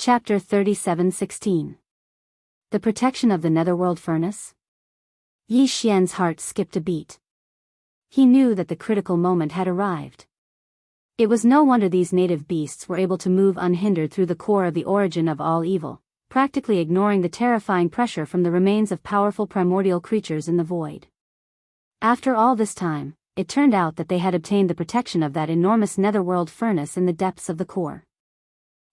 Chapter 37:16. The Protection of the Netherworld Furnace? Yi Xian's heart skipped a beat. He knew that the critical moment had arrived. It was no wonder these native beasts were able to move unhindered through the core of the origin of all evil, practically ignoring the terrifying pressure from the remains of powerful primordial creatures in the void. After all this time, it turned out that they had obtained the protection of that enormous netherworld furnace in the depths of the core.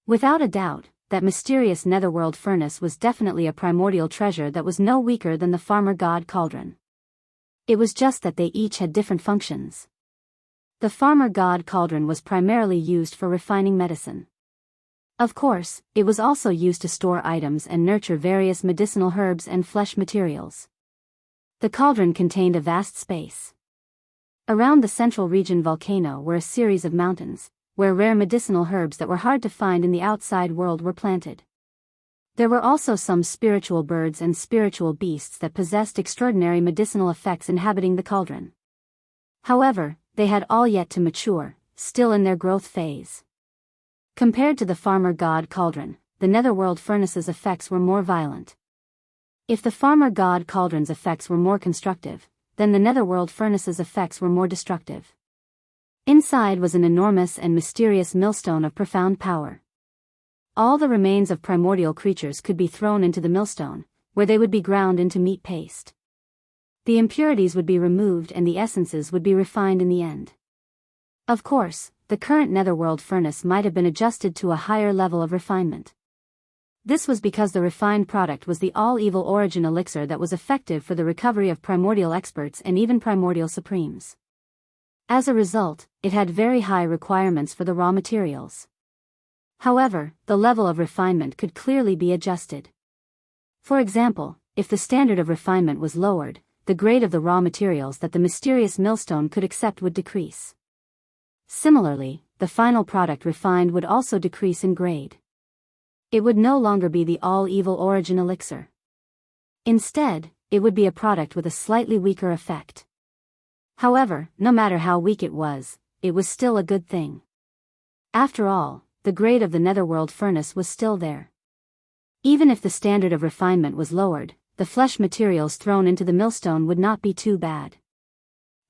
Without a doubt, that mysterious netherworld furnace was definitely a primordial treasure that was no weaker than the farmer god cauldron. It was just that they each had different functions. The farmer god cauldron was primarily used for refining medicine. Of course, it was also used to store items and nurture various medicinal herbs and flesh materials. The cauldron contained a vast space. Around the central region volcano were a series of mountains, where rare medicinal herbs that were hard to find in the outside world were planted. There were also some spiritual birds and spiritual beasts that possessed extraordinary medicinal effects inhabiting the cauldron. However, they had all yet to mature, still in their growth phase. Compared to the farmer god cauldron, the netherworld furnace's effects were more violent. If the farmer god cauldron's effects were more constructive, then the netherworld furnace's effects were more destructive. Inside was an enormous and mysterious millstone of profound power. All the remains of primordial creatures could be thrown into the millstone, where they would be ground into meat paste. The impurities would be removed and the essences would be refined in the end. Of course, the current netherworld furnace might have been adjusted to a higher level of refinement. This was because the refined product was the all-evil origin elixir that was effective for the recovery of primordial experts and even primordial supremes. As a result, it had very high requirements for the raw materials. However, the level of refinement could clearly be adjusted. For example, if the standard of refinement was lowered, the grade of the raw materials that the mysterious millstone could accept would decrease. Similarly, the final product refined would also decrease in grade. It would no longer be the all-evil origin elixir. Instead, it would be a product with a slightly weaker effect. However, no matter how weak it was still a good thing. After all, the grade of the netherworld furnace was still there. Even if the standard of refinement was lowered, the flesh materials thrown into the millstone would not be too bad.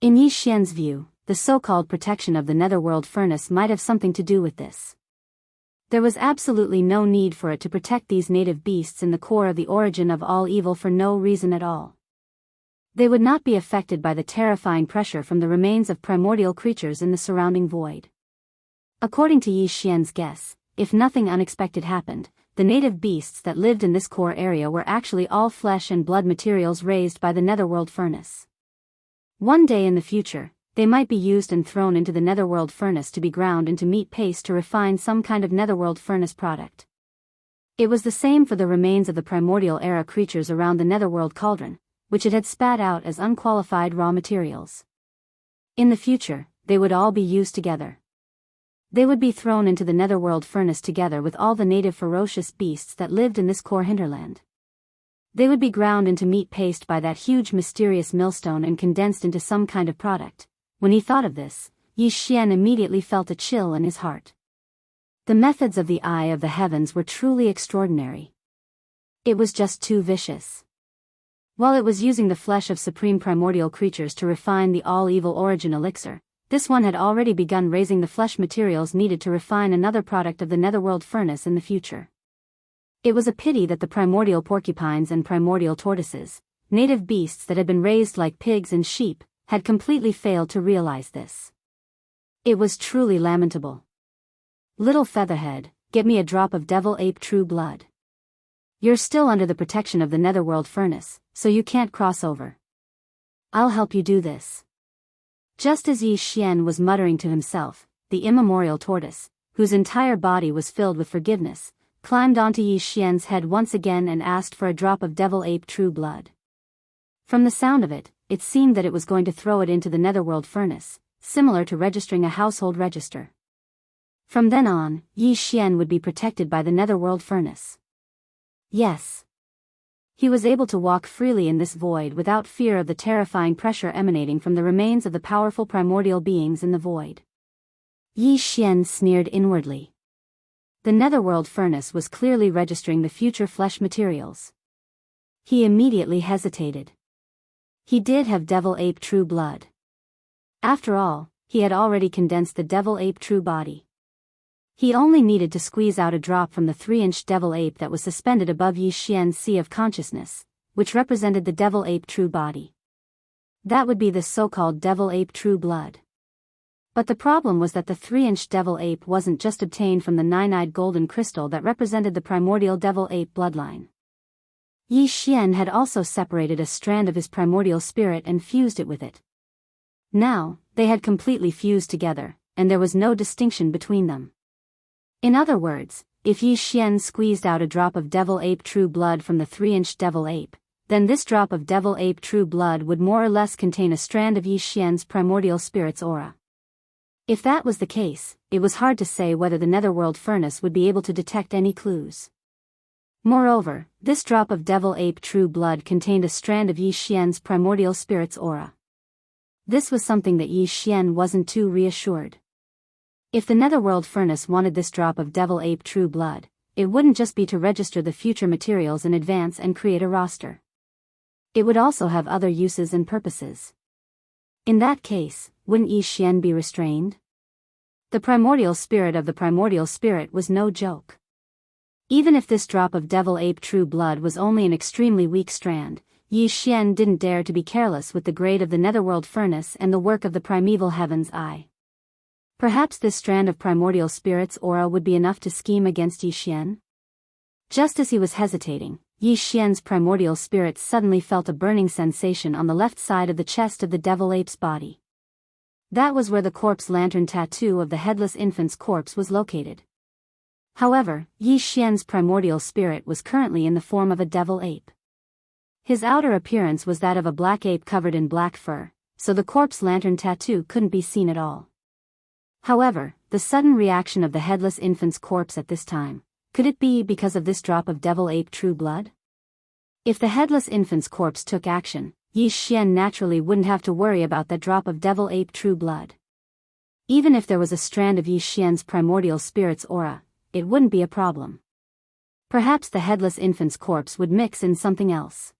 In Yi Xian's view, the so-called protection of the netherworld furnace might have something to do with this. There was absolutely no need for it to protect these native beasts in the core of the origin of all evil for no reason at all. They would not be affected by the terrifying pressure from the remains of primordial creatures in the surrounding void. According to Yi Xian's guess, if nothing unexpected happened, the native beasts that lived in this core area were actually all flesh and blood materials raised by the netherworld furnace. One day in the future, they might be used and thrown into the netherworld furnace to be ground into meat paste to refine some kind of netherworld furnace product. It was the same for the remains of the primordial era creatures around the netherworld cauldron, which it had spat out as unqualified raw materials. In the future, they would all be used together. They would be thrown into the netherworld furnace together with all the native ferocious beasts that lived in this core hinterland. They would be ground into meat paste by that huge mysterious millstone and condensed into some kind of product. When he thought of this, Yi Xian immediately felt a chill in his heart. The methods of the Eye of the Heavens were truly extraordinary. It was just too vicious. While it was using the flesh of supreme primordial creatures to refine the all-evil origin elixir, this one had already begun raising the flesh materials needed to refine another product of the netherworld furnace in the future. It was a pity that the primordial porcupines and primordial tortoises, native beasts that had been raised like pigs and sheep, had completely failed to realize this. It was truly lamentable. Little Featherhead, get me a drop of devil ape true blood. You're still under the protection of the netherworld furnace, so you can't cross over. I'll help you do this. Just as Yi Xian was muttering to himself, the immemorial tortoise, whose entire body was filled with forgiveness, climbed onto Yi Xian's head once again and asked for a drop of devil ape true blood. From the sound of it, it seemed that it was going to throw it into the netherworld furnace, similar to registering a household register. From then on, Yi Xian would be protected by the netherworld furnace. Yes. He was able to walk freely in this void without fear of the terrifying pressure emanating from the remains of the powerful primordial beings in the void. Yi Xian sneered inwardly. The netherworld furnace was clearly registering the future flesh materials. He immediately hesitated. He did have devil ape true blood. After all, he had already condensed the devil ape true body. He only needed to squeeze out a drop from the 3-inch devil ape that was suspended above Yi Xian's sea of consciousness, which represented the devil ape true body. That would be the so-called devil ape true blood. But the problem was that the 3-inch devil ape wasn't just obtained from the 9-eyed golden crystal that represented the primordial devil ape bloodline. Yi Xian had also separated a strand of his primordial spirit and fused it with it. Now, they had completely fused together, and there was no distinction between them. In other words, if Yi Xian squeezed out a drop of devil ape true blood from the 3-inch devil ape, then this drop of devil ape true blood would more or less contain a strand of Yi Xian's primordial spirit's aura. If that was the case, it was hard to say whether the netherworld furnace would be able to detect any clues. Moreover, this drop of devil ape true blood contained a strand of Yi Xian's primordial spirit's aura. This was something that Yi Xian wasn't too reassured. If the netherworld furnace wanted this drop of devil ape true blood, it wouldn't just be to register the future materials in advance and create a roster. It would also have other uses and purposes. In that case, wouldn't Yi Xian be restrained? The primordial spirit of the primordial spirit was no joke. Even if this drop of devil ape true blood was only an extremely weak strand, Yi Xian didn't dare to be careless with the grade of the netherworld furnace and the work of the primeval heaven's eye. Perhaps this strand of primordial spirit's aura would be enough to scheme against Yi Xian? Just as he was hesitating, Yi Xian's primordial spirit suddenly felt a burning sensation on the left side of the chest of the devil ape's body. That was where the corpse lantern tattoo of the headless infant's corpse was located. However, Yi Xian's primordial spirit was currently in the form of a devil ape. His outer appearance was that of a black ape covered in black fur, so the corpse lantern tattoo couldn't be seen at all. However, the sudden reaction of the headless infant's corpse at this time, could it be because of this drop of devil ape true blood? If the headless infant's corpse took action, Yi Xian naturally wouldn't have to worry about that drop of devil ape true blood. Even if there was a strand of Yi Xian's primordial spirit's aura, it wouldn't be a problem. Perhaps the headless infant's corpse would mix in something else.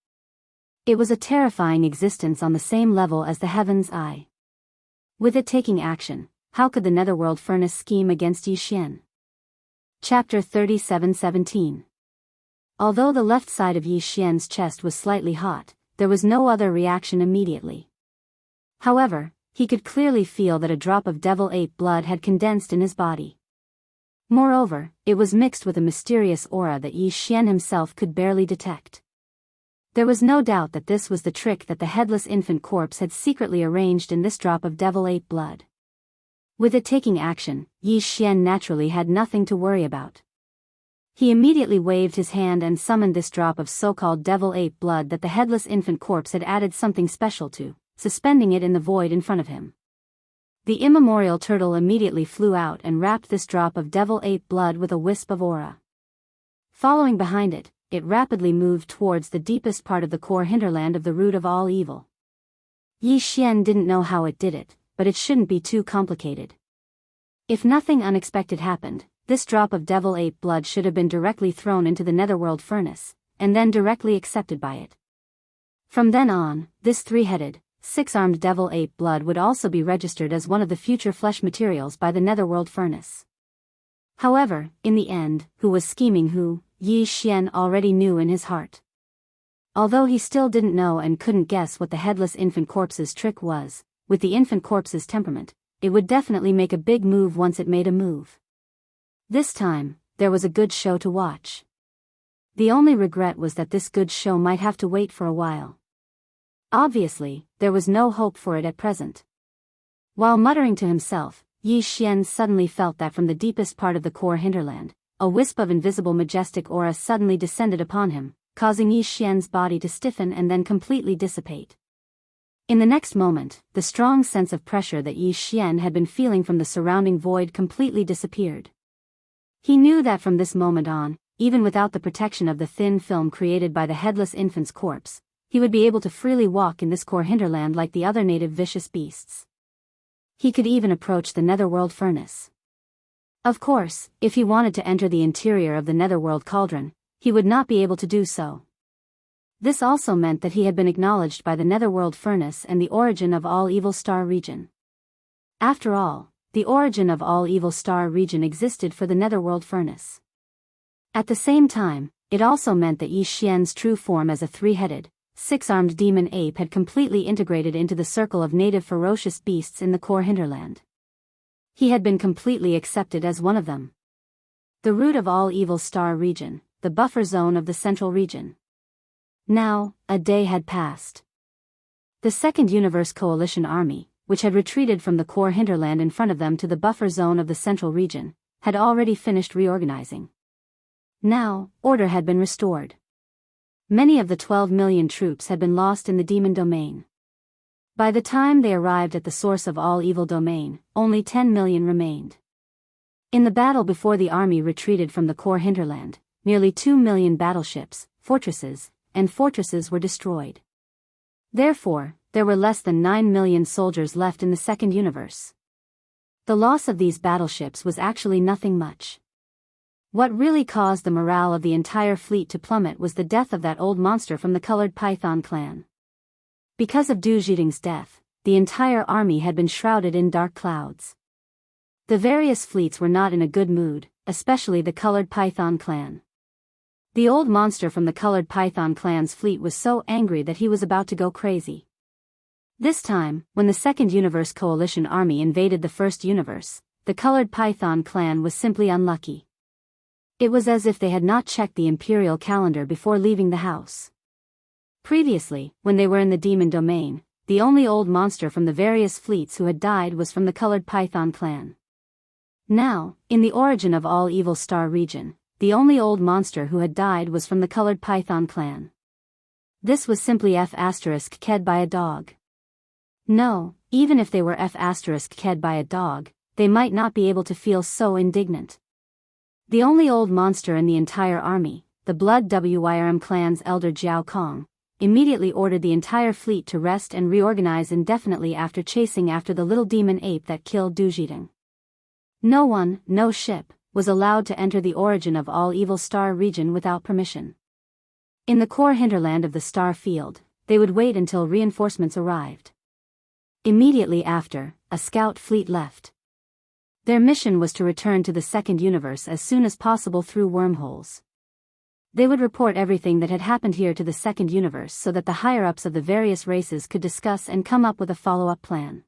It was a terrifying existence on the same level as the heaven's eye. With it taking action, how could the netherworld furnace scheme against Yi Xian? Chapter 37:17. Although the left side of Yi Xian's chest was slightly hot, there was no other reaction immediately. However, he could clearly feel that a drop of devil ape blood had condensed in his body. Moreover, it was mixed with a mysterious aura that Yi Xian himself could barely detect. There was no doubt that this was the trick that the headless infant corpse had secretly arranged in this drop of devil ape blood. With it taking action, Yi Xian naturally had nothing to worry about. He immediately waved his hand and summoned this drop of so-called devil ape blood that the headless infant corpse had added something special to, suspending it in the void in front of him. The immemorial turtle immediately flew out and wrapped this drop of devil ape blood with a wisp of aura. Following behind it, it rapidly moved towards the deepest part of the core hinterland of the root of all evil. Yi Xian didn't know how it did it, but it shouldn't be too complicated. If nothing unexpected happened, this drop of devil ape blood should have been directly thrown into the netherworld furnace, and then directly accepted by it. From then on, this 3-headed, 6-armed devil ape blood would also be registered as one of the future flesh materials by the netherworld furnace. However, in the end, who was scheming who, Yi Xian already knew in his heart. Although he still didn't know and couldn't guess what the headless infant corpse's trick was, with the infant corpse's temperament, it would definitely make a big move once it made a move. This time, there was a good show to watch. The only regret was that this good show might have to wait for a while. Obviously, there was no hope for it at present. While muttering to himself, Yi Xian suddenly felt that from the deepest part of the core hinterland, a wisp of invisible majestic aura suddenly descended upon him, causing Yi Xian's body to stiffen and then completely dissipate. In the next moment, the strong sense of pressure that Yi Xian had been feeling from the surrounding void completely disappeared. He knew that from this moment on, even without the protection of the thin film created by the headless infant's corpse, he would be able to freely walk in this core hinterland like the other native vicious beasts. He could even approach the netherworld furnace. Of course, if he wanted to enter the interior of the Netherworld cauldron, he would not be able to do so. This also meant that he had been acknowledged by the Netherworld Furnace and the origin of all Evil Star region. After all, the origin of all Evil Star region existed for the Netherworld Furnace. At the same time, it also meant that Yi Xian's true form as a three-headed, six-armed demon ape had completely integrated into the circle of native ferocious beasts in the core hinterland. He had been completely accepted as one of them. The root of all Evil Star region, the buffer zone of the central region. Now, a day had passed. The Second Universe Coalition Army, which had retreated from the core hinterland in front of them to the buffer zone of the central region, had already finished reorganizing. Now, order had been restored. Many of the 12 million troops had been lost in the demon domain. By the time they arrived at the source of all evil domain, only 10 million remained. In the battle before the army retreated from the core hinterland, nearly 2 million battleships, fortresses were destroyed. Therefore, there were less than 9 million soldiers left in the second universe. The loss of these battleships was actually nothing much. What really caused the morale of the entire fleet to plummet was the death of that old monster from the Colored Python clan. Because of Du Jiding's death, the entire army had been shrouded in dark clouds. The various fleets were not in a good mood, especially the Colored Python clan. The old monster from the Colored Python clan's fleet was so angry that he was about to go crazy. This time, when the Second Universe Coalition Army invaded the First Universe, the Colored Python clan was simply unlucky. It was as if they had not checked the imperial calendar before leaving the house. Previously, when they were in the demon domain, the only old monster from the various fleets who had died was from the Colored Python clan. Now, in the origin of all Evil Star region, the only old monster who had died was from the Colored Python clan. This was simply F***ked by a dog. No, even if they were F***ked by a dog, they might not be able to feel so indignant. The only old monster in the entire army, the Blood Wyrm clan's elder Jiao Kong, immediately ordered the entire fleet to rest and reorganize indefinitely after chasing after the little demon ape that killed Du Jiding. No one, no ship, was allowed to enter the origin of all Evil Star region without permission. In the core hinterland of the star field, they would wait until reinforcements arrived. Immediately after, a scout fleet left. Their mission was to return to the second universe as soon as possible through wormholes. They would report everything that had happened here to the second universe so that the higher-ups of the various races could discuss and come up with a follow-up plan.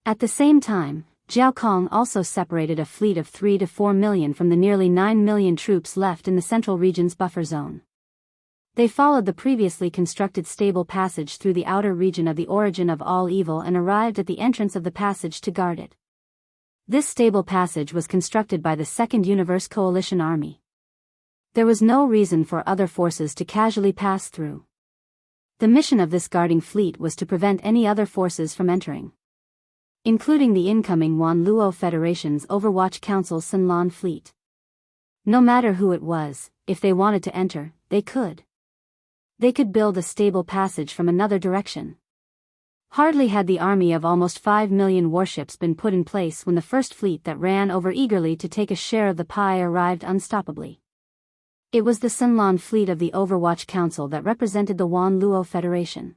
At the same time, Jiao Kong also separated a fleet of 3 to 4 million from the nearly 9 million troops left in the central region's buffer zone. They followed the previously constructed stable passage through the outer region of the origin of all evil and arrived at the entrance of the passage to guard it. This stable passage was constructed by the Second Universe Coalition Army. There was no reason for other forces to casually pass through. The mission of this guarding fleet was to prevent any other forces from entering, including the incoming Wanluo Federation's Overwatch Council Sunlan fleet. No matter who it was, if they wanted to enter, they could. They could build a stable passage from another direction. Hardly had the army of almost 5 million warships been put in place when the first fleet that ran over eagerly to take a share of the pie arrived unstoppably. It was the Sunlan fleet of the Overwatch Council that represented the Wanluo Federation.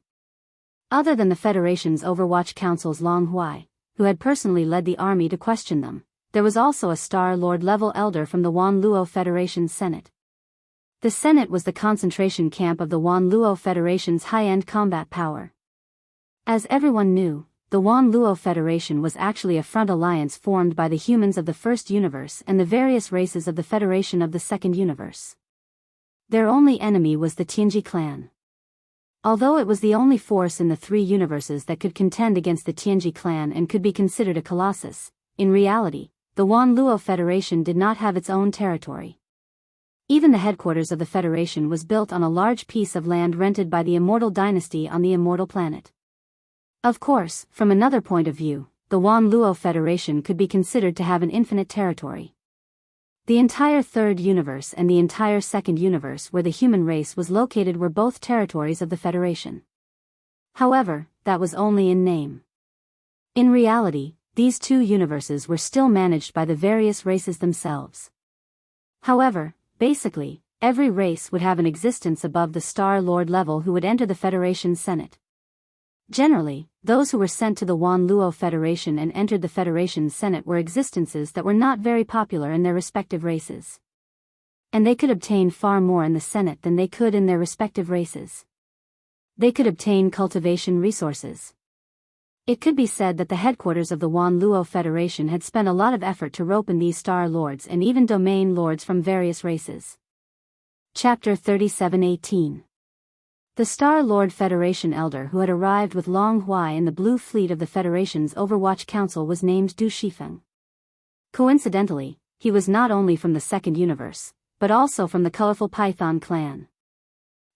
Other than the Federation's Overwatch Council's Long Huai, who had personally led the army to question them, there was also a Star Lord-level elder from the Wanluo Federation's Senate. The Senate was the concentration camp of the Wanluo Federation's high-end combat power. As everyone knew, the Wanluo Federation was actually a front alliance formed by the humans of the First Universe and the various races of the Federation of the Second Universe. Their only enemy was the Tianji clan. Although it was the only force in the three universes that could contend against the Tianji clan and could be considered a colossus, in reality, the Wanluo Federation did not have its own territory. Even the headquarters of the Federation was built on a large piece of land rented by the Immortal Dynasty on the Immortal Planet. Of course, from another point of view, the Wanluo Federation could be considered to have an infinite territory. The entire third universe and the entire second universe where the human race was located were both territories of the Federation. However, that was only in name. In reality, these two universes were still managed by the various races themselves. However, basically, every race would have an existence above the Star Lord level who would enter the Federation's Senate. Generally, those who were sent to the Wanluo Federation and entered the Federation's Senate were existences that were not very popular in their respective races. And they could obtain far more in the Senate than they could in their respective races. They could obtain cultivation resources. It could be said that the headquarters of the Wanluo Federation had spent a lot of effort to rope in these Star Lords and even Domain Lords from various races. Chapter 37:18. The Star Lord Federation Elder who had arrived with Long Huai in the Blue Fleet of the Federation's Overwatch Council was named Du Shifeng. Coincidentally, he was not only from the Second Universe, but also from the Colorful Python clan.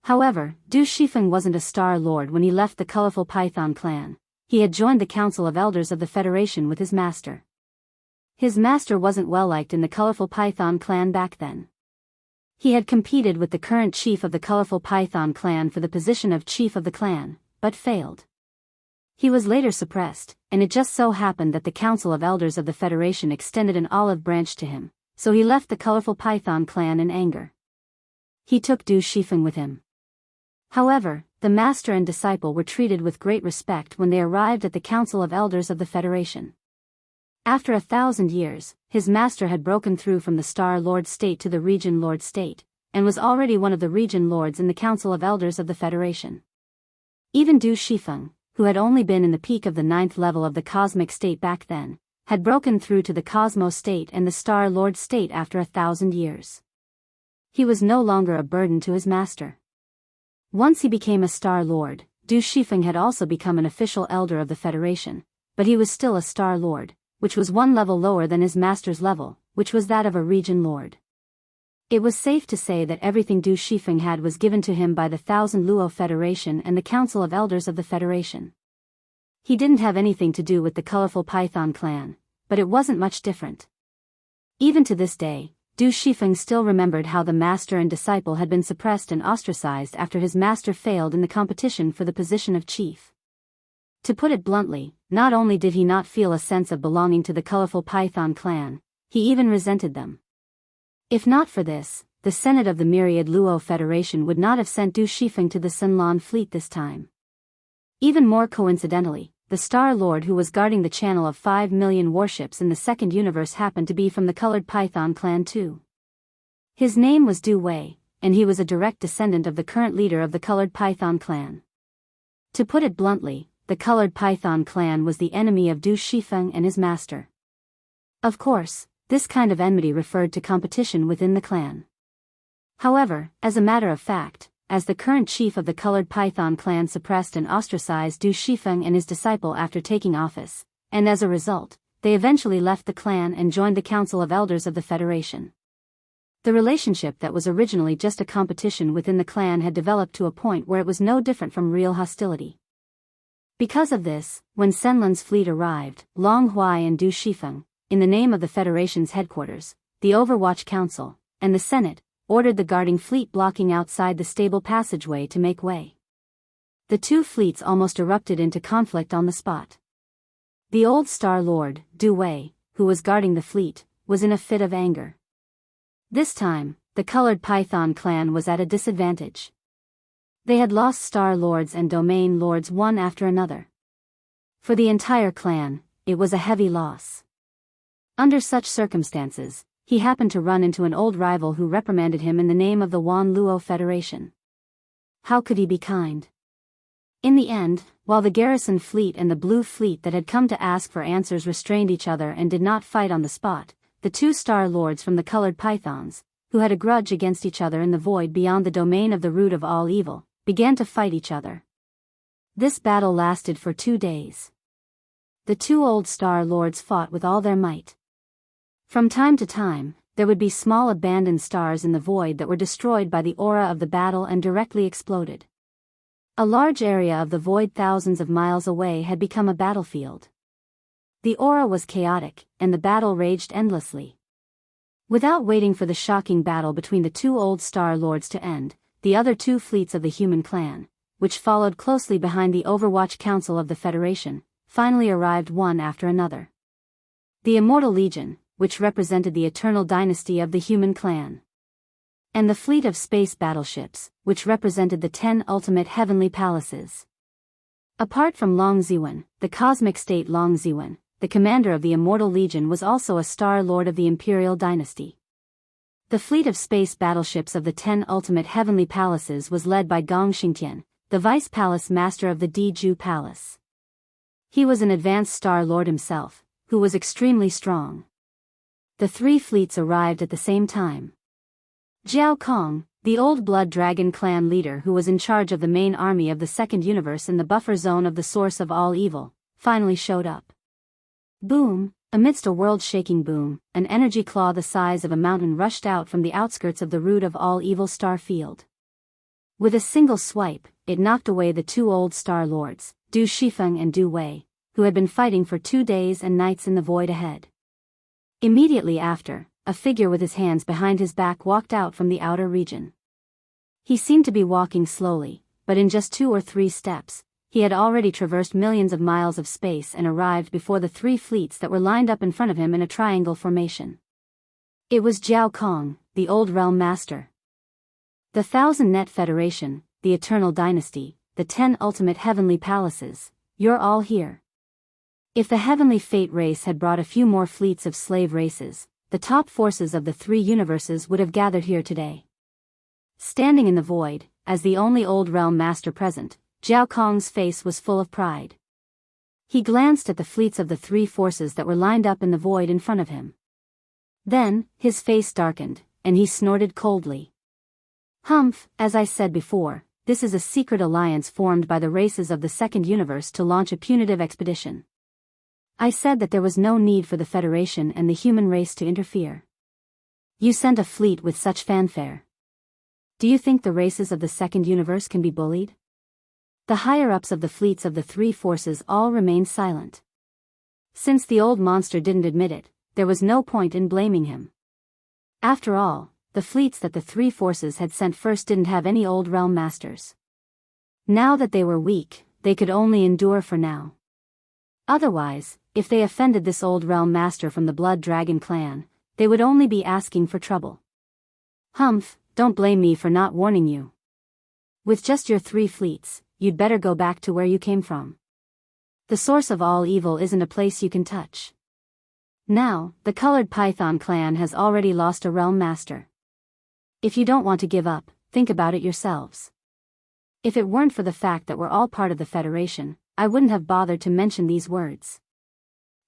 However, Du Shifeng wasn't a Star Lord when he left the Colorful Python clan. He had joined the Council of Elders of the Federation with his master. His master wasn't well liked in the Colorful Python clan back then. He had competed with the current chief of the Colorful Python clan for the position of chief of the clan, but failed. He was later suppressed, and it just so happened that the Council of Elders of the Federation extended an olive branch to him, so he left the Colorful Python clan in anger. He took Du Shifeng with him. However, the master and disciple were treated with great respect when they arrived at the Council of Elders of the Federation. After 1,000 years, his master had broken through from the Star Lord state to the Region Lord state, and was already one of the Region Lords in the Council of Elders of the Federation. Even Du Shifeng, who had only been in the peak of the 9th level of the Cosmic State back then, had broken through to the Cosmos State and the Star Lord State after 1,000 years. He was no longer a burden to his master. Once he became a Star Lord, Du Shifeng had also become an official elder of the Federation, but he was still a Star Lord, which was one level lower than his master's level, which was that of a Region Lord. It was safe to say that everything Du Shifeng had was given to him by the Thousand Luo Federation and the Council of Elders of the Federation. He didn't have anything to do with the Colorful Python clan, but it wasn't much different. Even to this day, Du Shifeng still remembered how the master and disciple had been suppressed and ostracized after his master failed in the competition for the position of chief. To put it bluntly, not only did he not feel a sense of belonging to the Colorful Python clan, he even resented them. If not for this, the Senate of the Myriad Luo Federation would not have sent Du Shifeng to the Sunlan fleet this time. Even more coincidentally, the Star Lord who was guarding the channel of 5 million warships in the Second Universe happened to be from the Colored Python clan too. His name was Du Wei, and he was a direct descendant of the current leader of the Colored Python clan. To put it bluntly, the Colored Python clan was the enemy of Du Shifeng and his master. Of course, this kind of enmity referred to competition within the clan. However, as a matter of fact, as the current chief of the Colored Python clan suppressed and ostracized Du Shifeng and his disciple after taking office, and as a result, they eventually left the clan and joined the Council of Elders of the Federation. The relationship that was originally just a competition within the clan had developed to a point where it was no different from real hostility. Because of this, when Senlan's fleet arrived, Long Huai and Du Shifeng, in the name of the Federation's headquarters, the Overwatch Council, and the Senate, ordered the guarding fleet blocking outside the stable passageway to make way. The two fleets almost erupted into conflict on the spot. The old Star Lord, Du Wei, who was guarding the fleet, was in a fit of anger. This time, the Colored Python clan was at a disadvantage. They had lost Star Lords and Domain Lords one after another. For the entire clan, it was a heavy loss. Under such circumstances, he happened to run into an old rival who reprimanded him in the name of the Wanluo Federation. How could he be kind? In the end, while the Garrison Fleet and the Blue Fleet that had come to ask for answers restrained each other and did not fight on the spot, the two Star Lords from the Colored Pythons, who had a grudge against each other in the void beyond the domain of the root of all evil, began to fight each other. This battle lasted for 2 days. The two old Star Lords fought with all their might. From time to time, there would be small abandoned stars in the void that were destroyed by the aura of the battle and directly exploded. A large area of the void thousands of miles away had become a battlefield. The aura was chaotic, and the battle raged endlessly. Without waiting for the shocking battle between the two old Star Lords to end, the other two fleets of the human clan, which followed closely behind the Overwatch Council of the Federation, finally arrived one after another. the Immortal Legion, which represented the eternal dynasty of the human clan, and the fleet of space battleships, which represented the 10 ultimate heavenly palaces. Apart from Long Ziwen, the cosmic state Long Ziwen, the commander of the Immortal Legion was also a Star Lord of the Imperial Dynasty. The fleet of space battleships of the 10 ultimate heavenly palaces was led by Gong Xingtian, the vice palace master of the Diju Palace. He was an advanced Star Lord himself, who was extremely strong. The three fleets arrived at the same time. Jiao Kong, the Old Blood Dragon clan leader who was in charge of the main army of the Second Universe in the buffer zone of the source of all evil, finally showed up. Boom! Amidst a world-shaking boom, an energy claw the size of a mountain rushed out from the outskirts of the root of all evil star field. With a single swipe, it knocked away the two old Star Lords, Du Shifeng and Du Wei, who had been fighting for 2 days and nights in the void ahead. Immediately after, a figure with his hands behind his back walked out from the outer region. He seemed to be walking slowly, but in just 2 or 3 steps, he had already traversed millions of miles of space and arrived before the 3 fleets that were lined up in front of him in a triangle formation. It was Jiao Kong, the Old Realm Master. The Thousand Net Federation, the Eternal Dynasty, the 10 ultimate heavenly palaces, you're all here. If the heavenly fate race had brought a few more fleets of slave races, the top forces of the 3 universes would have gathered here today. Standing in the void, as the only Old Realm Master present, Jiao Kong's face was full of pride. He glanced at the fleets of the 3 forces that were lined up in the void in front of him. Then, his face darkened, and he snorted coldly. Humph, as I said before, this is a secret alliance formed by the races of the Second Universe to launch a punitive expedition. I said that there was no need for the Federation and the human race to interfere. You sent a fleet with such fanfare. Do you think the races of the Second Universe can be bullied? The higher-ups of the fleets of the 3 forces all remained silent. Since the old monster didn't admit it, there was no point in blaming him. After all, the fleets that the 3 forces had sent first didn't have any Old Realm Masters. Now that they were weak, they could only endure for now. Otherwise, if they offended this Old Realm Master from the Blood Dragon clan, they would only be asking for trouble. Humph, don't blame me for not warning you. With just your 3 fleets, you'd better go back to where you came from. The source of all evil isn't a place you can touch. Now, the Colored Python clan has already lost a realm master. If you don't want to give up, think about it yourselves. If it weren't for the fact that we're all part of the Federation, I wouldn't have bothered to mention these words.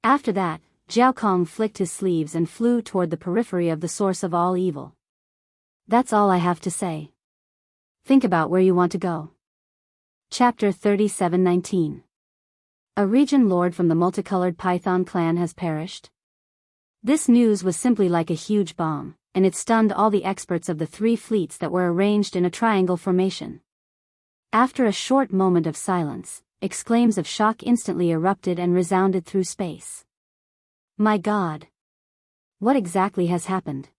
After that, Jiao Kong flicked his sleeves and flew toward the periphery of the source of all evil. That's all I have to say. Think about where you want to go. Chapter 37:19. A region lord from the multicolored Python clan has perished. This news was simply like a huge bomb, and it stunned all the experts of the 3 fleets that were arranged in a triangle formation. After a short moment of silence, exclaims of shock instantly erupted and resounded through space. My God! What exactly has happened?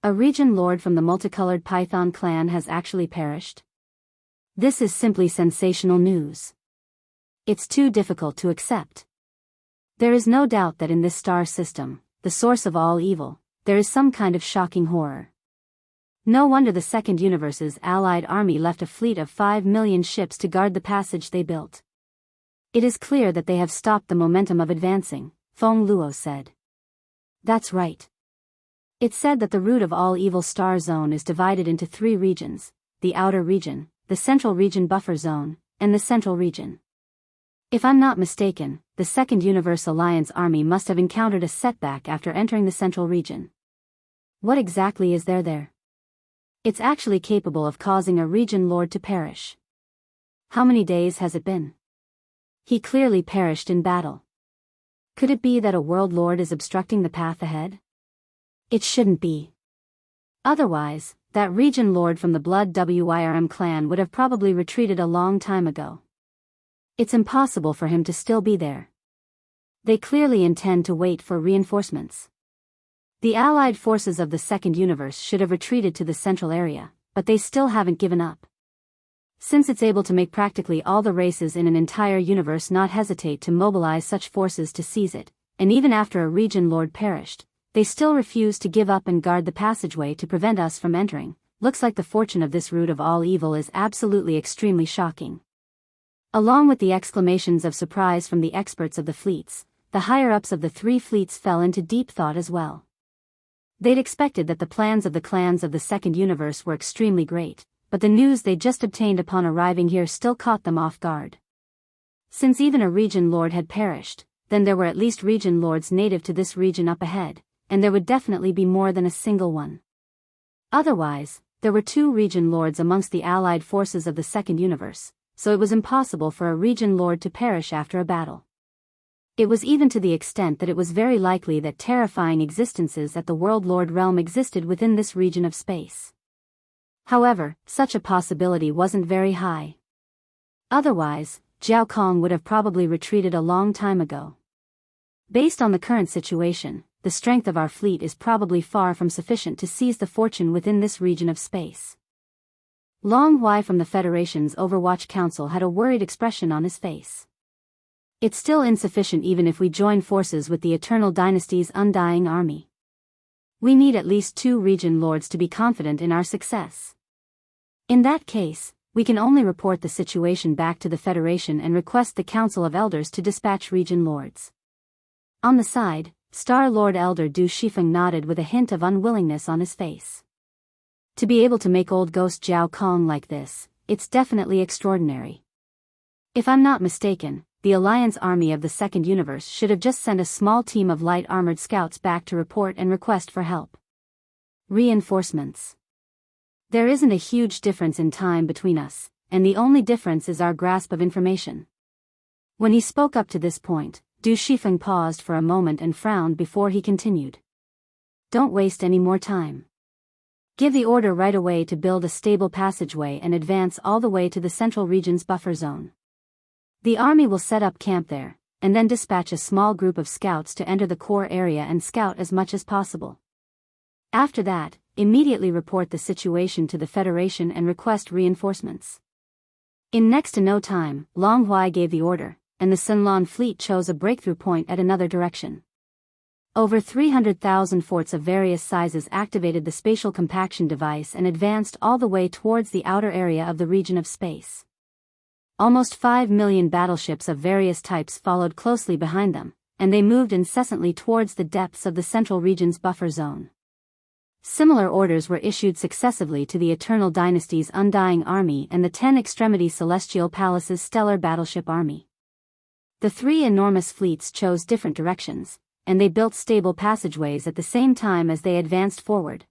A region lord from the multicolored Python clan has actually perished? This is simply sensational news. It's too difficult to accept. There is no doubt that in this star system, the source of all evil, there is some kind of shocking horror. No wonder the Second Universe's allied army left a fleet of 5 million ships to guard the passage they built. It is clear that they have stopped the momentum of advancing, Feng Luo said. That's right. It's said that the root of all evil star zone is divided into 3 regions, the outer region, the central region buffer zone, and the central region. If I'm not mistaken, the Second Universe Alliance army must have encountered a setback after entering the central region. What exactly is there? It's actually capable of causing a region lord to perish. How many days has it been? He clearly perished in battle. Could it be that a world lord is obstructing the path ahead? It shouldn't be. Otherwise, that region lord from the Blood Wirm clan would have probably retreated a long time ago. It's impossible for him to still be there. They clearly intend to wait for reinforcements. The allied forces of the Second Universe should have retreated to the central area, but they still haven't given up. Since it's able to make practically all the races in an entire universe not hesitate to mobilize such forces to seize it, and even after a region lord perished, they still refused to give up and guard the passageway to prevent us from entering. Looks like the fortune of this root of all evil is absolutely extremely shocking. Along with the exclamations of surprise from the experts of the fleets, the higher-ups of the three fleets fell into deep thought as well. They'd expected that the plans of the clans of the second universe were extremely great, but the news they'd just obtained upon arriving here still caught them off guard. Since even a region lord had perished, then there were at least region lords native to this region up ahead, and there would definitely be more than a single one. Otherwise, there were 2 region lords amongst the allied forces of the second universe, so it was impossible for a region lord to perish after a battle. It was even to the extent that it was very likely that terrifying existences at the World Lord realm existed within this region of space. However, such a possibility wasn't very high. Otherwise, Zhao Kong would have probably retreated a long time ago. Based on the current situation, the strength of our fleet is probably far from sufficient to seize the fortune within this region of space. Long Hui from the Federation's Overwatch Council had a worried expression on his face. It's still insufficient even if we join forces with the Eternal Dynasty's undying army. We need at least 2 region lords to be confident in our success. In that case, we can only report the situation back to the Federation and request the Council of Elders to dispatch region lords. On the side, Star Lord Elder Du Shifeng nodded with a hint of unwillingness on his face. To be able to make old ghost Zhao Kong like this, it's definitely extraordinary. If I'm not mistaken, the Alliance army of the second universe should have just sent a small team of light armored scouts back to report and request for help. Reinforcements. There isn't a huge difference in time between us, and the only difference is our grasp of information. When he spoke up to this point, Du Shifeng paused for a moment and frowned before he continued. Don't waste any more time. Give the order right away to build a stable passageway and advance all the way to the central region's buffer zone. The army will set up camp there, and then dispatch a small group of scouts to enter the core area and scout as much as possible. After that, immediately report the situation to the Federation and request reinforcements. In next to no time, Long Hui gave the order, and the Sunlan fleet chose a breakthrough point at another direction. Over 300,000 forts of various sizes activated the spatial compaction device and advanced all the way towards the outer area of the region of space. Almost 5 million battleships of various types followed closely behind them, and they moved incessantly towards the depths of the central region's buffer zone. Similar orders were issued successively to the Eternal Dynasty's Undying Army and the 10 Extremity Celestial Palace's Stellar Battleship Army. The 3 enormous fleets chose different directions, and they built stable passageways at the same time as they advanced forward.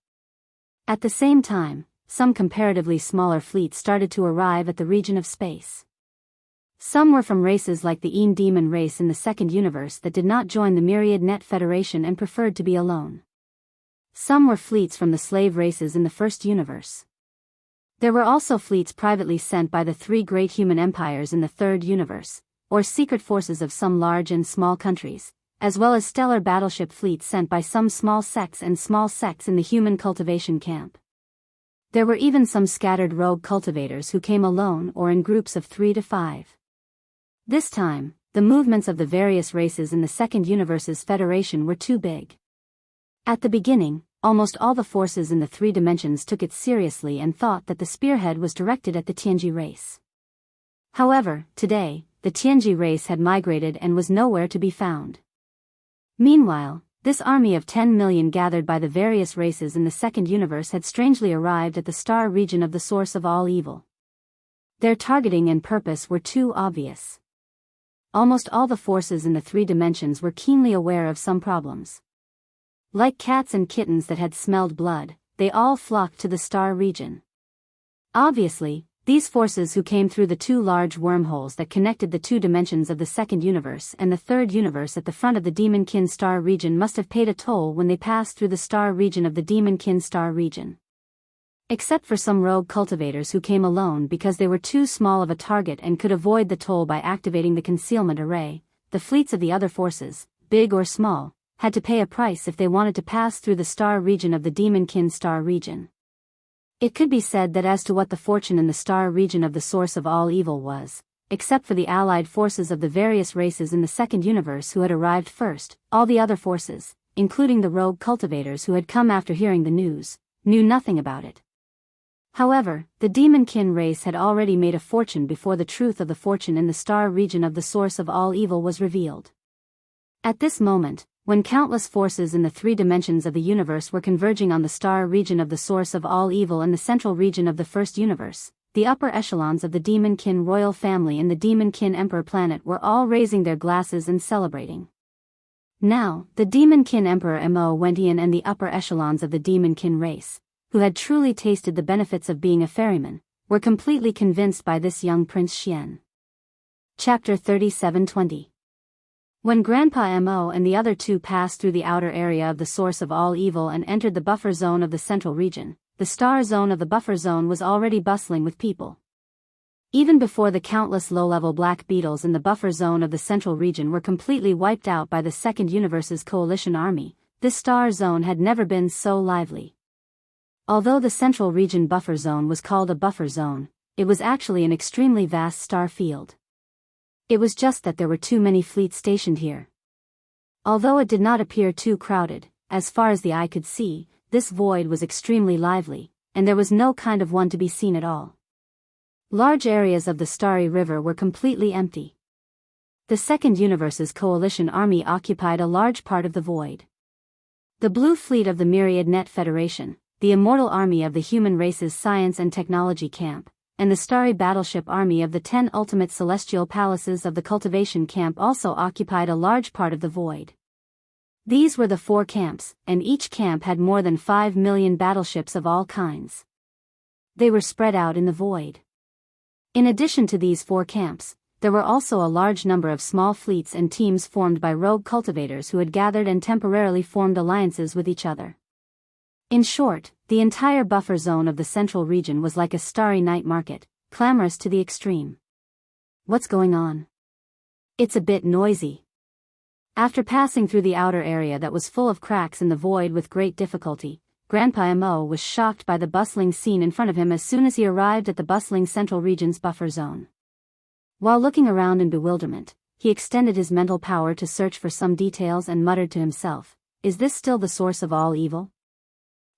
At the same time, some comparatively smaller fleets started to arrive at the region of space. Some were from races like the Een Demon race in the second universe that did not join the Myriad Net Federation and preferred to be alone. Some were fleets from the slave races in the first universe. There were also fleets privately sent by the 3 great human empires in the third universe, or secret forces of some large and small countries, as well as stellar battleship fleets sent by some small sects in the human cultivation camp. There were even some scattered rogue cultivators who came alone or in groups of 3 to 5. This time, the movements of the various races in the second universe's federation were too big. At the beginning, almost all the forces in the 3 dimensions took it seriously and thought that the spearhead was directed at the Tianji race. However, today, the Tianji race had migrated and was nowhere to be found. Meanwhile, this army of 10 million gathered by the various races in the second universe had strangely arrived at the star region of the source of all evil. Their targeting and purpose were too obvious. Almost all the forces in the 3 dimensions were keenly aware of some problems. Like cats and kittens that had smelled blood, they all flocked to the star region. Obviously, these forces who came through the 2 large wormholes that connected the 2 dimensions of the second universe and the third universe at the front of the Demonkin star region must have paid a toll when they passed through the star region of the Demonkin star region. Except for some rogue cultivators who came alone because they were too small of a target and could avoid the toll by activating the concealment array, the fleets of the other forces, big or small, had to pay a price if they wanted to pass through the star region of the Demonkin star region. It could be said that as to what the fortune in the star region of the source of all evil was, except for the allied forces of the various races in the second universe who had arrived first. All the other forces, including the rogue cultivators who had come after hearing the news, knew nothing about it. However, the demon-kin race had already made a fortune before the truth of the fortune in the star region of the source of all evil was revealed. At this moment, when countless forces in the three dimensions of the universe were converging on the star region of the source of all evil and the central region of the first universe, the upper echelons of the demon-kin royal family and the demon-kin emperor planet were all raising their glasses and celebrating. Now, the demon-kin emperor Mo Wentian and the upper echelons of the demon-kin race, who had truly tasted the benefits of being a ferryman, were completely convinced by this young Prince Xian. Chapter 37:20. When Grandpa Mo and the other two passed through the outer area of the source of all evil and entered the buffer zone of the central region, the star zone of the buffer zone was already bustling with people. Even before the countless low-level black beetles in the buffer zone of the central region were completely wiped out by the second universe's coalition army, this star zone had never been so lively. Although the central region buffer zone was called a buffer zone, it was actually an extremely vast star field. It was just that there were too many fleets stationed here. Although it did not appear too crowded, as far as the eye could see, this void was extremely lively, and there was no kind of one to be seen at all. Large areas of the starry river were completely empty. The second universe's coalition army occupied a large part of the void. The blue fleet of the Myriad Net Federation, the immortal army of the human race's science and technology camp, and the starry battleship army of the 10 ultimate celestial palaces of the cultivation camp also occupied a large part of the void. These were the 4 camps, and each camp had more than 5 million battleships of all kinds. They were spread out in the void. In addition to these 4 camps, there were also a large number of small fleets and teams formed by rogue cultivators who had gathered and temporarily formed alliances with each other. In short, the entire buffer zone of the central region was like a starry night market, clamorous to the extreme. What's going on? It's a bit noisy. After passing through the outer area that was full of cracks in the void with great difficulty, Grandpa Mo was shocked by the bustling scene in front of him as soon as he arrived at the bustling central region's buffer zone. While looking around in bewilderment, he extended his mental power to search for some details and muttered to himself, "Is this still the source of all evil?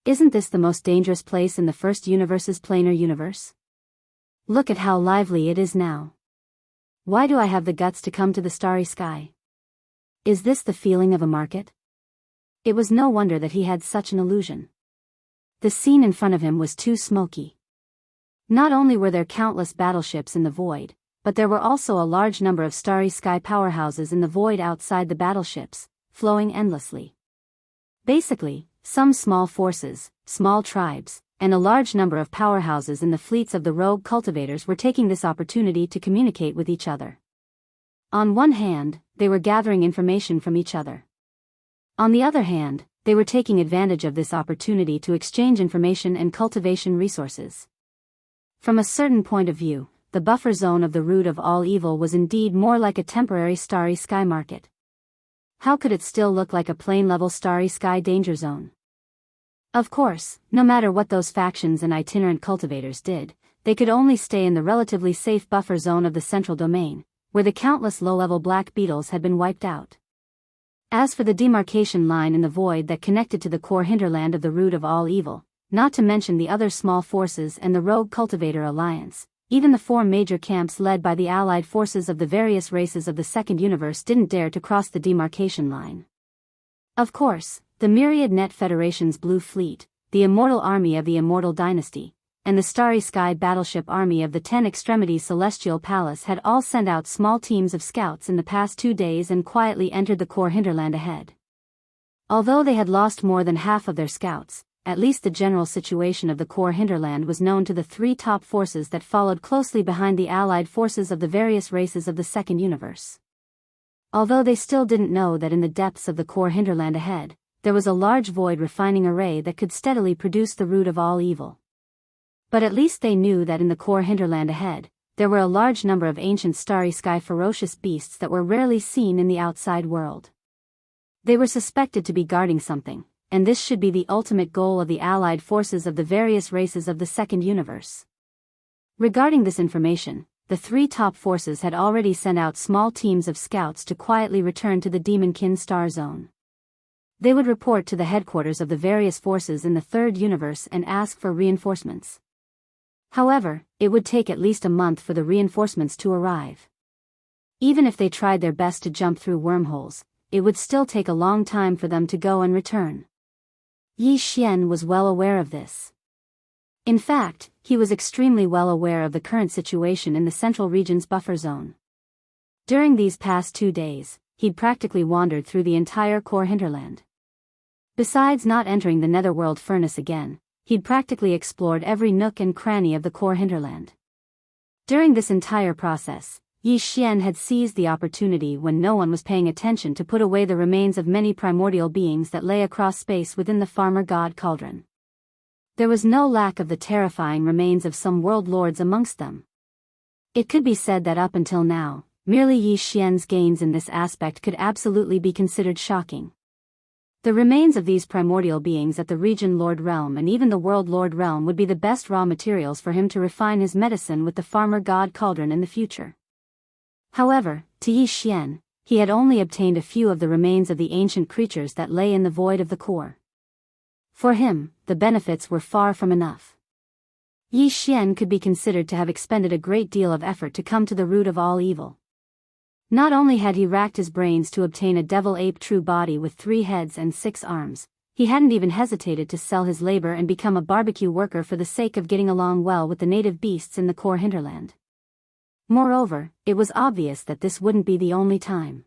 Isn't this the most dangerous place in the first universe's planar universe? Look at how lively it is now. Why do I have the guts to come to the starry sky? Is this the feeling of a market?" It was no wonder that he had such an illusion. The scene in front of him was too smoky. Not only were there countless battleships in the void, but there were also a large number of starry sky powerhouses in the void outside the battleships, flowing endlessly. Basically, some small forces, small tribes, and a large number of powerhouses in the fleets of the rogue cultivators were taking this opportunity to communicate with each other. On one hand, they were gathering information from each other. On the other hand, they were taking advantage of this opportunity to exchange information and cultivation resources. From a certain point of view, the buffer zone of the root of all evil was indeed more like a temporary starry sky market. How could it still look like a plain-level starry sky danger zone? Of course, no matter what those factions and itinerant cultivators did, they could only stay in the relatively safe buffer zone of the central domain, where the countless low-level black beetles had been wiped out. As for the demarcation line in the void that connected to the core hinterland of the root of all evil, not to mention the other small forces and the rogue cultivator alliance, even the 4 major camps led by the allied forces of the various races of the second universe didn't dare to cross the demarcation line. Of course, the Myriad Net Federation's Blue Fleet, the Immortal Army of the Immortal Dynasty, and the Starry Sky Battleship Army of the 10 Extremities Celestial Palace had all sent out small teams of scouts in the past 2 days and quietly entered the core hinterland ahead. Although they had lost more than half of their scouts, at least the general situation of the core hinterland was known to the 3 top forces that followed closely behind the allied forces of the various races of the second universe. Although they still didn't know that in the depths of the core hinterland ahead, there was a large void refining array that could steadily produce the root of all evil. But at least they knew that in the core hinterland ahead, there were a large number of ancient starry sky ferocious beasts that were rarely seen in the outside world. They were suspected to be guarding something, and this should be the ultimate goal of the allied forces of the various races of the second universe. Regarding this information, the three top forces had already sent out small teams of scouts to quietly return to the Demonkin Star Zone. They would report to the headquarters of the various forces in the third universe and ask for reinforcements. However, it would take at least a month for the reinforcements to arrive. Even if they tried their best to jump through wormholes, it would still take a long time for them to go and return. Yi Xian was well aware of this. In fact, he was extremely well aware of the current situation in the Central Region's buffer zone. During these past 2 days, he'd practically wandered through the entire core hinterland. Besides not entering the netherworld furnace again, he'd practically explored every nook and cranny of the core hinterland. During this entire process, Yi Xian had seized the opportunity when no one was paying attention to put away the remains of many primordial beings that lay across space within the farmer god cauldron. There was no lack of the terrifying remains of some world lords amongst them. It could be said that up until now, merely Yi Xian's gains in this aspect could absolutely be considered shocking. The remains of these primordial beings at the Region Lord Realm and even the World Lord Realm would be the best raw materials for him to refine his medicine with the farmer god cauldron in the future. However, to Yi Xian, he had only obtained a few of the remains of the ancient creatures that lay in the void of the core. For him, the benefits were far from enough. Yi Xian could be considered to have expended a great deal of effort to come to the root of all evil. Not only had he racked his brains to obtain a devil-ape true body with 3 heads and 6 arms, he hadn't even hesitated to sell his labor and become a barbecue worker for the sake of getting along well with the native beasts in the core hinterland. Moreover, it was obvious that this wouldn't be the only time.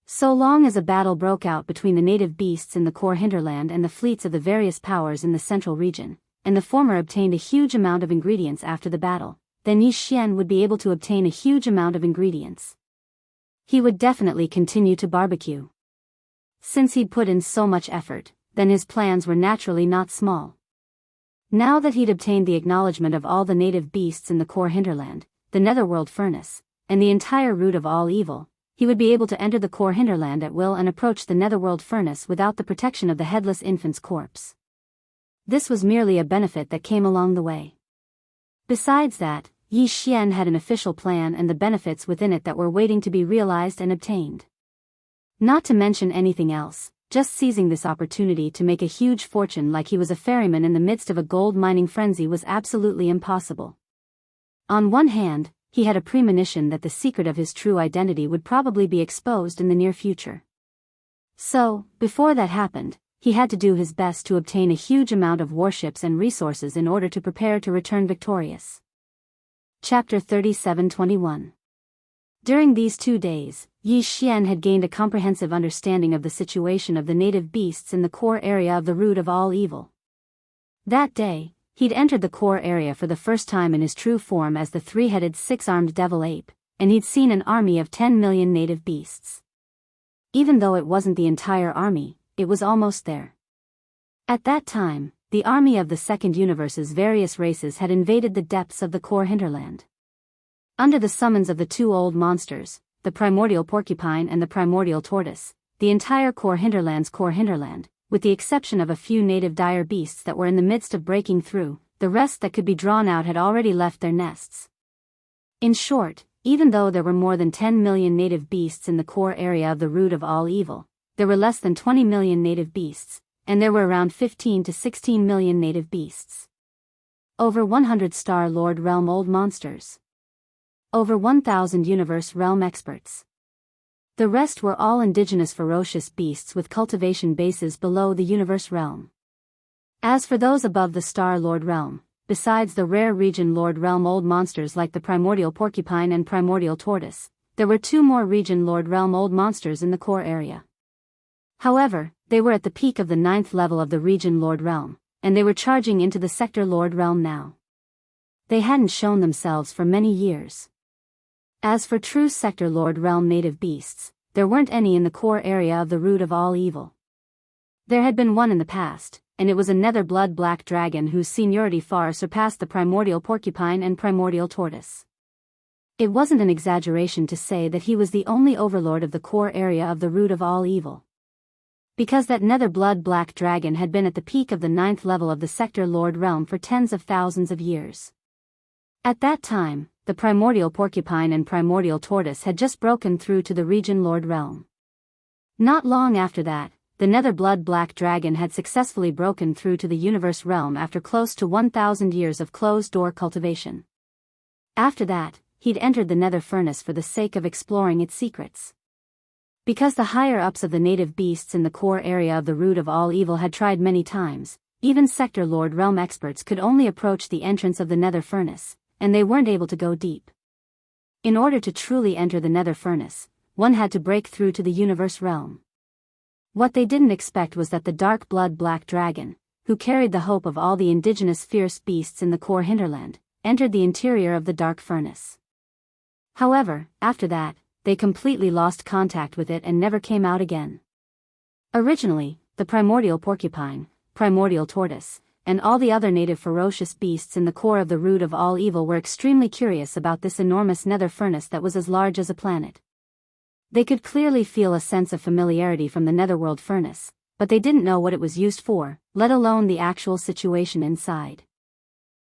So long as a battle broke out between the native beasts in the core hinterland and the fleets of the various powers in the central region, and the former obtained a huge amount of ingredients after the battle, then Yi Xian would be able to obtain a huge amount of ingredients. He would definitely continue to barbecue. Since he'd put in so much effort, then his plans were naturally not small. Now that he'd obtained the acknowledgement of all the native beasts in the core hinterland, the netherworld furnace, and the entire root of all evil, he would be able to enter the core hinterland at will and approach the netherworld furnace without the protection of the headless infant's corpse. This was merely a benefit that came along the way. Besides that, Yi Xian had an official plan and the benefits within it that were waiting to be realized and obtained. Not to mention anything else, just seizing this opportunity to make a huge fortune like he was a ferryman in the midst of a gold mining frenzy was absolutely impossible. On one hand, he had a premonition that the secret of his true identity would probably be exposed in the near future. So, before that happened, he had to do his best to obtain a huge amount of warships and resources in order to prepare to return victorious. Chapter 37-21. During these 2 days, Yi Xian had gained a comprehensive understanding of the situation of the native beasts in the core area of the root of all evil. That day, he'd entered the core area for the first time in his true form as the 3-headed 6-armed devil ape, and he'd seen an army of 10 million native beasts. Even though it wasn't the entire army, it was almost there. At that time, the army of the Second Universe's various races had invaded the depths of the core hinterland. Under the summons of the 2 old monsters, the primordial porcupine and the primordial tortoise, the entire core hinterland's core hinterland, with the exception of a few native dire beasts that were in the midst of breaking through, the rest that could be drawn out had already left their nests. In short, even though there were more than 10 million native beasts in the core area of the root of all evil, there were less than 20 million native beasts, and there were around 15 to 16 million native beasts. Over 100 Star Lord Realm old monsters. Over 1,000 Universe Realm experts. The rest were all indigenous ferocious beasts with cultivation bases below the Universe Realm. As for those above the Star Lord Realm, besides the rare Region Lord Realm old monsters like the primordial porcupine and primordial tortoise, there were 2 more Region Lord Realm old monsters in the core area. However, they were at the peak of the 9th level of the Region Lord Realm, and they were charging into the Sector Lord Realm now. They hadn't shown themselves for many years. As for true Sector Lord Realm native beasts, there weren't any in the core area of the root of all evil. There had been one in the past, and it was a nether blood black dragon whose seniority far surpassed the primordial porcupine and primordial tortoise. It wasn't an exaggeration to say that he was the only overlord of the core area of the root of all evil. Because that nether blood black dragon had been at the peak of the 9th level of the Sector Lord Realm for tens of thousands of years. At that time, the primordial porcupine and primordial tortoise had just broken through to the region Lord realm. Not long after that, the nether blood black dragon had successfully broken through to the universe realm after close to 1,000 years of closed-door cultivation. After that, he'd entered the nether furnace for the sake of exploring its secrets. Because the higher-ups of the native beasts in the core area of the root of all evil had tried many times, even Sector Lord Realm experts could only approach the entrance of the nether furnace, and they weren't able to go deep. In order to truly enter the nether furnace, one had to break through to the universe realm. What they didn't expect was that the dark blood black dragon, who carried the hope of all the indigenous fierce beasts in the core hinterland, entered the interior of the dark furnace. However, after that, they completely lost contact with it and never came out again. Originally, the primordial porcupine, primordial tortoise, and all the other native ferocious beasts in the core of the root of all evil were extremely curious about this enormous nether furnace that was as large as a planet. They could clearly feel a sense of familiarity from the netherworld furnace, but they didn't know what it was used for, let alone the actual situation inside.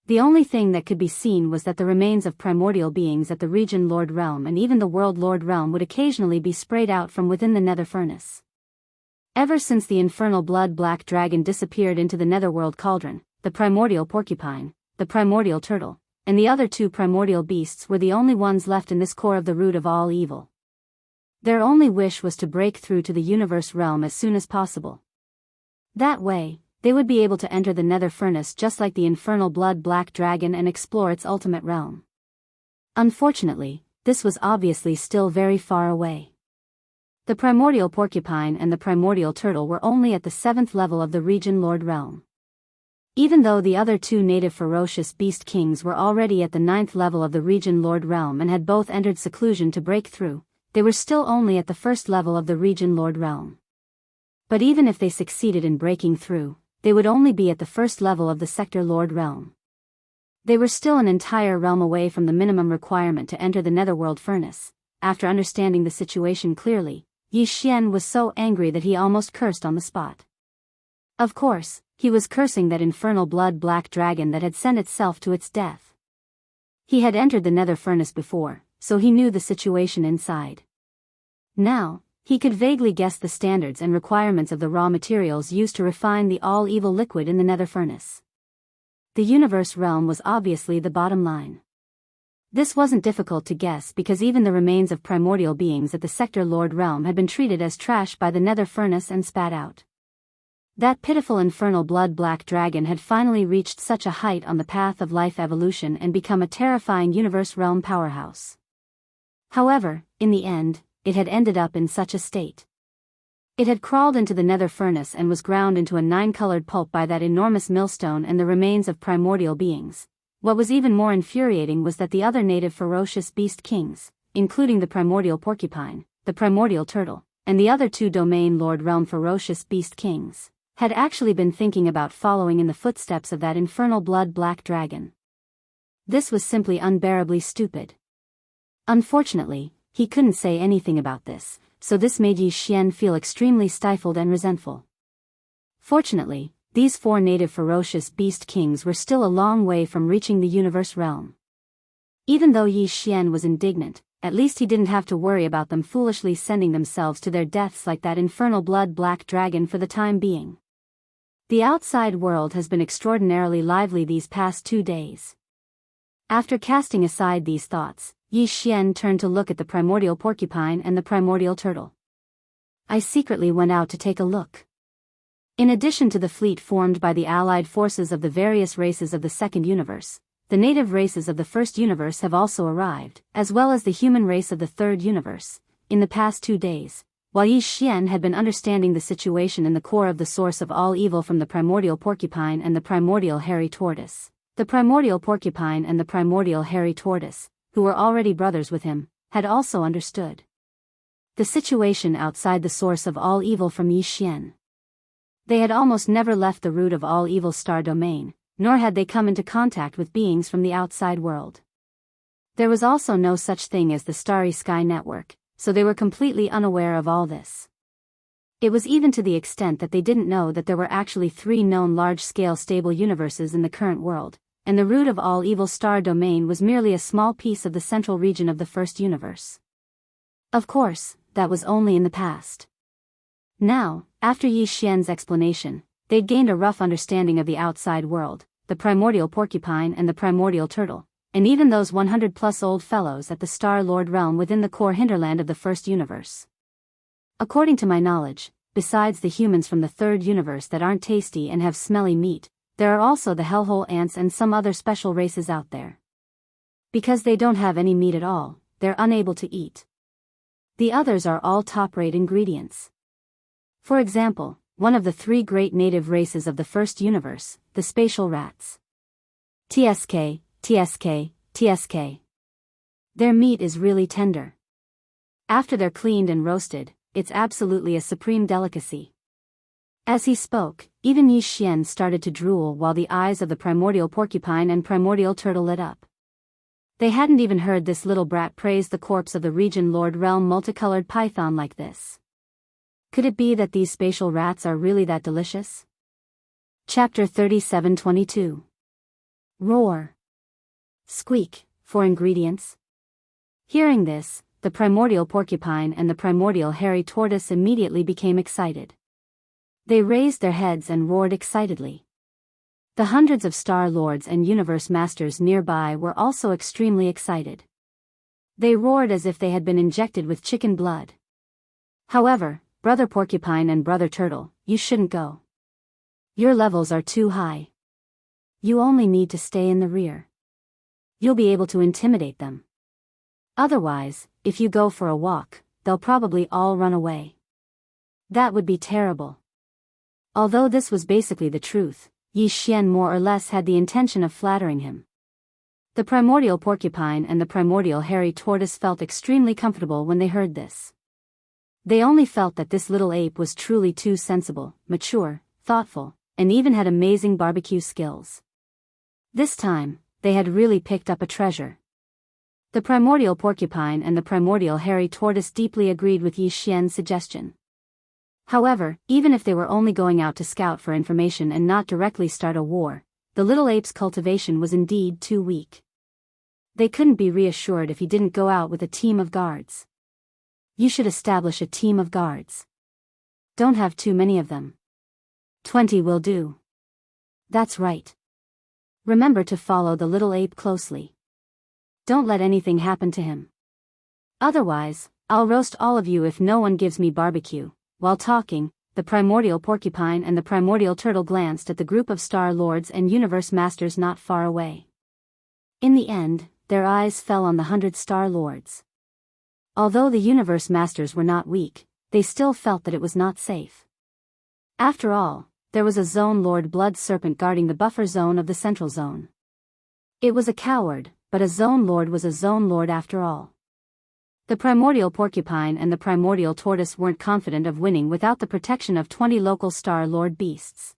The only thing that could be seen was that the remains of primordial beings at the region Lord Realm and even the world Lord Realm would occasionally be sprayed out from within the nether furnace. Ever since the infernal blood black dragon disappeared into the netherworld cauldron, the primordial porcupine, the primordial turtle, and the other two primordial beasts were the only ones left in this core of the root of all evil. Their only wish was to break through to the universe realm as soon as possible. That way, they would be able to enter the nether furnace just like the infernal blood black dragon and explore its ultimate realm. Unfortunately, this was obviously still very far away. The primordial porcupine and the primordial turtle were only at the 7th level of the region Lord Realm. Even though the other two native ferocious beast kings were already at the 9th level of the region Lord Realm and had both entered seclusion to break through, they were still only at the 1st level of the region Lord Realm. But even if they succeeded in breaking through, they would only be at the 1st level of the Sector Lord Realm. They were still an entire realm away from the minimum requirement to enter the netherworld furnace. After understanding the situation clearly, Yi Xian was so angry that he almost cursed on the spot. Of course, he was cursing that infernal blood black dragon that had sent itself to its death. He had entered the nether furnace before, so he knew the situation inside. Now, he could vaguely guess the standards and requirements of the raw materials used to refine the all-evil liquid in the nether furnace. The universe realm was obviously the bottom line. This wasn't difficult to guess because even the remains of primordial beings at the Sector Lord Realm had been treated as trash by the nether furnace and spat out. That pitiful infernal blood black dragon had finally reached such a height on the path of life evolution and become a terrifying universe realm powerhouse. However, in the end, it had ended up in such a state. It had crawled into the nether furnace and was ground into a 9-colored pulp by that enormous millstone and the remains of primordial beings. What was even more infuriating was that the other native ferocious beast kings, including the primordial porcupine, the primordial turtle, and the other two domain Lord Realm ferocious beast kings, had actually been thinking about following in the footsteps of that infernal blood black dragon. This was simply unbearably stupid. Unfortunately, he couldn't say anything about this, so this made Yi Xian feel extremely stifled and resentful. Fortunately, these 4 native ferocious beast kings were still a long way from reaching the universe realm. Even though Yi Xian was indignant, at least he didn't have to worry about them foolishly sending themselves to their deaths like that infernal blood black dragon for the time being. The outside world has been extraordinarily lively these past 2 days. After casting aside these thoughts, Yi Xian turned to look at the primordial porcupine and the primordial turtle. I secretly went out to take a look. In addition to the fleet formed by the allied forces of the various races of the second universe, the native races of the first universe have also arrived, as well as the human race of the third universe, in the past 2 days. While Yi Xian had been understanding the situation in the core of the source of all evil from the primordial porcupine and the primordial hairy tortoise, the primordial porcupine and the primordial hairy tortoise, who were already brothers with him, had also understood the situation outside the source of all evil from Yi Xian. They had almost never left the root of all evil star domain, nor had they come into contact with beings from the outside world. There was also no such thing as the Starry Sky Network, so they were completely unaware of all this. It was even to the extent that they didn't know that there were actually 3 known large-scale stable universes in the current world, and the root of all evil star domain was merely a small piece of the central region of the first universe. Of course, that was only in the past. Now, after Yi Xian's explanation, they'd gained a rough understanding of the outside world, the primordial porcupine and the primordial turtle, and even those 100-plus old fellows at the Star Lord realm within the core hinterland of the first universe. According to my knowledge, besides the humans from the third universe that aren't tasty and have smelly meat, there are also the hellhole ants and some other special races out there. Because they don't have any meat at all, they're unable to eat. The others are all top-rate ingredients. For example, one of the three great native races of the first universe, the spatial rats. TSK, TSK, TSK. Their meat is really tender. After they're cleaned and roasted, it's absolutely a supreme delicacy. As he spoke, even Yi Xian started to drool while the eyes of the primordial porcupine and primordial turtle lit up. They hadn't even heard this little brat praise the corpse of the region lord realm multicolored python like this. Could it be that these spatial rats are really that delicious? Chapter 37:22. Roar. Squeak, for ingredients. Hearing this, the primordial porcupine and the primordial hairy tortoise immediately became excited. They raised their heads and roared excitedly. The hundreds of Star Lords and Universe Masters nearby were also extremely excited. They roared as if they had been injected with chicken blood. However, Brother Porcupine and Brother Turtle, you shouldn't go. Your levels are too high. You only need to stay in the rear. You'll be able to intimidate them. Otherwise, if you go for a walk, they'll probably all run away. That would be terrible. Although this was basically the truth, Yi Xian more or less had the intention of flattering him. The primordial porcupine and the primordial hairy tortoise felt extremely comfortable when they heard this. They only felt that this little ape was truly too sensible, mature, thoughtful, and even had amazing barbecue skills. This time, they had really picked up a treasure. The primordial porcupine and the primordial hairy tortoise deeply agreed with Yi Xian's suggestion. However, even if they were only going out to scout for information and not directly start a war, the little ape's cultivation was indeed too weak. They couldn't be reassured if he didn't go out with a team of guards. You should establish a team of guards. Don't have too many of them. 20 will do. That's right. Remember to follow the little ape closely. Don't let anything happen to him. Otherwise, I'll roast all of you if no one gives me barbecue. While talking, the primordial porcupine and the primordial turtle glanced at the group of Star Lords and Universe Masters not far away. In the end, their eyes fell on the 100 Star Lords. Although the Universe Masters were not weak, they still felt that it was not safe. After all, there was a Zone Lord Blood Serpent guarding the buffer zone of the Central Zone. It was a coward, but a Zone Lord was a Zone Lord after all. The primordial porcupine and the primordial tortoise weren't confident of winning without the protection of 20 local Star Lord beasts.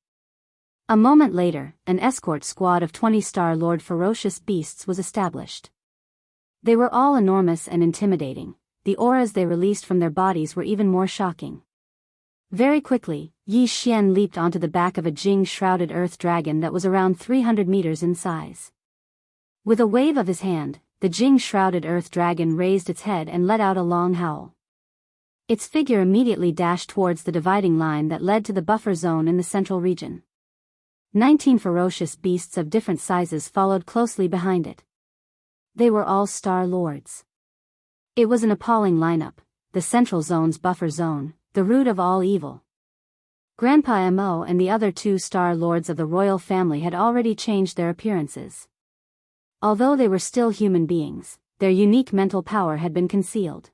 A moment later, an escort squad of 20 Star Lord ferocious beasts was established. They were all enormous and intimidating. The auras they released from their bodies were even more shocking. Very quickly, Yi Xian leaped onto the back of a Jing-shrouded earth dragon that was around 300 meters in size. With a wave of his hand, the Jing-shrouded earth dragon raised its head and let out a long howl. Its figure immediately dashed towards the dividing line that led to the buffer zone in the central region. 19 ferocious beasts of different sizes followed closely behind it. They were all Star Lords. It was an appalling lineup, the Central Zone's buffer zone, the root of all evil. Grandpa Mo and the other 2 Star Lords of the royal family had already changed their appearances. Although they were still human beings, their unique mental power had been concealed.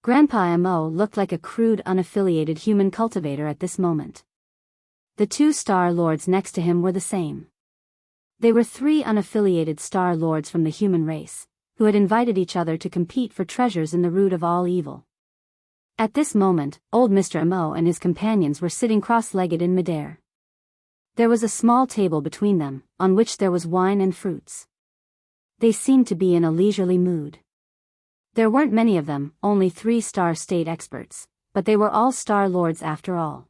Grandpa Mo looked like a crude unaffiliated human cultivator at this moment. The 2 Star Lords next to him were the same. They were 3 unaffiliated Star Lords from the human race, who had invited each other to compete for treasures in the root of all evil. At this moment, old Mr. Mo and his companions were sitting cross-legged in midair. There was a small table between them, on which there was wine and fruits. They seemed to be in a leisurely mood. There weren't many of them, only 3 Star State experts, but they were all Star Lords after all.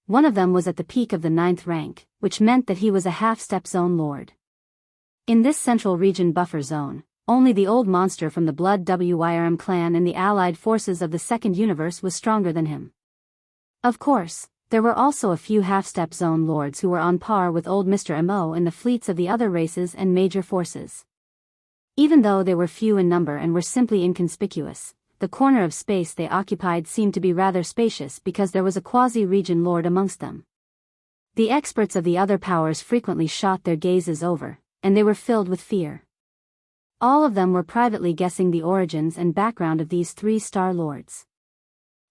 One of them was at the peak of the 9th rank, which meant that he was a half-step Zone Lord. In this central region buffer zone, only the old monster from the Blood Wyrm clan and the allied forces of the Second Universe was stronger than him. Of course, there were also a few half-step zone lords who were on par with old Mr. Mo in the fleets of the other races and major forces. Even though they were few in number and were simply inconspicuous, the corner of space they occupied seemed to be rather spacious because there was a quasi-region lord amongst them. The experts of the other powers frequently shot their gazes over, and they were filled with fear. All of them were privately guessing the origins and background of these 3-star lords.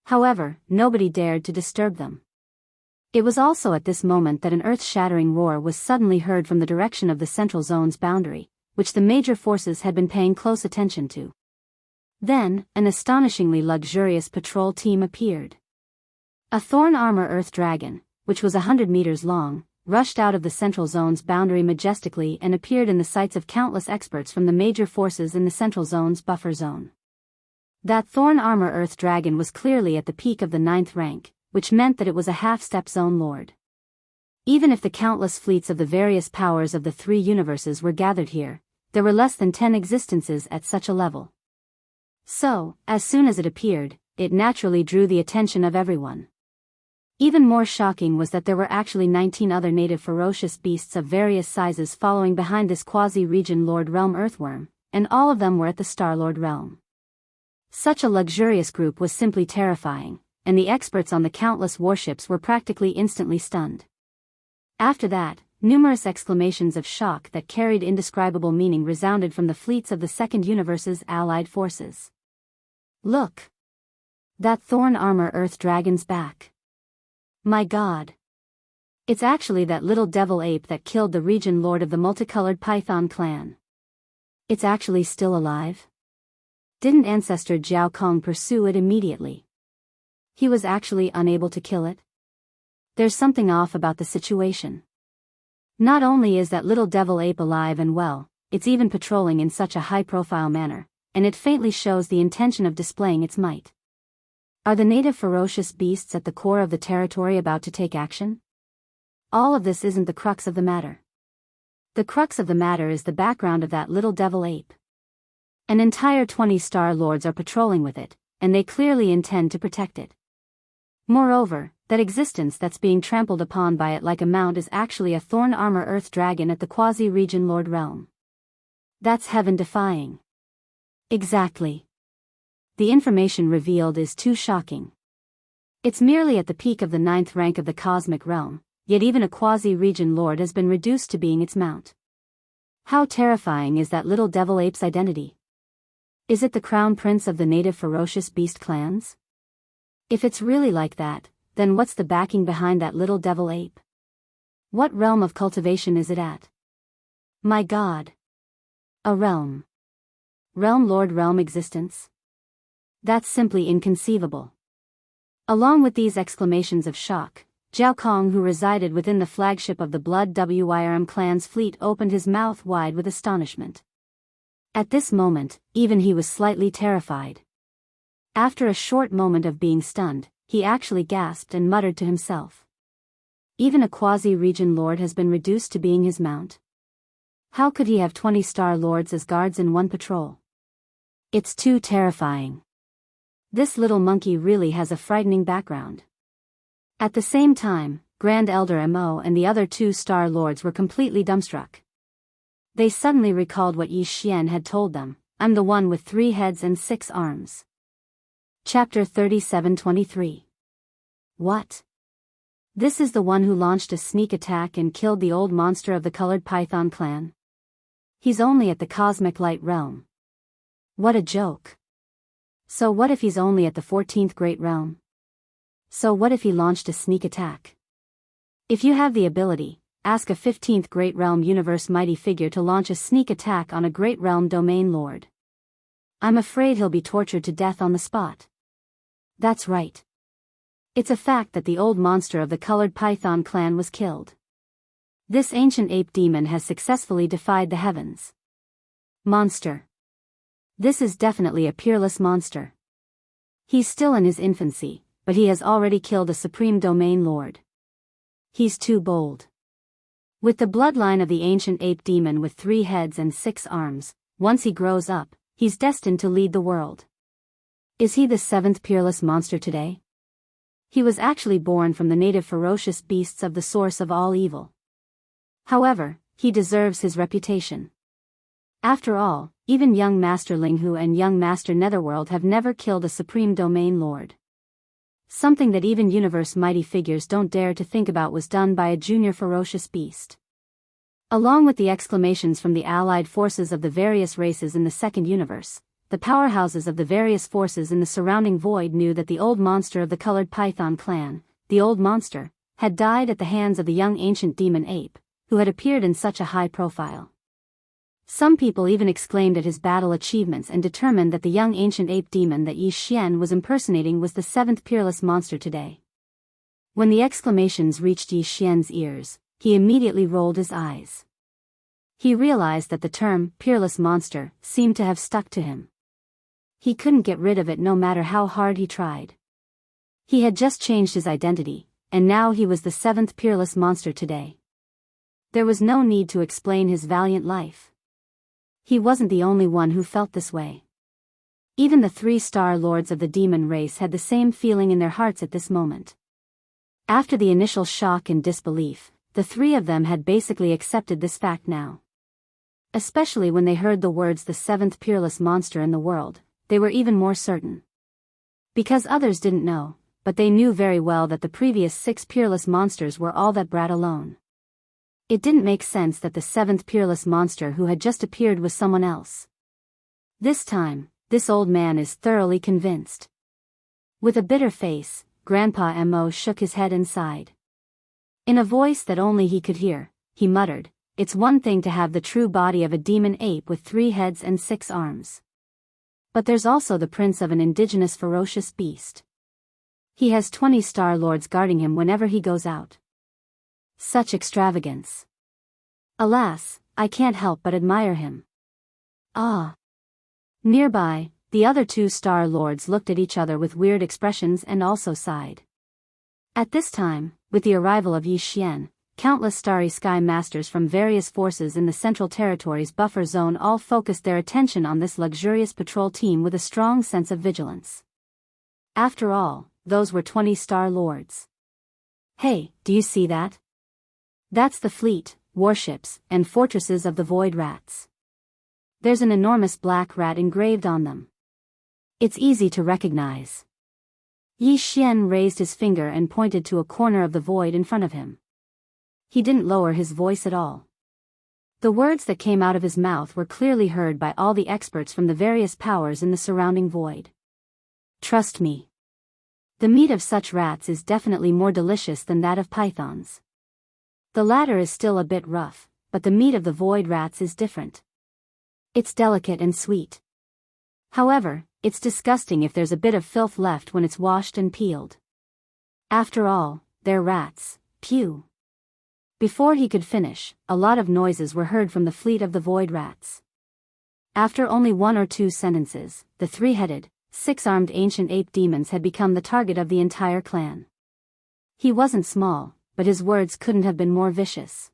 However, nobody dared to disturb them. It was also at this moment that an earth-shattering roar was suddenly heard from the direction of the central zone's boundary, which the major forces had been paying close attention to. Then, an astonishingly luxurious patrol team appeared. A thorn armor earth dragon, which was 100 meters long, rushed out of the central zone's boundary majestically and appeared in the sights of countless experts from the major forces in the central zone's buffer zone. That thorn armor earth dragon was clearly at the peak of the 9th rank, which meant that it was a half-step zone lord. Even if the countless fleets of the various powers of the 3 universes were gathered here, there were less than 10 existences at such a level. So, as soon as it appeared, it naturally drew the attention of everyone. Even more shocking was that there were actually 19 other native ferocious beasts of various sizes following behind this quasi-region Lord Realm Earthworm, and all of them were at the Star-Lord realm. Such a luxurious group was simply terrifying, and the experts on the countless warships were practically instantly stunned. After that, numerous exclamations of shock that carried indescribable meaning resounded from the fleets of the Second Universe's allied forces. Look! That thorn armor earth dragon's back. My God! It's actually that little devil ape that killed the region lord of the multicolored python clan. It's actually still alive? Didn't ancestor Jiao Kong pursue it immediately? He was actually unable to kill it? There's something off about the situation. Not only is that little devil ape alive and well, it's even patrolling in such a high-profile manner, and it faintly shows the intention of displaying its might. Are the native ferocious beasts at the core of the territory about to take action? All of this isn't the crux of the matter. The crux of the matter is the background of that little devil ape. An entire 20 star lords are patrolling with it, and they clearly intend to protect it. Moreover, that existence that's being trampled upon by it like a mount is actually a thorn armor earth dragon at the quasi-region lord realm. That's heaven-defying. Exactly. The information revealed is too shocking. It's merely at the peak of the 9th rank of the cosmic realm, yet even a quasi-region lord has been reduced to being its mount. How terrifying is that little devil ape's identity? Is it the crown prince of the native ferocious beast clans? If it's really like that, then what's the backing behind that little devil ape? What realm of cultivation is it at? My God! A realm. Realm Lord realm existence? That's simply inconceivable. Along with these exclamations of shock, Jiao Kong, who resided within the flagship of the Blood Wyrm clan's fleet, opened his mouth wide with astonishment. At this moment, even he was slightly terrified. After a short moment of being stunned, he actually gasped and muttered to himself. Even a quasi-region lord has been reduced to being his mount? How could he have 20 star lords as guards in one patrol? It's too terrifying. This little monkey really has a frightening background. At the same time, Grand Elder Mo and the other 2 star lords were completely dumbstruck. They suddenly recalled what Yi Xian had told them, "I'm the one with 3 heads and 6 arms." Chapter 37-23. What? This is the one who launched a sneak attack and killed the old monster of the colored python clan? He's only at the cosmic light realm. What a joke. So what if he's only at the 14th great realm? So what if he launched a sneak attack? If you have the ability, ask a 15th great realm universe mighty figure to launch a sneak attack on a great realm domain lord. I'm afraid he'll be tortured to death on the spot. That's right. It's a fact that the old monster of the colored python clan was killed. This ancient ape demon has successfully defied the heavens. Monster. This is definitely a peerless monster. He's still in his infancy, but he has already killed a supreme domain lord. He's too bold. With the bloodline of the ancient ape demon with 3 heads and 6 arms, once he grows up, he's destined to lead the world. Is he the 7th peerless monster today? He was actually born from the native ferocious beasts of the source of all evil. However, he deserves his reputation. After all, even young Master Linghu and young Master Netherworld have never killed a supreme domain lord. Something that even universe mighty figures don't dare to think about was done by a junior ferocious beast. Along with the exclamations from the allied forces of the various races in the second universe, the powerhouses of the various forces in the surrounding void knew that the old monster of the colored python clan, the old monster, had died at the hands of the young ancient demon ape, who had appeared in such a high profile. Some people even exclaimed at his battle achievements and determined that the young ancient ape demon that Yi Xian was impersonating was the 7th peerless monster today. When the exclamations reached Yi Xian's ears, he immediately rolled his eyes. He realized that the term, peerless monster, seemed to have stuck to him. He couldn't get rid of it no matter how hard he tried. He had just changed his identity, and now he was the 7th peerless monster today. There was no need to explain his valiant life. He wasn't the only one who felt this way. Even the 3-star lords of the demon race had the same feeling in their hearts at this moment. After the initial shock and disbelief, the 3 of them had basically accepted this fact now. Especially when they heard the words the 7th peerless monster in the world, they were even more certain. Because others didn't know, but they knew very well that the previous 6 peerless monsters were all that brat alone. It didn't make sense that the 7th peerless monster who had just appeared was someone else. This time, this old man is thoroughly convinced. With a bitter face, Grandpa Mo shook his head and sighed. In a voice that only he could hear, he muttered, "It's one thing to have the true body of a demon ape with 3 heads and 6 arms. But there's also the prince of an indigenous ferocious beast. He has 20 star lords guarding him whenever he goes out. Such extravagance. Alas, I can't help but admire him." Ah. Nearby, the other 2-star lords looked at each other with weird expressions and also sighed. At this time, with the arrival of Yi Xian, countless starry sky masters from various forces in the Central Territory's buffer zone all focused their attention on this luxurious patrol team with a strong sense of vigilance. After all, those were 20-star lords. Hey, do you see that? That's the fleet, warships, and fortresses of the void rats. There's an enormous black rat engraved on them. It's easy to recognize. Yi Xian raised his finger and pointed to a corner of the void in front of him. He didn't lower his voice at all. The words that came out of his mouth were clearly heard by all the experts from the various powers in the surrounding void. Trust me. The meat of such rats is definitely more delicious than that of pythons. The latter is still a bit rough, but the meat of the void rats is different. It's delicate and sweet. However, it's disgusting if there's a bit of filth left when it's washed and peeled. After all, they're rats, pew. Before he could finish, a lot of noises were heard from the fleet of the void rats. After only 1 or 2 sentences, the 3-headed, 6-armed ancient ape demons had become the target of the entire clan. He wasn't small, but his words couldn't have been more vicious.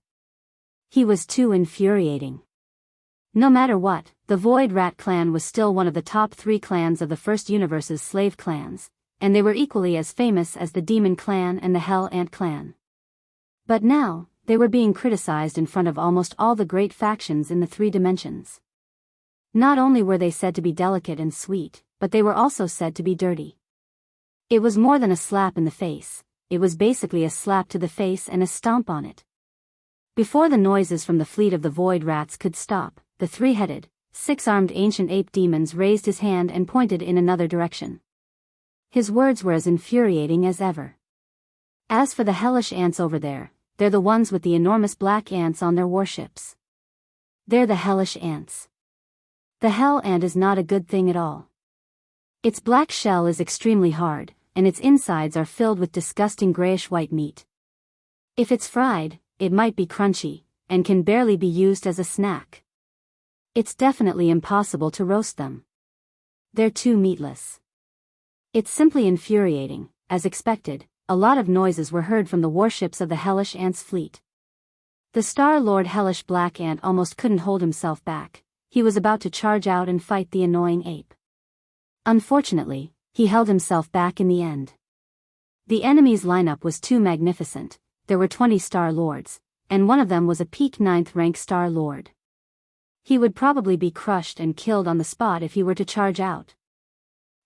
He was too infuriating. No matter what, the Void Rat clan was still one of the top 3 clans of the First Universe's slave clans, and they were equally as famous as the Demon Clan and the Hell Ant clan. But now, they were being criticized in front of almost all the great factions in the 3 dimensions. Not only were they said to be delicate and sweet, but they were also said to be dirty. It was more than a slap in the face. It was basically a slap to the face and a stomp on it. Before the noises from the fleet of the void rats could stop, the 3-headed, 6-armed ancient ape demons raised his hand and pointed in another direction. His words were as infuriating as ever. As for the hellish ants over there, they're the ones with the enormous black ants on their warships. They're the hellish ants. The hell ant is not a good thing at all. Its black shell is extremely hard, and its insides are filled with disgusting grayish-white meat. If it's fried, it might be crunchy, and can barely be used as a snack. It's definitely impossible to roast them. They're too meatless. It's simply infuriating. As expected, a lot of noises were heard from the warships of the hellish ants fleet. The Star Lord Hellish Black Ant almost couldn't hold himself back. He was about to charge out and fight the annoying ape. Unfortunately, he held himself back in the end. The enemy's lineup was too magnificent. There were 20 Star Lords, and one of them was a peak 9th rank Star Lord. He would probably be crushed and killed on the spot if he were to charge out.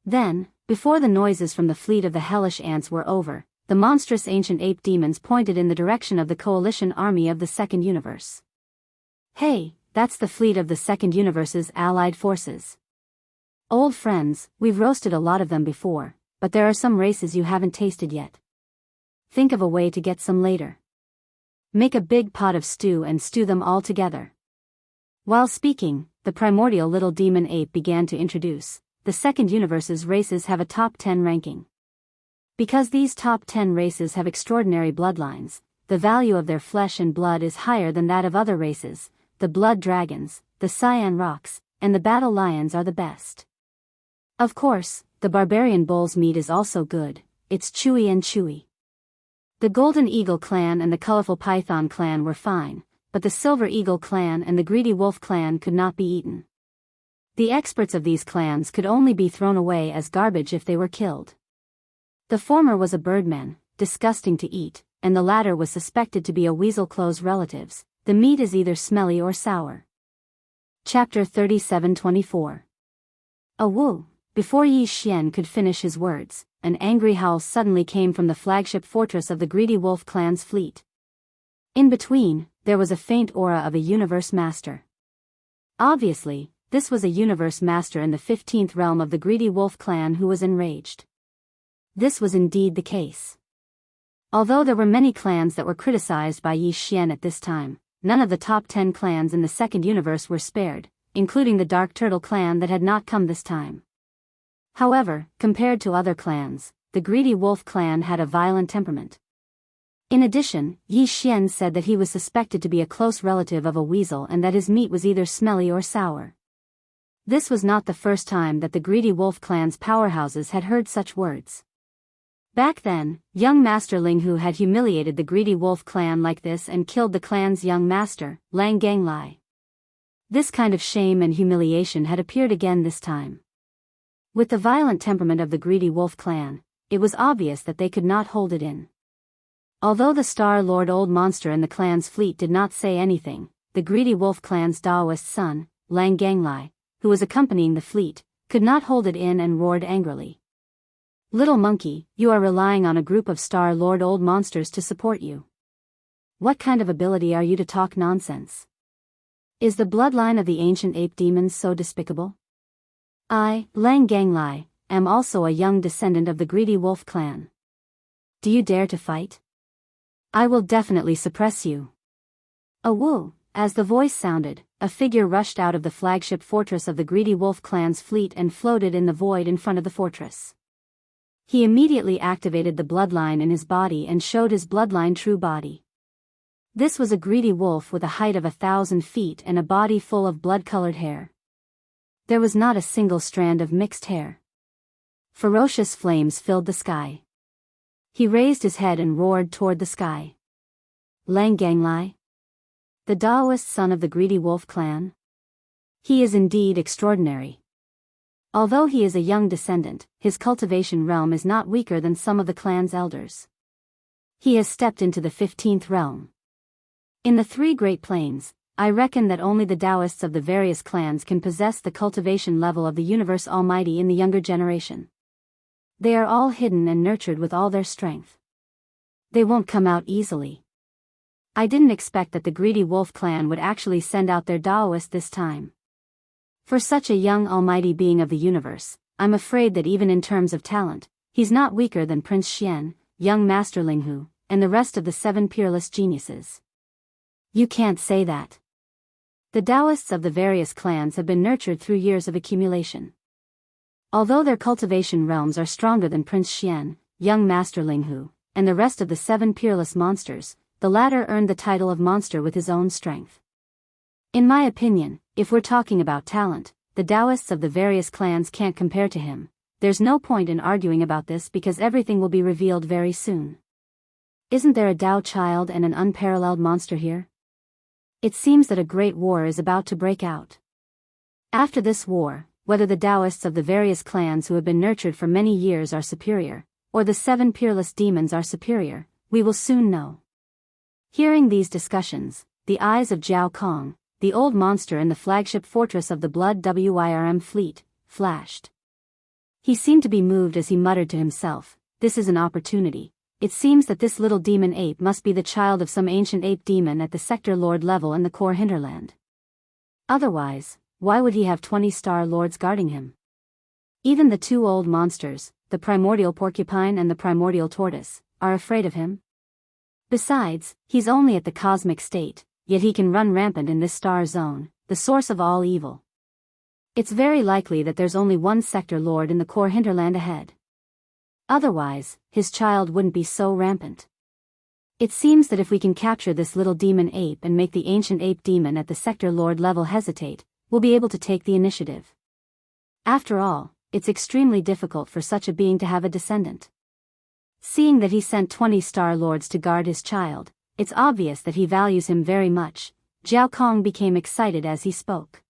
Then, before the noises from the fleet of the hellish ants were over, the monstrous ancient ape demons pointed in the direction of the coalition army of the Second Universe. Hey, that's the fleet of the Second Universe's allied forces. Old friends, we've roasted a lot of them before, but there are some races you haven't tasted yet. Think of a way to get some later. Make a big pot of stew and stew them all together. While speaking, the primordial little demon ape began to introduce. The Second Universe's races have a top 10 ranking. Because these top 10 races have extraordinary bloodlines, the value of their flesh and blood is higher than that of other races. The blood dragons, the cyan rocks, and the battle lions are the best. Of course, the barbarian bull's meat is also good. It's chewy and chewy. The Golden Eagle clan and the Colorful Python clan were fine, but the Silver Eagle clan and the Greedy Wolf clan could not be eaten. The experts of these clans could only be thrown away as garbage if they were killed. The former was a birdman, disgusting to eat, and the latter was suspected to be a weasel close relatives. The meat is either smelly or sour. Chapter 37-24. Woo! Before Yi Xian could finish his words, an angry howl suddenly came from the flagship fortress of the Greedy Wolf clan's fleet. In between, there was a faint aura of a universe master. Obviously, this was a universe master in the 15th realm of the Greedy Wolf clan who was enraged. This was indeed the case. Although there were many clans that were criticized by Yi Xian at this time, none of the top 10 clans in the Second Universe were spared, including the Dark Turtle clan that had not come this time. However, compared to other clans, the Greedy Wolf clan had a violent temperament. In addition, Yi Xian said that he was suspected to be a close relative of a weasel and that his meat was either smelly or sour. This was not the first time that the Greedy Wolf clan's powerhouses had heard such words. Back then, young Master Linghu had humiliated the Greedy Wolf clan like this and killed the clan's young master, Lang Ganglai. This kind of shame and humiliation had appeared again this time. With the violent temperament of the Greedy Wolf clan, it was obvious that they could not hold it in. Although the Star Lord Old Monster in the clan's fleet did not say anything, the Greedy Wolf clan's Daoist son, Lang Ganglai, who was accompanying the fleet, could not hold it in and roared angrily. Little monkey, you are relying on a group of Star Lord Old Monsters to support you. What kind of ability are you to talk nonsense? Is the bloodline of the ancient ape demons so despicable? I, Lang Ganglai, am also a young descendant of the Greedy Wolf clan. Do you dare to fight? I will definitely suppress you. Woo! As the voice sounded, a figure rushed out of the flagship fortress of the Greedy Wolf clan's fleet and floated in the void in front of the fortress. He immediately activated the bloodline in his body and showed his bloodline true body. This was a greedy wolf with a height of 1,000 feet and a body full of blood-colored hair. There was not a single strand of mixed hair. Ferocious flames filled the sky. He raised his head and roared toward the sky. Lang Ganglai? The Daoist son of the Greedy Wolf clan? He is indeed extraordinary. Although he is a young descendant, his cultivation realm is not weaker than some of the clan's elders. He has stepped into the 15th realm. In the Three Great Plains, I reckon that only the Daoists of the various clans can possess the cultivation level of the Universe Almighty in the younger generation. They are all hidden and nurtured with all their strength. They won't come out easily. I didn't expect that the Greedy Wolf clan would actually send out their Daoist this time. For such a young almighty being of the universe, I'm afraid that even in terms of talent, he's not weaker than Prince Xian, young Master Linghu, and the rest of the 7 peerless geniuses. You can't say that. The Daoists of the various clans have been nurtured through years of accumulation. Although their cultivation realms are stronger than Prince Xian, young Master Linghu, and the rest of the 7 peerless monsters, the latter earned the title of monster with his own strength. In my opinion, if we're talking about talent, the Daoists of the various clans can't compare to him. There's no point in arguing about this because everything will be revealed very soon. Isn't there a Dao child and an unparalleled monster here? It seems that a great war is about to break out. After this war, whether the Daoists of the various clans who have been nurtured for many years are superior, or the 7 peerless demons are superior, we will soon know. Hearing these discussions, the eyes of Zhao Kong, the old monster in the flagship fortress of the Blood Wirm fleet, flashed. He seemed to be moved as he muttered to himself, "This is an opportunity. It seems that this little demon ape must be the child of some ancient ape demon at the sector lord level in the core hinterland. Otherwise, why would he have 20 star lords guarding him? Even the 2 old monsters, the primordial porcupine and the primordial tortoise, are afraid of him. Besides, he's only at the cosmic state, yet he can run rampant in this star zone, the source of all evil. It's very likely that there's only one sector lord in the core hinterland ahead. Otherwise, his child wouldn't be so rampant. It seems that if we can capture this little demon ape and make the ancient ape demon at the sector lord level hesitate, we'll be able to take the initiative. After all, it's extremely difficult for such a being to have a descendant. Seeing that he sent 20 star lords to guard his child, it's obvious that he values him very much." Zhao Kong became excited as he spoke.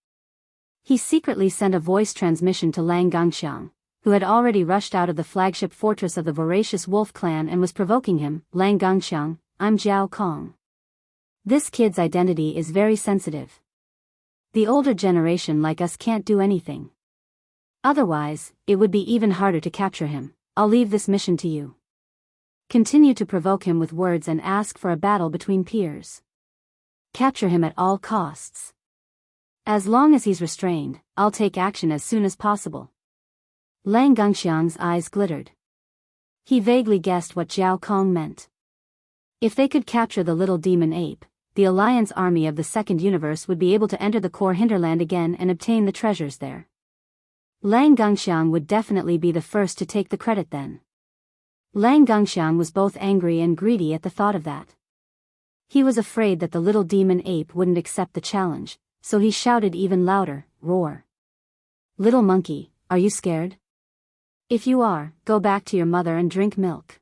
He secretly sent a voice transmission to Lang Gangxiang, who had already rushed out of the flagship fortress of the voracious wolf clan and was provoking him. "Lang Gangxiang, I'm Zhao Kong. This kid's identity is very sensitive. The older generation like us can't do anything. Otherwise, it would be even harder to capture him. I'll leave this mission to you. Continue to provoke him with words and ask for a battle between peers. Capture him at all costs. As long as he's restrained, I'll take action as soon as possible." Lang Gangxiang's eyes glittered. He vaguely guessed what Zhao Kong meant. If they could capture the little demon ape, the Alliance army of the Second Universe would be able to enter the core hinterland again and obtain the treasures there. Lang Gangxiang would definitely be the first to take the credit then. Lang Gangxiang was both angry and greedy at the thought of that. He was afraid that the little demon ape wouldn't accept the challenge, so he shouted even louder, "Roar! Little monkey, are you scared? If you are, go back to your mother and drink milk.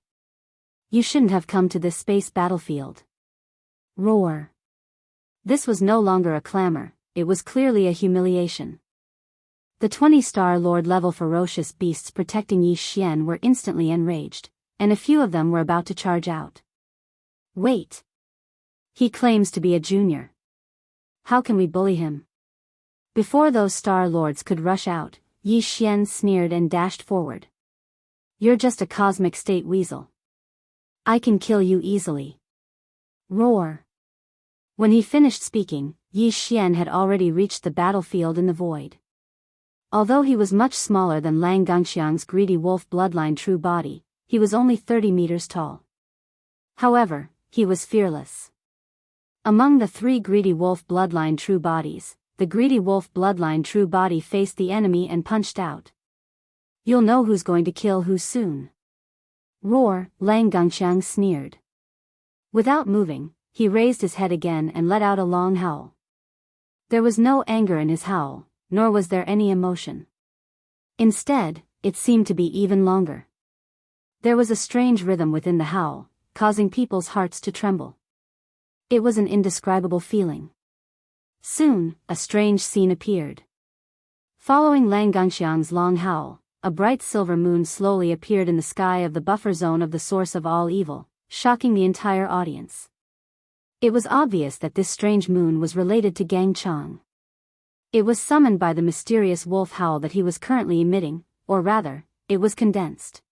You shouldn't have come to this space battlefield. Roar!" This was no longer a clamor, it was clearly a humiliation. The 20-star Lord level ferocious beasts protecting Yi Xian were instantly enraged, and a few of them were about to charge out. "Wait! He claims to be a junior. How can we bully him?" Before those star lords could rush out, Yi Xian sneered and dashed forward. "You're just a cosmic state weasel. I can kill you easily. Roar!" When he finished speaking, Yi Xian had already reached the battlefield in the void. Although he was much smaller than Lang Gangxiang's greedy wolf bloodline true body, he was only 30 meters tall. However, he was fearless. Among the 3 greedy wolf bloodline true bodies, the greedy wolf bloodline true body faced the enemy and punched out. "You'll know who's going to kill who soon." "Roar!" Lang Gangxiang sneered. Without moving, he raised his head again and let out a long howl. There was no anger in his howl, nor was there any emotion. Instead, it seemed to be even longer. There was a strange rhythm within the howl, causing people's hearts to tremble. It was an indescribable feeling. Soon, a strange scene appeared. Following Lang Gangxiang's long howl, a bright silver moon slowly appeared in the sky of the buffer zone of the source of all evil, shocking the entire audience. It was obvious that this strange moon was related to Gang Chang. It was summoned by the mysterious wolf howl that he was currently emitting, or rather, it was condensed.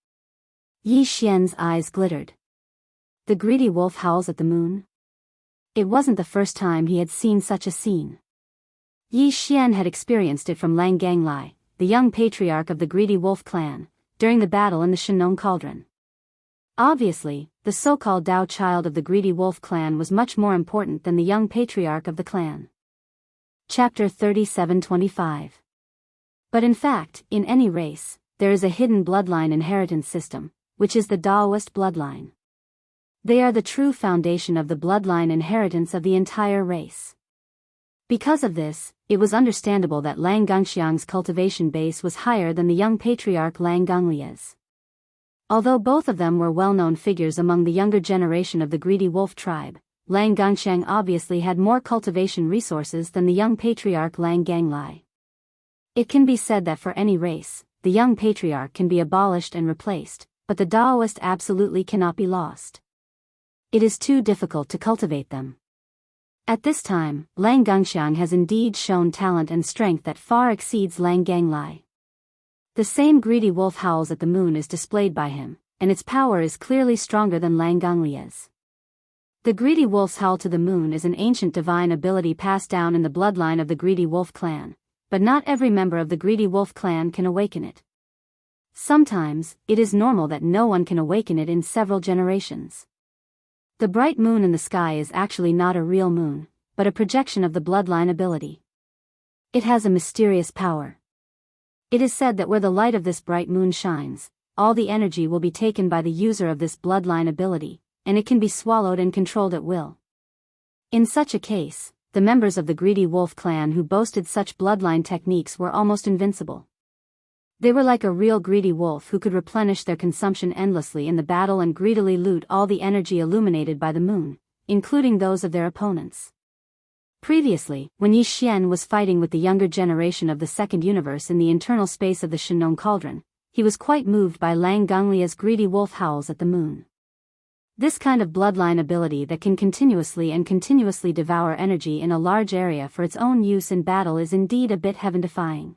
Yi Xian's eyes glittered. The greedy wolf howls at the moon? It wasn't the first time he had seen such a scene. Yi Xian had experienced it from Lang Ganglai, the young patriarch of the greedy wolf clan, during the battle in the Shenong Cauldron. Obviously, the so-called Dao child of the greedy wolf clan was much more important than the young patriarch of the clan. Chapter 3725. But in fact, in any race, there is a hidden bloodline inheritance system, which is the Daoist bloodline. They are the true foundation of the bloodline inheritance of the entire race. Because of this, it was understandable that Lang Gangxiang's cultivation base was higher than the young patriarch Lang Ganglia's. Although both of them were well-known figures among the younger generation of the greedy wolf tribe, Lang Gangxiang obviously had more cultivation resources than the young patriarch Lang Ganglai. It can be said that for any race, the young patriarch can be abolished and replaced, but the Daoist absolutely cannot be lost. It is too difficult to cultivate them. At this time, Lang Gangxiang has indeed shown talent and strength that far exceeds Lang Ganglai. The same greedy wolf howls at the moon is displayed by him, and its power is clearly stronger than Lang Ganglia's. The greedy wolf's howl to the moon is an ancient divine ability passed down in the bloodline of the greedy wolf clan, but not every member of the greedy wolf clan can awaken it. Sometimes, it is normal that no one can awaken it in several generations. The bright moon in the sky is actually not a real moon, but a projection of the bloodline ability. It has a mysterious power. It is said that where the light of this bright moon shines, all the energy will be taken by the user of this bloodline ability, and it can be swallowed and controlled at will. In such a case, the members of the greedy wolf clan who boasted such bloodline techniques were almost invincible. They were like a real greedy wolf who could replenish their consumption endlessly in the battle and greedily loot all the energy illuminated by the moon, including those of their opponents. Previously, when Yi Xian was fighting with the younger generation of the second universe in the internal space of the Shenong Cauldron, he was quite moved by Lang Ganglia's greedy wolf howls at the moon. This kind of bloodline ability that can continuously devour energy in a large area for its own use in battle is indeed a bit heaven-defying.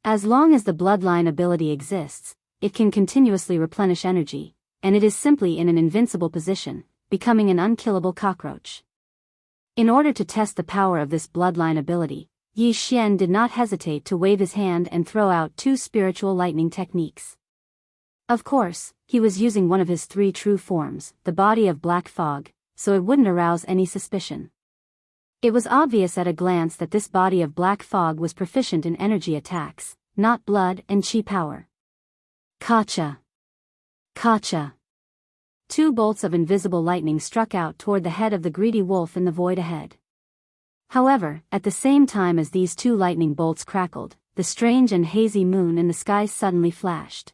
As long as the bloodline ability exists, it can continuously replenish energy, and it is simply in an invincible position, becoming an unkillable cockroach. In order to test the power of this bloodline ability, Yi Xian did not hesitate to wave his hand and throw out 2 spiritual lightning techniques. Of course, he was using one of his 3 true forms, the body of black fog, so it wouldn't arouse any suspicion. It was obvious at a glance that this body of black fog was proficient in energy attacks, not blood and chi power. Kacha! Kacha! 2 bolts of invisible lightning struck out toward the head of the greedy wolf in the void ahead. However, at the same time as these 2 lightning bolts crackled, the strange and hazy moon in the sky suddenly flashed.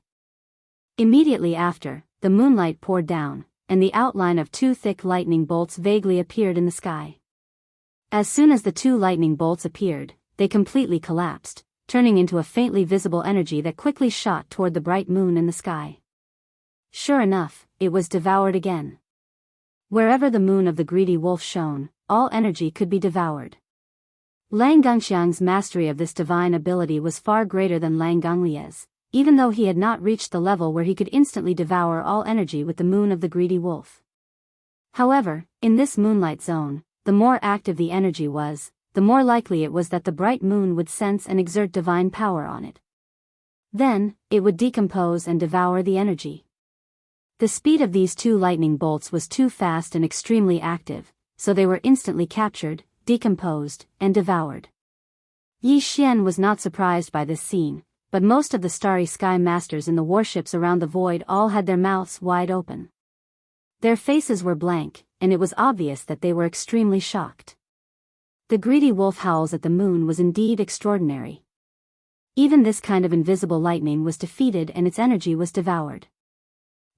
Immediately after, the moonlight poured down, and the outline of 2 thick lightning bolts vaguely appeared in the sky. As soon as the 2 lightning bolts appeared, they completely collapsed, turning into a faintly visible energy that quickly shot toward the bright moon in the sky. Sure enough, it was devoured again. Wherever the moon of the greedy wolf shone, all energy could be devoured. Lang Gangxiang's mastery of this divine ability was far greater than Lang Ganglia's, even though he had not reached the level where he could instantly devour all energy with the moon of the greedy wolf. However, in this moonlight zone, the more active the energy was, the more likely it was that the bright moon would sense and exert divine power on it. Then, it would decompose and devour the energy. The speed of these 2 lightning bolts was too fast and extremely active, so they were instantly captured, decomposed, and devoured. Yi Xian was not surprised by this scene, but most of the starry sky masters in the warships around the void all had their mouths wide open. Their faces were blank, and it was obvious that they were extremely shocked. The greedy wolf howls at the moon was indeed extraordinary. Even this kind of invisible lightning was defeated and its energy was devoured.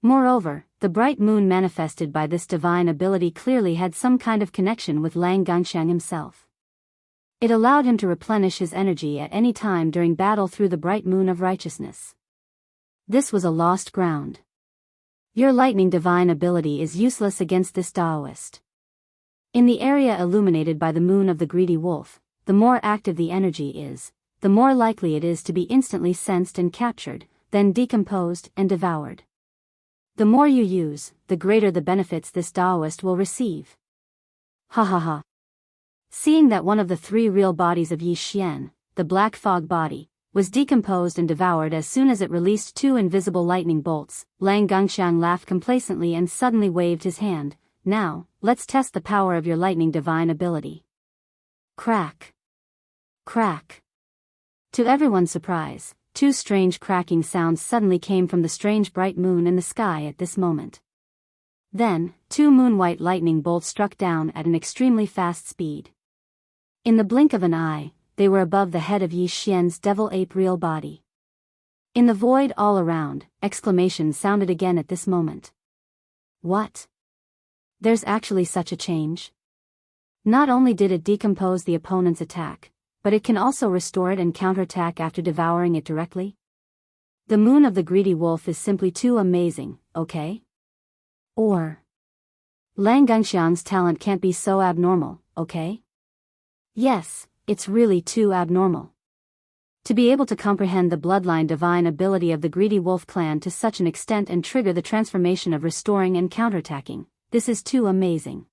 Moreover, the bright moon manifested by this divine ability clearly had some kind of connection with Lang Gangxiang himself. It allowed him to replenish his energy at any time during battle through the bright moon of righteousness. This was a lost ground. Your lightning divine ability is useless against this Daoist. In the area illuminated by the moon of the greedy wolf, the more active the energy is, the more likely it is to be instantly sensed and captured, then decomposed and devoured. The more you use, the greater the benefits this Daoist will receive. Ha ha ha. Seeing that one of the 3 real bodies of Yi Xian, the black fog body, was decomposed and devoured as soon as it released 2 invisible lightning bolts, Lang Gangxiang laughed complacently and suddenly waved his hand. Now, let's test the power of your lightning divine ability. Crack. Crack. To everyone's surprise, 2 strange cracking sounds suddenly came from the strange bright moon in the sky at this moment. Then, 2 moon-white lightning bolts struck down at an extremely fast speed. In the blink of an eye, they were above the head of Yi Xian's devil-ape real body. In the void all around, exclamations sounded again at this moment. What? There's actually such a change. Not only did it decompose the opponent's attack, but it can also restore it and counterattack after devouring it directly. The moon of the greedy wolf is simply too amazing, okay? Or Lang Gengxiang's talent can't be so abnormal, okay? Yes, it's really too abnormal. To be able to comprehend the bloodline divine ability of the greedy wolf clan to such an extent and trigger the transformation of restoring and counterattacking, this is too amazing.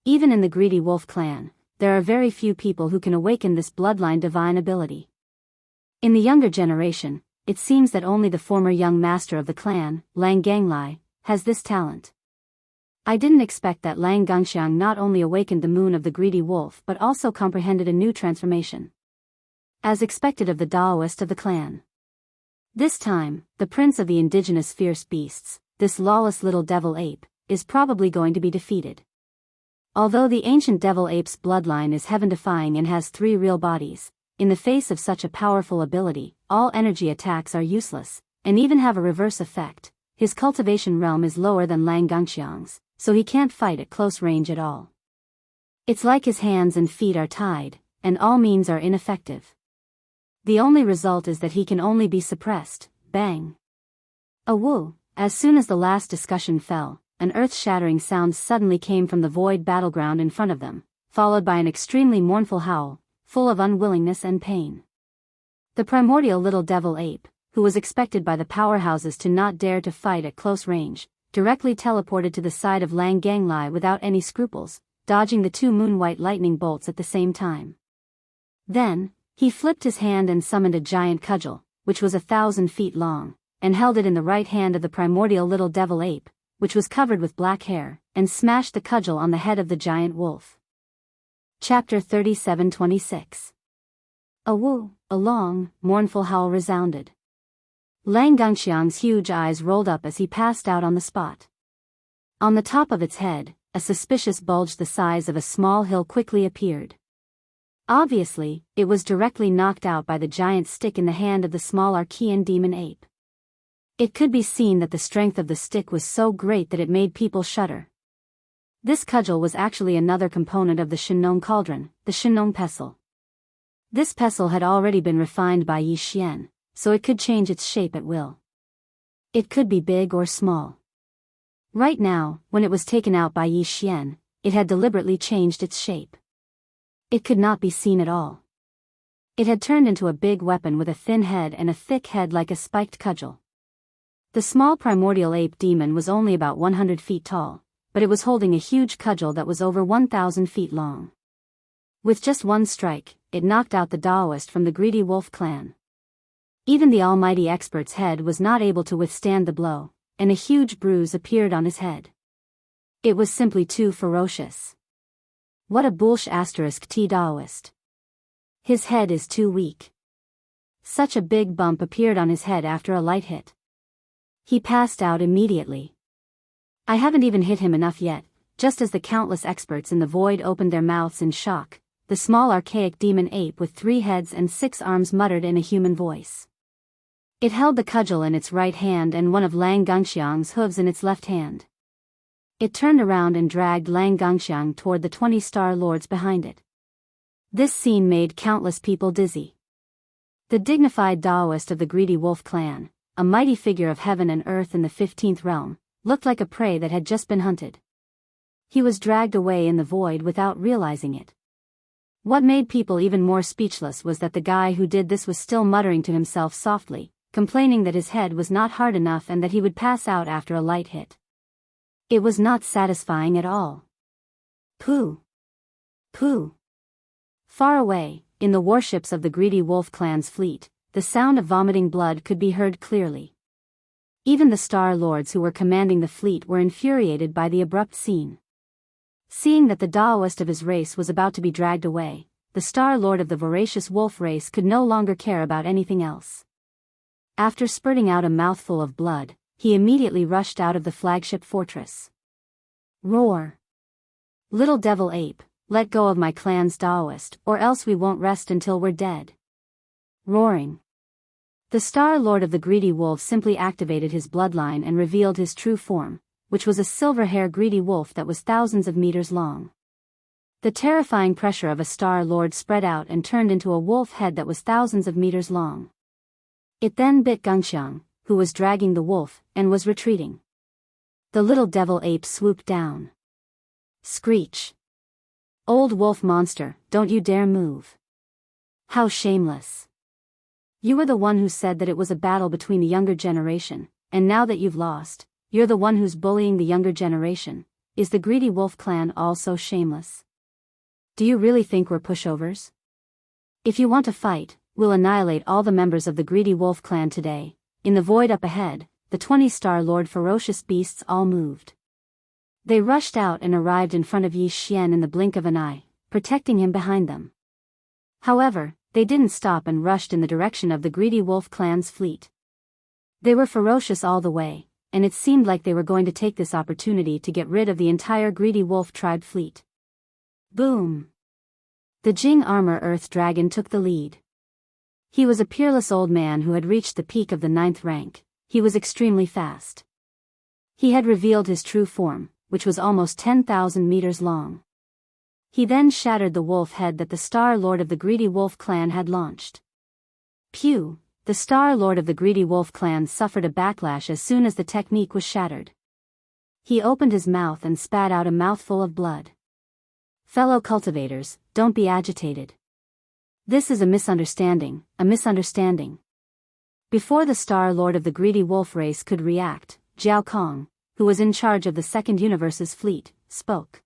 Even in the greedy wolf clan, there are very few people who can awaken this bloodline divine ability. In the younger generation, it seems that only the former young master of the clan, Lang Ganglai, has this talent. I didn't expect that Lang Gengxiang not only awakened the moon of the greedy wolf but also comprehended a new transformation. As expected of the Daoist of the clan. This time, the prince of the indigenous fierce beasts, this lawless little devil ape, is probably going to be defeated. Although the ancient devil ape's bloodline is heaven-defying and has 3 real bodies, in the face of such a powerful ability, all energy attacks are useless, and even have a reverse effect. His cultivation realm is lower than Lang Gengxiang's, so he can't fight at close range at all. It's like his hands and feet are tied, and all means are ineffective. The only result is that he can only be suppressed. Bang! A woo! As soon as the last discussion fell, an earth-shattering sound suddenly came from the void battleground in front of them, followed by an extremely mournful howl, full of unwillingness and pain. The primordial little devil ape, who was expected by the powerhouses to not dare to fight at close range, directly teleported to the side of Lang Ganglai without any scruples, dodging the 2 moon-white lightning bolts at the same time. Then, he flipped his hand and summoned a giant cudgel, which was 1,000 feet long, and held it in the right hand of the primordial little devil ape, which was covered with black hair, and smashed the cudgel on the head of the giant wolf. Chapter 37:26. A woo, a long, mournful howl resounded. Lang Gengxiang's huge eyes rolled up as he passed out on the spot. On the top of its head, a suspicious bulge the size of a small hill quickly appeared. Obviously, it was directly knocked out by the giant stick in the hand of the small Archean demon ape. It could be seen that the strength of the stick was so great that it made people shudder. This cudgel was actually another component of the Shenong cauldron, the Shenong pestle. This pestle had already been refined by Yi Xian, so it could change its shape at will. It could be big or small. Right now, when it was taken out by Yi Xian, it had deliberately changed its shape. It could not be seen at all. It had turned into a big weapon with a thin head and a thick head like a spiked cudgel. The small primordial ape demon was only about 100 feet tall, but it was holding a huge cudgel that was over 1,000 feet long. With just one strike, it knocked out the Daoist from the greedy wolf clan. Even the almighty expert's head was not able to withstand the blow, and a huge bruise appeared on his head. It was simply too ferocious. What a bullsh asterisk t Daoist. His head is too weak. Such a big bump appeared on his head after a light hit. He passed out immediately. I haven't even hit him enough yet. Just as the countless experts in the void opened their mouths in shock, the small archaic demon ape with 3 heads and 6 arms muttered in a human voice. It held the cudgel in its right hand and one of Lang Gengxiang's hooves in its left hand. It turned around and dragged Lang Gengxiang toward the 20 star lords behind it. This scene made countless people dizzy. The dignified Daoist of the greedy wolf clan, a mighty figure of heaven and earth in the 15th realm, looked like a prey that had just been hunted. He was dragged away in the void without realizing it. What made people even more speechless was that the guy who did this was still muttering to himself softly, complaining that his head was not hard enough and that he would pass out after a light hit. It was not satisfying at all. Pooh! Pooh! Far away, in the warships of the greedy wolf clan's fleet, the sound of vomiting blood could be heard clearly. Even the Star Lords who were commanding the fleet were infuriated by the abrupt scene. Seeing that the Daoist of his race was about to be dragged away, the Star Lord of the voracious wolf race could no longer care about anything else. After spurting out a mouthful of blood, he immediately rushed out of the flagship fortress. Roar! Little devil ape, let go of my clan's Daoist, or else we won't rest until we're dead. Roaring. The Star Lord of the greedy wolf simply activated his bloodline and revealed his true form, which was a silver-haired greedy wolf that was thousands of meters long. The terrifying pressure of a Star Lord spread out and turned into a wolf head that was thousands of meters long. It then bit Gengxiang, who was dragging the wolf, and was retreating. The little devil ape swooped down. Screech! Old wolf monster, don't you dare move. How shameless. You were the one who said that it was a battle between the younger generation, and now that you've lost, you're the one who's bullying the younger generation. Is the greedy wolf clan all so shameless? Do you really think we're pushovers? If you want to fight, we'll annihilate all the members of the greedy wolf clan today. In the void up ahead, the 20-star Lord ferocious beasts all moved. They rushed out and arrived in front of Yi Xian in the blink of an eye, protecting him behind them. However, they didn't stop and rushed in the direction of the greedy wolf clan's fleet. They were ferocious all the way, and it seemed like they were going to take this opportunity to get rid of the entire greedy wolf tribe fleet. Boom! The Jing armor earth dragon took the lead. He was a peerless old man who had reached the peak of the 9th rank. He was extremely fast. He had revealed his true form, which was almost 10,000 meters long. He then shattered the wolf head that the Star Lord of the Greedy Wolf clan had launched. Pew! The Star Lord of the Greedy Wolf clan suffered a backlash as soon as the technique was shattered. He opened his mouth and spat out a mouthful of blood. Fellow cultivators, don't be agitated. This is a misunderstanding, a misunderstanding. Before the Star Lord of the Greedy Wolf race could react, Zhao Kong, who was in charge of the Second Universe's fleet, spoke.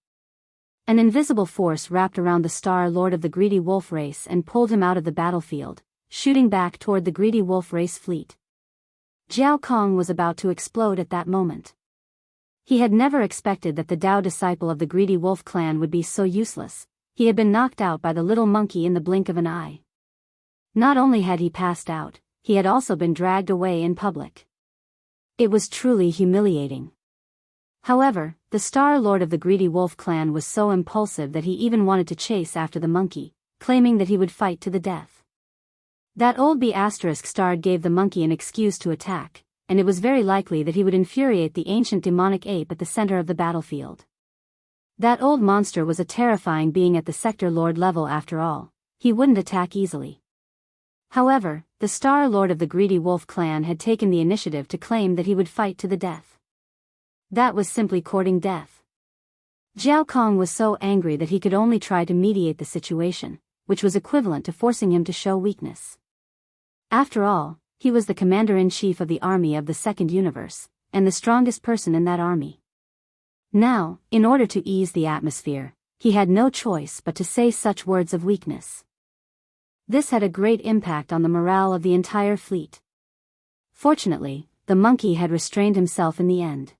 An invisible force wrapped around the Star Lord of the Greedy Wolf race and pulled him out of the battlefield, shooting back toward the Greedy Wolf race fleet. Zhao Kong was about to explode at that moment. He had never expected that the Dao disciple of the Greedy Wolf clan would be so useless. He had been knocked out by the little monkey in the blink of an eye. Not only had he passed out, he had also been dragged away in public. It was truly humiliating. However, the Star Lord of the Greedy Wolf clan was so impulsive that he even wanted to chase after the monkey, claiming that he would fight to the death. That old B*** gave the monkey an excuse to attack, and it was very likely that he would infuriate the ancient demonic ape at the center of the battlefield. That old monster was a terrifying being at the Sector Lord level after all. He wouldn't attack easily. However, the Star Lord of the Greedy Wolf clan had taken the initiative to claim that he would fight to the death. That was simply courting death. Zhao Kong was so angry that he could only try to mediate the situation, which was equivalent to forcing him to show weakness. After all, he was the commander-in-chief of the army of the Second Universe, and the strongest person in that army. Now, in order to ease the atmosphere, he had no choice but to say such words of weakness. This had a great impact on the morale of the entire fleet. Fortunately, the monkey had restrained himself in the end.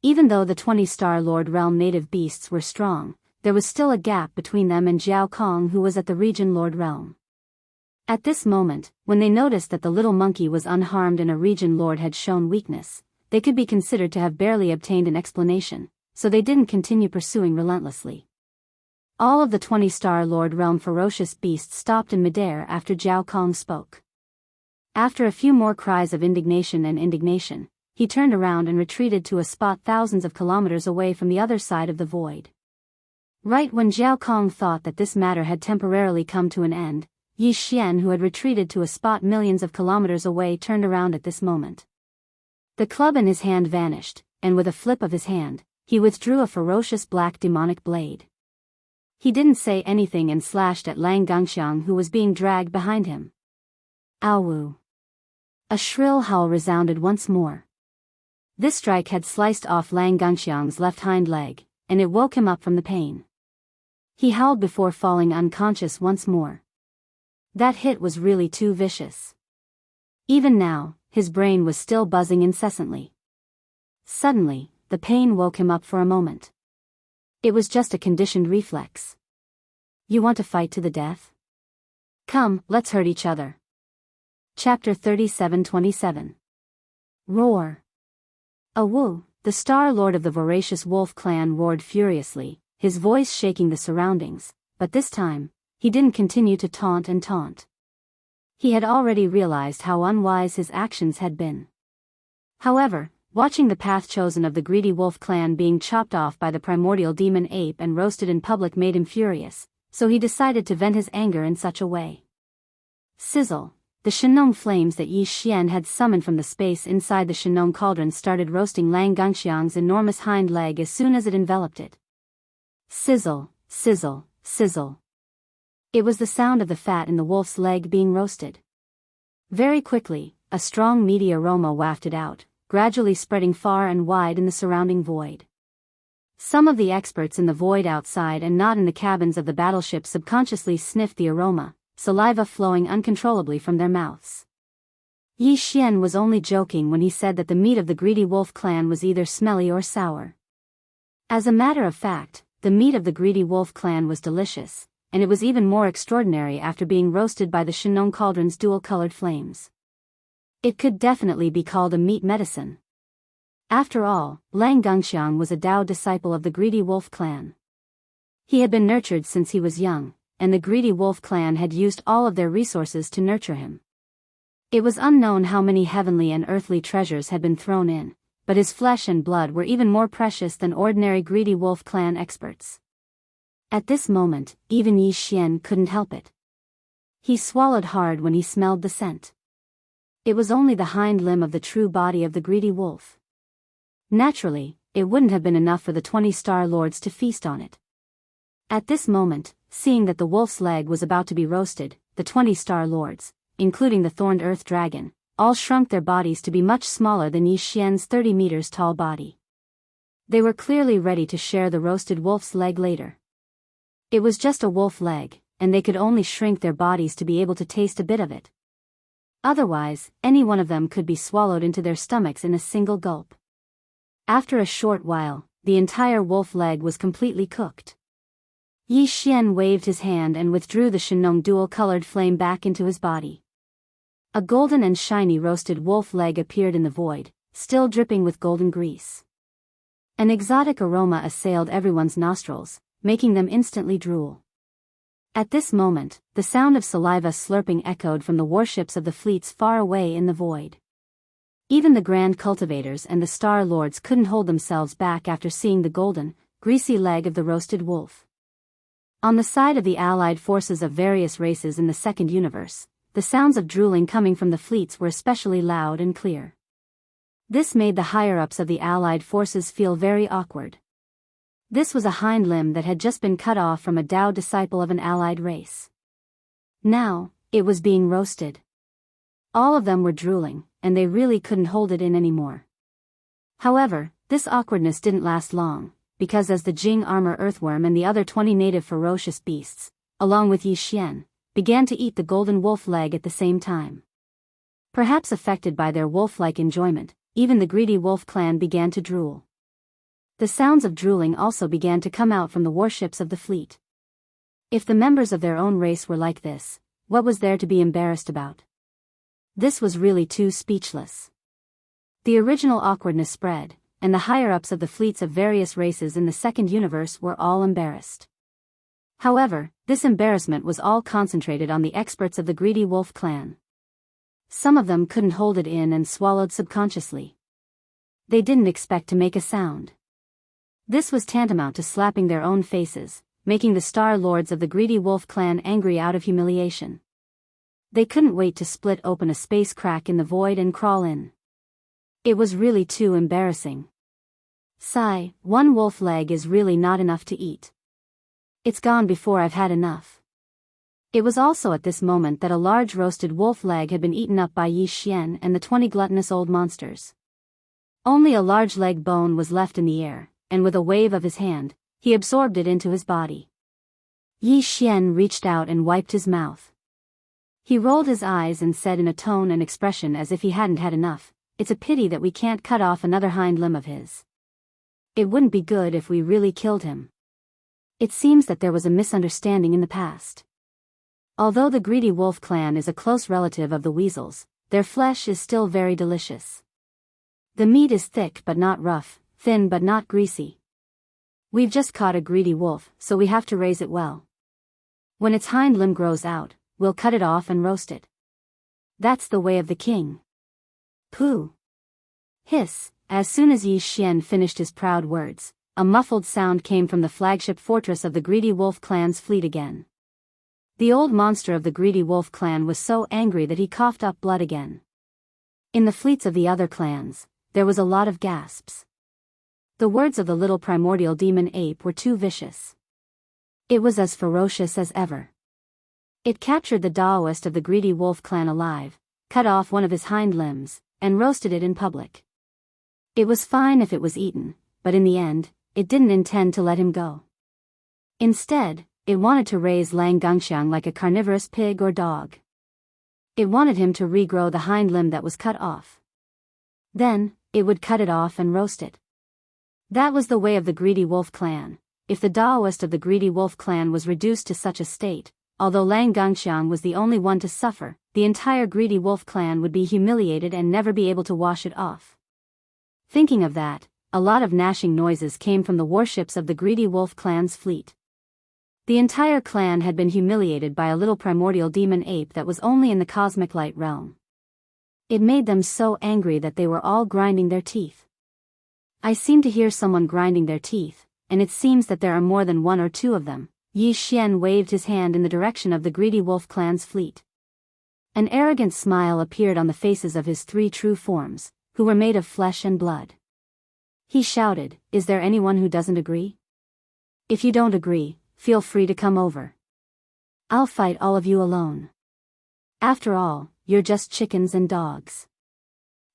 Even though the 20-star Lord Realm native beasts were strong, there was still a gap between them and Zhao Kong, who was at the region Lord Realm. At this moment, when they noticed that the little monkey was unharmed and a region lord had shown weakness, they could be considered to have barely obtained an explanation, so they didn't continue pursuing relentlessly. All of the 20-star Lord Realm ferocious beasts stopped in midair after Zhao Kong spoke. After a few more cries of indignation, he turned around and retreated to a spot thousands of kilometers away from the other side of the void. Right when Zhao Kong thought that this matter had temporarily come to an end, Yi Xian, who had retreated to a spot millions of kilometers away, turned around at this moment. The club in his hand vanished, and with a flip of his hand, he withdrew a ferocious black demonic blade. He didn't say anything and slashed at Lang Gengxiang, who was being dragged behind him. Ow! A shrill howl resounded once more. This strike had sliced off Lang Gengxiang's left hind leg, and it woke him up from the pain. He howled before falling unconscious once more. That hit was really too vicious. Even now, his brain was still buzzing incessantly. Suddenly, the pain woke him up for a moment. It was just a conditioned reflex. You want to fight to the death? Come, let's hurt each other. Chapter 37-27. Roar. Wu, the Star Lord of the Voracious Wolf clan, roared furiously, his voice shaking the surroundings, but this time, he didn't continue to taunt and taunt. He had already realized how unwise his actions had been. However, Watching the path chosen of the greedy wolf clan being chopped off by the primordial demon ape and roasted in public made him furious, so he decided to vent his anger in such a way. Sizzle! The Shenong flames that Yi Xian had summoned from the space inside the Shenong cauldron started roasting Lang Gangxiang's enormous hind leg as soon as it enveloped it. Sizzle, sizzle, sizzle. It was the sound of the fat in the wolf's leg being roasted. Very quickly, a strong meaty aroma wafted out, gradually spreading far and wide in the surrounding void. Some of the experts in the void outside and not in the cabins of the battleship subconsciously sniffed the aroma, saliva flowing uncontrollably from their mouths. Yi Xian was only joking when he said that the meat of the greedy wolf clan was either smelly or sour. As a matter of fact, the meat of the greedy wolf clan was delicious, and it was even more extraordinary after being roasted by the Shenong cauldron's dual-colored flames. It could definitely be called a meat medicine. After all, Lang Gangxiang was a Dao disciple of the greedy wolf clan. He had been nurtured since he was young, and the greedy wolf clan had used all of their resources to nurture him. It was unknown how many heavenly and earthly treasures had been thrown in, but his flesh and blood were even more precious than ordinary greedy wolf clan experts. At this moment, even Yi Xian couldn't help it. He swallowed hard when he smelled the scent. It was only the hind limb of the true body of the greedy wolf. Naturally, it wouldn't have been enough for the 20 Star Lords to feast on it. At this moment, seeing that the wolf's leg was about to be roasted, the 20 Star Lords, including the thorned earth dragon, all shrunk their bodies to be much smaller than Yi Xian's 30 meters tall body. They were clearly ready to share the roasted wolf's leg later. It was just a wolf leg, and they could only shrink their bodies to be able to taste a bit of it. Otherwise, any one of them could be swallowed into their stomachs in a single gulp. After a short while, the entire wolf leg was completely cooked. Yi Xian waved his hand and withdrew the Shenong dual-colored flame back into his body. A golden and shiny roasted wolf leg appeared in the void, still dripping with golden grease. An exotic aroma assailed everyone's nostrils, making them instantly drool. At this moment, the sound of saliva slurping echoed from the warships of the fleets far away in the void. Even the Grand Cultivators and the Star Lords couldn't hold themselves back after seeing the golden, greasy leg of the roasted wolf. On the side of the allied forces of various races in the second universe, the sounds of drooling coming from the fleets were especially loud and clear. This made the higher-ups of the allied forces feel very awkward. This was a hind limb that had just been cut off from a Dao disciple of an allied race. Now, it was being roasted. All of them were drooling, and they really couldn't hold it in anymore. However, this awkwardness didn't last long, because as the Jing armor earthworm and the other 20 native ferocious beasts, along with Yi Xian, began to eat the golden wolf leg at the same time. Perhaps affected by their wolf-like enjoyment, even the greedy wolf clan began to drool. The sounds of drooling also began to come out from the warships of the fleet. If the members of their own race were like this, what was there to be embarrassed about? This was really too speechless. The original awkwardness spread, and the higher-ups of the fleets of various races in the second universe were all embarrassed. However, this embarrassment was all concentrated on the experts of the greedy wolf clan. Some of them couldn't hold it in and swallowed subconsciously. They didn't expect to make a sound. This was tantamount to slapping their own faces, making the Star Lords of the greedy wolf clan angry out of humiliation. They couldn't wait to split open a space crack in the void and crawl in. It was really too embarrassing. Sigh, one wolf leg is really not enough to eat. It's gone before I've had enough. It was also at this moment that a large roasted wolf leg had been eaten up by Yi Xian and the 20 gluttonous old monsters. Only a large leg bone was left in the air, and with a wave of his hand, he absorbed it into his body. Yi Xian reached out and wiped his mouth. He rolled his eyes and said in a tone and expression as if he hadn't had enough, "It's a pity that we can't cut off another hind limb of his. It wouldn't be good if we really killed him." It seems that there was a misunderstanding in the past. Although the greedy wolf clan is a close relative of the weasels, their flesh is still very delicious. The meat is thick but not rough, thin but not greasy. We've just caught a greedy wolf, so we have to raise it well. When its hind limb grows out, we'll cut it off and roast it. That's the way of the king. Pooh! Hiss, as soon as Yi Xian finished his proud words, a muffled sound came from the flagship fortress of the Greedy Wolf clan's fleet again. The old monster of the Greedy Wolf clan was so angry that he coughed up blood again. In the fleets of the other clans, there was a lot of gasps. The words of the little primordial demon ape were too vicious. It was as ferocious as ever. It captured the Daoist of the Greedy Wolf clan alive, cut off one of his hind limbs, and roasted it in public. It was fine if it was eaten, but in the end, it didn't intend to let him go. Instead, it wanted to raise Lang Gangxiang like a carnivorous pig or dog. It wanted him to regrow the hind limb that was cut off. Then, it would cut it off and roast it. That was the way of the Greedy Wolf clan. If the Daoist of the Greedy Wolf clan was reduced to such a state, although Lang Gangxiang was the only one to suffer, the entire Greedy Wolf clan would be humiliated and never be able to wash it off. Thinking of that, a lot of gnashing noises came from the warships of the Greedy Wolf clan's fleet. The entire clan had been humiliated by a little primordial demon ape that was only in the cosmic light realm. It made them so angry that they were all grinding their teeth. I seem to hear someone grinding their teeth, and it seems that there are more than one or two of them. Yi Xian waved his hand in the direction of the Greedy Wolf clan's fleet. An arrogant smile appeared on the faces of his three true forms, who were made of flesh and blood. He shouted, "Is there anyone who doesn't agree? If you don't agree, feel free to come over. I'll fight all of you alone. After all, you're just chickens and dogs."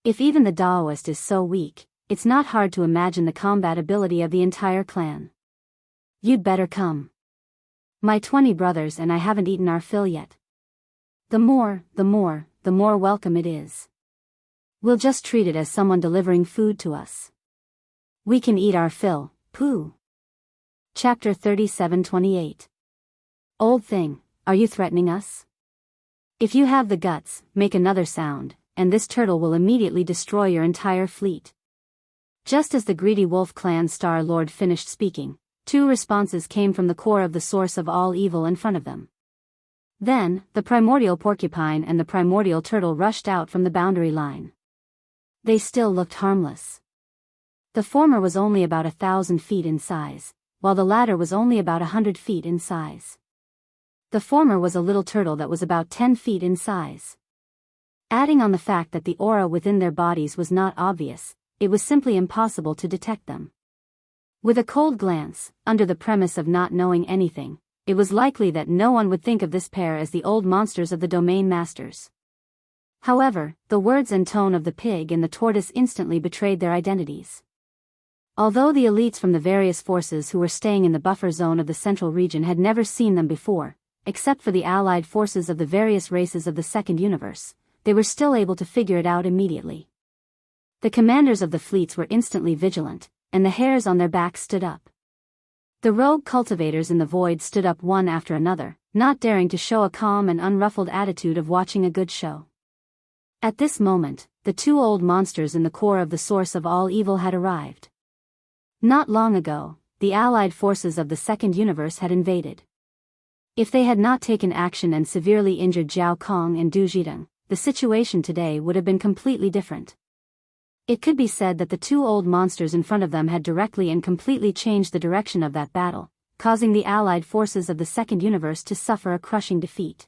If even the Daoist is so weak, it's not hard to imagine the combat ability of the entire clan. You'd better come. My 20 brothers and I haven't eaten our fill yet. The more welcome it is. We'll just treat it as someone delivering food to us. We can eat our fill, pooh. Chapter 37:28. Old thing, are you threatening us? If you have the guts, make another sound, and this turtle will immediately destroy your entire fleet. Just as the Greedy Wolf clan Star Lord finished speaking, two responses came from the core of the source of all evil in front of them. Then, the primordial porcupine and the primordial turtle rushed out from the boundary line. They still looked harmless. The former was only about 1,000 feet in size, while the latter was only about 100 feet in size. The former was a little turtle that was about 10 feet in size. Adding on the fact that the aura within their bodies was not obvious, it was simply impossible to detect them. With a cold glance, under the premise of not knowing anything, it was likely that no one would think of this pair as the old monsters of the domain masters. However, the words and tone of the pig and the tortoise instantly betrayed their identities. Although the elites from the various forces who were staying in the buffer zone of the central region had never seen them before, except for the allied forces of the various races of the second universe, they were still able to figure it out immediately. The commanders of the fleets were instantly vigilant, and the hairs on their backs stood up. The rogue cultivators in the void stood up one after another, not daring to show a calm and unruffled attitude of watching a good show. At this moment, the two old monsters in the core of the source of all evil had arrived. Not long ago, the allied forces of the second universe had invaded. If they had not taken action and severely injured Zhao Kong and Du Zhidong, the situation today would have been completely different. It could be said that the two old monsters in front of them had directly and completely changed the direction of that battle, causing the allied forces of the second universe to suffer a crushing defeat.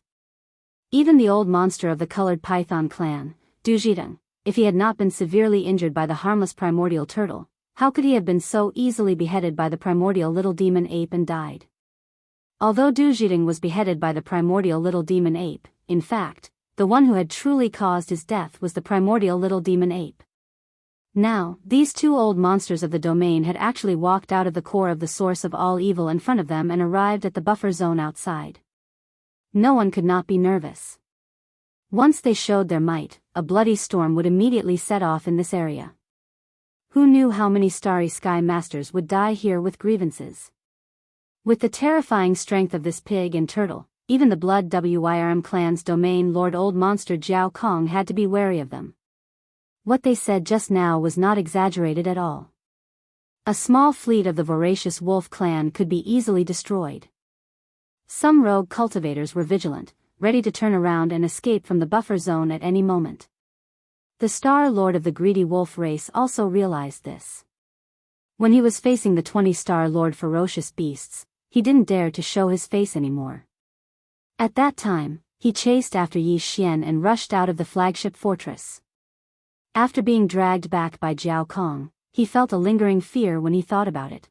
Even the old monster of the colored python clan, Du Zhidong, if he had not been severely injured by the harmless primordial turtle, how could he have been so easily beheaded by the primordial little demon ape and died? Although Du Zhidong was beheaded by the primordial little demon ape, in fact, the one who had truly caused his death was the primordial little demon ape. Now, these two old monsters of the domain had actually walked out of the core of the source of all evil in front of them and arrived at the buffer zone outside. No one could not be nervous. Once they showed their might, a bloody storm would immediately set off in this area. Who knew how many starry sky masters would die here with grievances? With the terrifying strength of this pig and turtle, even the Blood Wyrm clan's domain lord old monster Zhao Kong had to be wary of them. What they said just now was not exaggerated at all. A small fleet of the voracious wolf clan could be easily destroyed. Some rogue cultivators were vigilant, ready to turn around and escape from the buffer zone at any moment. The Star Lord of the greedy wolf race also realized this. When he was facing the 20-star Lord ferocious beasts, he didn't dare to show his face anymore. At that time, he chased after Yi Xian and rushed out of the flagship fortress. After being dragged back by Jiao Kong, he felt a lingering fear when he thought about it.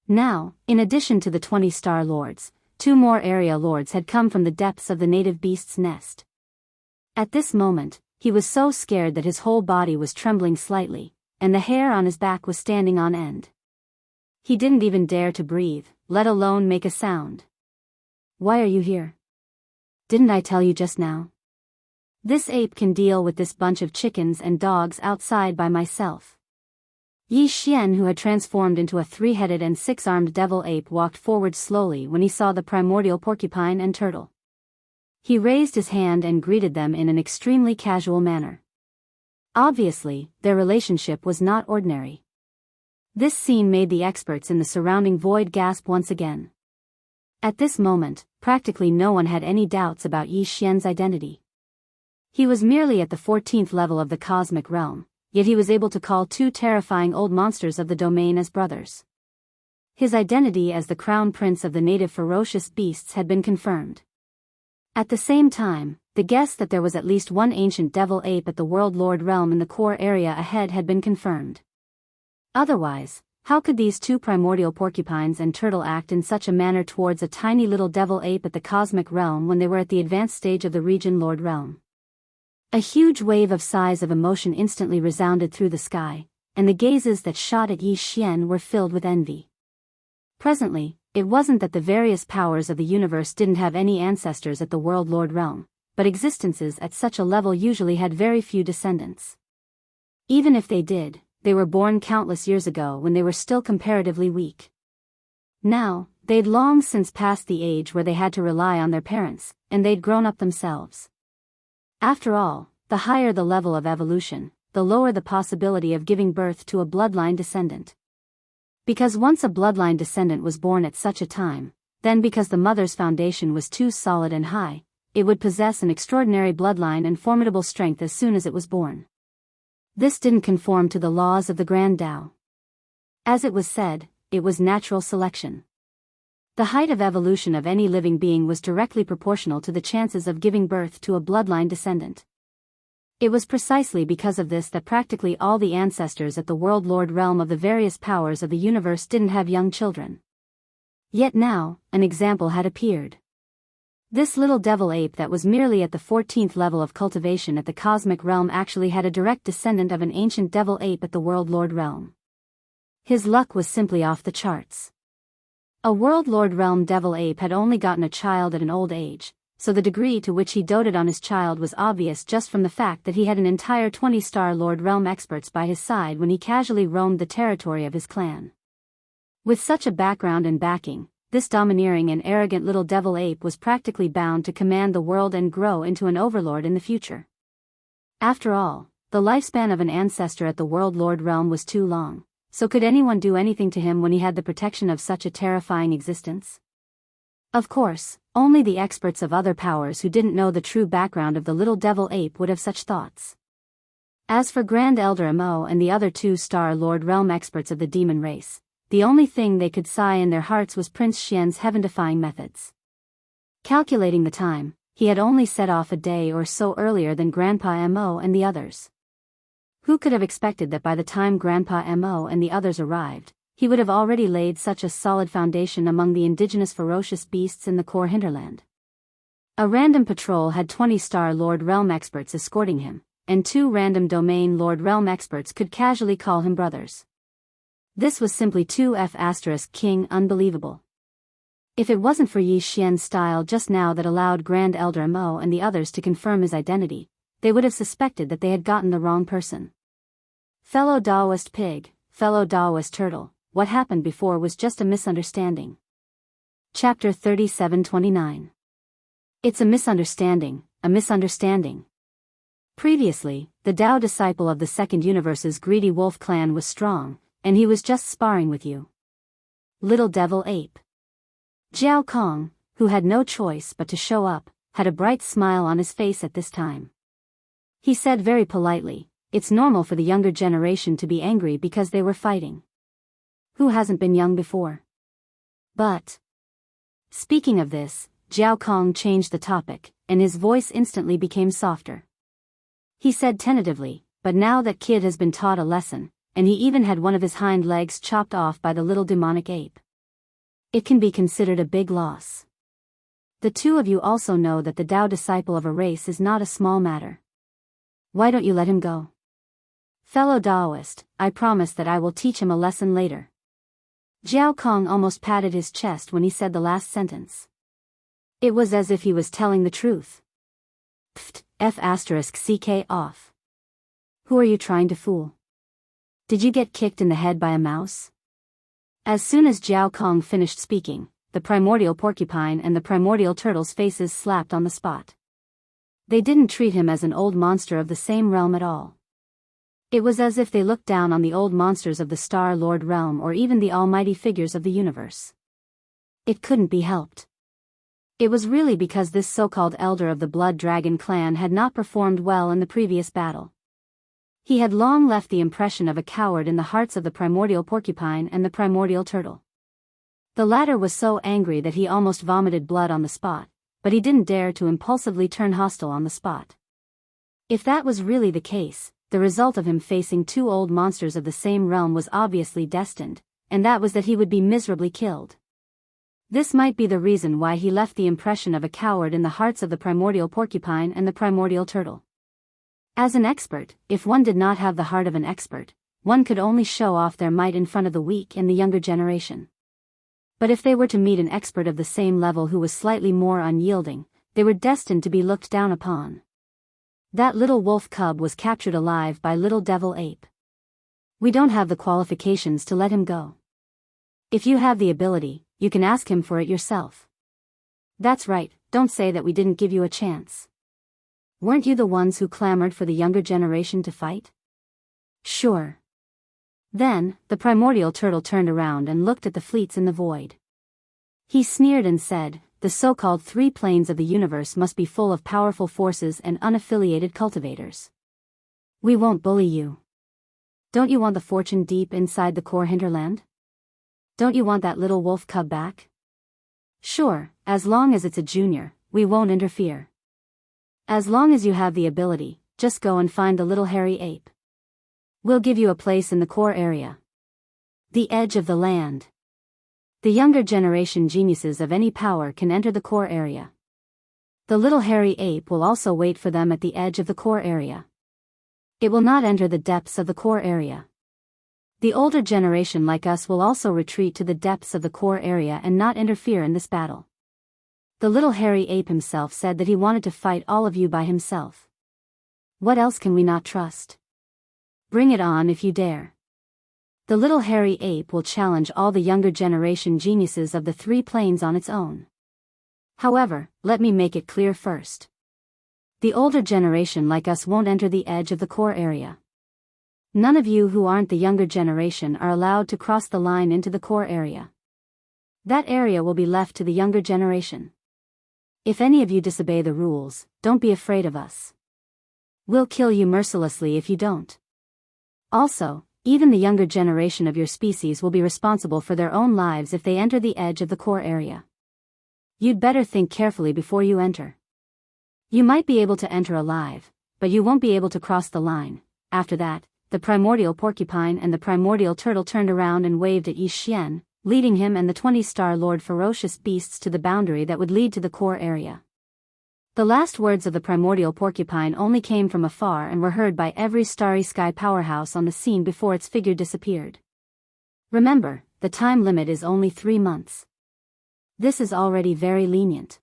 Now, in addition to the 20-star lords, 2 more area lords had come from the depths of the native beast's nest. At this moment, he was so scared that his whole body was trembling slightly, and the hair on his back was standing on end. He didn't even dare to breathe, let alone make a sound. "Why are you here? Didn't I tell you just now? This ape can deal with this bunch of chickens and dogs outside by myself." Yi Xian, who had transformed into a 3-headed and 6-armed devil ape, walked forward slowly when he saw the primordial porcupine and turtle. He raised his hand and greeted them in an extremely casual manner. Obviously, their relationship was not ordinary. This scene made the experts in the surrounding void gasp once again. At this moment, practically no one had any doubts about Yi Xian's identity. He was merely at the 14th level of the cosmic realm, yet he was able to call 2 terrifying old monsters of the domain as brothers. His identity as the crown prince of the native ferocious beasts had been confirmed. At the same time, the guess that there was at least one ancient devil ape at the World Lord realm in the core area ahead had been confirmed. Otherwise, how could these 2 primordial porcupines and turtle act in such a manner towards a tiny little devil ape at the cosmic realm when they were at the advanced stage of the region Lord realm? A huge wave of sighs of emotion instantly resounded through the sky, and the gazes that shot at Yi Xian were filled with envy. Presently, it wasn't that the various powers of the universe didn't have any ancestors at the World Lord realm, but existences at such a level usually had very few descendants. Even if they did, they were born countless years ago when they were still comparatively weak. Now, they'd long since passed the age where they had to rely on their parents, and they'd grown up themselves. After all, the higher the level of evolution, the lower the possibility of giving birth to a bloodline descendant. Because once a bloodline descendant was born at such a time, then because the mother's foundation was too solid and high, it would possess an extraordinary bloodline and formidable strength as soon as it was born. This didn't conform to the laws of the Grand Tao. As it was said, it was natural selection. The height of evolution of any living being was directly proportional to the chances of giving birth to a bloodline descendant. It was precisely because of this that practically all the ancestors at the World Lord realm of the various powers of the universe didn't have young children. Yet now, an example had appeared. This little devil ape that was merely at the 14th level of cultivation at the cosmic realm actually had a direct descendant of an ancient devil ape at the World Lord realm. His luck was simply off the charts. A World Lord realm devil ape had only gotten a child at an old age, so the degree to which he doted on his child was obvious just from the fact that he had an entire 20-star Lord realm experts by his side when he casually roamed the territory of his clan. With such a background and backing, this domineering and arrogant little devil ape was practically bound to command the world and grow into an overlord in the future. After all, the lifespan of an ancestor at the World Lord realm was too long, so could anyone do anything to him when he had the protection of such a terrifying existence? Of course, only the experts of other powers who didn't know the true background of the little devil ape would have such thoughts. As for Grand Elder Mo and the other 2-star Lord realm experts of the demon race, the only thing they could sigh in their hearts was Prince Xian's heaven-defying methods. Calculating the time, he had only set off a day or so earlier than Grandpa Mo and the others. Who could have expected that by the time Grandpa Mo and the others arrived, he would have already laid such a solid foundation among the indigenous ferocious beasts in the core hinterland? A random patrol had 20-star Lord realm experts escorting him, and 2 random domain Lord realm experts could casually call him brothers. This was simply 2F** King unbelievable. If it wasn't for Yi Xian's style just now that allowed Grand Elder Mo and the others to confirm his identity, they would have suspected that they had gotten the wrong person. Fellow Daoist pig, fellow Daoist turtle, what happened before was just a misunderstanding. Chapter 3729. It's a misunderstanding, a misunderstanding. Previously, the Dao disciple of the Second Universe's greedy wolf clan was strong, and he was just sparring with you. Little devil ape. Jiao Kong, who had no choice but to show up, had a bright smile on his face at this time. He said very politely, "It's normal for the younger generation to be angry because they were fighting. Who hasn't been young before?" But speaking of this, Jiao Kong changed the topic, and his voice instantly became softer. He said tentatively, "But now that kid has been taught a lesson, and he even had one of his hind legs chopped off by the little demonic ape. It can be considered a big loss. The two of you also know that the Tao disciple of a race is not a small matter. Why don't you let him go? Fellow Daoist, I promise that I will teach him a lesson later." Jiao Kong almost patted his chest when he said the last sentence. It was as if he was telling the truth. Pfft, F***ck off. Who are you trying to fool? Did you get kicked in the head by a mouse? As soon as Jiao Kong finished speaking, the primordial porcupine and the primordial turtle's faces slapped on the spot. They didn't treat him as an old monster of the same realm at all. It was as if they looked down on the old monsters of the Star Lord realm or even the almighty figures of the universe. It couldn't be helped. It was really because this so-called elder of the Blood Dragon clan had not performed well in the previous battle. He had long left the impression of a coward in the hearts of the primordial porcupine and the primordial turtle. The latter was so angry that he almost vomited blood on the spot, but he didn't dare to impulsively turn hostile on the spot. If that was really the case, the result of him facing two old monsters of the same realm was obviously destined, and that was that he would be miserably killed. This might be the reason why he left the impression of a coward in the hearts of the primordial porcupine and the primordial turtle. As an expert, if one did not have the heart of an expert, one could only show off their might in front of the weak and the younger generation. But if they were to meet an expert of the same level who was slightly more unyielding, they were destined to be looked down upon. That little wolf cub was captured alive by little devil ape. We don't have the qualifications to let him go. If you have the ability, you can ask him for it yourself. That's right, don't say that we didn't give you a chance. Weren't you the ones who clamored for the younger generation to fight? Sure. Then, the primordial turtle turned around and looked at the fleets in the void. He sneered and said, "The so-called three planes of the universe must be full of powerful forces and unaffiliated cultivators. We won't bully you. Don't you want the fortune deep inside the core hinterland? Don't you want that little wolf cub back? Sure, as long as it's a junior, we won't interfere. As long as you have the ability, just go and find the little hairy ape. We'll give you a place in the core area. The edge of the land. The younger generation geniuses of any power can enter the core area. The little hairy ape will also wait for them at the edge of the core area. It will not enter the depths of the core area. The older generation like us will also retreat to the depths of the core area and not interfere in this battle." The little hairy ape himself said that he wanted to fight all of you by himself. What else can we not trust? Bring it on if you dare. The little hairy ape will challenge all the younger generation geniuses of the three planes on its own. However, let me make it clear first. The older generation like us won't enter the edge of the core area. None of you who aren't the younger generation are allowed to cross the line into the core area. That area will be left to the younger generation. If any of you disobey the rules, don't be afraid of us. We'll kill you mercilessly if you don't. Also, even the younger generation of your species will be responsible for their own lives if they enter the edge of the core area. You'd better think carefully before you enter. You might be able to enter alive, but you won't be able to cross the line. After that, the primordial porcupine and the primordial turtle turned around and waved at Yi Xian, leading him and the 20-star Lord ferocious beasts to the boundary that would lead to the core area. The last words of the primordial porcupine only came from afar and were heard by every starry sky powerhouse on the scene before its figure disappeared. Remember, the time limit is only 3 months. This is already very lenient.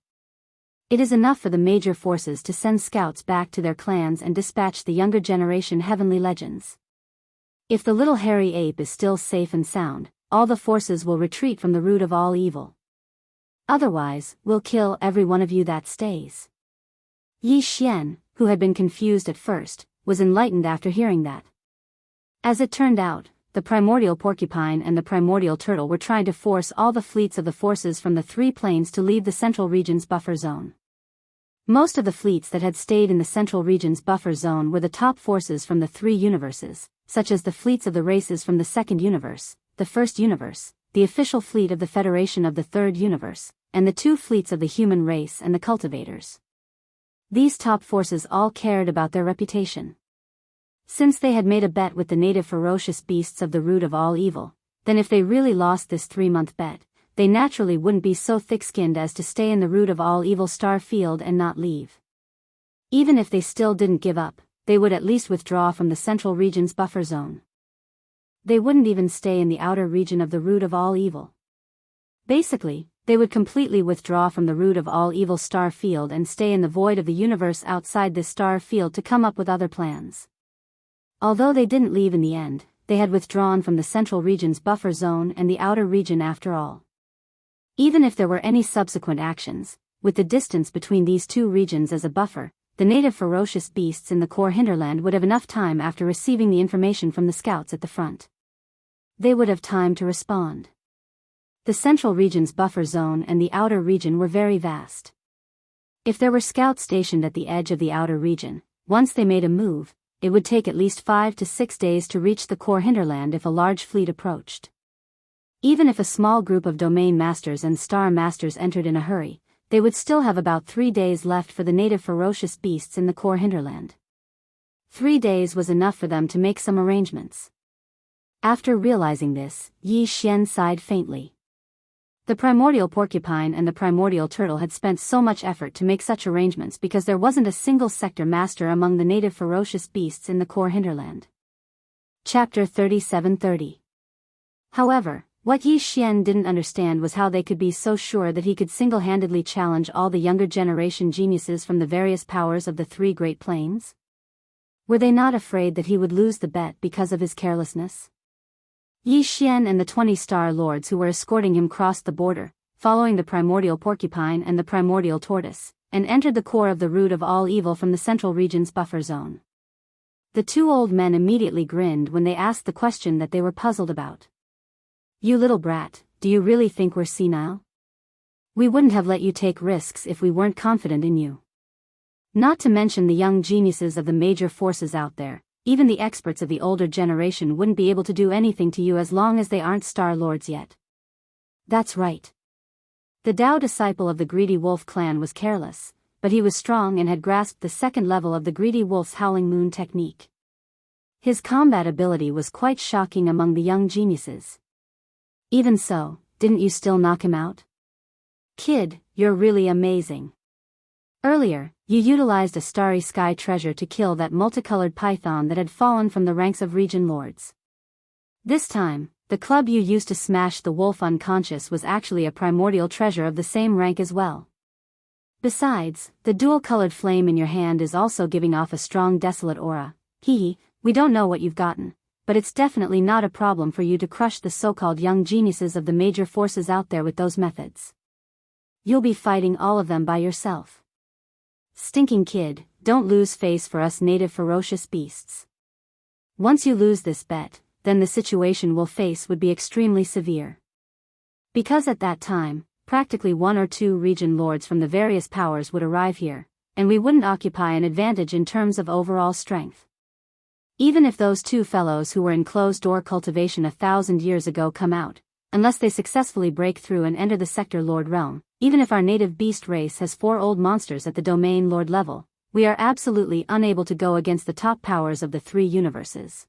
It is enough for the major forces to send scouts back to their clans and dispatch the younger generation heavenly legends. If the little hairy ape is still safe and sound, all the forces will retreat from the root of all evil. Otherwise, we'll kill every one of you that stays. Yi Xian, who had been confused at first, was enlightened after hearing that. As it turned out, the primordial porcupine and the primordial turtle were trying to force all the fleets of the forces from the three planes to leave the central region's buffer zone. Most of the fleets that had stayed in the Central Region's buffer zone were the top forces from the three universes, such as the fleets of the races from the Second Universe, the First Universe, the official fleet of the Federation of the Third Universe, and the two fleets of the human race and the cultivators. These top forces all cared about their reputation. Since they had made a bet with the native ferocious beasts of the root of all evil, then if they really lost this 3-month bet, they naturally wouldn't be so thick-skinned as to stay in the root of all evil star field and not leave. Even if they still didn't give up, they would at least withdraw from the Central Region's buffer zone. They wouldn't even stay in the outer region of the root of all evil. Basically, they would completely withdraw from the root of all evil star field and stay in the void of the universe outside this star field to come up with other plans. Although they didn't leave in the end, they had withdrawn from the Central Region's buffer zone and the outer region after all. Even if there were any subsequent actions, with the distance between these two regions as a buffer, the native ferocious beasts in the core hinterland would have enough time after receiving the information from the scouts at the front. They would have time to respond. The Central Region's buffer zone and the outer region were very vast. If there were scouts stationed at the edge of the outer region, once they made a move, it would take at least 5 to 6 days to reach the core hinterland if a large fleet approached. Even if a small group of domain masters and star masters entered in a hurry, they would still have about 3 days left for the native ferocious beasts in the core hinterland. 3 days was enough for them to make some arrangements. After realizing this, Yi Xian sighed faintly. The primordial porcupine and the primordial turtle had spent so much effort to make such arrangements because there wasn't a single sector master among the native ferocious beasts in the core hinterland. Chapter 3730. However, what Yi Xian didn't understand was how they could be so sure that he could single-handedly challenge all the younger generation geniuses from the various powers of the three Great Plains. Were they not afraid that he would lose the bet because of his carelessness? Yi Xian and the 20 star lords who were escorting him crossed the border, following the primordial porcupine and the primordial tortoise, and entered the core of the root of all evil from the Central Region's buffer zone. The two old men immediately grinned when they asked the question that they were puzzled about. "You little brat, do you really think we're senile? We wouldn't have let you take risks if we weren't confident in you. Not to mention the young geniuses of the major forces out there. Even the experts of the older generation wouldn't be able to do anything to you as long as they aren't Star Lords yet." That's right. The Dao disciple of the Greedy Wolf clan was careless, but he was strong and had grasped the second level of the Greedy Wolf's Howling Moon technique. His combat ability was quite shocking among the young geniuses. Even so, didn't you still knock him out? Kid, you're really amazing. Earlier, you utilized a starry sky treasure to kill that multicolored python that had fallen from the ranks of region lords. This time, the club you used to smash the wolf unconscious was actually a primordial treasure of the same rank as well. Besides, the dual-colored flame in your hand is also giving off a strong desolate aura. We don't know what you've gotten, but it's definitely not a problem for you to crush the so-called young geniuses of the major forces out there with those methods. You'll be fighting all of them by yourself. Stinking kid, don't lose face for us native ferocious beasts. Once you lose this bet, then the situation we'll face would be extremely severe. Because at that time, practically 1 or 2 region lords from the various powers would arrive here, and we wouldn't occupy an advantage in terms of overall strength. Even if those 2 fellows who were in closed-door cultivation 1,000 years ago come out, unless they successfully break through and enter the sector lord realm, even if our native beast race has 4 old monsters at the domain lord level, we are absolutely unable to go against the top powers of the 3 universes.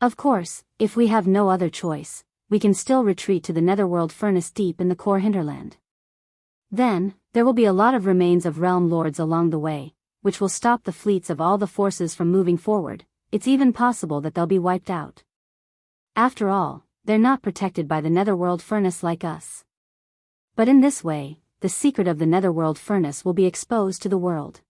Of course, if we have no other choice, we can still retreat to the netherworld furnace deep in the core hinterland. Then, there will be a lot of remains of realm lords along the way, which will stop the fleets of all the forces from moving forward. It's even possible that they'll be wiped out. After all, they're not protected by the netherworld furnace like us. But in this way, the secret of the netherworld furnace will be exposed to the world.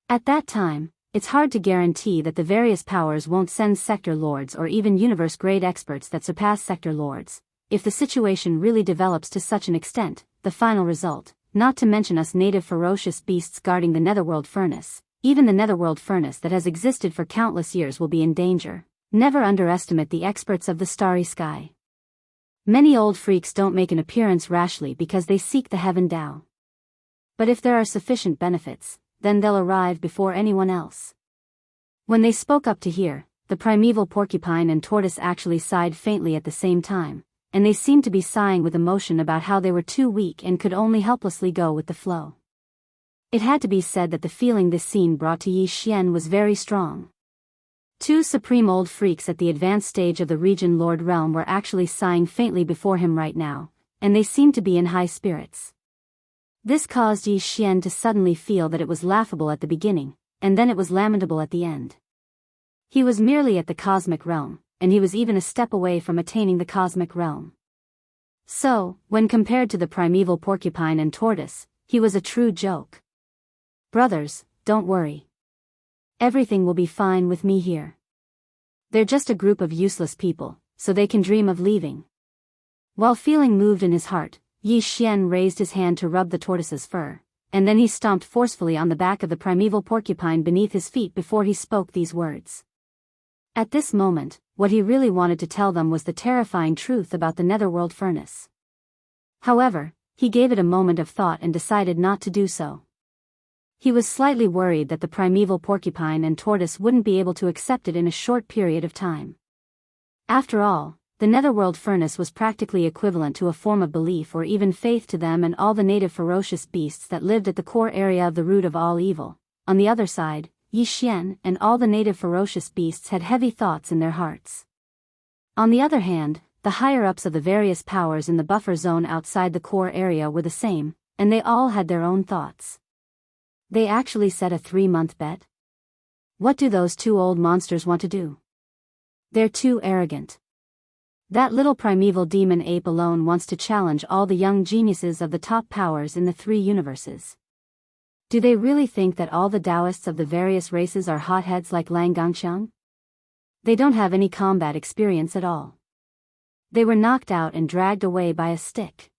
At that time, it's hard to guarantee that the various powers won't send sector lords or even universe-grade experts that surpass sector lords. If the situation really develops to such an extent, the final result, not to mention us native ferocious beasts guarding the netherworld furnace, even the netherworld furnace that has existed for countless years will be in danger. Never underestimate the experts of the starry sky. Many old freaks don't make an appearance rashly because they seek the heaven Dao. But if there are sufficient benefits, then they'll arrive before anyone else. When they spoke up to hear, the primeval porcupine and tortoise actually sighed faintly at the same time, and they seemed to be sighing with emotion about how they were too weak and could only helplessly go with the flow. It had to be said that the feeling this scene brought to Yi Xian was very strong. Two supreme old freaks at the advanced stage of the region Lord Realm were actually sighing faintly before him right now, and they seemed to be in high spirits. This caused Yi Xian to suddenly feel that it was laughable at the beginning, and then it was lamentable at the end. He was merely at the cosmic realm, and he was even a step away from attaining the cosmic realm. So, when compared to the primeval porcupine and tortoise, he was a true joke. Brothers, don't worry. Everything will be fine with me here. They're just a group of useless people, so they can dream of leaving. While feeling moved in his heart, Yi Xian raised his hand to rub the tortoise's fur, and then he stomped forcefully on the back of the primeval porcupine beneath his feet before he spoke these words. At this moment, what he really wanted to tell them was the terrifying truth about the netherworld furnace. However, he gave it a moment of thought and decided not to do so. He was slightly worried that the primeval porcupine and tortoise wouldn't be able to accept it in a short period of time. After all, the netherworld furnace was practically equivalent to a form of belief or even faith to them and all the native ferocious beasts that lived at the core area of the root of all evil. On the other side, Yi Xian and all the native ferocious beasts had heavy thoughts in their hearts. On the other hand, the higher-ups of the various powers in the buffer zone outside the core area were the same, and they all had their own thoughts. They actually set a 3-month bet? What do those two old monsters want to do? They're too arrogant. That little primeval demon ape alone wants to challenge all the young geniuses of the top powers in the 3 universes. Do they really think that all the Daoists of the various races are hotheads like Lang Gangxiang? They don't have any combat experience at all. They were knocked out and dragged away by a stick.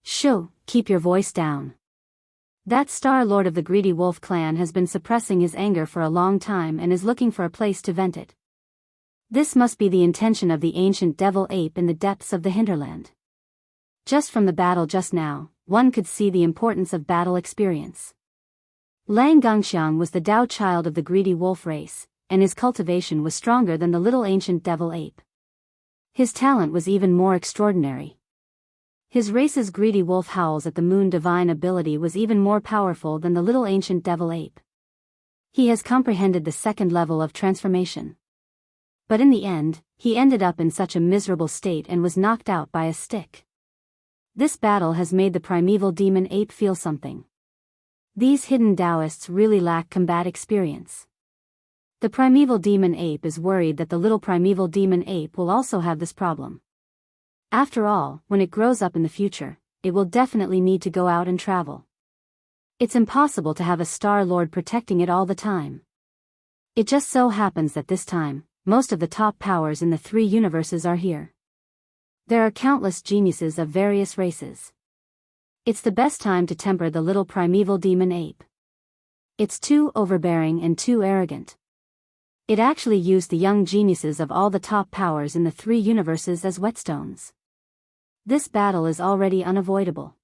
Shoo, keep your voice down. That Star Lord of the Greedy Wolf clan has been suppressing his anger for a long time and is looking for a place to vent it. This must be the intention of the ancient devil ape in the depths of the hinterland. Just from the battle just now, one could see the importance of battle experience. Lang Gangxiang was the Dao child of the Greedy Wolf race, and his cultivation was stronger than the little ancient devil ape. His talent was even more extraordinary. His race's Greedy Wolf howls at the moon divine ability was even more powerful than the little ancient devil ape. He has comprehended the second level of transformation. But in the end, he ended up in such a miserable state and was knocked out by a stick. This battle has made the primeval demon ape feel something. These hidden Daoists really lack combat experience. The primeval demon ape is worried that the little primeval demon ape will also have this problem. After all, when it grows up in the future, it will definitely need to go out and travel. It's impossible to have a Star Lord protecting it all the time. It just so happens that this time, most of the top powers in the 3 universes are here. There are countless geniuses of various races. It's the best time to temper the little primeval demon ape. It's too overbearing and too arrogant. It actually used the young geniuses of all the top powers in the 3 universes as whetstones. This battle is already unavoidable.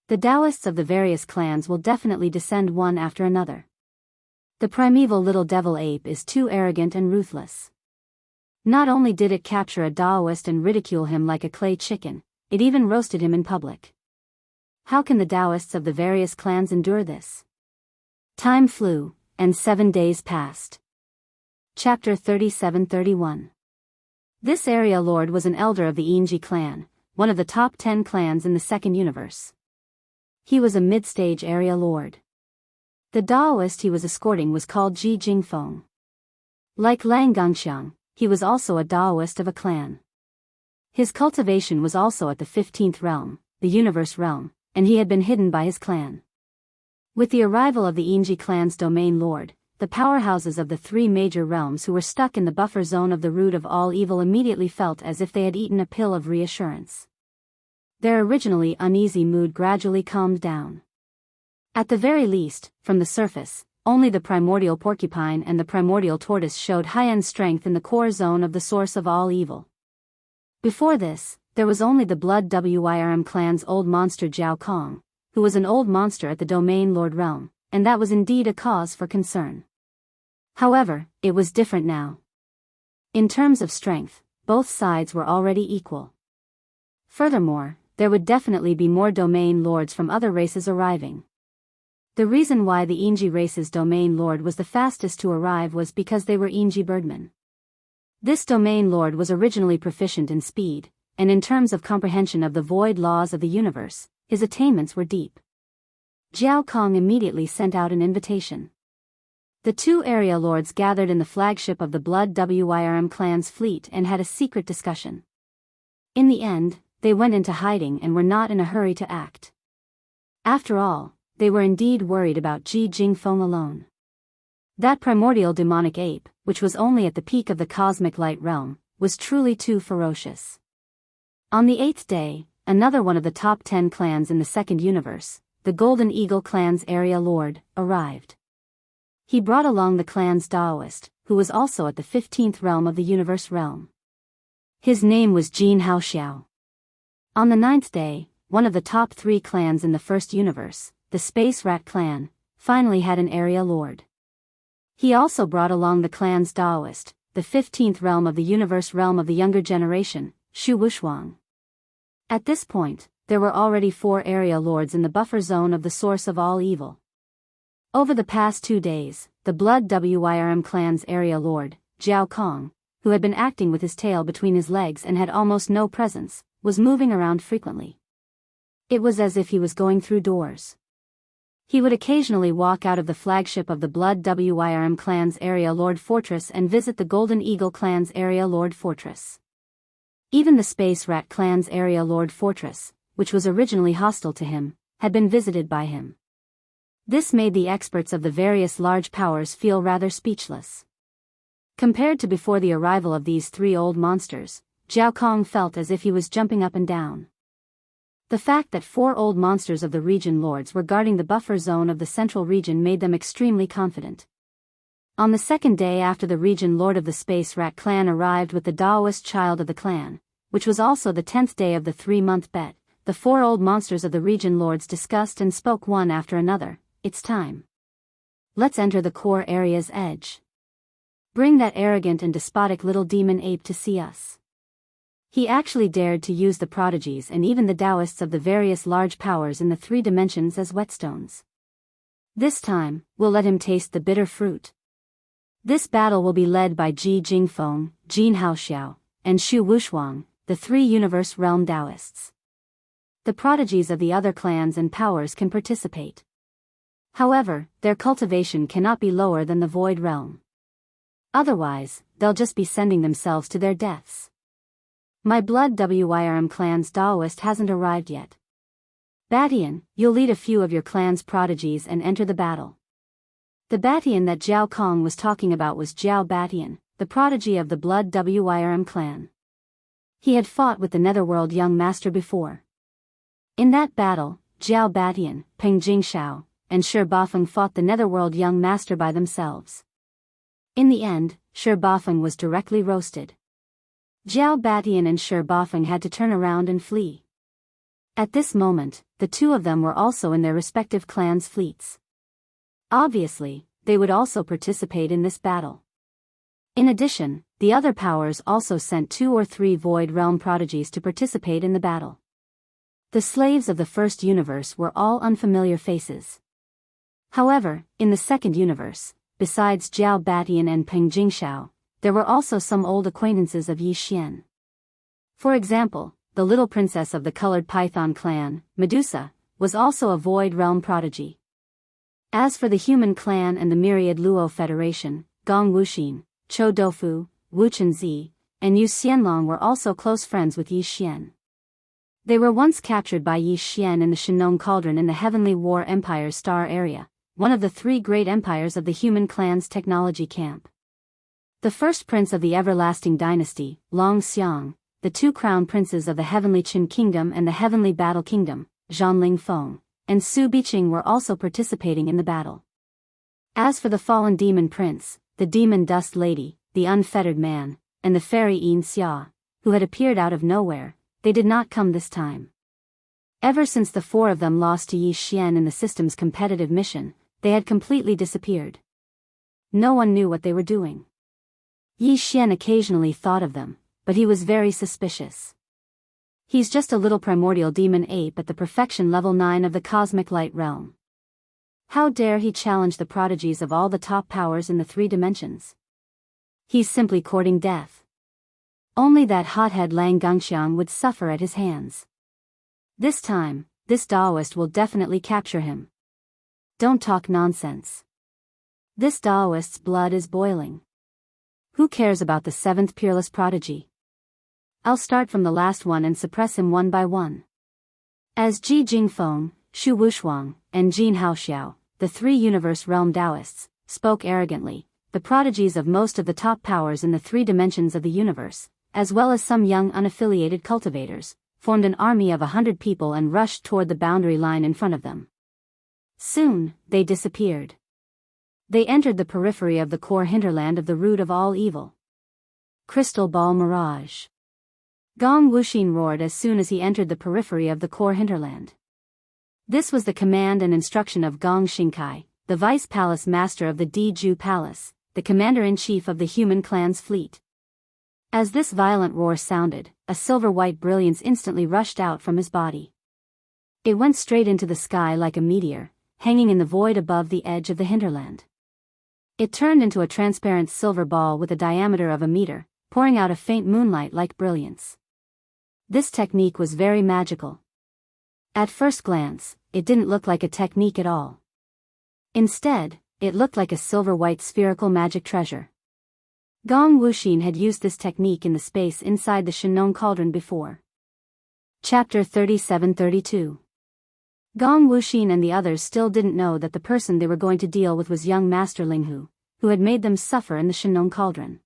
The Daoists of the various clans will definitely descend one after another. The primeval little devil ape is too arrogant and ruthless. Not only did it capture a Daoist and ridicule him like a clay chicken, it even roasted him in public. How can the Daoists of the various clans endure this? Time flew, and 7 days passed. Chapter 37-31. This area lord was an elder of the Yinji clan, one of the top 10 clans in the second universe. He was a mid-stage area lord. The Daoist he was escorting was called Ji Jingfeng. Like Lang Gangxiang, he was also a Daoist of a clan. His cultivation was also at the 15th realm, the universe realm, and he had been hidden by his clan. With the arrival of the Yinji clan's domain lord, the powerhouses of the 3 major realms who were stuck in the buffer zone of the root of all evil immediately felt as if they had eaten a pill of reassurance. Their originally uneasy mood gradually calmed down. At the very least, from the surface, only the primordial porcupine and the primordial tortoise showed high-end strength in the core zone of the source of all evil. Before this, there was only the Blood Wyrm clan's old monster Jiao Kong, who was an old monster at the Domain Lord realm, and that was indeed a cause for concern. However, it was different now. In terms of strength, both sides were already equal. Furthermore, there would definitely be more domain lords from other races arriving. The reason why the Inji race's domain lord was the fastest to arrive was because they were Inji birdmen. This domain lord was originally proficient in speed, and in terms of comprehension of the void laws of the universe, his attainments were deep. Jiao Kong immediately sent out an invitation. The two area lords gathered in the flagship of the Blood Wyrm clan's fleet and had a secret discussion. In the end, they went into hiding and were not in a hurry to act. After all, they were indeed worried about Ji Jingfeng alone. That primordial demonic ape, which was only at the peak of the cosmic light realm, was truly too ferocious. On the 8th day, another one of the top 10 clans in the second universe, the Golden Eagle clan's area lord, arrived. He brought along the clan's Daoist, who was also at the 15th realm of the universe realm. His name was Jianghu Xiao. On the 9th day, one of the top 3 clans in the first universe, the Space Rat clan, finally had an area lord. He also brought along the clan's Daoist, the 15th realm of the universe realm of the younger generation, Shu Wushuang. At this point, there were already 4 area lords in the buffer zone of the source of all evil. Over the past 2 days, the Blood Wyrm clan's area lord, Jiao Kong, who had been acting with his tail between his legs and had almost no presence, was moving around frequently. It was as if he was going through doors. He would occasionally walk out of the flagship of the Blood Wyrm clan's area lord fortress and visit the Golden Eagle clan's area lord fortress. Even the Space Rat clan's area lord fortress, which was originally hostile to him, had been visited by him. This made the experts of the various large powers feel rather speechless. Compared to before the arrival of these 3 old monsters, Jiao Kong felt as if he was jumping up and down. The fact that 4 old monsters of the region lords were guarding the buffer zone of the central region made them extremely confident. On the 2nd day after the region lord of the Space Rat clan arrived with the Daoist child of the clan, which was also the 10th day of the 3-month bet, the 4 old monsters of the region lords discussed and spoke one after another. It's time. Let's enter the core area's edge. Bring that arrogant and despotic little demon ape to see us. He actually dared to use the prodigies and even the Daoists of the various large powers in the 3 dimensions as whetstones. This time, we'll let him taste the bitter fruit. This battle will be led by Ji Jingfeng, Jianghu Xiao, and Shu Wushuang, the 3 universe realm Daoists. The prodigies of the other clans and powers can participate. However, their cultivation cannot be lower than the void realm. Otherwise, they'll just be sending themselves to their deaths. My Blood Wyrm clan's Daoist hasn't arrived yet. Batian, you'll lead a few of your clan's prodigies and enter the battle. The Batian that Jiao Kong was talking about was Jiao Batian, the prodigy of the Blood Wyrm clan. He had fought with the Netherworld Young Master before. In that battle, Jiao Batian, Peng Jingshao, and Shi Bafeng fought the Netherworld Young Master by themselves. In the end, Shi Bafeng was directly roasted. Jiao Batian and Shi Bafeng had to turn around and flee. At this moment, the 2 of them were also in their respective clans' fleets. Obviously, they would also participate in this battle. In addition, the other powers also sent 2 or 3 void realm prodigies to participate in the battle. The slaves of the first universe were all unfamiliar faces. However, in the second universe, besides Jiao Batian and Peng Jingshao, there were also some old acquaintances of Yi Xian. For example, the little princess of the colored python clan, Medusa, was also a void realm prodigy. As for the human clan and the myriad Luo Federation, Gong Wuxin, Chou Doufu, Wu Chenzi, and Yu Xianlong were also close friends with Yi Xian. They were once captured by Yi Xian in the Shenong Cauldron in the Heavenly War Empire's Star Area, one of the 3 great empires of the human clan's technology camp. The first prince of the Everlasting Dynasty, Long Xiang, the 2 crown princes of the Heavenly Qin Kingdom and the Heavenly Battle Kingdom, Zhanling Feng, and Su Biqing were also participating in the battle. As for the fallen demon prince, the demon dust lady, the unfettered man, and the fairy Yin Xia, who had appeared out of nowhere, they did not come this time. Ever since the four of them lost to Yi Xian in the system's competitive mission, they had completely disappeared. No one knew what they were doing. Yi Xian occasionally thought of them, but he was very suspicious. He's just a little primordial demon ape at the perfection level 9 of the cosmic light realm. How dare he challenge the prodigies of all the top powers in the 3 dimensions? He's simply courting death. Only that hothead Lang Gangxiang would suffer at his hands. This time, this Daoist will definitely capture him. Don't talk nonsense. This Daoist's blood is boiling. Who cares about the 7th peerless prodigy? I'll start from the last one and suppress him one by one. As Ji Jingfeng, Shu Wushuang, and Jin Haoxiao, the 3 universe realm Daoists, spoke arrogantly, the prodigies of most of the top powers in the 3 dimensions of the universe, as well as some young unaffiliated cultivators, formed an army of 100 people and rushed toward the boundary line in front of them. Soon, they disappeared. They entered the periphery of the core hinterland of the root of all evil. Crystal Ball Mirage. Gong Wuxin roared as soon as he entered the periphery of the core hinterland. This was the command and instruction of Gong Xingkai, the vice palace master of the Diju Palace, the commander-in-chief of the human clan's fleet. As this violent roar sounded, a silver-white brilliance instantly rushed out from his body. It went straight into the sky like a meteor, hanging in the void above the edge of the hinterland. It turned into a transparent silver ball with a diameter of a meter, pouring out a faint moonlight-like brilliance. This technique was very magical. At first glance, it didn't look like a technique at all. Instead, it looked like a silver-white spherical magic treasure. Gong Wuxin had used this technique in the space inside the Shenong cauldron before. Chapter 37-32. Gong Wuxin and the others still didn't know that the person they were going to deal with was young Master Linghu, who had made them suffer in the Shenong cauldron.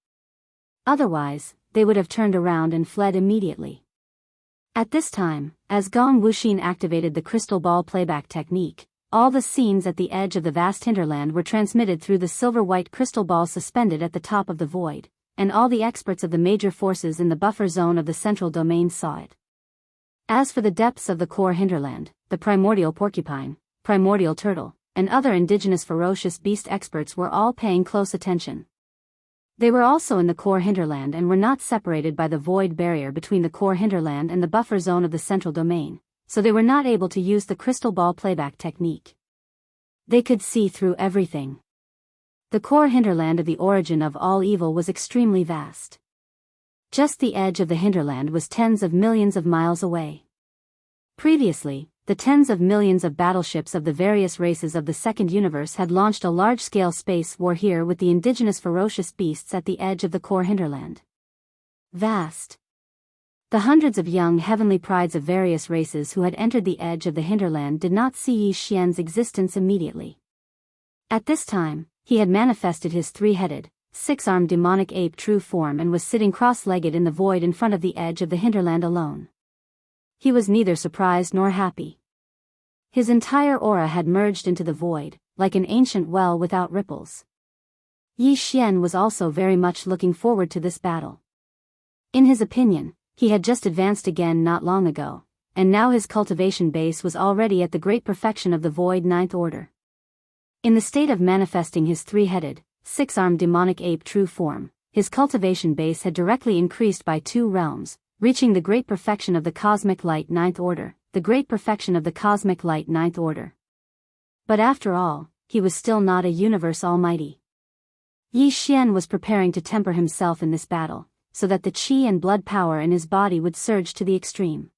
Otherwise, they would have turned around and fled immediately. At this time, as Gong Wuxin activated the crystal ball playback technique, all the scenes at the edge of the vast hinterland were transmitted through the silver-white crystal ball suspended at the top of the void, and all the experts of the major forces in the buffer zone of the central domain saw it. As for the depths of the core hinterland, the primordial porcupine, primordial turtle, and other indigenous ferocious beast experts were all paying close attention. They were also in the core hinterland and were not separated by the void barrier between the core hinterland and the buffer zone of the central domain, so they were not able to use the crystal ball playback technique. They could see through everything. The core hinterland of the origin of all evil was extremely vast. Just the edge of the hinterland was tens of millions of miles away. Previously, the tens of millions of battleships of the various races of the second universe had launched a large-scale space war here with the indigenous ferocious beasts at the edge of the core hinterland. Vast. The hundreds of young heavenly prides of various races who had entered the edge of the hinterland did not see Yi Xian's existence immediately. At this time, he had manifested his 3-headed, 6-armed demonic ape true form and was sitting cross-legged in the void in front of the edge of the hinterland alone. He was neither surprised nor happy. His entire aura had merged into the void, like an ancient well without ripples. Yi Xian was also very much looking forward to this battle. In his opinion, he had just advanced again not long ago, and now his cultivation base was already at the great perfection of the void 9th order. In the state of manifesting his 3-headed, 6-armed demonic ape true form, his cultivation base had directly increased by 2 realms, reaching the great perfection of the cosmic light 9th order, the great perfection of the cosmic light 9th order. But after all, he was still not a universe almighty. Yi Xian was preparing to temper himself in this battle, so that the qi and blood power in his body would surge to the extreme.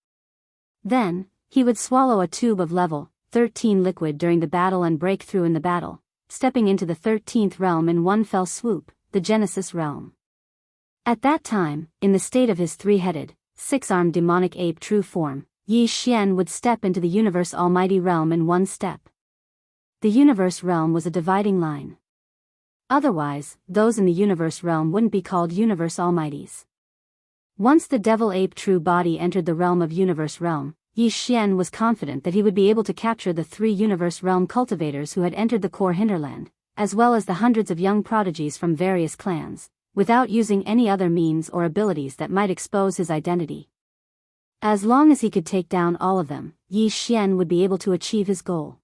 Then, he would swallow a tube of level 13 liquid during the battle and break through in the battle, stepping into the 13th realm in one fell swoop, the Genesis realm. At that time, in the state of his 3-headed, 6-armed demonic ape true form, Yi Xian would step into the universe almighty realm in one step. The universe realm was a dividing line. Otherwise, those in the universe realm wouldn't be called universe almighties. Once the devil ape true body entered the realm of universe realm, Yi Xian was confident that he would be able to capture the 3 universe realm cultivators who had entered the core hinterland, as well as the hundreds of young prodigies from various clans, without using any other means or abilities that might expose his identity. As long as he could take down all of them, Yi Xian would be able to achieve his goal.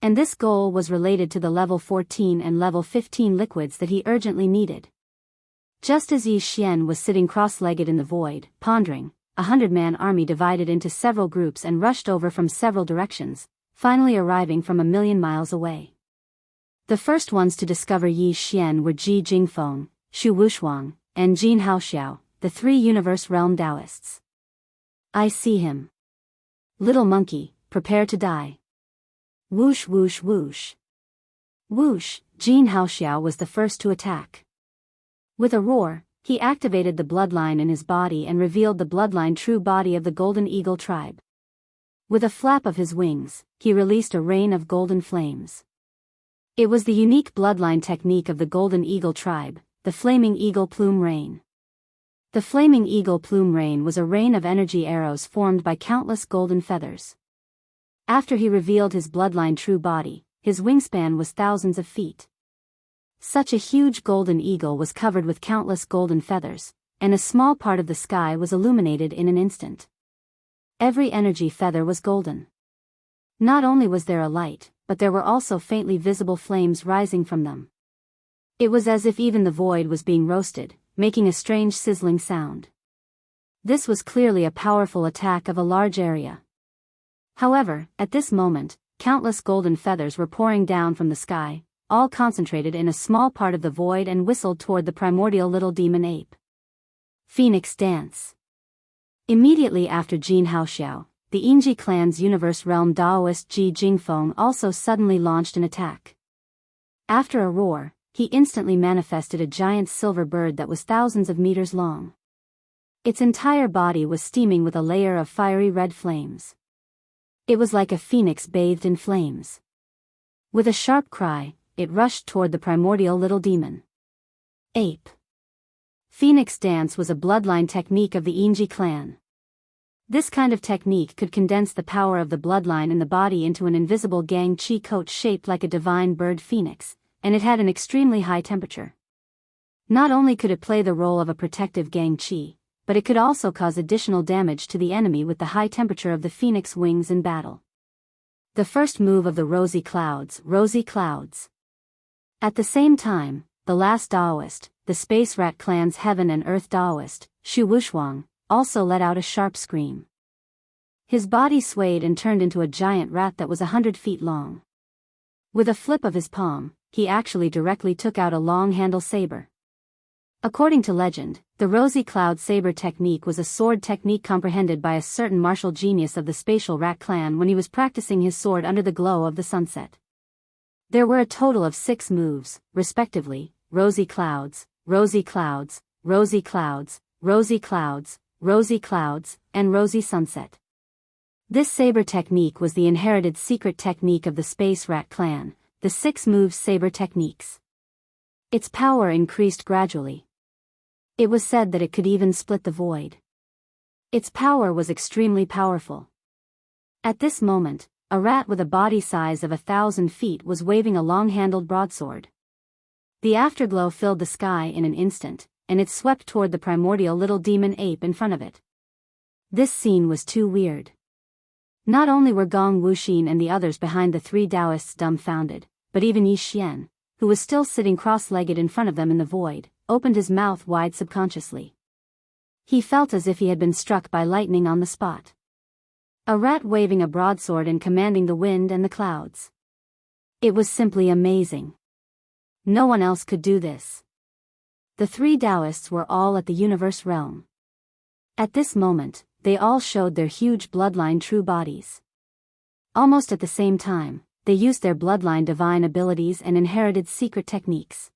And this goal was related to the level 14 and level 15 liquids that he urgently needed. Just as Yi Xian was sitting cross-legged in the void, pondering, 100-man army divided into several groups and rushed over from several directions, finally arriving from 1,000,000 miles away. The first ones to discover Yi Xian were Ji Jingfeng, Shu Wushuang, and Jin Haoxiao, the three universe realm Daoists. I see him. Little monkey, prepare to die. Whoosh whoosh whoosh. Whoosh, Jin Haoxiao was the first to attack. With a roar, he activated the bloodline in his body and revealed the bloodline true body of the Golden Eagle tribe. With a flap of his wings, he released a rain of golden flames. It was the unique bloodline technique of the Golden Eagle tribe, the Flaming Eagle Plume Rain. The Flaming Eagle Plume Rain was a rain of energy arrows formed by countless golden feathers. After he revealed his bloodline true body, his wingspan was thousands of feet. Such a huge golden eagle was covered with countless golden feathers, and a small part of the sky was illuminated in an instant. Every energy feather was golden. Not only was there a light, but there were also faintly visible flames rising from them. It was as if even the void was being roasted, making a strange sizzling sound. This was clearly a powerful attack of a large area. However, at this moment, countless golden feathers were pouring down from the sky, all concentrated in a small part of the void and whistled toward the primordial little demon ape. Phoenix Dance. Immediately after Jin Haoxiao, the Yingji clan's universe realm Daoist Ji Jingfeng also suddenly launched an attack. After a roar, he instantly manifested a giant silver bird that was thousands of meters long. Its entire body was steaming with a layer of fiery red flames. It was like a phoenix bathed in flames. With a sharp cry, it rushed toward the primordial little demon ape. Phoenix Dance was a bloodline technique of the Yingji clan. This kind of technique could condense the power of the bloodline in the body into an invisible gang chi coat shaped like a divine bird phoenix, and it had an extremely high temperature. Not only could it play the role of a protective gang chi, but it could also cause additional damage to the enemy with the high temperature of the phoenix wings in battle. The first move of the rosy clouds. At the same time, the last Daoist, the Space Rat clan's Heaven and Earth Daoist, Shu Wushuang, also let out a sharp scream. His body swayed and turned into a giant rat that was 100 feet long. With a flip of his palm, he actually directly took out a long-handle saber. According to legend, the Rosy Cloud Saber technique was a sword technique comprehended by a certain martial genius of the Spatial Rat clan when he was practicing his sword under the glow of the sunset. There were a total of 6 moves, respectively: Rosy Clouds, Rosy Clouds, Rosy Clouds, Rosy Clouds, Rosy Clouds, and Rosy Sunset. This saber technique was the inherited secret technique of the Space Rat clan, the 6-move saber techniques. Its power increased gradually. It was said that it could even split the void. Its power was extremely powerful. At this moment, a rat with a body size of 1,000 feet was waving a long-handled broadsword. The afterglow filled the sky in an instant, and it swept toward the primordial little demon ape in front of it. This scene was too weird. Not only were Gong Wuxin and the others behind the 3 Daoists dumbfounded, but even Yi Xian, who was still sitting cross-legged in front of them in the void, opened his mouth wide subconsciously. He felt as if he had been struck by lightning on the spot. A rat waving a broadsword and commanding the wind and the clouds. It was simply amazing. No one else could do this. The 3 Daoists were all at the universe realm. At this moment, they all showed their huge bloodline true bodies. Almost at the same time, they used their bloodline divine abilities and inherited secret techniques.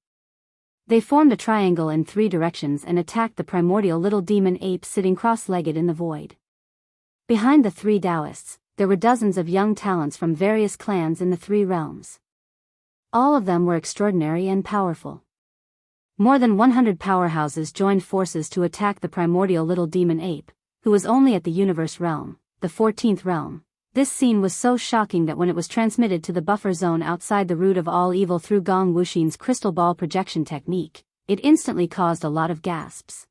They formed a triangle in 3 directions and attacked the primordial little demon ape sitting cross-legged in the void. Behind the 3 Daoists, there were dozens of young talents from various clans in the 3 realms. All of them were extraordinary and powerful. More than 100 powerhouses joined forces to attack the primordial little demon ape, who was only at the universe realm, the 14th realm. This scene was so shocking that when it was transmitted to the buffer zone outside the root of all evil through Gong Wuxin's crystal ball projection technique, it instantly caused a lot of gasps.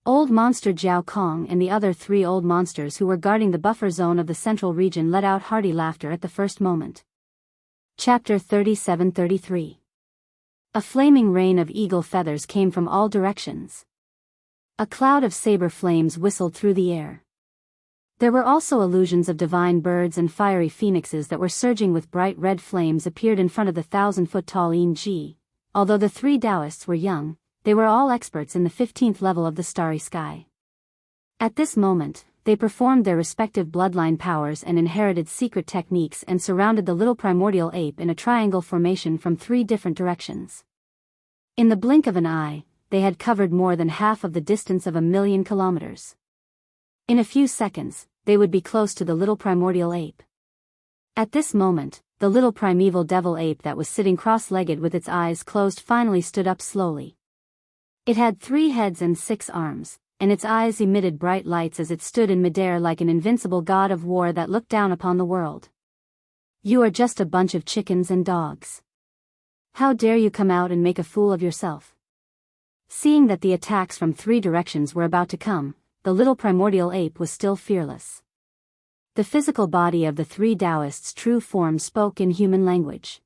Old Monster Jiao Kong and the other 3 old monsters who were guarding the buffer zone of the central region let out hearty laughter at the first moment. Chapter 37-33. A flaming rain of eagle feathers came from all directions. A cloud of saber flames whistled through the air. There were also illusions of divine birds and fiery phoenixes that were surging with bright red flames appeared in front of the 1,000-foot-tall Yin Ji. Although the 3 Daoists were young, they were all experts in the 15th level of the starry sky. At this moment, they performed their respective bloodline powers and inherited secret techniques and surrounded the little primordial ape in a triangle formation from 3 different directions. In the blink of an eye, they had covered more than half of the distance of 1,000,000 kilometers. In a few seconds, they would be close to the little primordial ape. At this moment, the little primeval devil ape that was sitting cross-legged with its eyes closed finally stood up slowly. It had 3 heads and 6 arms, and its eyes emitted bright lights as it stood in midair like an invincible god of war that looked down upon the world. "You are just a bunch of chickens and dogs. How dare you come out and make a fool of yourself?" Seeing that the attacks from 3 directions were about to come, the little primordial ape was still fearless. The physical body of the 3 Daoists' true form spoke in human language.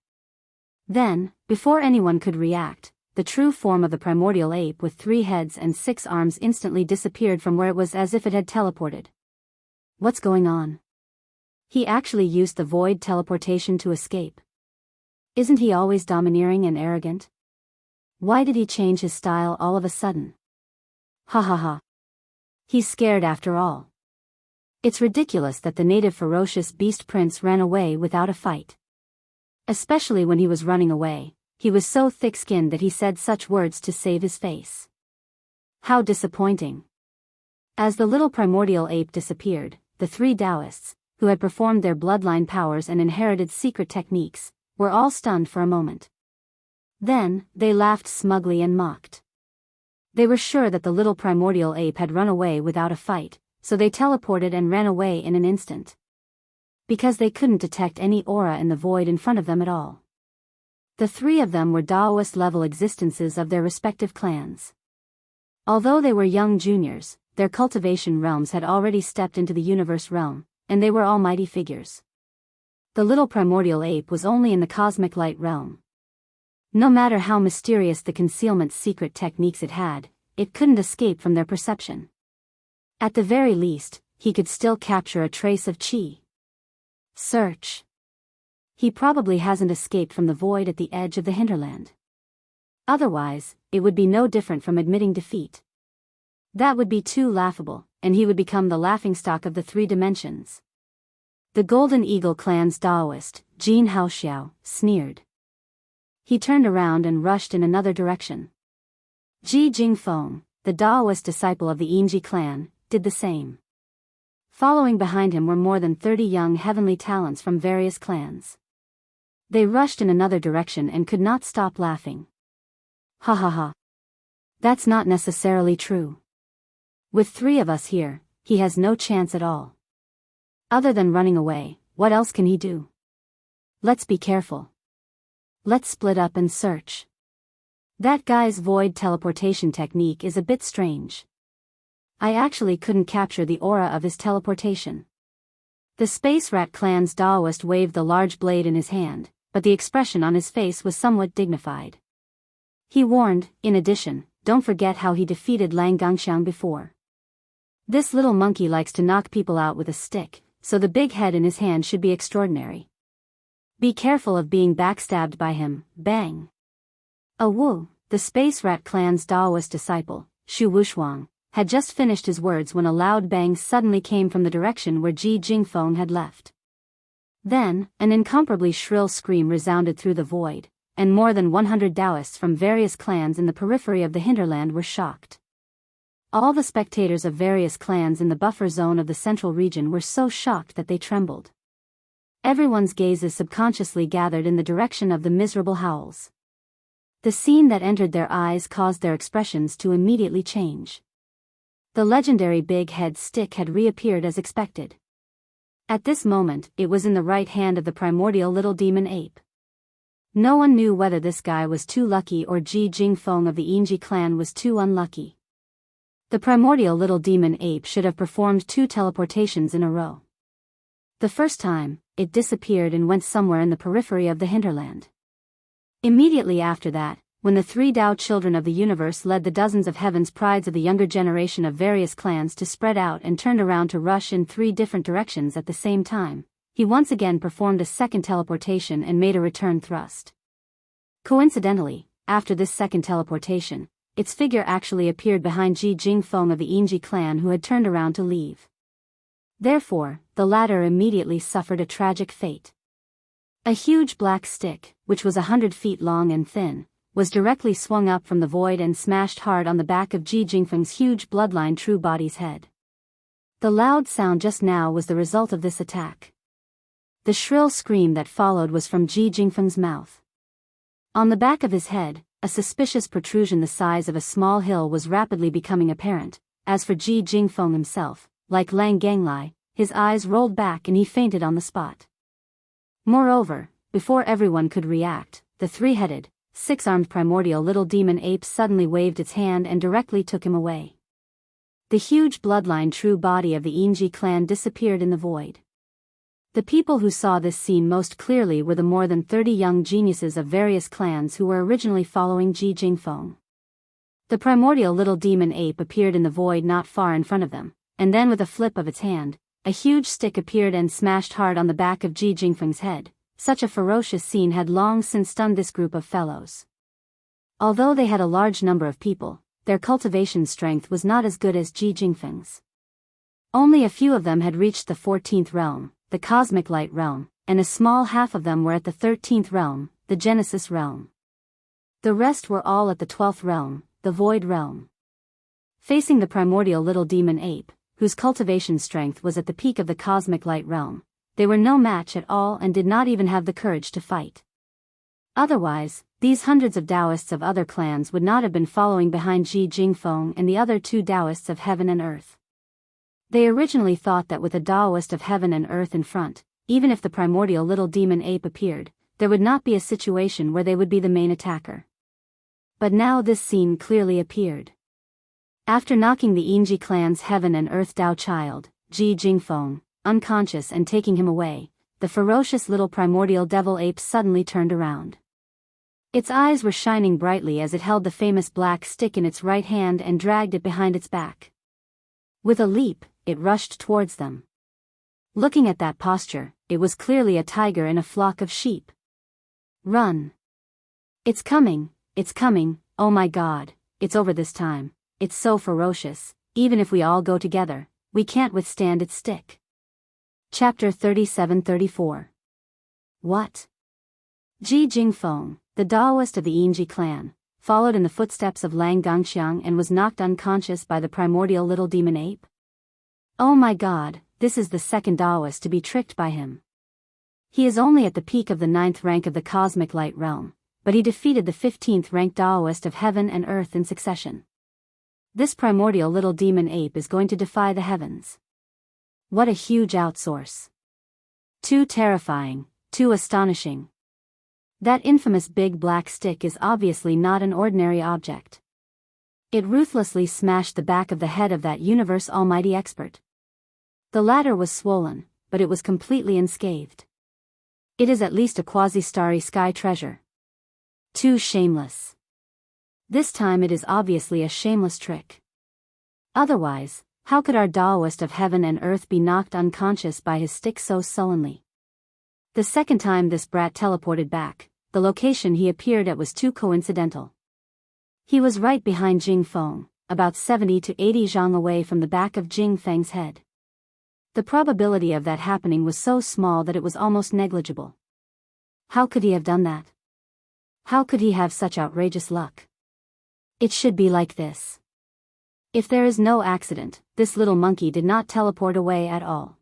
Then, before anyone could react, the true form of the primordial ape with 3 heads and 6 arms instantly disappeared from where it was as if it had teleported. What's going on? He actually used the void teleportation to escape. Isn't he always domineering and arrogant? Why did he change his style all of a sudden? Ha ha ha. He's scared after all. It's ridiculous that the native ferocious beast prince ran away without a fight. Especially when he was running away, he was so thick-skinned that he said such words to save his face. How disappointing. As the little primordial ape disappeared, the 3 Daoists, who had performed their bloodline powers and inherited secret techniques, were all stunned for a moment. Then, they laughed smugly and mocked. They were sure that the little primordial ape had run away without a fight, so they teleported and ran away in an instant. Because they couldn't detect any aura in the void in front of them at all. The 3 of them were Daoist-level existences of their respective clans. Although they were young juniors, their cultivation realms had already stepped into the universe realm, and they were almighty figures. The little primordial ape was only in the cosmic light realm. No matter how mysterious the concealment secret techniques it had, it couldn't escape from their perception. At the very least, he could still capture a trace of chi. Search. He probably hasn't escaped from the void at the edge of the hinterland. Otherwise, it would be no different from admitting defeat. That would be too laughable, and he would become the laughingstock of the 3 dimensions. The Golden Eagle clan's Daoist, Jianghu Haoxiao, sneered. He turned around and rushed in another direction. Ji Jingfeng, the Daoist disciple of the Yinji clan, did the same. Following behind him were more than 30 young heavenly talents from various clans. They rushed in another direction and could not stop laughing. Ha ha ha. That's not necessarily true. With 3 of us here, he has no chance at all. Other than running away, what else can he do? Let's be careful. Let's split up and search. That guy's void teleportation technique is a bit strange. I actually couldn't capture the aura of his teleportation. The Space Rat clan's Daoist waved the large blade in his hand, but the expression on his face was somewhat dignified. He warned, in addition, don't forget how he defeated Lang Gangxiang before. This little monkey likes to knock people out with a stick, so the big head in his hand should be extraordinary. Be careful of being backstabbed by him, bang. Wu, the Space Rat clan's Daoist disciple, Shu Wushuang, had just finished his words when a loud bang suddenly came from the direction where Ji Jingfeng had left. Then, an incomparably shrill scream resounded through the void, and more than 100 Daoists from various clans in the periphery of the hinterland were shocked. All the spectators of various clans in the buffer zone of the central region were so shocked that they trembled. Everyone's gazes subconsciously gathered in the direction of the miserable howls. The scene that entered their eyes caused their expressions to immediately change. The legendary big head stick had reappeared as expected. At this moment, it was in the right hand of the primordial little demon ape. No one knew whether this guy was too lucky or Ji Jingfeng of the Yinji clan was too unlucky. The primordial little demon ape should have performed 2 teleportations in a row. The first time, it disappeared and went somewhere in the periphery of the hinterland. Immediately after that, when the 3 Tao children of the universe led the dozens of heaven's prides of the younger generation of various clans to spread out and turned around to rush in 3 different directions at the same time, he once again performed a second teleportation and made a return thrust. Coincidentally, after this second teleportation, its figure actually appeared behind Ji Jingfeng of the Yingji clan, who had turned around to leave. Therefore, the latter immediately suffered a tragic fate. A huge black stick, which was 100 feet long and thin, was directly swung up from the void and smashed hard on the back of Ji Jingfeng's huge bloodline true body's head. The loud sound just now was the result of this attack. The shrill scream that followed was from Ji Jingfeng's mouth. On the back of his head, a suspicious protrusion the size of a small hill was rapidly becoming apparent. As for Ji Jingfeng himself, like Lang Ganglai, his eyes rolled back and he fainted on the spot. Moreover, before everyone could react, the 3-headed, 6-armed primordial little demon ape suddenly waved its hand and directly took him away. The huge bloodline true body of the Yingji clan disappeared in the void. The people who saw this scene most clearly were the more than 30 young geniuses of various clans who were originally following Ji Jingfeng. The primordial little demon ape appeared in the void not far in front of them, and then with a flip of its hand, a huge stick appeared and smashed hard on the back of Ji Jingfeng's head. Such a ferocious scene had long since stunned this group of fellows. Although they had a large number of people, their cultivation strength was not as good as Ji Jingfeng's. Only a few of them had reached the 14th realm, the cosmic light realm, and a small half of them were at the 13th realm, the Genesis realm. The rest were all at the 12th realm, the void realm. Facing the primordial little demon ape, whose cultivation strength was at the peak of the cosmic light realm, they were no match at all and did not even have the courage to fight. Otherwise, these hundreds of Daoists of other clans would not have been following behind Ji Jingfeng and the other 2 Daoists of heaven and earth. They originally thought that with a Daoist of heaven and earth in front, even if the primordial little demon ape appeared, there would not be a situation where they would be the main attacker. But now this scene clearly appeared. After knocking the Yingji clan's heaven and earth Dao child, Ji Jingfeng, unconscious and taking him away, the ferocious little primordial devil ape suddenly turned around. Its eyes were shining brightly as it held the famous black stick in its right hand and dragged it behind its back. With a leap, it rushed towards them. Looking at that posture, it was clearly a tiger in a flock of sheep. Run! It's coming, oh my God, it's over this time, it's so ferocious, even if we all go together, we can't withstand its stick. Chapter 37-34. What? Ji Jingfeng, the Daoist of the Yingji clan, followed in the footsteps of Lang Gangxiang and was knocked unconscious by the primordial little demon ape? Oh my God, this is the second Daoist to be tricked by him. He is only at the peak of the 9th rank of the cosmic light realm, but he defeated the 15th ranked Daoist of heaven and earth in succession. This primordial little demon ape is going to defy the heavens. What a huge outsource. Too terrifying, too astonishing. That infamous big black stick is obviously not an ordinary object. It ruthlessly smashed the back of the head of that universe almighty expert. The latter was swollen, but it was completely unscathed. It is at least a quasi-starry sky treasure. Too shameless. This time it is obviously a shameless trick. Otherwise, how could our Daoist of heaven and earth be knocked unconscious by his stick so sullenly? The second time this brat teleported back, the location he appeared at was too coincidental. He was right behind Jing Feng, about 70 to 80 zhang away from the back of Jing Feng's head. The probability of that happening was so small that it was almost negligible. How could he have done that? How could he have such outrageous luck? It should be like this. If there is no accident, this little monkey did not teleport away at all.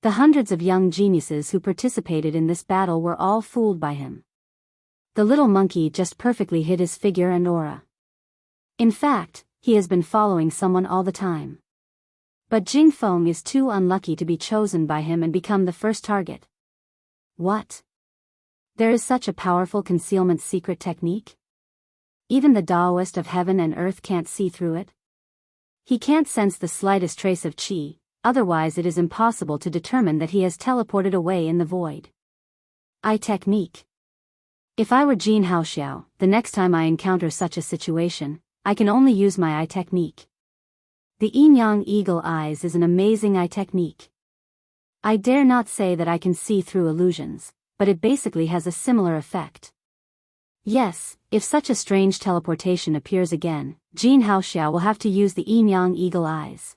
The hundreds of young geniuses who participated in this battle were all fooled by him. The little monkey just perfectly hid his figure and aura. In fact, he has been following someone all the time. But Jing Feng is too unlucky to be chosen by him and become the first target. What? There is such a powerful concealment secret technique? Even the Daoist of heaven and earth can't see through it? He can't sense the slightest trace of qi, otherwise it is impossible to determine that he has teleported away in the void. Eye technique. If I were Jin Haoxiao, the next time I encounter such a situation, I can only use my eye technique. The yin-yang eagle eyes is an amazing eye technique. I dare not say that I can see through illusions, but it basically has a similar effect. Yes, if such a strange teleportation appears again, Jin Haoxiao will have to use the yin-yang eagle eyes.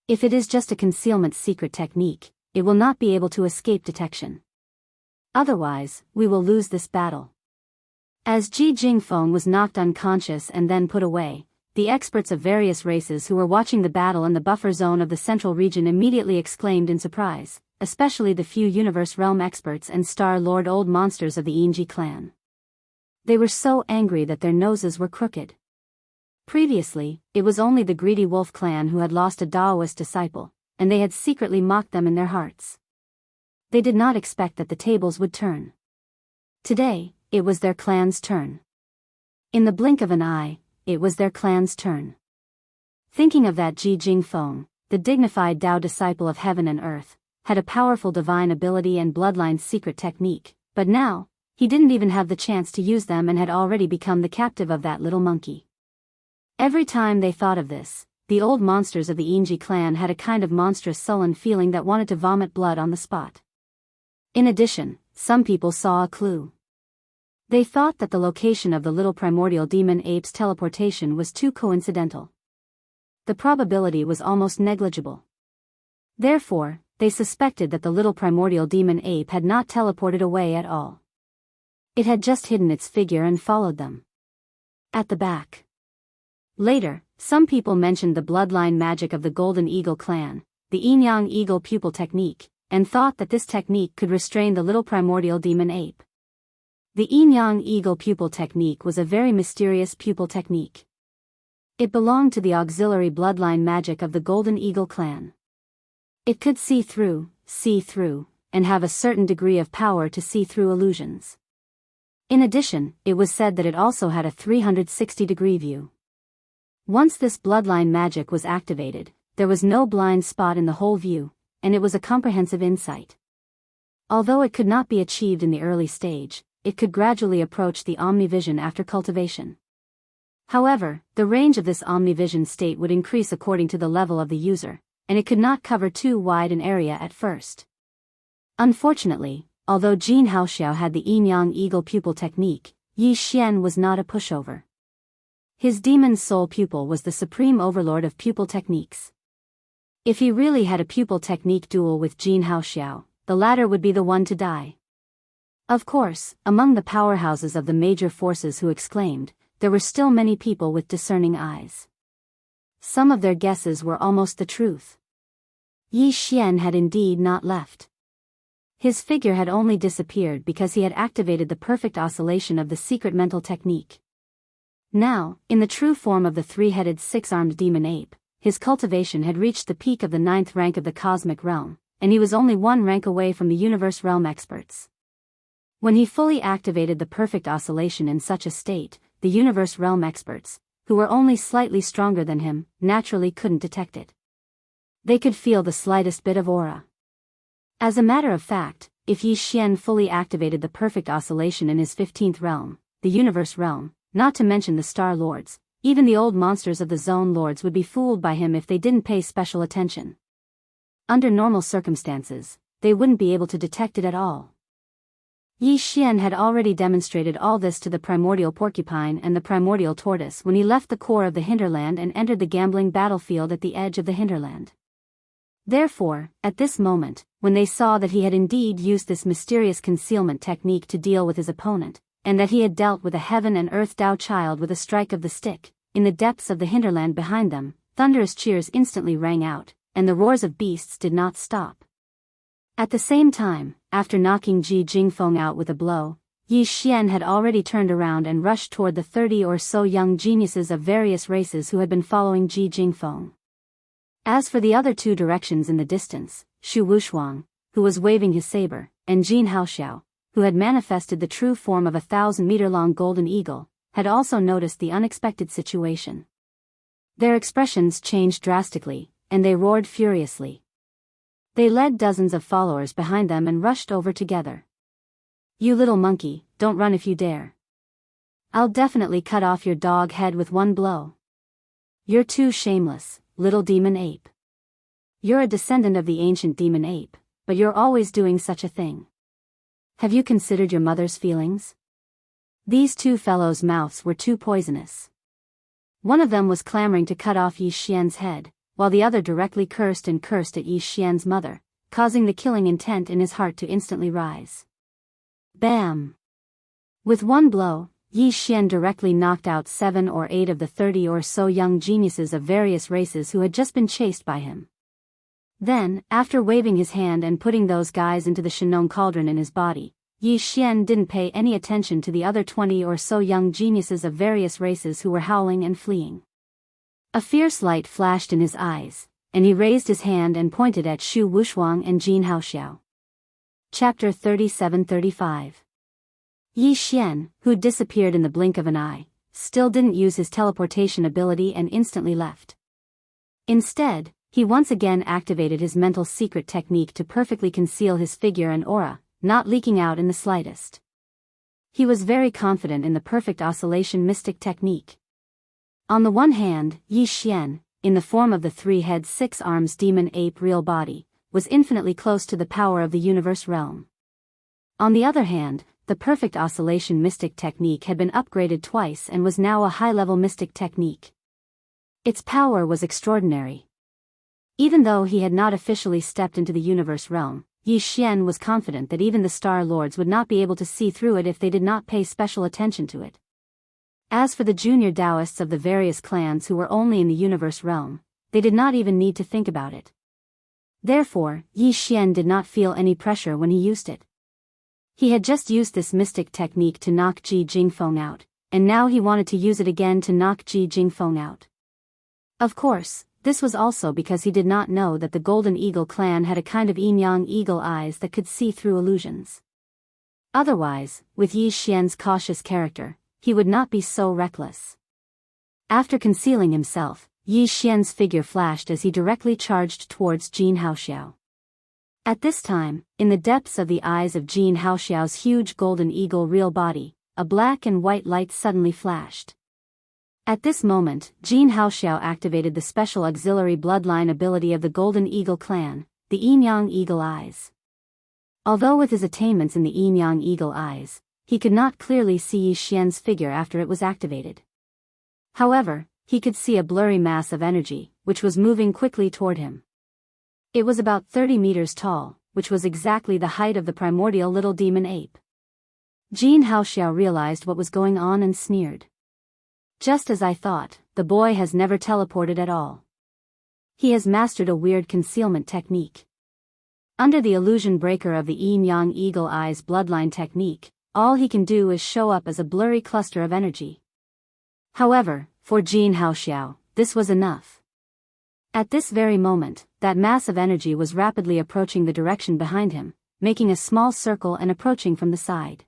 If it is just a concealment secret technique, it will not be able to escape detection. Otherwise, we will lose this battle. As Ji Jingfeng was knocked unconscious and then put away, the experts of various races who were watching the battle in the buffer zone of the central region immediately exclaimed in surprise, especially the few Universe Realm experts and Star Lord old monsters of the Yinji clan. They were so angry that their noses were crooked. Previously, it was only the greedy wolf clan who had lost a Daoist disciple, and they had secretly mocked them in their hearts. They did not expect that the tables would turn. Today, it was their clan's turn. In the blink of an eye, it was their clan's turn. Thinking of that, Ji Jingfeng, the dignified Dao disciple of heaven and earth, had a powerful divine ability and bloodline secret technique, but now, he didn't even have the chance to use them and had already become the captive of that little monkey. Every time they thought of this, the old monsters of the Yinji clan had a kind of monstrous sullen feeling that wanted to vomit blood on the spot. In addition, some people saw a clue. They thought that the location of the little primordial demon ape's teleportation was too coincidental. The probability was almost negligible. Therefore, they suspected that the little primordial demon ape had not teleported away at all. It had just hidden its figure and followed them. At the back. Later, some people mentioned the bloodline magic of the Golden Eagle clan, the yin-yang eagle pupil technique, and thought that this technique could restrain the little primordial demon ape. The yin-yang eagle pupil technique was a very mysterious pupil technique. It belonged to the auxiliary bloodline magic of the Golden Eagle clan. It could see through, and have a certain degree of power to see through illusions. In addition, it was said that it also had a 360-degree view. Once this bloodline magic was activated, there was no blind spot in the whole view, and it was a comprehensive insight. Although it could not be achieved in the early stage, it could gradually approach the omnivision after cultivation. However, the range of this omnivision state would increase according to the level of the user, and it could not cover too wide an area at first. Unfortunately, although Jin Haoxiao had the yin-yang eagle pupil technique, Yi Xian was not a pushover. His demon soul pupil was the supreme overlord of pupil techniques. If he really had a pupil technique duel with Jin Haoxiao, the latter would be the one to die. Of course, among the powerhouses of the major forces who exclaimed, there were still many people with discerning eyes. Some of their guesses were almost the truth. Yi Xian had indeed not left. His figure had only disappeared because he had activated the perfect oscillation of the secret mental technique. Now, in the true form of the three-headed six-armed demon ape, his cultivation had reached the peak of the 9th rank of the cosmic realm, and he was only one rank away from the universe realm experts. When he fully activated the perfect oscillation in such a state, the universe realm experts, who were only slightly stronger than him, naturally couldn't detect it. They could feel the slightest bit of aura. As a matter of fact, if Yi Xian fully activated the perfect oscillation in his 15th realm, the universe realm, not to mention the Star Lords, even the old monsters of the Zone Lords would be fooled by him if they didn't pay special attention. Under normal circumstances, they wouldn't be able to detect it at all. Yi Xian had already demonstrated all this to the primordial porcupine and the primordial tortoise when he left the core of the hinterland and entered the gambling battlefield at the edge of the hinterland. Therefore, at this moment, when they saw that he had indeed used this mysterious concealment technique to deal with his opponent, and that he had dealt with a heaven and earth Dao child with a strike of the stick, in the depths of the hinterland behind them, thunderous cheers instantly rang out, and the roars of beasts did not stop. At the same time, after knocking Ji Jingfeng out with a blow, Yi Xian had already turned around and rushed toward the 30 or so young geniuses of various races who had been following Ji Jingfeng. As for the other two directions in the distance, Shu Wushuang, who was waving his saber, and Jin Haoxiao, who had manifested the true form of a 1,000-meter-long golden eagle, had also noticed the unexpected situation. Their expressions changed drastically, and they roared furiously. They led dozens of followers behind them and rushed over together. "You little monkey, don't run if you dare. I'll definitely cut off your dog head with one blow. You're too shameless, little demon ape. You're a descendant of the ancient demon ape, but you're always doing such a thing. Have you considered your mother's feelings?" These two fellows' mouths were too poisonous. One of them was clamoring to cut off Yi Xian's head, while the other directly cursed at Yi Xian's mother, causing the killing intent in his heart to instantly rise. Bam! With one blow, Yi Xian directly knocked out 7 or 8 of the 30 or so young geniuses of various races who had just been chased by him. Then, after waving his hand and putting those guys into the Shenong cauldron in his body, Yi Xian didn't pay any attention to the other 20 or so young geniuses of various races who were howling and fleeing. A fierce light flashed in his eyes, and he raised his hand and pointed at Shu Wushuang and Jianghu Xiao. Chapter 37-35. Yi Xian, who'd disappeared in the blink of an eye, still didn't use his teleportation ability and instantly left. Instead, he once again activated his mental secret technique to perfectly conceal his figure and aura, not leaking out in the slightest. He was very confident in the perfect oscillation mystic technique. On the one hand, Yi Xian, in the form of the 3-head 6-arms demon ape real body, was infinitely close to the power of the universe realm. On the other hand, the perfect oscillation mystic technique had been upgraded twice and was now a high-level mystic technique. Its power was extraordinary. Even though he had not officially stepped into the universe realm, Yi Xian was confident that even the Star Lords would not be able to see through it if they did not pay special attention to it. As for the junior Daoists of the various clans who were only in the universe realm, they did not even need to think about it. Therefore, Yi Xian did not feel any pressure when he used it. He had just used this mystic technique to knock Ji Jingfeng out, and now he wanted to use it again to knock Ji Jingfeng out. Of course, this was also because he did not know that the Golden Eagle clan had a kind of yin-yang eagle eyes that could see through illusions. Otherwise, with Yi Xian's cautious character, he would not be so reckless. After concealing himself, Yi Xian's figure flashed as he directly charged towards Jianghu Xiao. At this time, in the depths of the eyes of Jianghu Xiao's huge golden eagle real body, a black and white light suddenly flashed. At this moment, Jianghu Xiao activated the special auxiliary bloodline ability of the Golden Eagle clan, the Yin-Yang Eagle Eyes. Although with his attainments in the Yin-Yang Eagle Eyes, he could not clearly see Yi Xian's figure after it was activated. However, he could see a blurry mass of energy, which was moving quickly toward him. It was about 30 meters tall, which was exactly the height of the primordial little demon ape. Jianghu Xiao realized what was going on and sneered. "Just as I thought, the boy has never teleported at all. He has mastered a weird concealment technique. Under the illusion breaker of the Yin-Yang Eagle Eyes bloodline technique, all he can do is show up as a blurry cluster of energy." However, for Jianghu Xiao, this was enough. At this very moment, that mass of energy was rapidly approaching the direction behind him, making a small circle and approaching from the side.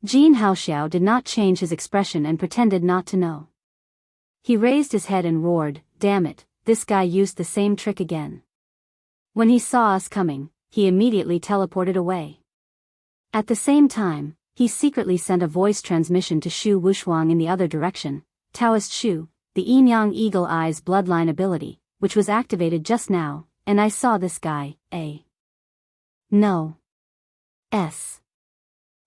Jianghu Xiao did not change his expression and pretended not to know. He raised his head and roared, "Damn it, this guy used the same trick again." When he saw us coming, he immediately teleported away. At the same time, he secretly sent a voice transmission to Shu Wushuang in the other direction, Daoist Shu, the Yin-Yang Eagle Eyes bloodline ability, which was activated just now, and I saw this guy, No.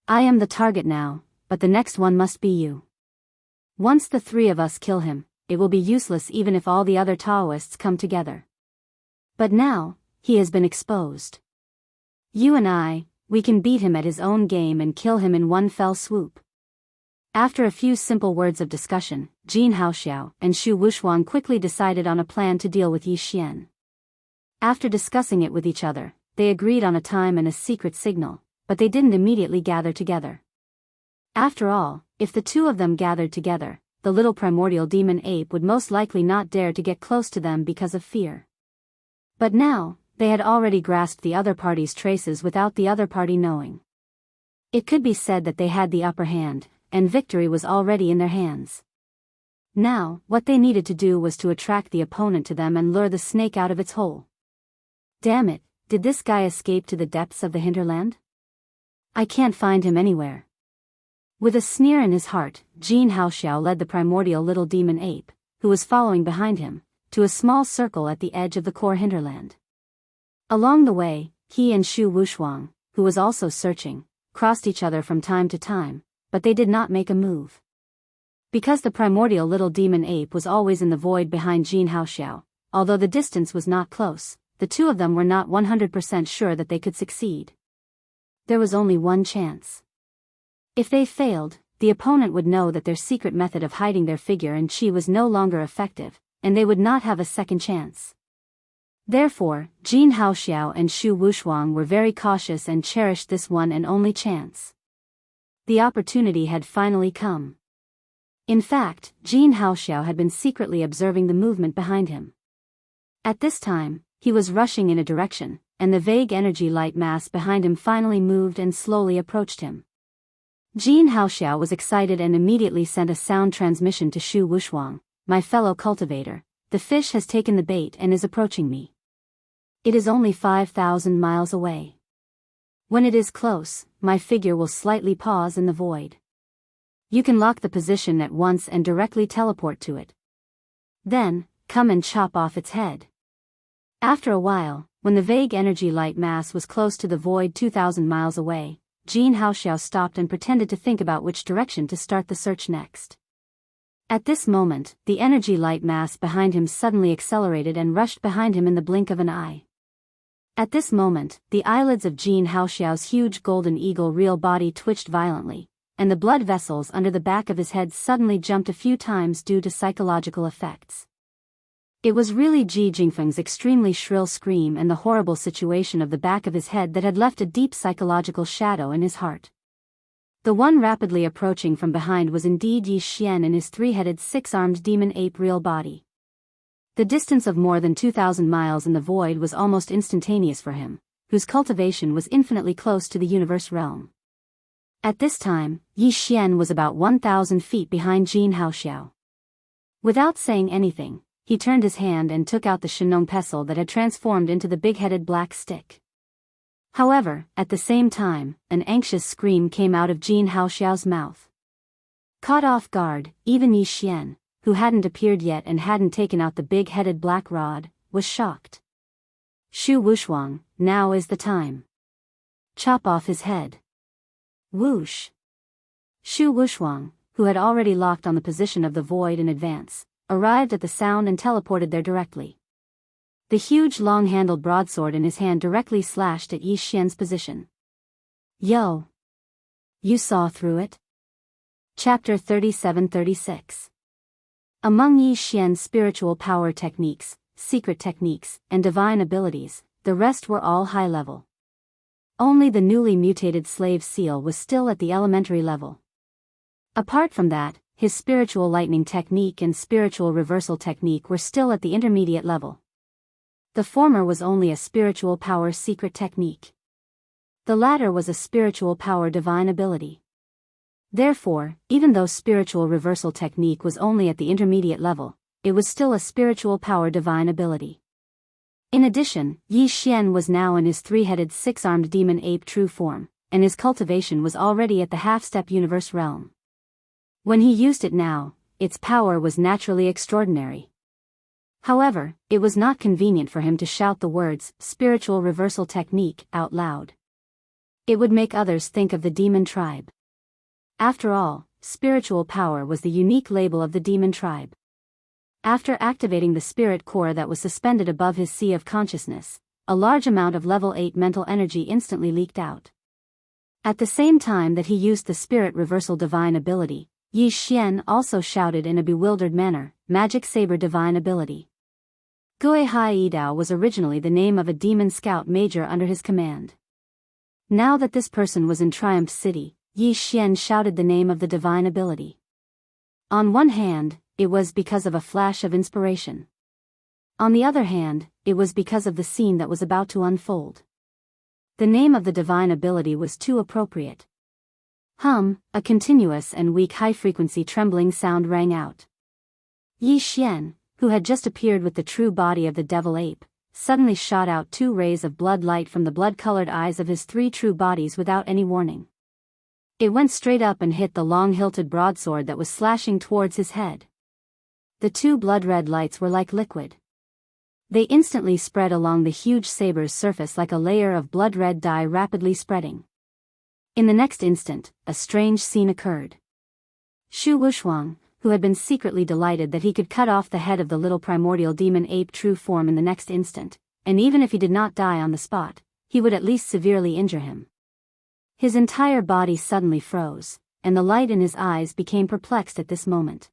I am the target now, but the next one must be you. Once the 3 of us kill him, it will be useless even if all the other Daoists come together. But now, he has been exposed. You and we can beat him at his own game and kill him in one fell swoop. After a few simple words of discussion, Jianghu Xiao and Shu Wushuang quickly decided on a plan to deal with Yi Xian. After discussing it with each other, they agreed on a time and a secret signal, but they didn't immediately gather together. After all, if the 2 of them gathered together, the little primordial demon ape would most likely not dare to get close to them because of fear. But now, they had already grasped the other party's traces without the other party knowing. It could be said that they had the upper hand, and victory was already in their hands. Now, what they needed to do was to attract the opponent to them and lure the snake out of its hole. Damn it, did this guy escape to the depths of the hinterland? I can't find him anywhere. With a sneer in his heart, Jianghu led the primordial little demon ape, who was following behind him, to a small circle at the edge of the core hinterland. Along the way, he and Shu Wuxuang, who was also searching, crossed each other from time to time, but they did not make a move. Because the primordial little demon ape was always in the void behind Jianghu, although the distance was not close, the two of them were not 100% sure that they could succeed. There was only one chance. If they failed, the opponent would know that their secret method of hiding their figure and chi was no longer effective, and they would not have a second chance. Therefore, Jianghu and Shu Wuxuang were very cautious and cherished this one and only chance. The opportunity had finally come. In fact, Jianghu had been secretly observing the movement behind him. At this time, he was rushing in a direction, and the vague energy light mass behind him finally moved and slowly approached him. Jianghu was excited and immediately sent a sound transmission to Shu Wuxuang, "My fellow cultivator, the fish has taken the bait and is approaching me. It is only 5,000 miles away. When it is close, my figure will slightly pause in the void. You can lock the position at once and directly teleport to it. Then, come and chop off its head." After a while, when the vague energy light mass was close to the void 2,000 miles away, Jianghu stopped and pretended to think about which direction to start the search next. At this moment, the energy light mass behind him suddenly accelerated and rushed behind him in the blink of an eye. At this moment, the eyelids of Jianghu's huge golden eagle real body twitched violently, and the blood vessels under the back of his head suddenly jumped a few times due to psychological effects. It was really Ji Jingfeng's extremely shrill scream and the horrible situation of the back of his head that had left a deep psychological shadow in his heart. The one rapidly approaching from behind was indeed Yi Xian in his three-headed six-armed demon ape real body. The distance of more than 2,000 miles in the void was almost instantaneous for him, whose cultivation was infinitely close to the universe realm. At this time, Yi Xian was about 1,000 feet behind Jianghu. Without saying anything, he turned his hand and took out the Shenong pestle that had transformed into the big-headed black stick. However, at the same time, an anxious scream came out of Jianghu's mouth. Caught off guard, even Yi Xian, who hadn't appeared yet and hadn't taken out the big-headed black rod, was shocked. "Shu Wuxuang, now is the time. Chop off his head." Whoosh! Shu Wuxuang, who had already locked on the position of the void in advance, arrived at the sound and teleported there directly. The huge long-handled broadsword in his hand directly slashed at Yi Xian's position. "Yo! You saw through it?" Chapter 37-36. Among Yi Xian's spiritual power techniques, secret techniques, and divine abilities, the rest were all high-level. Only the newly mutated slave seal was still at the elementary level. Apart from that, his spiritual lightning technique and spiritual reversal technique were still at the intermediate level. The former was only a spiritual power secret technique. The latter was a spiritual power divine ability. Therefore, even though spiritual reversal technique was only at the intermediate level, it was still a spiritual power divine ability. In addition, Yi Xian was now in his three-headed six-armed demon ape true form, and his cultivation was already at the half-step universe realm. When he used it now, its power was naturally extraordinary. However, it was not convenient for him to shout the words, "spiritual reversal technique," out loud. It would make others think of the demon tribe. After all, spiritual power was the unique label of the demon tribe. After activating the spirit core that was suspended above his sea of consciousness, a large amount of level 8 mental energy instantly leaked out. At the same time that he used the spirit reversal divine ability, Yi Xian also shouted in a bewildered manner, "Magic Saber Divine Ability." Gui Hai Yidao was originally the name of a demon scout major under his command. Now that this person was in Triumph City, Yi Xian shouted the name of the divine ability. On one hand, it was because of a flash of inspiration. On the other hand, it was because of the scene that was about to unfold. The name of the divine ability was too appropriate. Hum, a continuous and weak high-frequency trembling sound rang out. Yi Xian, who had just appeared with the true body of the devil ape, suddenly shot out 2 rays of blood light from the blood-colored eyes of his 3 true bodies without any warning. It went straight up and hit the long-hilted broadsword that was slashing towards his head. The 2 blood-red lights were like liquid. They instantly spread along the huge saber's surface like a layer of blood-red dye rapidly spreading. In the next instant, a strange scene occurred. Shu Wushuang, who had been secretly delighted that he could cut off the head of the little primordial demon ape true form in the next instant, and even if he did not die on the spot, he would at least severely injure him. His entire body suddenly froze, and the light in his eyes became perplexed at this moment.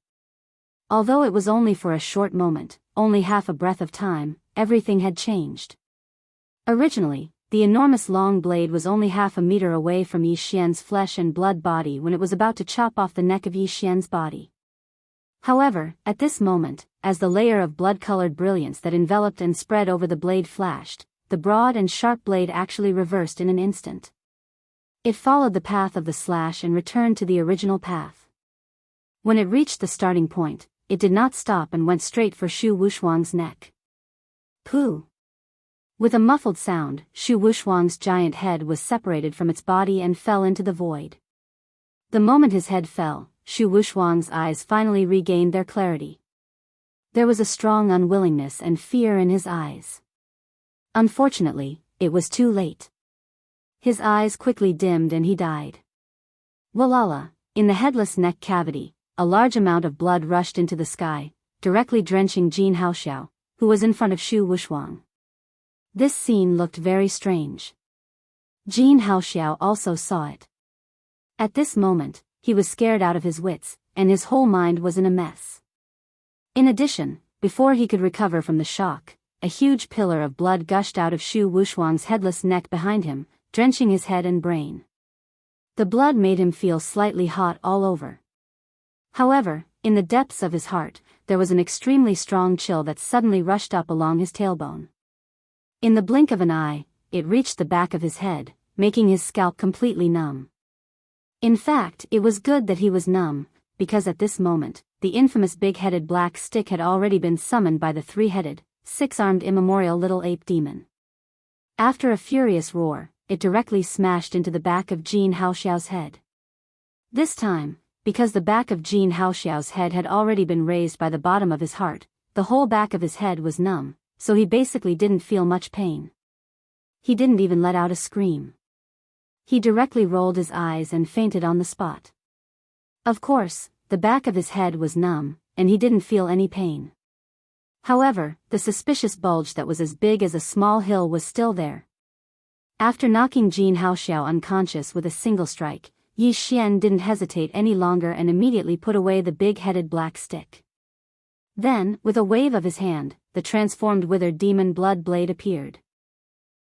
Although it was only for a short moment, only half a breath of time, everything had changed. Originally, the enormous long blade was only half a meter away from Yi Xian's flesh and blood body when it was about to chop off the neck of Yi Xian's body. However, at this moment, as the layer of blood-colored brilliance that enveloped and spread over the blade flashed, the broad and sharp blade actually reversed in an instant. It followed the path of the slash and returned to the original path. When it reached the starting point, it did not stop and went straight for Shu Wushuang's neck. Pooh! With a muffled sound, Shu Wushuang's giant head was separated from its body and fell into the void. The moment his head fell, Shu Wushuang's eyes finally regained their clarity. There was a strong unwillingness and fear in his eyes. Unfortunately, it was too late. His eyes quickly dimmed and he died. Walala, in the headless neck cavity, a large amount of blood rushed into the sky, directly drenching Jianghu Xiao, who was in front of Shu Wushuang. This scene looked very strange. Jianghu Xiao also saw it. At this moment, he was scared out of his wits, and his whole mind was in a mess. In addition, before he could recover from the shock, a huge pillar of blood gushed out of Shu Wushuang's headless neck behind him, drenching his head and brain. The blood made him feel slightly hot all over. However, in the depths of his heart, there was an extremely strong chill that suddenly rushed up along his tailbone. In the blink of an eye, it reached the back of his head, making his scalp completely numb. In fact, it was good that he was numb, because at this moment, the infamous big-headed black stick had already been summoned by the 3-headed, 6-armed immemorial little ape demon. After a furious roar, it directly smashed into the back of Jianghu Xiao's head. This time, because the back of Jianghu Xiao's head had already been raised by the bottom of his heart, the whole back of his head was numb, so he basically didn't feel much pain. He didn't even let out a scream. He directly rolled his eyes and fainted on the spot. Of course, the back of his head was numb, and he didn't feel any pain. However, the suspicious bulge that was as big as a small hill was still there. After knocking Jianghu Xiao unconscious with a single strike, Yi Xian didn't hesitate any longer and immediately put away the big-headed black stick. Then, with a wave of his hand, the transformed withered demon blood blade appeared.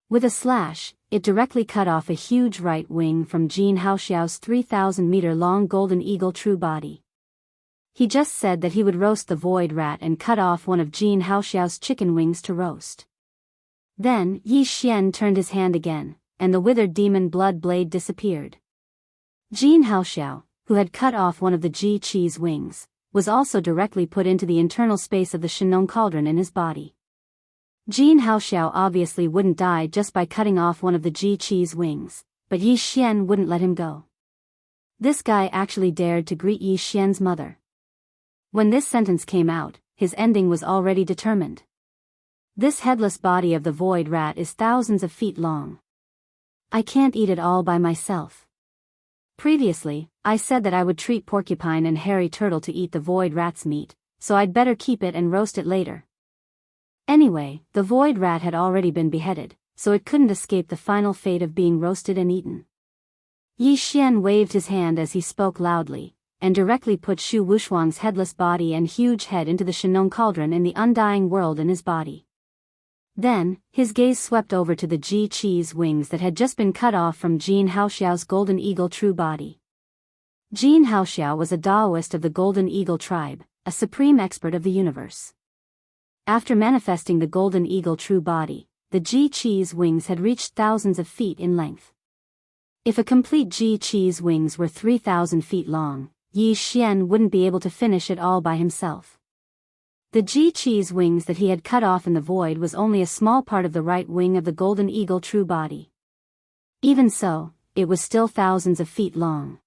With a slash, it directly cut off a huge right wing from Jianghu Xiao's 3,000-meter-long golden eagle true body. He just said that he would roast the void rat and cut off one of Jianghu Xiao's chicken wings to roast. Then, Yi Xian turned his hand again, and the withered demon blood blade disappeared. Jianghu Xiao, who had cut off one of the Ji Qi's wings, was also directly put into the internal space of the Shenong cauldron in his body. Jianghu Xiao obviously wouldn't die just by cutting off one of the Ji Qi's wings, but Yi Xian wouldn't let him go. This guy actually dared to greet Yi Xian's mother. When this sentence came out, his ending was already determined. This headless body of the void rat is thousands of feet long. I can't eat it all by myself. Previously, I said that I would treat Porcupine and Hairy Turtle to eat the void rat's meat, so I'd better keep it and roast it later. Anyway, the void rat had already been beheaded, so it couldn't escape the final fate of being roasted and eaten. Yi Xian waved his hand as he spoke loudly, and directly put Shu Wushuang's headless body and huge head into the Shenong cauldron in the undying world in his body. Then, his gaze swept over to the Ji Qi's wings that had just been cut off from Jianghu Xiao's golden eagle true body. Jianghu Xiao was a Daoist of the golden eagle tribe, a supreme expert of the universe. After manifesting the golden eagle true body, the Ji Qi's wings had reached thousands of feet in length. If a complete Ji Qi's wings were 3,000 feet long, Yi Xian wouldn't be able to finish it all by himself. The Ji Qi's wings that he had cut off in the void was only a small part of the right wing of the golden eagle true body. Even so, it was still thousands of feet long.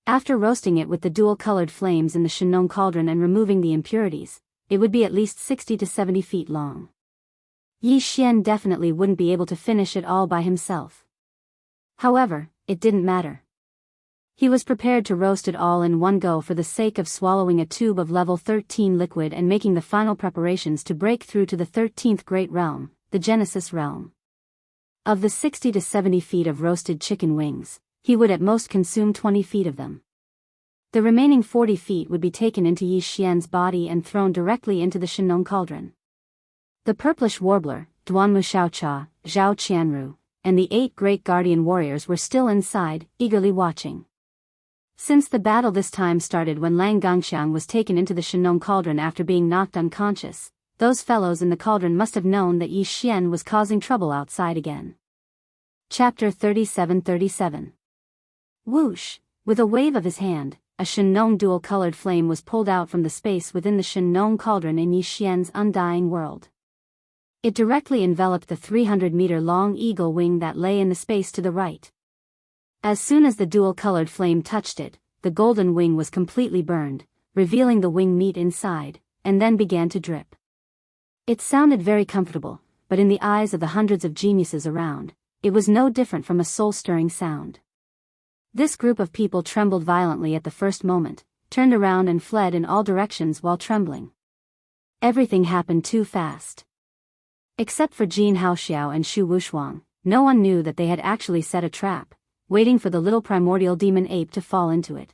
After roasting it with the dual-colored flames in the Shenong cauldron and removing the impurities, it would be at least 60 to 70 feet long. Yi Xian definitely wouldn't be able to finish it all by himself. However, it didn't matter. He was prepared to roast it all in one go for the sake of swallowing a tube of level 13 liquid and making the final preparations to break through to the 13th Great Realm, the Genesis Realm. Of the 60 to 70 feet of roasted chicken wings, he would at most consume 20 feet of them. The remaining 40 feet would be taken into Yi Xian's body and thrown directly into the Shenong cauldron. The purplish warbler, Duanmu Xiaocha, Zhao Qianru, and the 8 great guardian warriors were still inside, eagerly watching. Since the battle this time started when Lang Gongxiang was taken into the Shenong cauldron after being knocked unconscious, those fellows in the cauldron must have known that Yi Xian was causing trouble outside again. Chapter 37:37. Whoosh! With a wave of his hand, a Shenong dual-colored flame was pulled out from the space within the Shenong cauldron in Yi Xian's undying world. It directly enveloped the 300-meter-long eagle wing that lay in the space to the right. As soon as the dual-colored flame touched it, the golden wing was completely burned, revealing the wing meat inside, and then began to drip. It sounded very comfortable, but in the eyes of the hundreds of geniuses around, it was no different from a soul-stirring sound. This group of people trembled violently at the first moment, turned around and fled in all directions while trembling. Everything happened too fast. Except for Jin Haoxiao and Shu Wushuang, no one knew that they had actually set a trap, waiting for the little primordial demon ape to fall into it.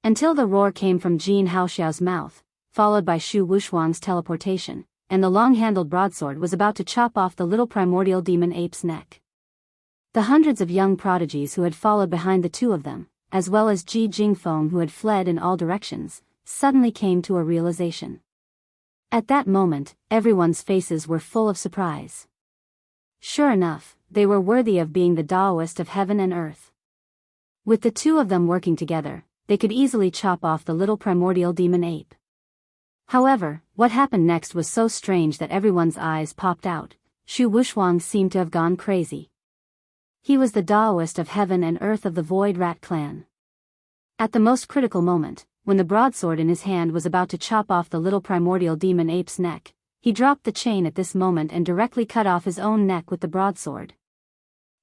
Until the roar came from Jin Haoxiao's mouth, followed by Shu Wushuang's teleportation, and the long-handled broadsword was about to chop off the little primordial demon ape's neck. The hundreds of young prodigies who had followed behind the two of them, as well as Ji Jingfeng who had fled in all directions, suddenly came to a realization. At that moment, everyone's faces were full of surprise. Sure enough, they were worthy of being the Daoist of heaven and earth. With the two of them working together, they could easily chop off the little primordial demon ape. However, what happened next was so strange that everyone's eyes popped out. Shu Wushuang seemed to have gone crazy. He was the Daoist of heaven and earth of the Void Rat clan. At the most critical moment, when the broadsword in his hand was about to chop off the little primordial demon ape's neck, he dropped the chain at this moment and directly cut off his own neck with the broadsword.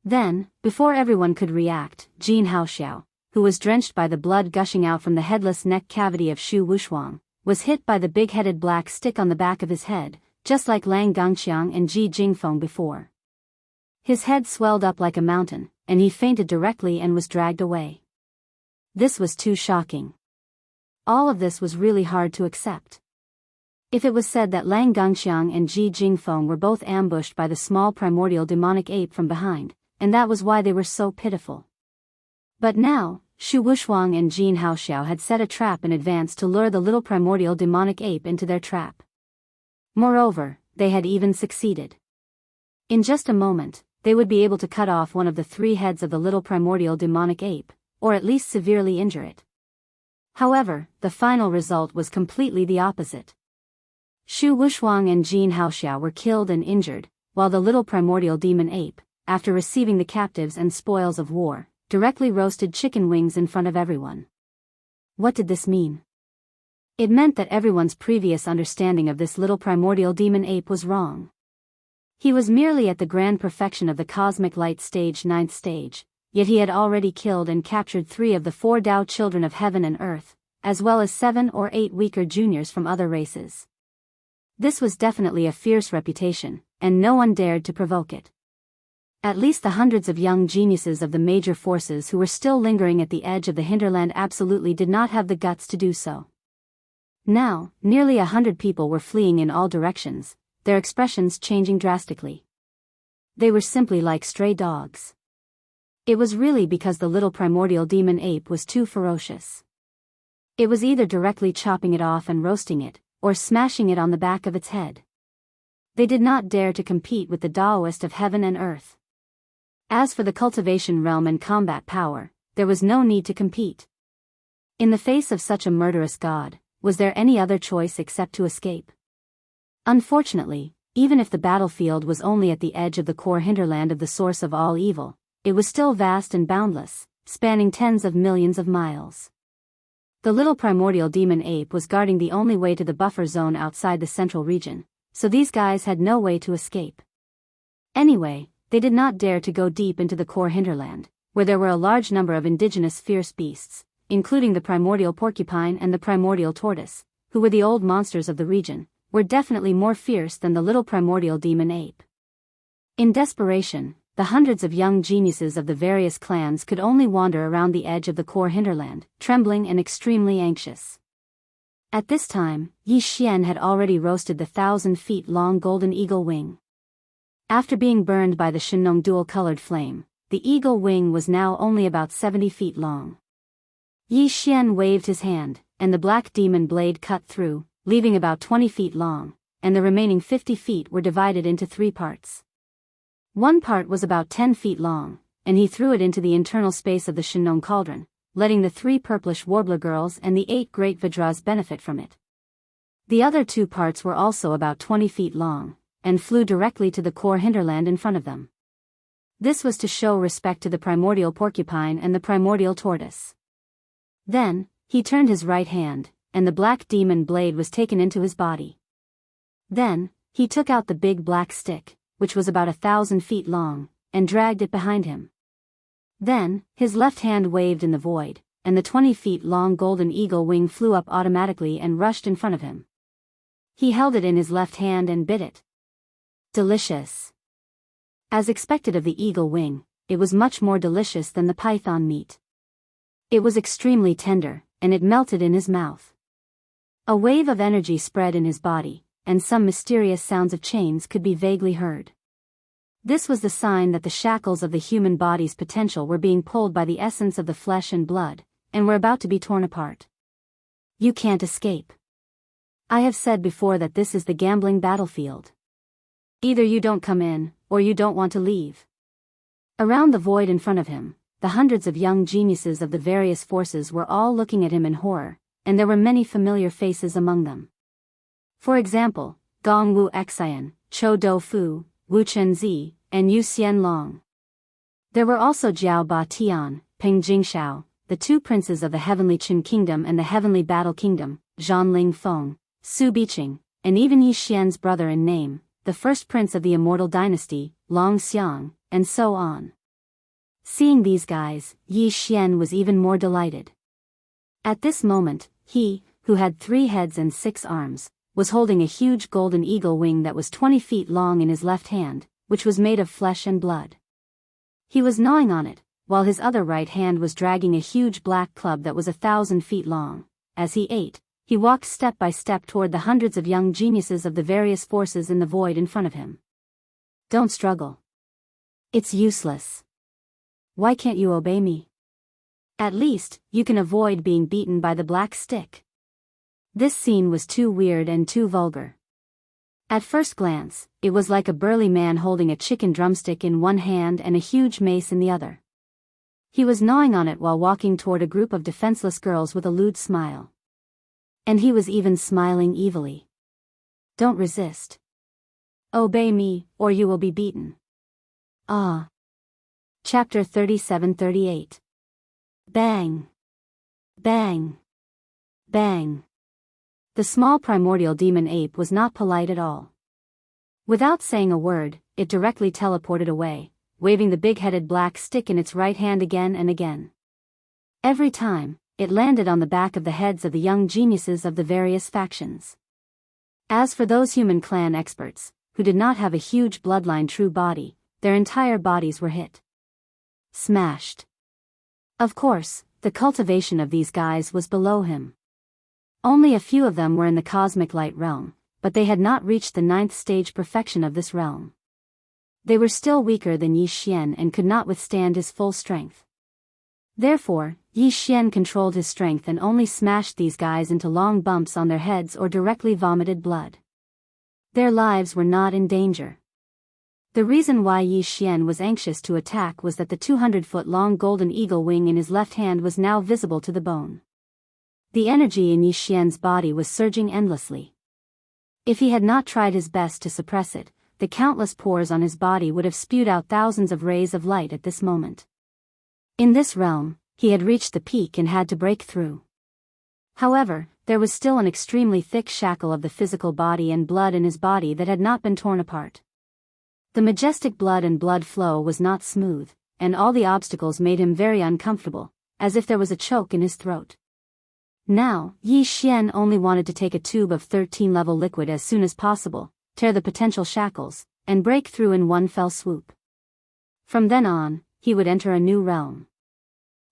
Then, before everyone could react, Jin Haoxiao, who was drenched by the blood gushing out from the headless neck cavity of Shu Wushuang, was hit by the big-headed black stick on the back of his head, just like Lang Gongxiang and Ji Jingfeng before. His head swelled up like a mountain, and he fainted directly and was dragged away. This was too shocking. All of this was really hard to accept. If it was said that Lang Gongxiang and Ji Jingfeng were both ambushed by the small primordial demonic ape from behind, and that was why they were so pitiful. But now, Shu Wushuang and Jin Haoxiao had set a trap in advance to lure the little primordial demonic ape into their trap. Moreover, they had even succeeded. In just a moment, they would be able to cut off one of the 3 heads of the little primordial demonic ape, or at least severely injure it. However, the final result was completely the opposite. Shu Wushuang and Jin Haoxiao were killed and injured, while the little primordial demon ape, after receiving the captives and spoils of war, directly roasted chicken wings in front of everyone. What did this mean? It meant that everyone's previous understanding of this little primordial demon ape was wrong. He was merely at the grand perfection of the cosmic light stage 9th stage, yet he had already killed and captured 3 of the 4 Tao children of heaven and earth, as well as 7 or 8 weaker juniors from other races. This was definitely a fierce reputation, and no one dared to provoke it. At least the hundreds of young geniuses of the major forces who were still lingering at the edge of the hinterland absolutely did not have the guts to do so. Now, nearly 100 people were fleeing in all directions, their expressions changing drastically. They were simply like stray dogs. It was really because the little primordial demon ape was too ferocious. It was either directly chopping it off and roasting it, or smashing it on the back of its head. They did not dare to compete with the Daoist of heaven and earth. As for the cultivation realm and combat power, there was no need to compete. In the face of such a murderous god, was there any other choice except to escape? Unfortunately, even if the battlefield was only at the edge of the core hinterland of the source of all evil, it was still vast and boundless, spanning tens of millions of miles. The little primordial demon ape was guarding the only way to the buffer zone outside the central region, so these guys had no way to escape. Anyway, they did not dare to go deep into the core hinterland, where there were a large number of indigenous fierce beasts, including the primordial porcupine and the primordial tortoise, who were the old monsters of the region, were definitely more fierce than the little primordial demon ape. In desperation, the hundreds of young geniuses of the various clans could only wander around the edge of the core hinterland, trembling and extremely anxious. At this time, Yi Xian had already roasted the 1,000-feet-long golden eagle wing. After being burned by the Shenong dual-colored flame, the eagle wing was now only about 70 feet long. Yi Xian waved his hand, and the black demon blade cut through, leaving about 20 feet long, and the remaining 50 feet were divided into 3 parts. One part was about 10 feet long, and he threw it into the internal space of the Shenong cauldron, letting the 3 purplish warbler girls and the 8 great Vajras benefit from it. The other 2 parts were also about 20 feet long, and flew directly to the core hinterland in front of them. This was to show respect to the primordial porcupine and the primordial tortoise. Then, he turned his right hand, and the black demon blade was taken into his body. Then, he took out the big black stick, which was about 1,000 feet long, and dragged it behind him. Then, his left hand waved in the void, and the 20-feet-long golden eagle wing flew up automatically and rushed in front of him. He held it in his left hand and bit it. Delicious. As expected of the eagle wing, it was much more delicious than the python meat. It was extremely tender, and it melted in his mouth. A wave of energy spread in his body, and some mysterious sounds of chains could be vaguely heard. This was the sign that the shackles of the human body's potential were being pulled by the essence of the flesh and blood, and were about to be torn apart. You can't escape. I have said before that this is the gambling battlefield. Either you don't come in, or you don't want to leave. Around the void in front of him, the hundreds of young geniuses of the various forces were all looking at him in horror, and there were many familiar faces among them. For example, Gong Wu Xian, Chou Doufu, Wu Chenzi, and Yu Xianlong. There were also Jiao Ba Tian, Peng Jingshao, the 2 princes of the Heavenly Qin Kingdom and the Heavenly Battle Kingdom, Zhan Ling Feng, Su Biqing, and even Yi Xian's brother in name, the first prince of the Immortal Dynasty, Long Xiang, and so on. Seeing these guys, Yi Xian was even more delighted. At this moment, he, who had 3 heads and 6 arms, was holding a huge golden eagle wing that was 20 feet long in his left hand, which was made of flesh and blood. He was gnawing on it, while his other right hand was dragging a huge black club that was 1,000 feet long. As he ate, he walked step by step toward the hundreds of young geniuses of the various forces in the void in front of him. Don't struggle. It's useless. Why can't you obey me? At least, you can avoid being beaten by the black stick. This scene was too weird and too vulgar. At first glance, it was like a burly man holding a chicken drumstick in one hand and a huge mace in the other. He was gnawing on it while walking toward a group of defenseless girls with a lewd smile. And he was even smiling evilly. Don't resist. Obey me, or you will be beaten. Ah. Chapter 37-38. Bang. Bang. Bang. The small primordial demon ape was not polite at all. Without saying a word, it directly teleported away, waving the big-headed black stick in its right hand again and again. Every time, it landed on the back of the heads of the young geniuses of the various factions. As for those human clan experts, who did not have a huge bloodline true body, their entire bodies were hit. Smashed. Of course, the cultivation of these guys was below him. Only a few of them were in the cosmic light realm, but they had not reached the 9th stage perfection of this realm. They were still weaker than Yi Xian and could not withstand his full strength. Therefore, Yi Xian controlled his strength and only smashed these guys into long bumps on their heads or directly vomited blood. Their lives were not in danger. The reason why Yi Xian was anxious to attack was that the 200-foot-long golden eagle wing in his left hand was now visible to the bone. The energy in Yi Xian's body was surging endlessly. If he had not tried his best to suppress it, the countless pores on his body would have spewed out thousands of rays of light at this moment. In this realm, he had reached the peak and had to break through. However, there was still an extremely thick shackle of the physical body and blood in his body that had not been torn apart. The majestic blood and blood flow was not smooth, and all the obstacles made him very uncomfortable, as if there was a choke in his throat. Now, Yi Xian only wanted to take a tube of 13-level liquid as soon as possible, tear the potential shackles, and break through in one fell swoop. From then on, he would enter a new realm.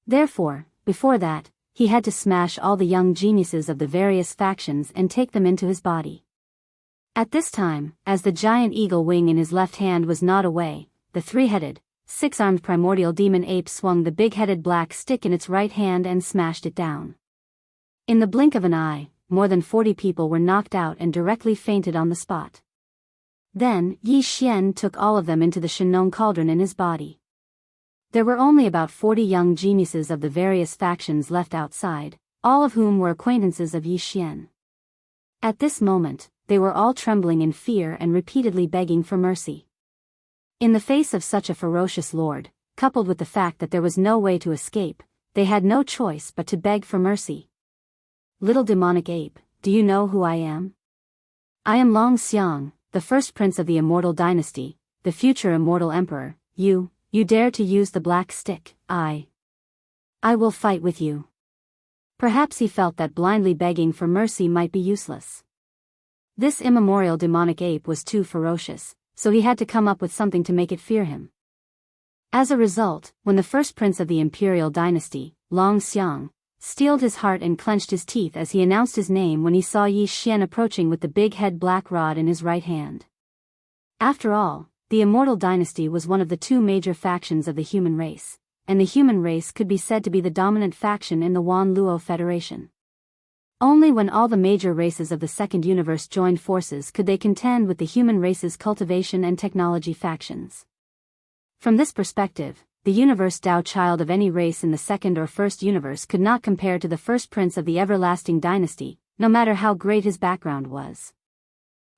Therefore, before that, he had to smash all the young geniuses of the various factions and take them into his body. At this time, as the giant eagle wing in his left hand was gnawed away, the three-headed, six-armed primordial demon ape swung the big-headed black stick in its right hand and smashed it down. In the blink of an eye, more than 40 people were knocked out and directly fainted on the spot. Then, Yi Xian took all of them into the Shenong cauldron in his body. There were only about 40 young geniuses of the various factions left outside, all of whom were acquaintances of Yi Xian. At this moment, they were all trembling in fear and repeatedly begging for mercy. In the face of such a ferocious lord, coupled with the fact that there was no way to escape, they had no choice but to beg for mercy. "Little demonic ape, do you know who I am? I am Long Xiang, the first prince of the immortal dynasty, the future immortal emperor. You dare to use the black stick. I will fight with you." Perhaps he felt that blindly begging for mercy might be useless. This immemorial demonic ape was too ferocious, so he had to come up with something to make it fear him. As a result, when the first prince of the imperial dynasty, Long Xiang, steeled his heart and clenched his teeth as he announced his name when he saw Yi Xian approaching with the big-head black rod in his right hand. After all, the immortal dynasty was one of the two major factions of the human race, and the human race could be said to be the dominant faction in the Wan Luo Federation. Only when all the major races of the Second Universe joined forces could they contend with the human race's cultivation and technology factions. From this perspective, the universe Dao child of any race in the second or first universe could not compare to the first prince of the everlasting dynasty, no matter how great his background was.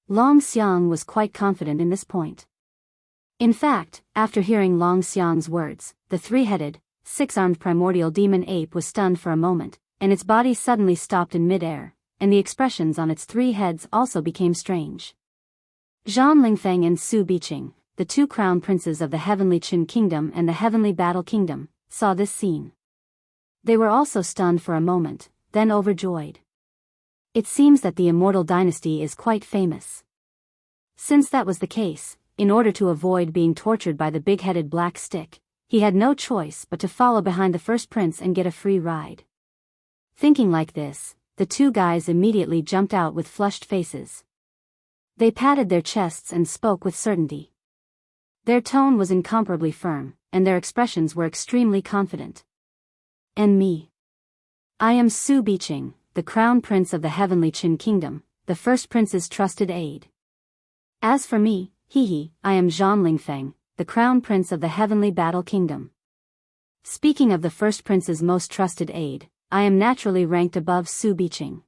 Long Xiang was quite confident in this point. In fact, after hearing Long Xiang's words, the three-headed, six-armed primordial demon ape was stunned for a moment, and its body suddenly stopped in mid-air, and the expressions on its three heads also became strange. Zhang Lingfeng and Su Biqing, the two crown princes of the Heavenly Qin Kingdom and the Heavenly Battle Kingdom, saw this scene. They were also stunned for a moment, then overjoyed. It seems that the immortal dynasty is quite famous. Since that was the case, in order to avoid being tortured by the big-headed black stick, he had no choice but to follow behind the first prince and get a free ride. Thinking like this, the two guys immediately jumped out with flushed faces. They patted their chests and spoke with certainty. Their tone was incomparably firm, and their expressions were extremely confident. "And me? I am Su Biqing, the crown prince of the Heavenly Qin Kingdom, the first prince's trusted aide. As for me, I am Zhang Lingfeng, the crown prince of the Heavenly Battle Kingdom. Speaking of the first prince's most trusted aide, I am naturally ranked above Su Biqing.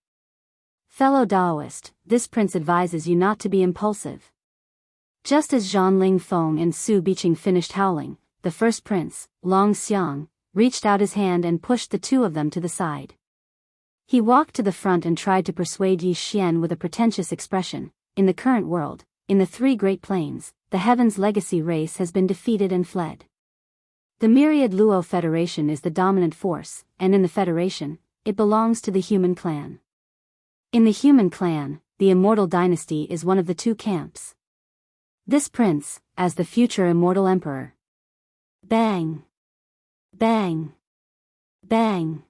Fellow Daoist, this prince advises you not to be impulsive." Just as Zhang Lingfeng and Su Biqing finished howling, the first prince, Long Xiang, reached out his hand and pushed the two of them to the side. He walked to the front and tried to persuade Yi Xian with a pretentious expression. "In the current world, in the three great plains, the Heaven's legacy race has been defeated and fled. The myriad Luo Federation is the dominant force, and in the Federation, it belongs to the human clan. In the human clan, the immortal dynasty is one of the two camps. This prince, as the future immortal emperor." Bang! Bang! Bang!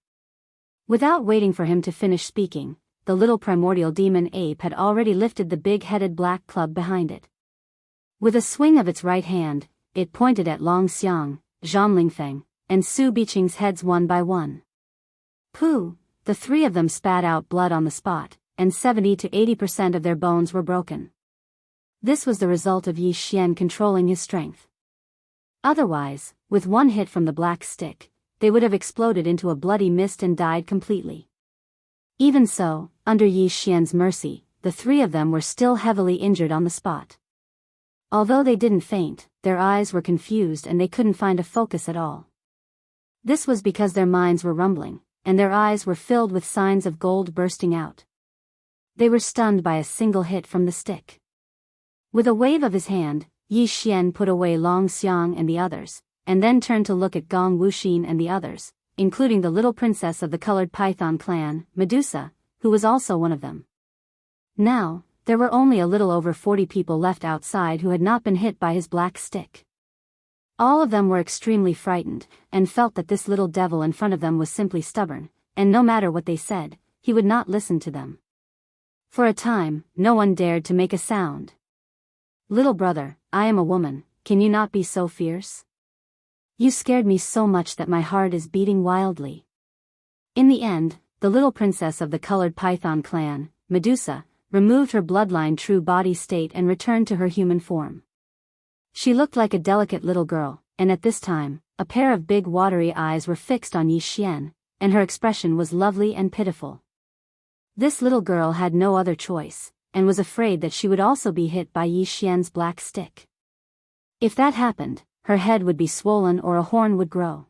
Without waiting for him to finish speaking, the little primordial demon ape had already lifted the big-headed black club behind it. With a swing of its right hand, it pointed at Long Xiang, Zhang Lingfeng, and Su Biqing's heads one by one. Pooh! The three of them spat out blood on the spot, and 70 to 80% of their bones were broken. This was the result of Yi Xian controlling his strength. Otherwise, with one hit from the black stick, they would have exploded into a bloody mist and died completely. Even so, under Yi Xian's mercy, the three of them were still heavily injured on the spot. Although they didn't faint, their eyes were confused and they couldn't find a focus at all. This was because their minds were rumbling, and their eyes were filled with signs of gold bursting out. They were stunned by a single hit from the stick. With a wave of his hand, Yi Xian put away Long Xiang and the others, and then turned to look at Gong Wuxin and the others, including the little princess of the colored python clan, Medusa, who was also one of them. Now, there were only a little over 40 people left outside who had not been hit by his black stick. All of them were extremely frightened, and felt that this little devil in front of them was simply stubborn, and no matter what they said, he would not listen to them. For a time, no one dared to make a sound. "Little brother, I am a woman, can you not be so fierce? You scared me so much that my heart is beating wildly." In the end, the little princess of the colored python clan, Medusa, removed her bloodline true body state and returned to her human form. She looked like a delicate little girl, and at this time, a pair of big watery eyes were fixed on Yi Xian, and her expression was lovely and pitiful. This little girl had no other choice, and was afraid that she would also be hit by Yi Xian's black stick. If that happened, her head would be swollen or a horn would grow.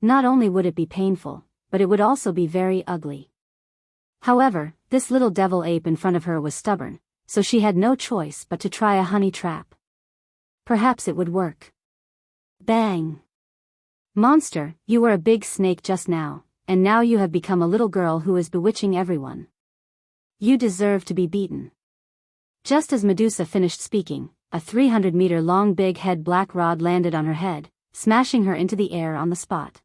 Not only would it be painful, but it would also be very ugly. However, this little devil ape in front of her was stubborn, so she had no choice but to try a honey trap. Perhaps it would work. Bang! "Monster, you were a big snake just now, and now you have become a little girl who is bewitching everyone. You deserve to be beaten." Just as Medusa finished speaking, a 300-meter-long big-head black rod landed on her head, smashing her into the air on the spot.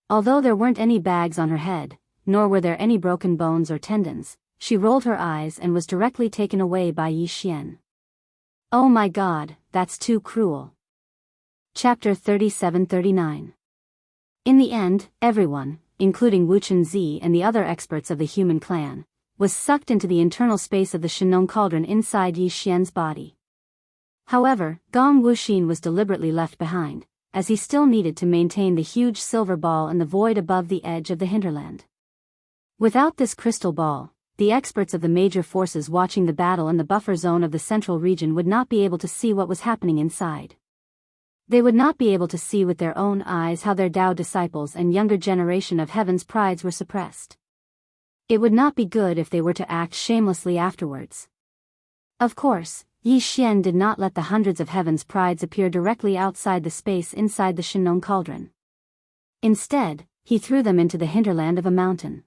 Although there weren't any bags on her head, nor were there any broken bones or tendons, she rolled her eyes and was directly taken away by Yi Xian. "Oh my God, that's too cruel." Chapter 37-39. In the end, everyone, including Wu Chunzi and the other experts of the human clan, was sucked into the internal space of the Shinong cauldron inside Yi Xian's body. However, Gong Wuxin was deliberately left behind, as he still needed to maintain the huge silver ball in the void above the edge of the hinterland. Without this crystal ball, the experts of the major forces watching the battle in the buffer zone of the central region would not be able to see what was happening inside. They would not be able to see with their own eyes how their Dao disciples and younger generation of heaven's prides were suppressed. It would not be good if they were to act shamelessly afterwards. Of course, Yi Xian did not let the hundreds of heaven's prides appear directly outside the space inside the Shinong cauldron. Instead, he threw them into the hinterland of a mountain.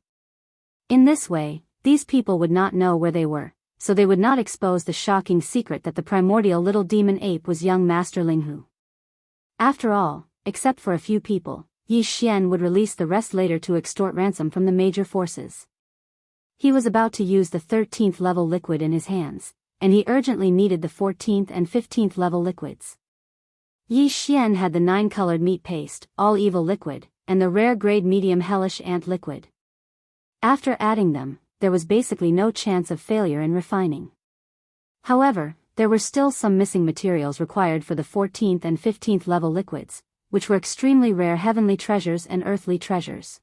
In this way, these people would not know where they were, so they would not expose the shocking secret that the primordial little demon ape was young Master Linghu. After all, except for a few people, Yi Xian would release the rest later to extort ransom from the major forces. He was about to use the 13th level liquid in his hands, and he urgently needed the 14th and 15th level liquids. Yi Xian had the 9-colored meat paste, all evil liquid, and the rare grade medium hellish ant liquid. After adding them, there was basically no chance of failure in refining. However, there were still some missing materials required for the 14th and 15th level liquids, which were extremely rare heavenly treasures and earthly treasures.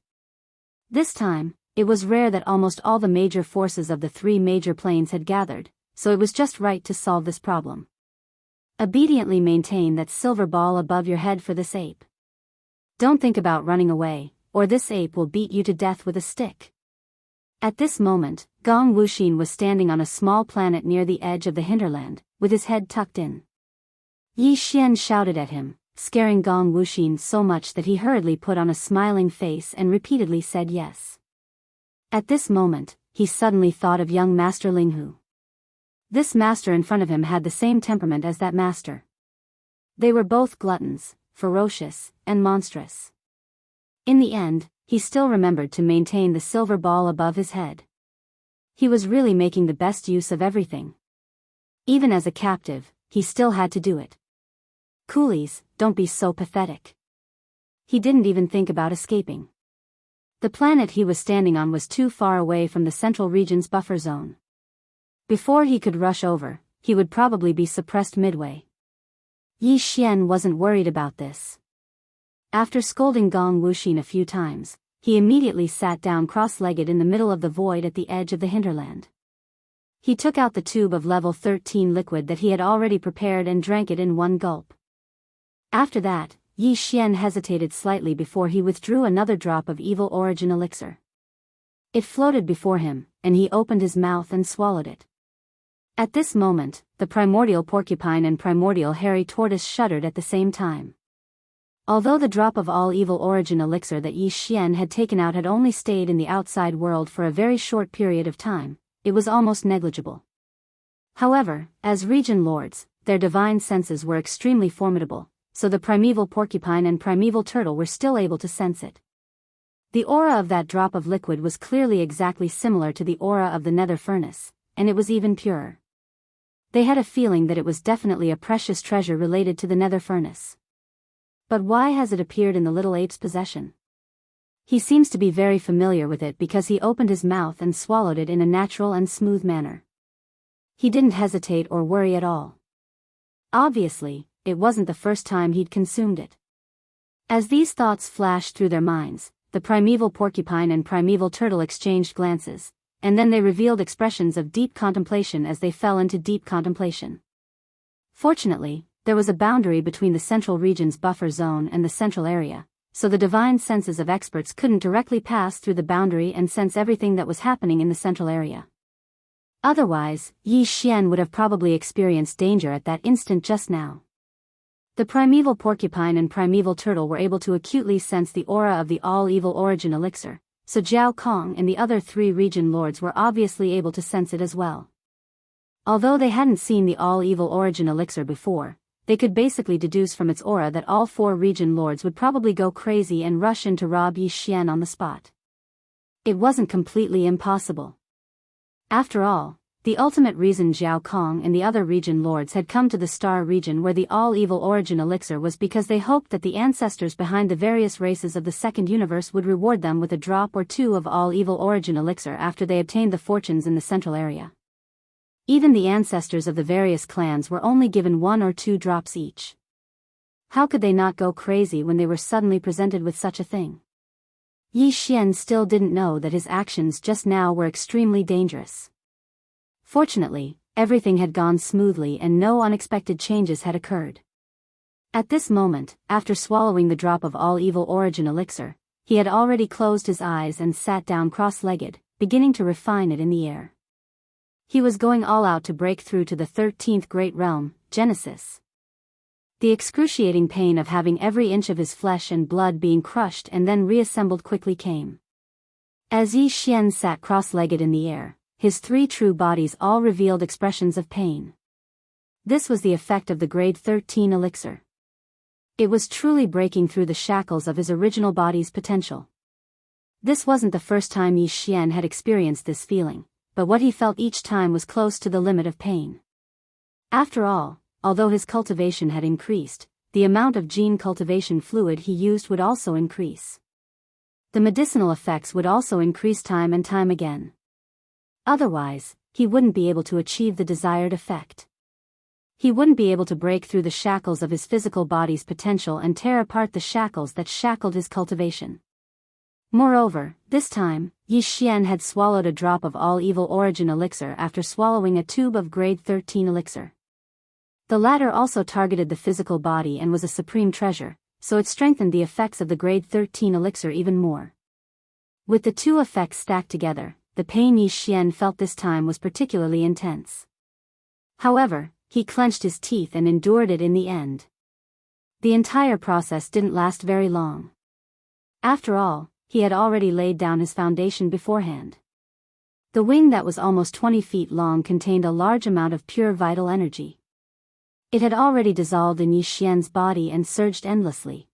This time, it was rare that almost all the major forces of the 3 major planes had gathered, so it was just right to solve this problem. Obediently maintain that silver ball above your head for this ape. Don't think about running away, or this ape will beat you to death with a stick. At this moment, Gong Wuxin was standing on a small planet near the edge of the hinterland, with his head tucked in. Yi Xian shouted at him, scaring Gong Wuxin so much that he hurriedly put on a smiling face and repeatedly said yes. At this moment, he suddenly thought of young Master Linghu. This master in front of him had the same temperament as that master. They were both gluttons, ferocious, and monstrous. In the end, he still remembered to maintain the silver ball above his head. He was really making the best use of everything. Even as a captive, he still had to do it. Coolies, don't be so pathetic. He didn't even think about escaping. The planet he was standing on was too far away from the central region's buffer zone. Before he could rush over, he would probably be suppressed midway. Yi Xian wasn't worried about this. After scolding Gong Wuxin a few times, he immediately sat down cross-legged in the middle of the void at the edge of the hinterland. He took out the tube of level 13 liquid that he had already prepared and drank it in one gulp. After that, Yi Xian hesitated slightly before he withdrew another drop of evil origin elixir. It floated before him, and he opened his mouth and swallowed it. At this moment, the primordial porcupine and primordial hairy tortoise shuddered at the same time. Although the drop of all evil origin elixir that Yi Xian had taken out had only stayed in the outside world for a very short period of time, it was almost negligible. However, as region lords, their divine senses were extremely formidable, so the primeval porcupine and primeval turtle were still able to sense it. The aura of that drop of liquid was clearly exactly similar to the aura of the nether furnace, and it was even purer. They had a feeling that it was definitely a precious treasure related to the nether furnace. But why has it appeared in the little ape's possession? He seems to be very familiar with it because he opened his mouth and swallowed it in a natural and smooth manner. He didn't hesitate or worry at all. Obviously, it wasn't the first time he'd consumed it. As these thoughts flashed through their minds, the primeval porcupine and primeval turtle exchanged glances, and then they revealed expressions of deep contemplation as they fell into deep contemplation. Fortunately, there was a boundary between the central region's buffer zone and the central area, so the divine senses of experts couldn't directly pass through the boundary and sense everything that was happening in the central area. Otherwise, Yi Xian would have probably experienced danger at that instant just now. The primeval porcupine and primeval turtle were able to acutely sense the aura of the all-evil origin elixir, so Zhao Kong and the other 3 region lords were obviously able to sense it as well. Although they hadn't seen the all-evil origin elixir before, they could basically deduce from its aura that all 4 region lords would probably go crazy and rush in to rob Yi Xian on the spot. It wasn't completely impossible. After all, the ultimate reason Zhao Kong and the other region lords had come to the star region where the all-evil origin elixir was because they hoped that the ancestors behind the various races of the second universe would reward them with a drop or 2 of all-evil origin elixir after they obtained the fortunes in the central area. Even the ancestors of the various clans were only given 1 or 2 drops each. How could they not go crazy when they were suddenly presented with such a thing? Yi Xian still didn't know that his actions just now were extremely dangerous. Fortunately, everything had gone smoothly and no unexpected changes had occurred. At this moment, after swallowing the drop of all-evil origin elixir, he had already closed his eyes and sat down cross-legged, beginning to refine it in the air. He was going all out to break through to the 13th great realm, Genesis. The excruciating pain of having every inch of his flesh and blood being crushed and then reassembled quickly came. As Yi Xian sat cross-legged in the air, his 3 true bodies all revealed expressions of pain. This was the effect of the grade 13 elixir. It was truly breaking through the shackles of his original body's potential. This wasn't the first time Yi Xian had experienced this feeling, but what he felt each time was close to the limit of pain. After all, although his cultivation had increased, the amount of gene cultivation fluid he used would also increase. The medicinal effects would also increase time and time again. Otherwise, he wouldn't be able to achieve the desired effect. He wouldn't be able to break through the shackles of his physical body's potential and tear apart the shackles that shackled his cultivation. Moreover, this time, Yi Xian had swallowed a drop of all-evil origin elixir after swallowing a tube of grade 13 elixir. The latter also targeted the physical body and was a supreme treasure, so it strengthened the effects of the grade 13 elixir even more. With the 2 effects stacked together, the pain Yi Xian felt this time was particularly intense. However, he clenched his teeth and endured it in the end. The entire process didn't last very long. After all, he had already laid down his foundation beforehand. The wing that was almost 20 feet long contained a large amount of pure vital energy. It had already dissolved in Yi Xian's body and surged endlessly.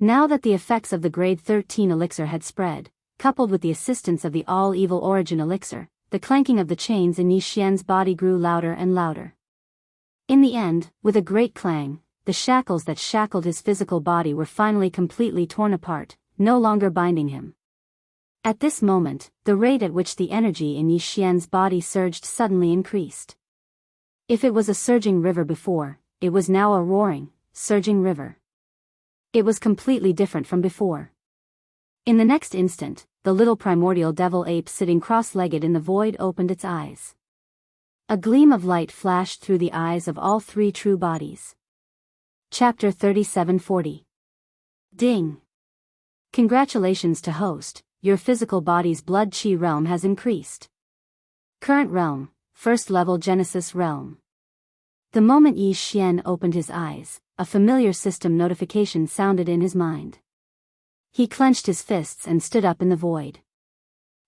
Now that the effects of the grade 13 elixir had spread, coupled with the assistance of the all-evil origin elixir, the clanking of the chains in Yi Xian's body grew louder and louder. In the end, with a great clang, the shackles that shackled his physical body were finally completely torn apart, no longer binding him. At this moment, the rate at which the energy in Yi Xian's body surged suddenly increased. If it was a surging river before, it was now a roaring, surging river. It was completely different from before. In the next instant, the little primordial devil ape sitting cross-legged in the void opened its eyes. A gleam of light flashed through the eyes of all three true bodies. Chapter 3740. Ding! Congratulations to host, your physical body's blood chi realm has increased. Current realm, first level Genesis realm. The moment Yi Xian opened his eyes, a familiar system notification sounded in his mind. He clenched his fists and stood up in the void.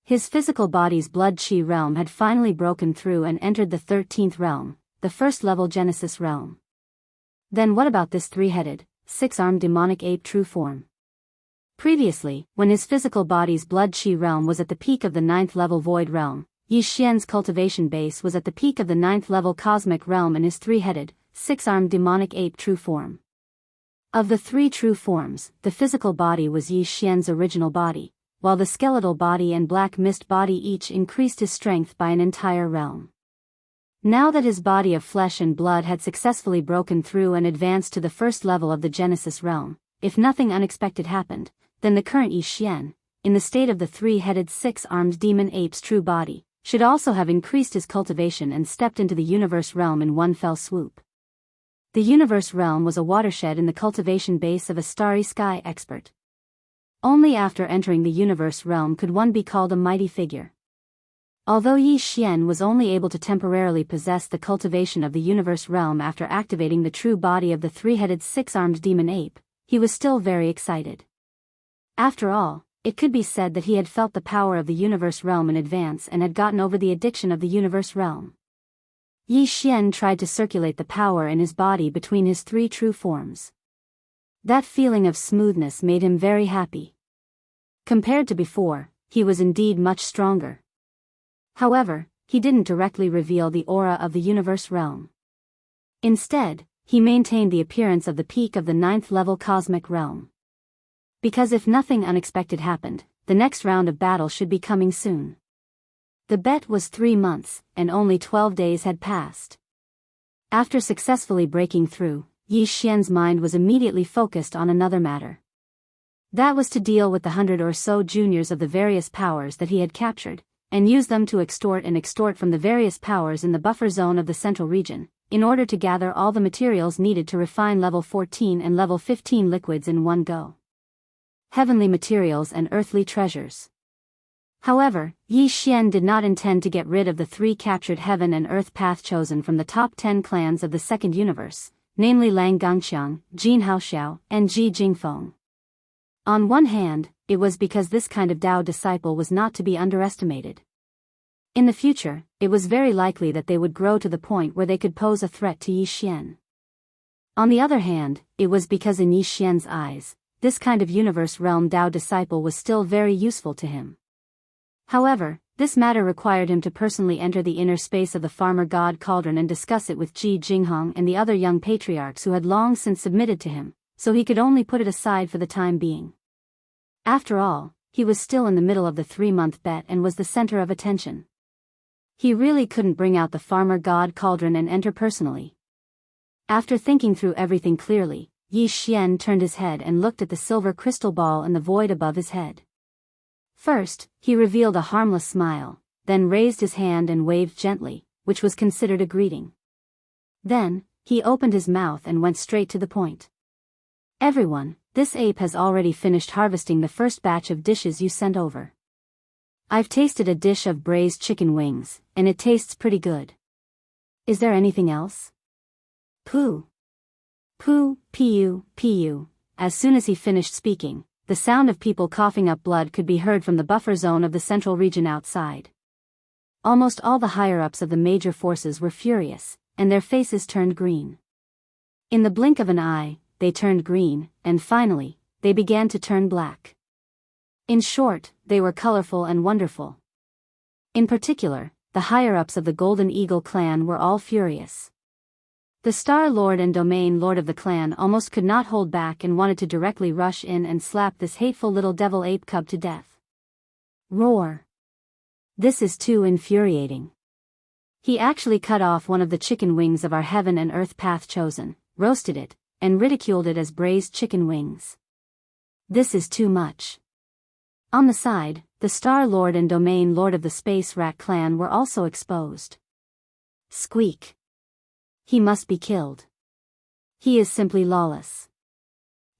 His physical body's blood chi realm had finally broken through and entered the 13th realm, the first level Genesis realm. Then what about this three-headed, six-armed demonic ape true form? Previously, when his physical body's blood chi realm was at the peak of the 9th level void realm, Yi Xian's cultivation base was at the peak of the 9th level cosmic realm in his three-headed, six-armed demonic ape true form. Of the three true forms, the physical body was Yi Xian's original body, while the skeletal body and black mist body each increased his strength by an entire realm. Now that his body of flesh and blood had successfully broken through and advanced to the first level of the Genesis realm, if nothing unexpected happened, then the current Yi Xian, in the state of the three-headed six-armed demon ape's true body, should also have increased his cultivation and stepped into the universe realm in one fell swoop. The universe realm was a watershed in the cultivation base of a starry sky expert. Only after entering the universe realm could one be called a mighty figure. Although Yi Xian was only able to temporarily possess the cultivation of the universe realm after activating the true body of the three-headed six-armed demon ape, he was still very excited. After all, it could be said that he had felt the power of the universe realm in advance and had gotten over the addiction of the universe realm. Yi Xian tried to circulate the power in his body between his three true forms. That feeling of smoothness made him very happy. Compared to before, he was indeed much stronger. However, he didn't directly reveal the aura of the universe realm. Instead, he maintained the appearance of the peak of the 9th level cosmic realm. Because if nothing unexpected happened, the next round of battle should be coming soon. The bet was 3 months, and only 12 days had passed. After successfully breaking through, Yi Xian's mind was immediately focused on another matter. That was to deal with the 100 or so juniors of the various powers that he had captured, and use them to extort from the various powers in the buffer zone of the central region, in order to gather all the materials needed to refine level 14 and level 15 liquids in one go. Heavenly materials and earthly treasures. However, Yi Xian did not intend to get rid of the 3 captured heaven and earth path chosen from the top 10 clans of the second universe, namely Lang Gangxiang, Jin Haoxiao, and Ji Jingfeng. On one hand, it was because this kind of Dao disciple was not to be underestimated. In the future, it was very likely that they would grow to the point where they could pose a threat to Yi Xian. On the other hand, it was because in Yi Xian's eyes, this kind of universe realm Dao disciple was still very useful to him. However, this matter required him to personally enter the inner space of the farmer god cauldron and discuss it with Ji Jinghong and the other young patriarchs who had long since submitted to him, so he could only put it aside for the time being. After all, he was still in the middle of the 3-month bet and was the center of attention. He really couldn't bring out the farmer god cauldron and enter personally. After thinking through everything clearly, Yi Xian turned his head and looked at the silver crystal ball in the void above his head. First, he revealed a harmless smile, then raised his hand and waved gently, which was considered a greeting. Then, he opened his mouth and went straight to the point. Everyone, this ape has already finished harvesting the first batch of dishes you sent over. I've tasted a dish of braised chicken wings, and it tastes pretty good. Is there anything else? Poo. Poo, pu. As soon as he finished speaking, the sound of people coughing up blood could be heard from the buffer zone of the central region outside. Almost all the higher-ups of the major forces were furious, and their faces turned green. In the blink of an eye, they turned green, and finally, they began to turn black. In short, they were colorful and wonderful. In particular, the higher-ups of the Golden Eagle clan were all furious. The Star Lord and Domain Lord of the clan almost could not hold back and wanted to directly rush in and slap this hateful little devil ape cub to death. Roar! This is too infuriating. He actually cut off one of the chicken wings of our heaven and earth path chosen, roasted it, and ridiculed it as braised chicken wings. This is too much. On the side, the Star Lord and Domain Lord of the Space Rat clan were also exposed. Squeak. He must be killed. He is simply lawless.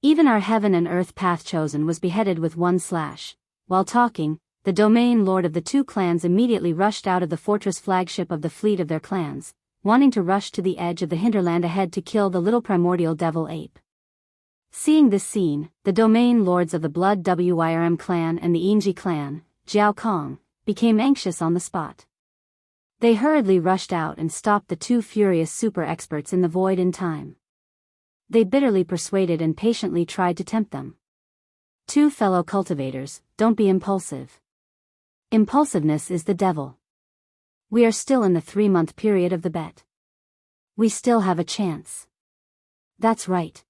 Even our heaven and earth path chosen was beheaded with one slash. While talking, the Domain Lord of the two clans immediately rushed out of the fortress flagship of the fleet of their clans, wanting to rush to the edge of the hinterland ahead to kill the little primordial devil ape. Seeing this scene, the Domain Lords of the Blood Wyrm clan and the Yingji clan, Jiao Kong, became anxious on the spot. They hurriedly rushed out and stopped the two furious super experts in the void in time. They bitterly persuaded and patiently tried to tempt them. Two fellow cultivators, don't be impulsive. Impulsiveness is the devil. We are still in the 3-month period of the bet. We still have a chance. That's right.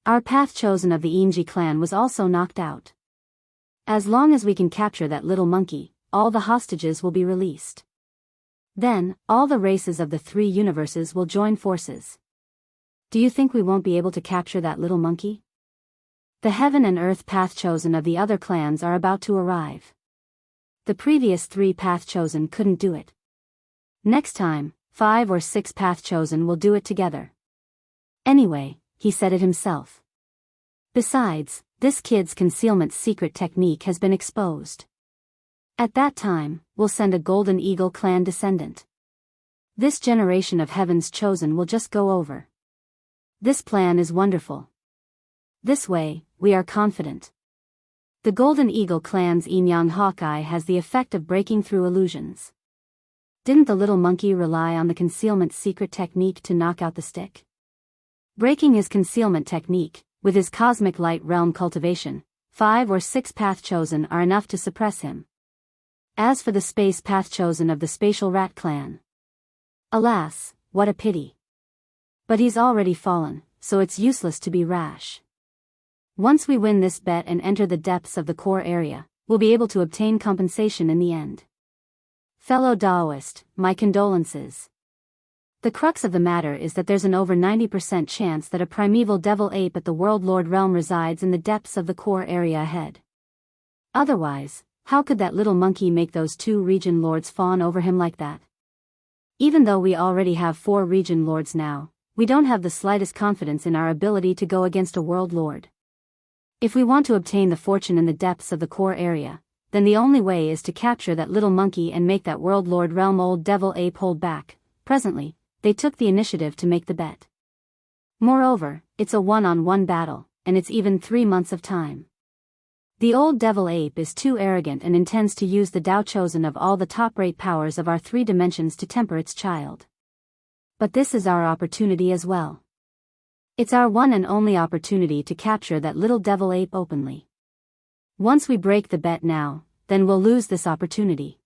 Our path chosen of the Yingji clan was also knocked out. As long as we can capture that little monkey, all the hostages will be released. Then, all the races of the 3 universes will join forces. Do you think we won't be able to capture that little monkey? The heaven and earth path chosen of the other clans are about to arrive. The previous 3 path chosen couldn't do it. Next time, 5 or 6 path chosen will do it together. Anyway, he said it himself. Besides, this kid's concealment secret technique has been exposed. At that time, we'll send a Golden Eagle clan descendant. This generation of heaven's chosen will just go over. This plan is wonderful. This way, we are confident. The Golden Eagle clan's Yin-Yang Hawkeye has the effect of breaking through illusions. Didn't the little monkey rely on the concealment secret technique to knock out the stick? Breaking his concealment technique, with his cosmic light realm cultivation, 5 or 6 path chosen are enough to suppress him. As for the space path chosen of the Spatial Rat clan, alas, what a pity. But he's already fallen, so it's useless to be rash. Once we win this bet and enter the depths of the core area, we'll be able to obtain compensation in the end. Fellow Daoist, my condolences. The crux of the matter is that there's an over 90% chance that a primeval devil ape at the World Lord realm resides in the depths of the core area ahead. Otherwise, how could that little monkey make those 2 region lords fawn over him like that? Even though we already have 4 region lords now, we don't have the slightest confidence in our ability to go against a world lord. If we want to obtain the fortune in the depths of the core area, then the only way is to capture that little monkey and make that world lord realm old devil ape hold back. Presently, they took the initiative to make the bet. Moreover, it's a one-on-one battle, and it's even 3 months of time. The old devil ape is too arrogant and intends to use the Dao chosen of all the top-rate powers of our 3 dimensions to temper its child. But this is our opportunity as well. It's our one and only opportunity to capture that little devil ape openly. Once we break the bet now, then we'll lose this opportunity.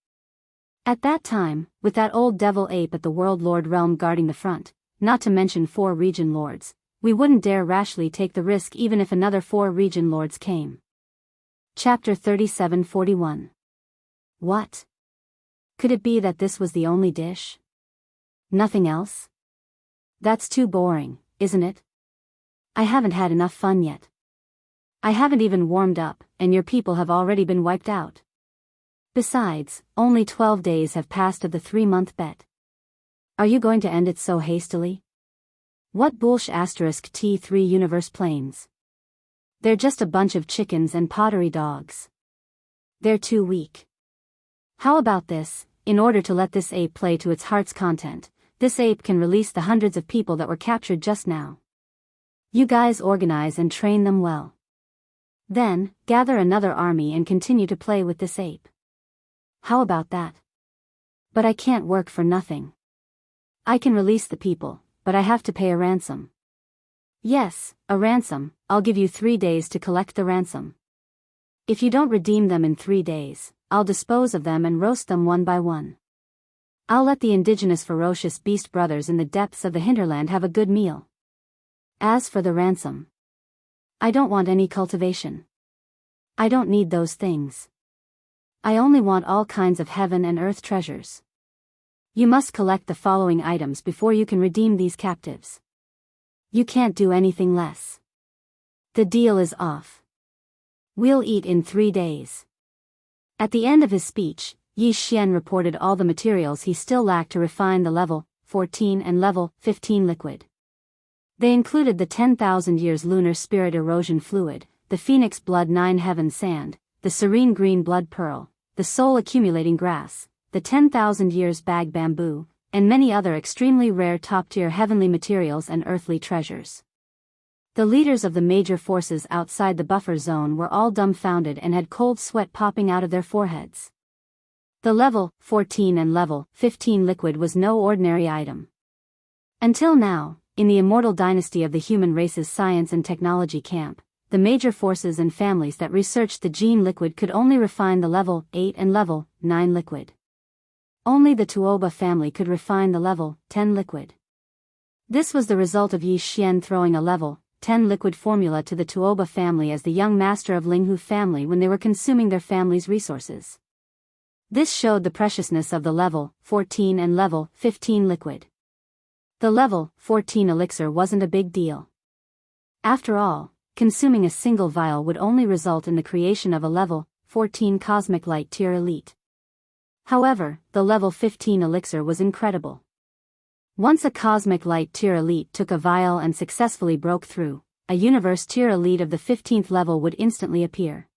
At that time, with that old devil ape at the World Lord realm guarding the front, not to mention 4 region lords, we wouldn't dare rashly take the risk even if another 4 region lords came. Chapter 3741. What? Could it be that this was the only dish? Nothing else? That's too boring, isn't it? I haven't had enough fun yet. I haven't even warmed up, and your people have already been wiped out. Besides, only 12 days have passed of the 3-month bet. Are you going to end it so hastily? What bullsh asterisk T3 universe planes? They're just a bunch of chickens and pottery dogs. They're too weak. How about this? In order to let this ape play to its heart's content, this ape can release the hundreds of people that were captured just now. You guys organize and train them well. Then, gather another army and continue to play with this ape. How about that? But I can't work for nothing. I can release the people, but I have to pay a ransom. Yes, a ransom. I'll give you 3 days to collect the ransom. If you don't redeem them in 3 days, I'll dispose of them and roast them one by one. I'll let the indigenous ferocious beast brothers in the depths of the hinterland have a good meal. As for the ransom, I don't want any cultivation. I don't need those things. I only want all kinds of heaven and earth treasures. You must collect the following items before you can redeem these captives. You can't do anything less. The deal is off. We'll eat in 3 days. At the end of his speech, Yi Xian reported all the materials he still lacked to refine the level 14 and level 15 liquid. They included the 10,000 years lunar spirit erosion fluid, the phoenix blood 9 heaven sand, the serene green blood pearl, the soul accumulating grass, the 10,000 years bag bamboo, and many other extremely rare top-tier heavenly materials and earthly treasures. The leaders of the major forces outside the buffer zone were all dumbfounded and had cold sweat popping out of their foreheads. The level 14 and level 15 liquid was no ordinary item. Until now, in the immortal dynasty of the human race's science and technology camp, the major forces and families that researched the gene liquid could only refine the level 8 and level 9 liquid. Only the Tuoba family could refine the level 10 liquid. This was the result of Yi Xian throwing a level 10 liquid formula to the Tuoba family as the young master of Linghu family when they were consuming their family's resources. This showed the preciousness of the level 14 and level 15 liquid. The level 14 elixir wasn't a big deal. After all, consuming a single vial would only result in the creation of a level 14 cosmic light tier elite. However, the level 15 elixir was incredible. Once a cosmic light tier elite took a vial and successfully broke through, a universe tier elite of the 15th level would instantly appear.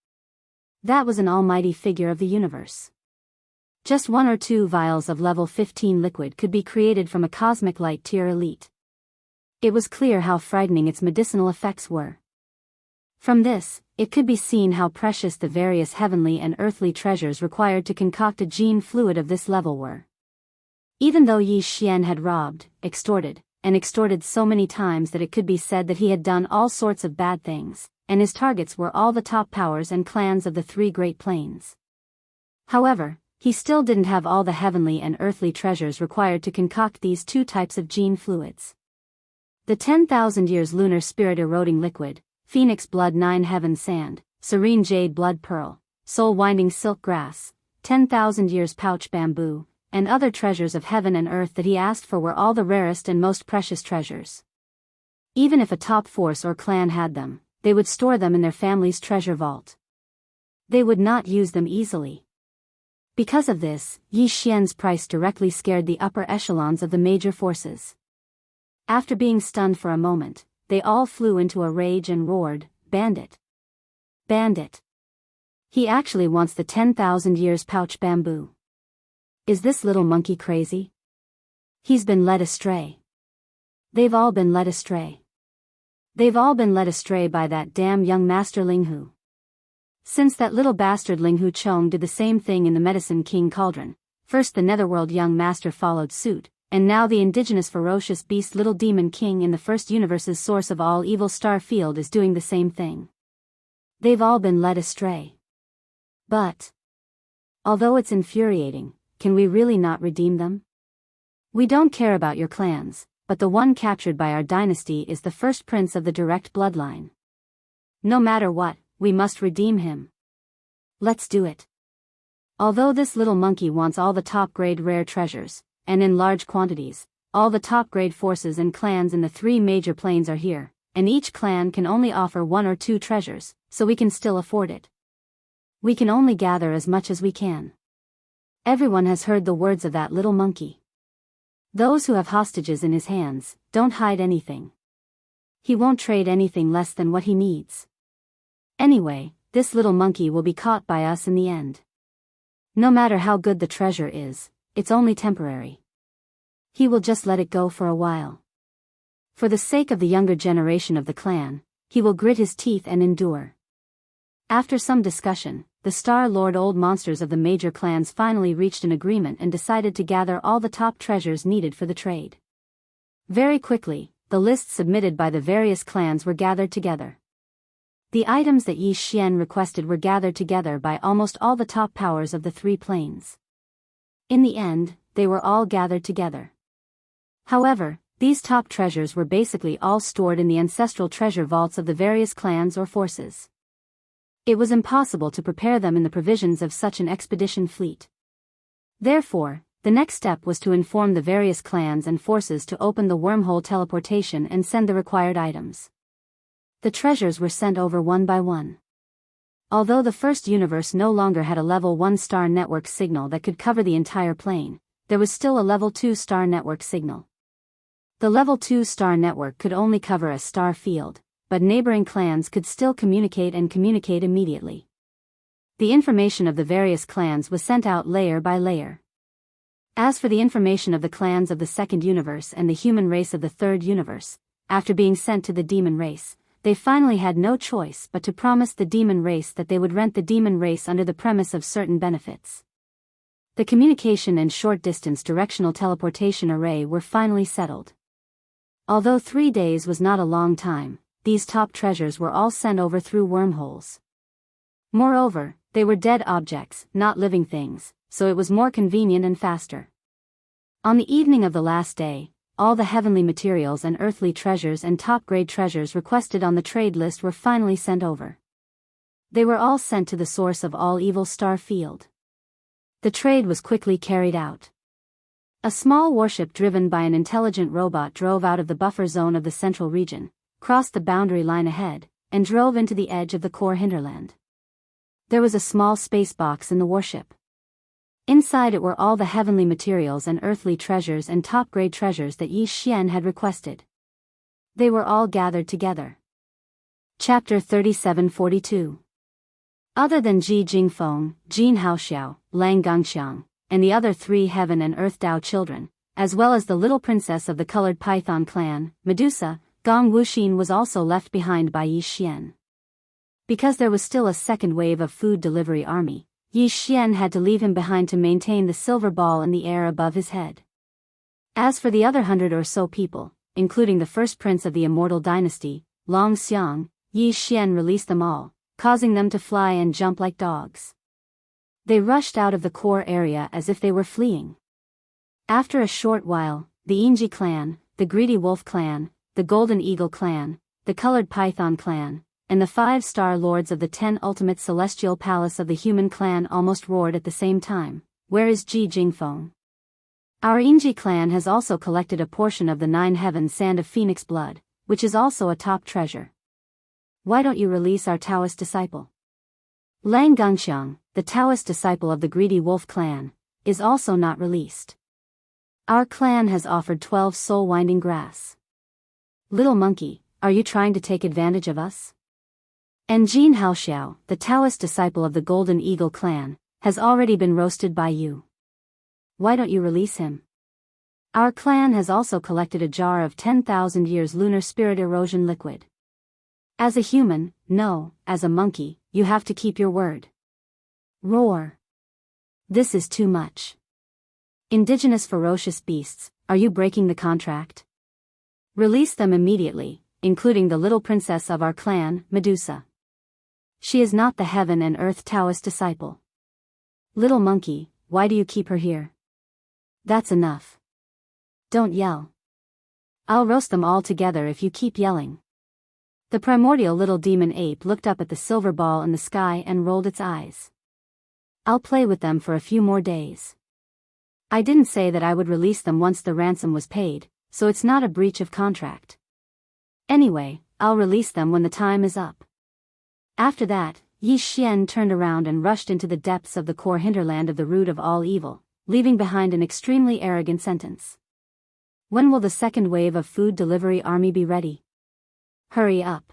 That was an almighty figure of the universe. Just 1 or 2 vials of level 15 liquid could be created from a cosmic light tier elite. It was clear how frightening its medicinal effects were. From this, it could be seen how precious the various heavenly and earthly treasures required to concoct a gene fluid of this level were. Even though Yi Xian had robbed, extorted so many times that it could be said that he had done all sorts of bad things, and his targets were all the top powers and clans of the 3 Great Plains. However, he still didn't have all the heavenly and earthly treasures required to concoct these 2 types of gene fluids. The 10,000 years lunar spirit eroding liquid, phoenix blood 9 heaven sand, serene jade blood pearl, soul winding silk grass, 10,000 years pouch bamboo, and other treasures of heaven and earth that he asked for were all the rarest and most precious treasures. Even if a top force or clan had them, they would store them in their family's treasure vault. They would not use them easily. Because of this, Yi Xian's price directly scared the upper echelons of the major forces. After being stunned for a moment, they all flew into a rage and roared, "Bandit! Bandit! He actually wants the 10,000 years pouch bamboo. Is this little monkey crazy? He's been led astray. They've all been led astray. They've all been led astray by that damn young master Linghu. Since that little bastard Linghu Chong did the same thing in the Medicine King Cauldron, first the Netherworld young master followed suit, and now the indigenous ferocious beast Little Demon King in the first universe's source of all evil star field is doing the same thing. They've all been led astray. But, although it's infuriating, can we really not redeem them? We don't care about your clans, but the one captured by our dynasty is the first prince of the direct bloodline. No matter what, we must redeem him. Let's do it. Although this little monkey wants all the top-grade rare treasures, and in large quantities, all the top-grade forces and clans in the 3 major plains are here, and each clan can only offer 1 or 2 treasures, so we can still afford it. We can only gather as much as we can. Everyone has heard the words of that little monkey. Those who have hostages in his hands, don't hide anything. He won't trade anything less than what he needs. Anyway, this little monkey will be caught by us in the end. No matter how good the treasure is, it's only temporary. He will just let it go for a while. For the sake of the younger generation of the clan, he will grit his teeth and endure. After some discussion, the Star Lord old monsters of the major clans finally reached an agreement and decided to gather all the top treasures needed for the trade. Very quickly, the lists submitted by the various clans were gathered together. The items that Yi Xian requested were gathered together by almost all the top powers of the 3 plains. In the end, they were all gathered together. However, these top treasures were basically all stored in the ancestral treasure vaults of the various clans or forces. It was impossible to prepare them in the provisions of such an expedition fleet. Therefore, the next step was to inform the various clans and forces to open the wormhole teleportation and send the required items. The treasures were sent over one by one. Although the first universe no longer had a level 1 star network signal that could cover the entire plane, there was still a level 2 star network signal. The level 2 star network could only cover a star field, but neighboring clans could still communicate and communicate immediately. The information of the various clans was sent out layer by layer. As for the information of the clans of the second universe and the human race of the third universe, after being sent to the demon race, they finally had no choice but to promise the demon race that they would rent the demon race under the premise of certain benefits. The communication and short-distance directional teleportation array were finally settled. Although 3 days was not a long time, these top treasures were all sent over through wormholes. Moreover, they were dead objects, not living things, so it was more convenient and faster. On the evening of the last day, all the heavenly materials and earthly treasures and top-grade treasures requested on the trade list were finally sent over. They were all sent to the source of all evil star field. The trade was quickly carried out. A small warship driven by an intelligent robot drove out of the buffer zone of the central region, crossed the boundary line ahead, and drove into the edge of the core hinterland. There was a small space box in the warship. Inside it were all the heavenly materials and earthly treasures and top-grade treasures that Yi Xian had requested. They were all gathered together. Chapter 3742. Other than Ji Jingfeng, Jin Haoxiao, Lang Gangxiang, and the other 3 heaven and earth Dao children, as well as the little princess of the colored python clan, Medusa, Gong Wuxin was also left behind by Yi Xian. Because there was still a second wave of food delivery army, Yi Xian had to leave him behind to maintain the silver ball in the air above his head. As for the other 100 or so people, including the first prince of the immortal dynasty, Long Xiang, Yi Xian released them all, causing them to fly and jump like dogs. They rushed out of the core area as if they were fleeing. After a short while, the Yingji clan, the Greedy Wolf clan, the Golden Eagle clan, the Colored Python clan, and the 5-star lords of the 10 ultimate celestial palace of the human clan almost roared at the same time. Where is Ji Jingfeng? Our Yingji clan has also collected a portion of the 9 heaven sand of phoenix blood, which is also a top treasure. Why don't you release our Taoist disciple? Lang Gangxiang, the Taoist disciple of the Greedy Wolf clan, is also not released. Our clan has offered 12 soul-winding grass. Little monkey, are you trying to take advantage of us? And Jin Haoxiao, the Taoist disciple of the Golden Eagle clan, has already been roasted by you. Why don't you release him? Our clan has also collected a jar of 10,000 years lunar spirit erosion liquid. As a human, no, as a monkey, you have to keep your word. Roar. This is too much. Indigenous ferocious beasts, are you breaking the contract? Release them immediately, including the little princess of our clan, Medusa. She is not the heaven and earth Taoist disciple. Little monkey, why do you keep her here? That's enough. Don't yell. I'll roast them all together if you keep yelling. The primordial little demon ape looked up at the silver ball in the sky and rolled its eyes. I'll play with them for a few more days. I didn't say that I would release them once the ransom was paid, so it's not a breach of contract. Anyway, I'll release them when the time is up. After that, Yi Xian turned around and rushed into the depths of the core hinterland of the root of all evil, leaving behind an extremely arrogant sentence. When will the second wave of food delivery army be ready? Hurry up.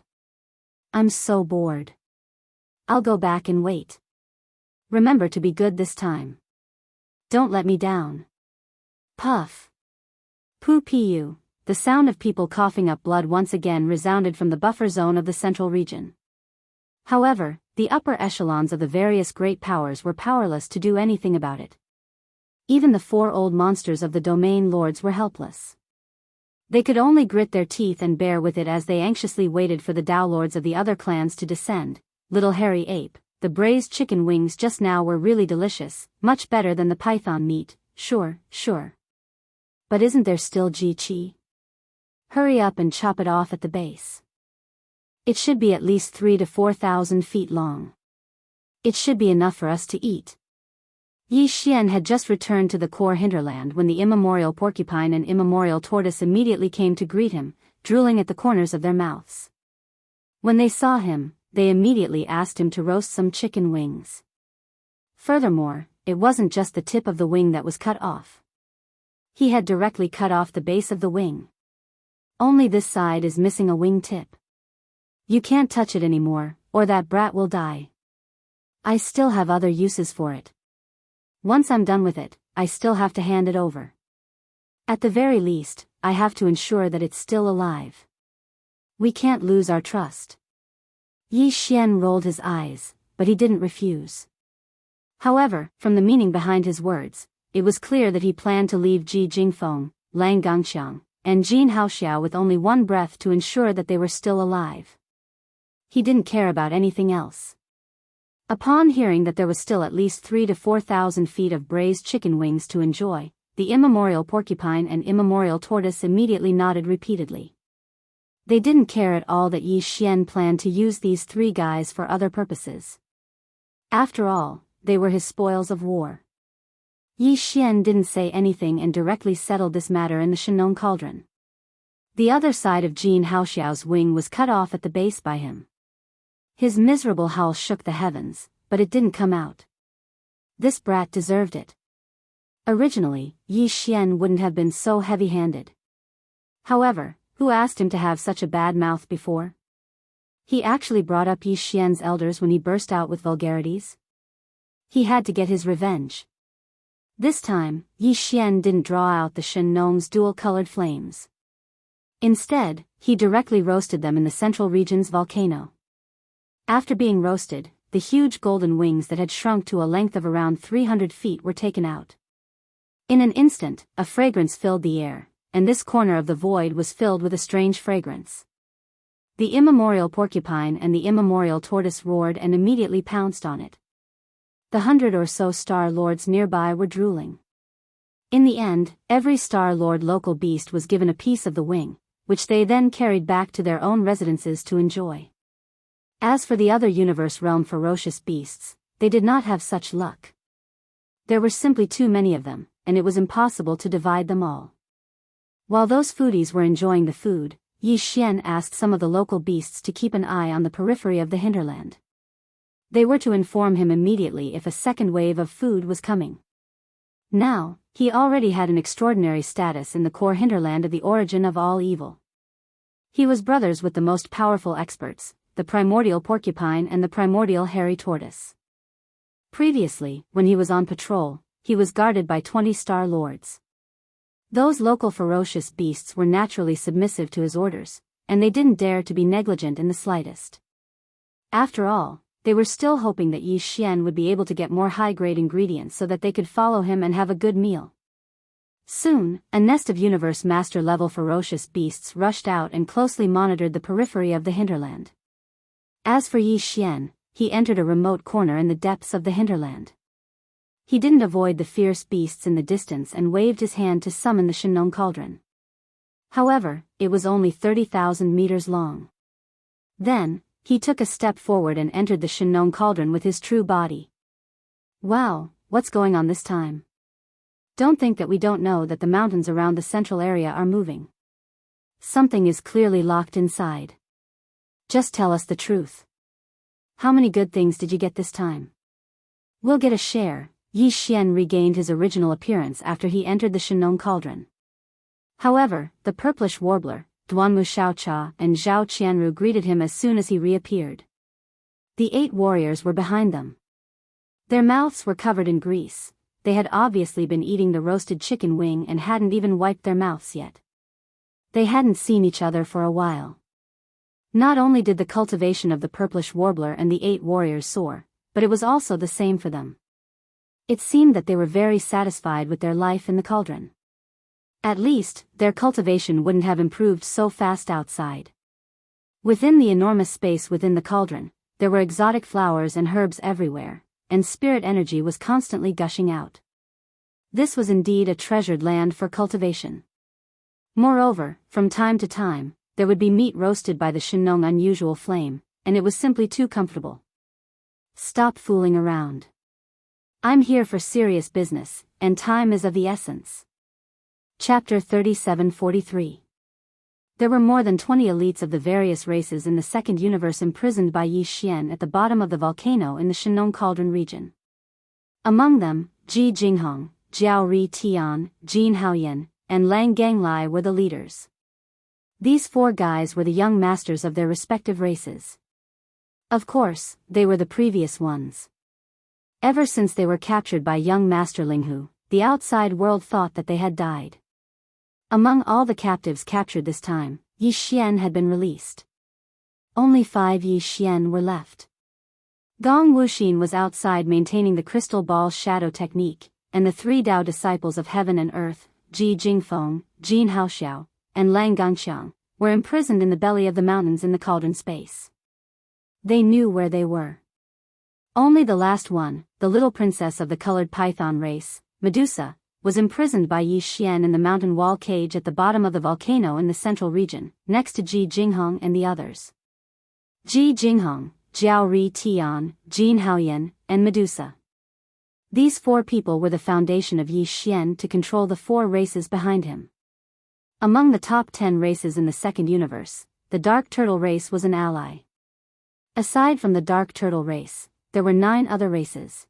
I'm so bored. I'll go back and wait. Remember to be good this time. Don't let me down. Puff. Poo-pee-you. The sound of people coughing up blood once again resounded from the buffer zone of the central region. However, the upper echelons of the various great powers were powerless to do anything about it. Even the 4 old monsters of the domain lords were helpless. They could only grit their teeth and bear with it as they anxiously waited for the Dao lords of the other clans to descend. Little hairy ape, the braised chicken wings just now were really delicious, much better than the python meat, sure. But isn't there still Ji Qi? Hurry up and chop it off at the base. It should be at least 3,000 to 4,000 feet long. It should be enough for us to eat. Yi Xian had just returned to the core hinterland when the immemorial porcupine and immemorial tortoise immediately came to greet him, drooling at the corners of their mouths. When they saw him, they immediately asked him to roast some chicken wings. Furthermore, it wasn't just the tip of the wing that was cut off. He had directly cut off the base of the wing. Only this side is missing a wing tip. You can't touch it anymore, or that brat will die. I still have other uses for it. Once I'm done with it, I still have to hand it over. At the very least, I have to ensure that it's still alive. We can't lose our trust. Yi Xian rolled his eyes, but he didn't refuse. However, from the meaning behind his words, it was clear that he planned to leave Ji Jingfeng, Lang Gangxiang, and Jin Haoxiao with only one breath to ensure that they were still alive. He didn't care about anything else. Upon hearing that there was still at least 3,000 to 4,000 feet of braised chicken wings to enjoy, the immemorial porcupine and immemorial tortoise immediately nodded repeatedly. They didn't care at all that Yi Xian planned to use these three guys for other purposes. After all, they were his spoils of war. Yi Xian didn't say anything and directly settled this matter in the Shenong cauldron. The other side of Jin Haoxiao's wing was cut off at the base by him. His miserable howl shook the heavens, but it didn't come out. This brat deserved it. Originally, Yi Xian wouldn't have been so heavy-handed. However, who asked him to have such a bad mouth before? He actually brought up Yi Xian's elders when he burst out with vulgarities. He had to get his revenge. This time, Yi Xian didn't draw out the Shenong's dual-colored flames. Instead, he directly roasted them in the central region's volcano. After being roasted, the huge golden wings that had shrunk to a length of around 300 feet were taken out. In an instant, a fragrance filled the air, and this corner of the void was filled with a strange fragrance. The immemorial porcupine and the immemorial tortoise roared and immediately pounced on it. The 100 or so Star Lords nearby were drooling. In the end, every Star Lord local beast was given a piece of the wing, which they then carried back to their own residences to enjoy. As for the other universe realm ferocious beasts, they did not have such luck. There were simply too many of them, and it was impossible to divide them all. While those foodies were enjoying the food, Yi Xian asked some of the local beasts to keep an eye on the periphery of the hinterland. They were to inform him immediately if a second wave of food was coming. Now, he already had an extraordinary status in the core hinterland of the origin of all evil. He was brothers with the most powerful experts, the primordial porcupine and the primordial hairy tortoise. Previously, when he was on patrol, he was guarded by 20 Star Lords. Those local ferocious beasts were naturally submissive to his orders, and they didn't dare to be negligent in the slightest. After all, they were still hoping that Yi Xian would be able to get more high-grade ingredients so that they could follow him and have a good meal. Soon, a nest of Universe Master-level ferocious beasts rushed out and closely monitored the periphery of the hinterland. As for Yi Xian, he entered a remote corner in the depths of the hinterland. He didn't avoid the fierce beasts in the distance and waved his hand to summon the Shenong cauldron. However, it was only 30,000 meters long. Then, he took a step forward and entered the Shenong cauldron with his true body. Wow, what's going on this time? Don't think that we don't know that the mountains around the central area are moving. Something is clearly locked inside. Just tell us the truth. How many good things did you get this time? We'll get a share. Yi Xian regained his original appearance after he entered the Shenong cauldron. However, the purplish warbler, Duanmu Xiaocha and Zhao Qianru greeted him as soon as he reappeared. The 8 warriors were behind them. Their mouths were covered in grease. They had obviously been eating the roasted chicken wing and hadn't even wiped their mouths yet. They hadn't seen each other for a while. Not only did the cultivation of the purplish warbler and the 8 warriors soar, but it was also the same for them. It seemed that they were very satisfied with their life in the cauldron. At least, their cultivation wouldn't have improved so fast outside. Within the enormous space within the cauldron, there were exotic flowers and herbs everywhere, and spirit energy was constantly gushing out. This was indeed a treasured land for cultivation. Moreover, from time to time, there would be meat roasted by the Shenong unusual flame, and it was simply too comfortable. Stop fooling around. I'm here for serious business, and time is of the essence. Chapter 3743. There were more than 20 elites of the various races in the second universe imprisoned by Yi Xian at the bottom of the volcano in the Shenong Cauldron region. Among them, Ji Jinghong, Jiao Ri Tian, Jin Haoyan, and Lang Ganglai were the leaders. These four guys were the young masters of their respective races. Of course, they were the previous ones. Ever since they were captured by young Master Linghu, the outside world thought that they had died. Among all the captives captured this time, Yi Xian had been released. Only 5 Yi Xian were left. Gong Wuxin was outside maintaining the crystal ball shadow technique, and the 3 Dao disciples of heaven and earth, Ji Jingfeng, Jin Haoxiao, and Lang Gangxiang, were imprisoned in the belly of the mountains in the cauldron space. They knew where they were. Only the last one, the little princess of the colored python race, Medusa, was imprisoned by Yi Xian in the mountain wall cage at the bottom of the volcano in the central region, next to Ji Jinghong and the others. Ji Jinghong, Jiao Ri Tian, Jin Haoyan, and Medusa. These 4 people were the foundation of Yi Xian to control the 4 races behind him. Among the top 10 races in the second universe, the Dark Turtle race was an ally. Aside from the Dark Turtle race, there were 9 other races.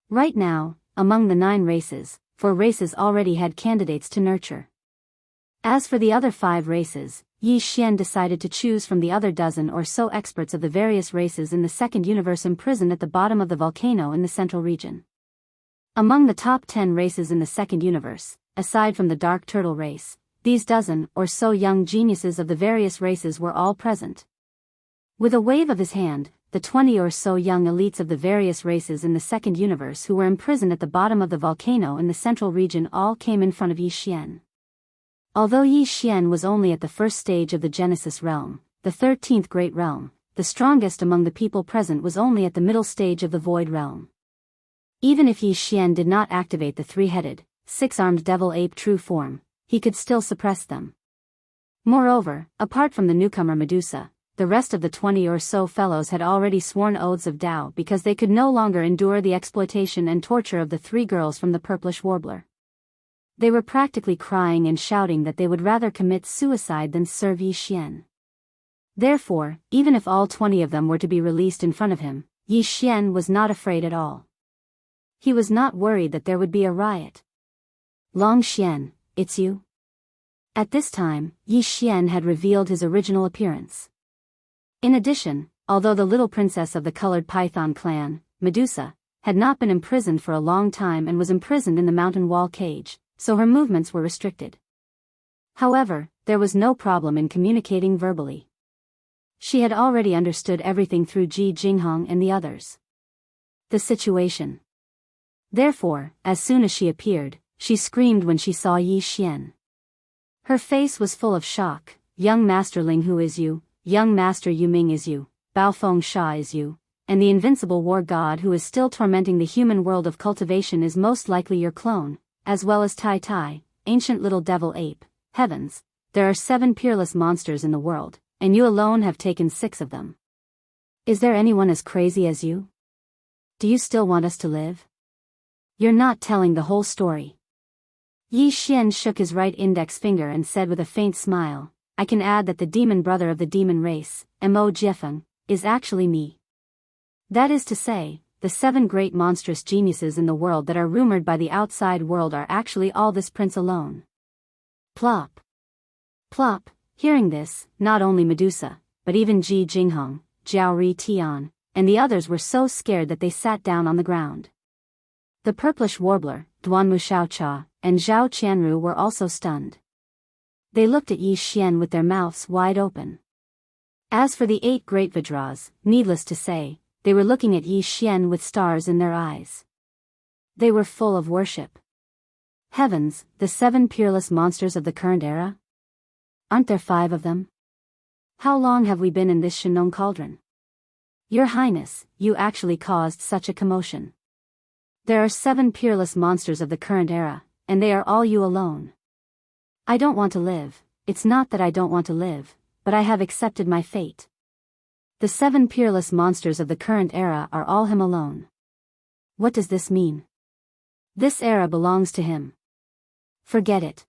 Right now, among the 9 races, 4 races already had candidates to nurture. As for the other 5 races, Yi Xian decided to choose from the other dozen or so experts of the various races in the second universe imprisoned at the bottom of the volcano in the central region. Among the top 10 races in the second universe, aside from the Dark Turtle race, these dozen or so young geniuses of the various races were all present. With a wave of his hand, the 20 or so young elites of the various races in the second universe who were imprisoned at the bottom of the volcano in the central region all came in front of Yi Xian. Although Yi Xian was only at the first stage of the Genesis realm, the 13th great realm, the strongest among the people present was only at the middle stage of the void realm. Even if Yi Xian did not activate the 3-headed, 6-armed devil ape true form, he could still suppress them. Moreover, apart from the newcomer Medusa, the rest of the 20 or so fellows had already sworn oaths of Tao because they could no longer endure the exploitation and torture of the 3 girls from the purplish warbler. They were practically crying and shouting that they would rather commit suicide than serve Yi Xian. Therefore, even if all 20 of them were to be released in front of him, Yi Xian was not afraid at all. He was not worried that there would be a riot. Long Xian, it's you? At this time, Yi Xian had revealed his original appearance. In addition, although the little princess of the colored python clan, Medusa, had not been imprisoned for a long time and was imprisoned in the mountain wall cage, so her movements were restricted. However, there was no problem in communicating verbally. She had already understood everything through Ji Jinghong and the others. The situation. Therefore, as soon as she appeared, she screamed when she saw Yi Xian. Her face was full of shock. Young Master Linghu is you, young Master Yuming is you, Baofeng Sha is you, and the invincible war god who is still tormenting the human world of cultivation is most likely your clone, as well as Tai Tai, ancient little devil ape. Heavens, there are 7 peerless monsters in the world, and you alone have taken 6 of them. Is there anyone as crazy as you? Do you still want us to live? You're not telling the whole story. Yi Xian shook his right index finger and said with a faint smile, I can add that the demon brother of the demon race, Mo Jiefeng, is actually me. That is to say, the 7 great monstrous geniuses in the world that are rumored by the outside world are actually all this prince alone. Plop. Plop. Hearing this, not only Medusa, but even Ji Jinghong, Jiao Ri Tian, and the others were so scared that they sat down on the ground. The purplish warbler, Duanmu Xiaocha, and Zhao Qianru were also stunned. They looked at Yi Xian with their mouths wide open. As for the 8 great Vajras, needless to say, they were looking at Yi Xian with stars in their eyes. They were full of worship. Heavens, the 7 peerless monsters of the current era? Aren't there 5 of them? How long have we been in this Shenong cauldron? Your Highness, you actually caused such a commotion. There are 7 peerless monsters of the current era, and they are all you alone. I don't want to live. It's not that I don't want to live, but I have accepted my fate. The 7 peerless monsters of the current era are all him alone. What does this mean? This era belongs to him. Forget it.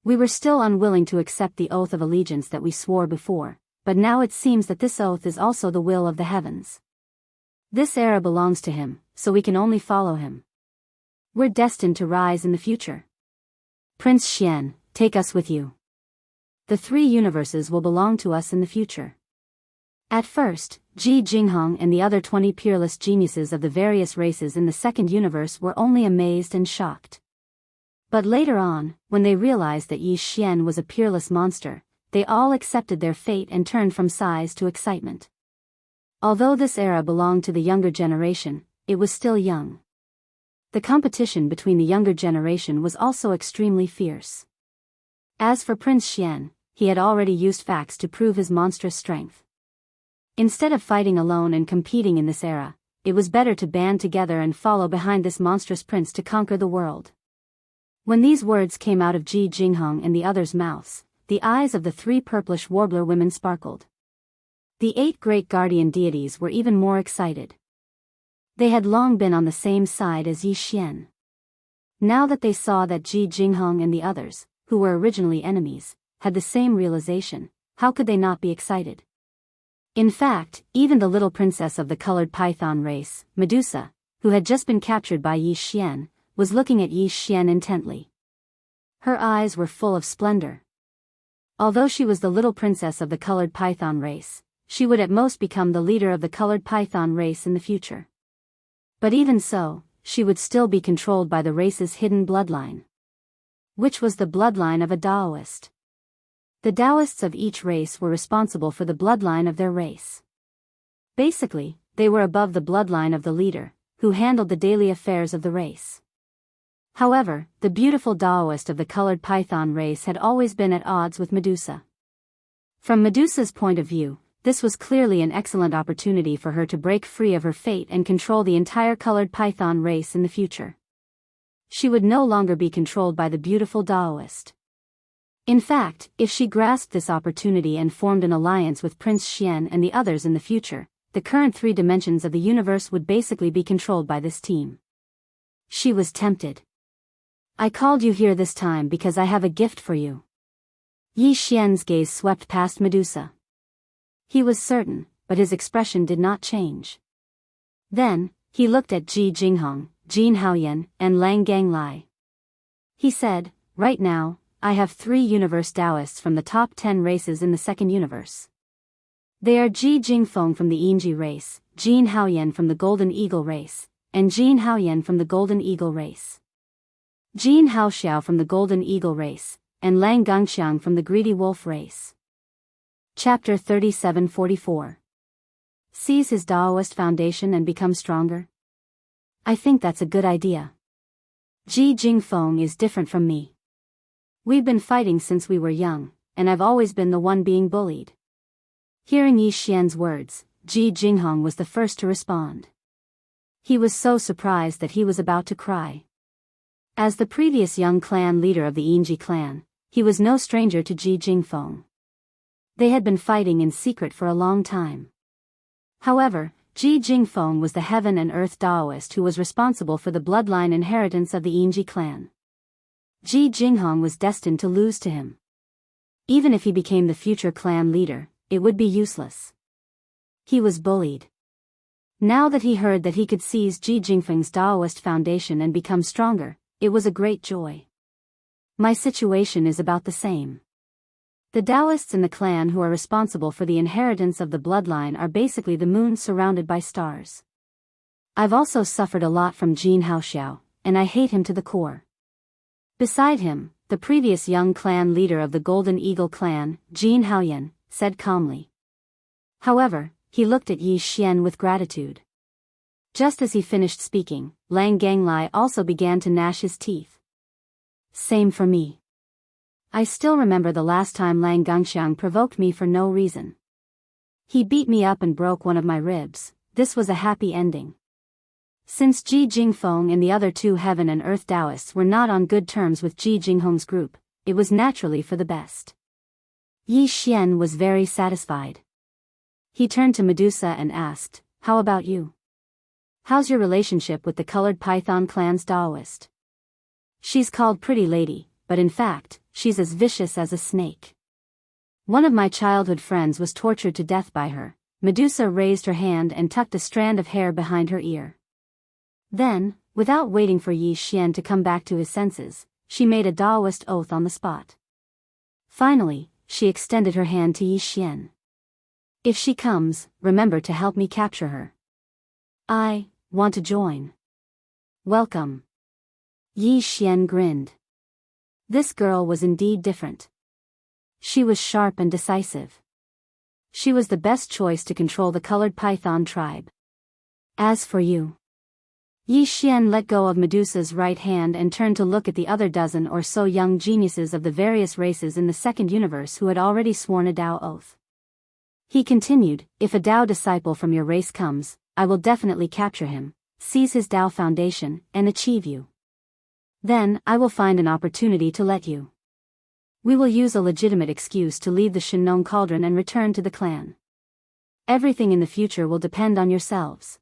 We were still unwilling to accept the oath of allegiance that we swore before, but now it seems that this oath is also the will of the heavens. This era belongs to him, so we can only follow him. We're destined to rise in the future. Prince Xian, take us with you. The 3 universes will belong to us in the future. At first, Ji Jinghong and the other 20 peerless geniuses of the various races in the second universe were only amazed and shocked. But later on, when they realized that Yi Xian was a peerless monster, they all accepted their fate and turned from sighs to excitement. Although this era belonged to the younger generation, it was still young. The competition between the younger generation was also extremely fierce. As for Prince Xian, he had already used facts to prove his monstrous strength. Instead of fighting alone and competing in this era, it was better to band together and follow behind this monstrous prince to conquer the world. When these words came out of Ji Jinghong and the others' mouths, the eyes of the 3 purplish warbler women sparkled. The 8 great guardian deities were even more excited. They had long been on the same side as Yi Xian. Now that they saw that Ji Jinghong and the others, who were originally enemies, had the same realization, how could they not be excited? In fact, even the little princess of the colored python race, Medusa, who had just been captured by Yi Xian, was looking at Yi Xian intently. Her eyes were full of splendor. Although she was the little princess of the colored python race, she would at most become the leader of the colored python race in the future. But even so, she would still be controlled by the race's hidden bloodline, which was the bloodline of a Daoist. The Daoists of each race were responsible for the bloodline of their race. Basically, they were above the bloodline of the leader, who handled the daily affairs of the race. However, the beautiful Daoist of the colored python race had always been at odds with Medusa. From Medusa's point of view, this was clearly an excellent opportunity for her to break free of her fate and control the entire colored python race in the future. She would no longer be controlled by the beautiful Daoist. In fact, if she grasped this opportunity and formed an alliance with Prince Xian and the others in the future, the current 3 dimensions of the universe would basically be controlled by this team. She was tempted. I called you here this time because I have a gift for you. Yi Xian's gaze swept past Medusa. He was certain, but his expression did not change. Then, he looked at Ji Jinghong, Jin Haoyan, and Lang Ganglai. He said, right now, I have 3 universe Daoists from the top 10 races in the second universe. They are Ji Jingfeng from the Yinji race, Jin Haoyan from the Golden Eagle race, and Jin Haoyan from the Golden Eagle race. Jin Haoxiao from the Golden Eagle race, and Lang Gangxiang from the Greedy Wolf race. Chapter 3744. Seize his Daoist foundation and become stronger? I think that's a good idea. Ji Jingfeng is different from me. We've been fighting since we were young, and I've always been the one being bullied. Hearing Yi Xian's words, Ji Jinghong was the first to respond. He was so surprised that he was about to cry. As the previous young clan leader of the Yinji clan, he was no stranger to Ji Jingfeng. They had been fighting in secret for a long time. However, Ji Jingfeng was the heaven and earth Daoist who was responsible for the bloodline inheritance of the Yinji clan. Ji Jinghong was destined to lose to him. Even if he became the future clan leader, it would be useless. He was bullied. Now that he heard that he could seize Ji Jingfeng's Daoist foundation and become stronger, it was a great joy. My situation is about the same. The Daoists in the clan who are responsible for the inheritance of the bloodline are basically the moon surrounded by stars. I've also suffered a lot from Jin Haoxiao, and I hate him to the core. Beside him, the previous young clan leader of the Golden Eagle clan, Jin Haoyan, said calmly. However, he looked at Yi Xian with gratitude. Just as he finished speaking, Lang Ganglai also began to gnash his teeth. Same for me. I still remember the last time Lang Gangxiang provoked me for no reason. He beat me up and broke one of my ribs. This was a happy ending. Since Ji Jingfeng and the other 2 heaven and earth Daoists were not on good terms with Ji Jinghong's group, it was naturally for the best. Yi Xian was very satisfied. He turned to Medusa and asked, how about you? How's your relationship with the colored python clan's Daoist? She's called Pretty Lady, but in fact, she's as vicious as a snake. One of my childhood friends was tortured to death by her. Medusa raised her hand and tucked a strand of hair behind her ear. Then, without waiting for Yi Xian to come back to his senses, she made a Daoist oath on the spot. Finally, she extended her hand to Yi Xian. If she comes, remember to help me capture her. I want to join. Welcome. Yi Xian grinned. This girl was indeed different. She was sharp and decisive. She was the best choice to control the colored python tribe. As for you. Yi Xian let go of Medusa's right hand and turned to look at the other dozen or so young geniuses of the various races in the second universe who had already sworn a Dao oath. He continued, if a Dao disciple from your race comes, I will definitely capture him, seize his Dao foundation, and achieve you. Then, I will find an opportunity to let you. We will use a legitimate excuse to leave the Shinnon cauldron and return to the clan. Everything in the future will depend on yourselves.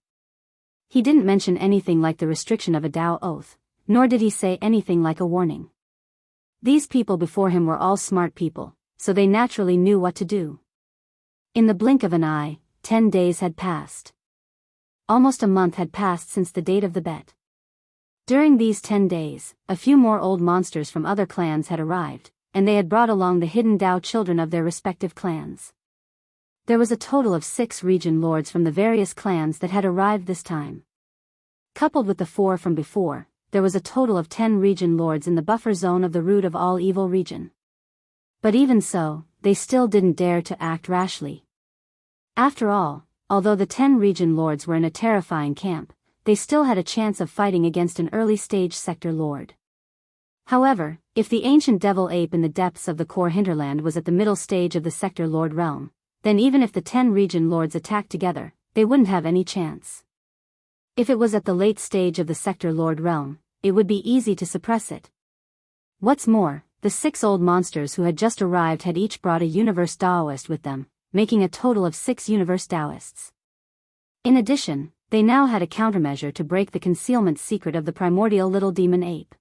He didn't mention anything like the restriction of a Dao oath, nor did he say anything like a warning. These people before him were all smart people, so they naturally knew what to do. In the blink of an eye, 10 days had passed. Almost a month had passed since the date of the bet. During these 10 days, a few more old monsters from other clans had arrived, and they had brought along the hidden Dao children of their respective clans. There was a total of 6 region lords from the various clans that had arrived this time. Coupled with the 4 from before, there was a total of 10 region lords in the buffer zone of the root of all evil region. But even so, they still didn't dare to act rashly. After all, although the 10 region lords were in a terrifying camp, they still had a chance of fighting against an early-stage sector lord. However, if the ancient devil ape in the depths of the core hinterland was at the middle stage of the sector lord realm, then even if the 10 region lords attacked together, they wouldn't have any chance. If it was at the late stage of the sector lord realm, it would be easy to suppress it. What's more, the 6 old monsters who had just arrived had each brought a universe Daoist with them, making a total of 6 universe Daoists. In addition, they now had a countermeasure to break the concealment secret of the primordial little demon ape.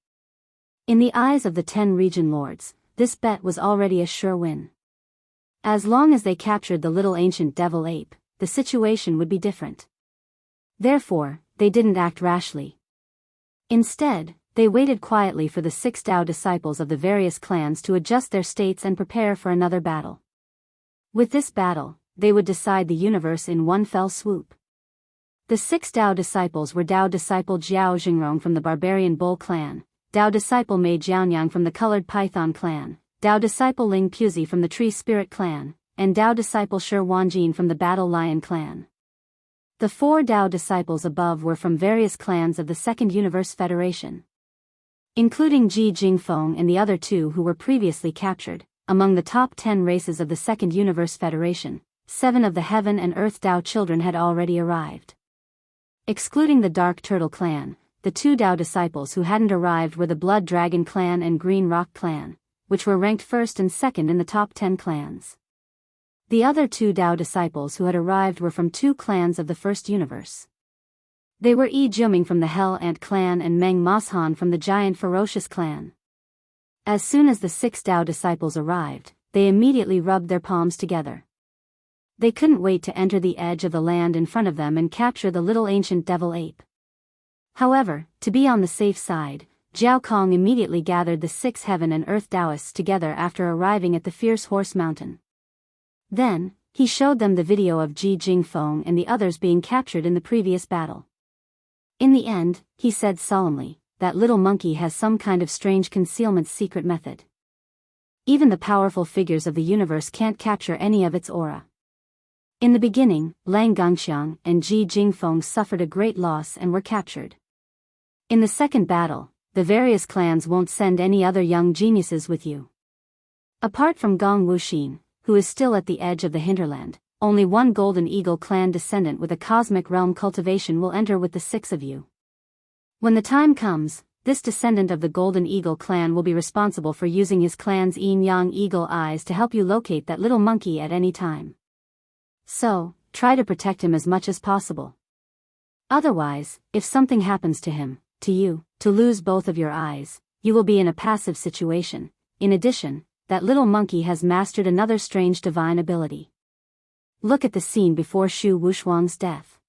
In the eyes of the 10 region lords, this bet was already a sure win. As long as they captured the little ancient devil ape, the situation would be different. Therefore, they didn't act rashly. Instead, they waited quietly for the 6 Dao disciples of the various clans to adjust their states and prepare for another battle. With this battle, they would decide the universe in one fell swoop. The 6 Dao disciples were Dao disciple Jiao Jingrong from the barbarian bull clan, Dao disciple Mei Jianyang from the colored python clan, Dao disciple Ling Puzi from the tree spirit clan, and Dao disciple Shi Wanjin from the battle lion clan. The 4 Dao disciples above were from various clans of the Second Universe Federation, including Ji Jingfeng and the other 2 who were previously captured. Among the top 10 races of the Second Universe Federation, 7 of the Heaven and Earth Dao children had already arrived. Excluding the Dark Turtle clan, the 2 Dao disciples who hadn't arrived were the Blood Dragon clan and Green Rock clan, which were ranked first and second in the top 10 clans. The other 2 Dao disciples who had arrived were from 2 clans of the First Universe. They were Yi Jiuming from the Hell Ant clan and Meng Moshan from the Giant Ferocious clan. As soon as the 6 Dao disciples arrived, they immediately rubbed their palms together. They couldn't wait to enter the edge of the land in front of them and capture the little ancient devil ape. However, to be on the safe side, Jiao Kong immediately gathered the 6 Heaven and Earth Daoists together after arriving at the Fierce Horse Mountain. Then, he showed them the video of Ji Jingfeng and the others being captured in the previous battle. In the end, he said solemnly, that little monkey has some kind of strange concealment secret method. Even the powerful figures of the universe can't capture any of its aura. In the beginning, Lang Gongxiang and Ji Jingfeng suffered a great loss and were captured. In the second battle, the various clans won't send any other young geniuses with you. Apart from Gong Wuxin, who is still at the edge of the hinterland, only one Golden Eagle clan descendant with a cosmic realm cultivation will enter with the 6 of you. When the time comes, this descendant of the Golden Eagle clan will be responsible for using his clan's yin-yang eagle eyes to help you locate that little monkey at any time. So, try to protect him as much as possible. Otherwise, if something happens to him, to you, to lose both of your eyes, you will be in a passive situation, in addition, that little monkey has mastered another strange divine ability. Look at the scene before Shu Wushuang's death.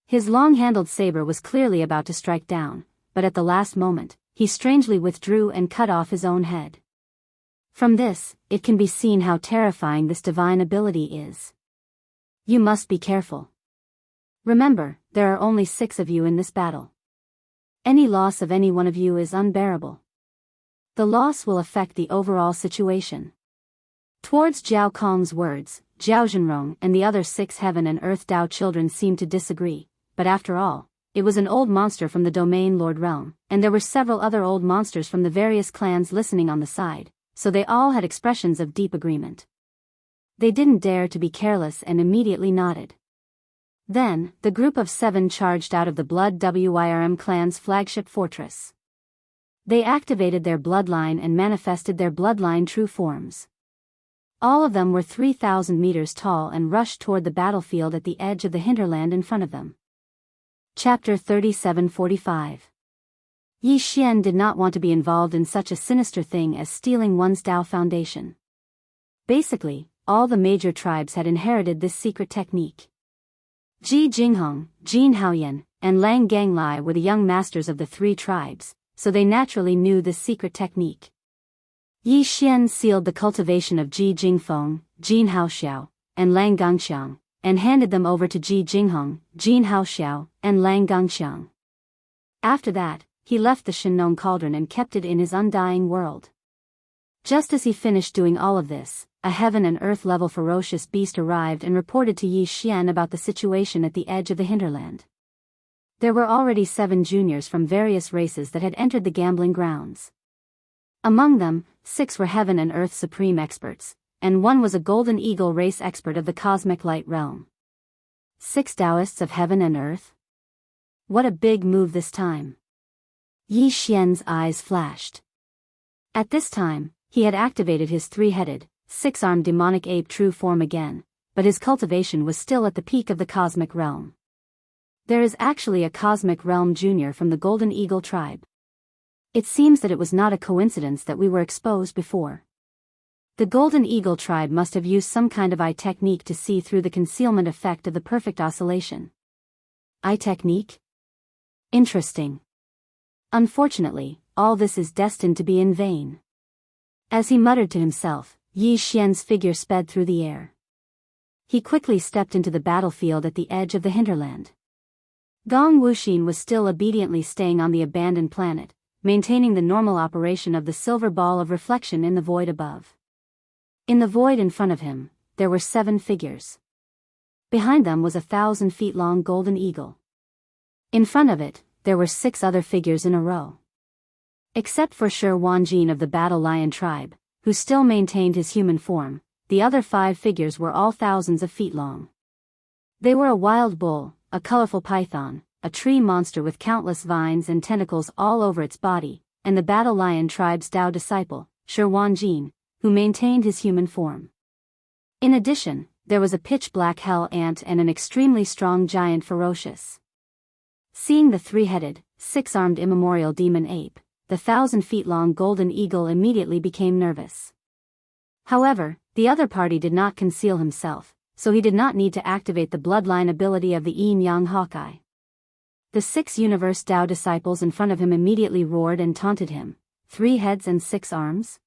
His long-handled saber was clearly about to strike down, but at the last moment, he strangely withdrew and cut off his own head. From this, it can be seen how terrifying this divine ability is. You must be careful. Remember, there are only 6 of you in this battle. Any loss of any one of you is unbearable. The loss will affect the overall situation. Towards Jiao Kong's words, Zhao Zhenrong and the other 6 heaven and earth Dao children seemed to disagree, but after all, it was an old monster from the domain Lord Realm, and there were several other old monsters from the various clans listening on the side, so they all had expressions of deep agreement. They didn't dare to be careless and immediately nodded. Then, the group of 7 charged out of the Blood Wyrm clan's flagship fortress. They activated their bloodline and manifested their bloodline true forms. All of them were 3,000 meters tall and rushed toward the battlefield at the edge of the hinterland in front of them. Chapter 3745. Yi Xian did not want to be involved in such a sinister thing as stealing one's Dao foundation. Basically, all the major tribes had inherited this secret technique. Ji Jinghong, Jin Haoyan, and Lang Ganglai were the young masters of the 3 tribes, so they naturally knew this secret technique. Yi Xian sealed the cultivation of Ji Jingfeng, Jin Haoxiao, and Lang Gangxiang, and handed them over to Ji Jinghong, Jin Haoxiao, and Lang Gangxiang. After that, he left the Shenong cauldron and kept it in his undying world. Just as he finished doing all of this, a heaven and earth level ferocious beast arrived and reported to Yi Xian about the situation at the edge of the hinterland. There were already 7 juniors from various races that had entered the gambling grounds. Among them, 6 were heaven and earth supreme experts, and 1 was a golden eagle race expert of the cosmic light realm. 6 Daoists of heaven and earth? What a big move this time. Yi Xian's eyes flashed. At this time, he had activated his 3-headed, 6-armed demonic ape true form again, but his cultivation was still at the peak of the cosmic realm. There is actually a cosmic realm junior from the Golden Eagle tribe. It seems that it was not a coincidence that we were exposed before. The Golden Eagle tribe must have used some kind of eye technique to see through the concealment effect of the perfect oscillation. Eye technique? Interesting. Unfortunately, all this is destined to be in vain. As he muttered to himself, Yi Xian's figure sped through the air. He quickly stepped into the battlefield at the edge of the hinterland. Gong Wuxin was still obediently staying on the abandoned planet, maintaining the normal operation of the silver ball of reflection in the void above. In the void in front of him, there were 7 figures. Behind them was a 1,000 feet long golden eagle. In front of it, there were 6 other figures in a row. Except for Shi Wanjin of the Battle Lion tribe, who still maintained his human form, the other 5 figures were all thousands of feet long. They were a wild bull, a colorful python, a tree monster with countless vines and tentacles all over its body, and the Battle Lion tribe's Dao disciple, Shi Wanjin, who maintained his human form. In addition, there was a pitch-black hell ant and an extremely strong giant ferocious. Seeing the 3-headed, 6-armed immemorial demon ape, the 1,000 feet long golden eagle immediately became nervous. However, the other party did not conceal himself, so he did not need to activate the bloodline ability of the Yin-Yang Hawkeye. The 6 universe Dao disciples in front of him immediately roared and taunted him. 3 heads and 6 arms?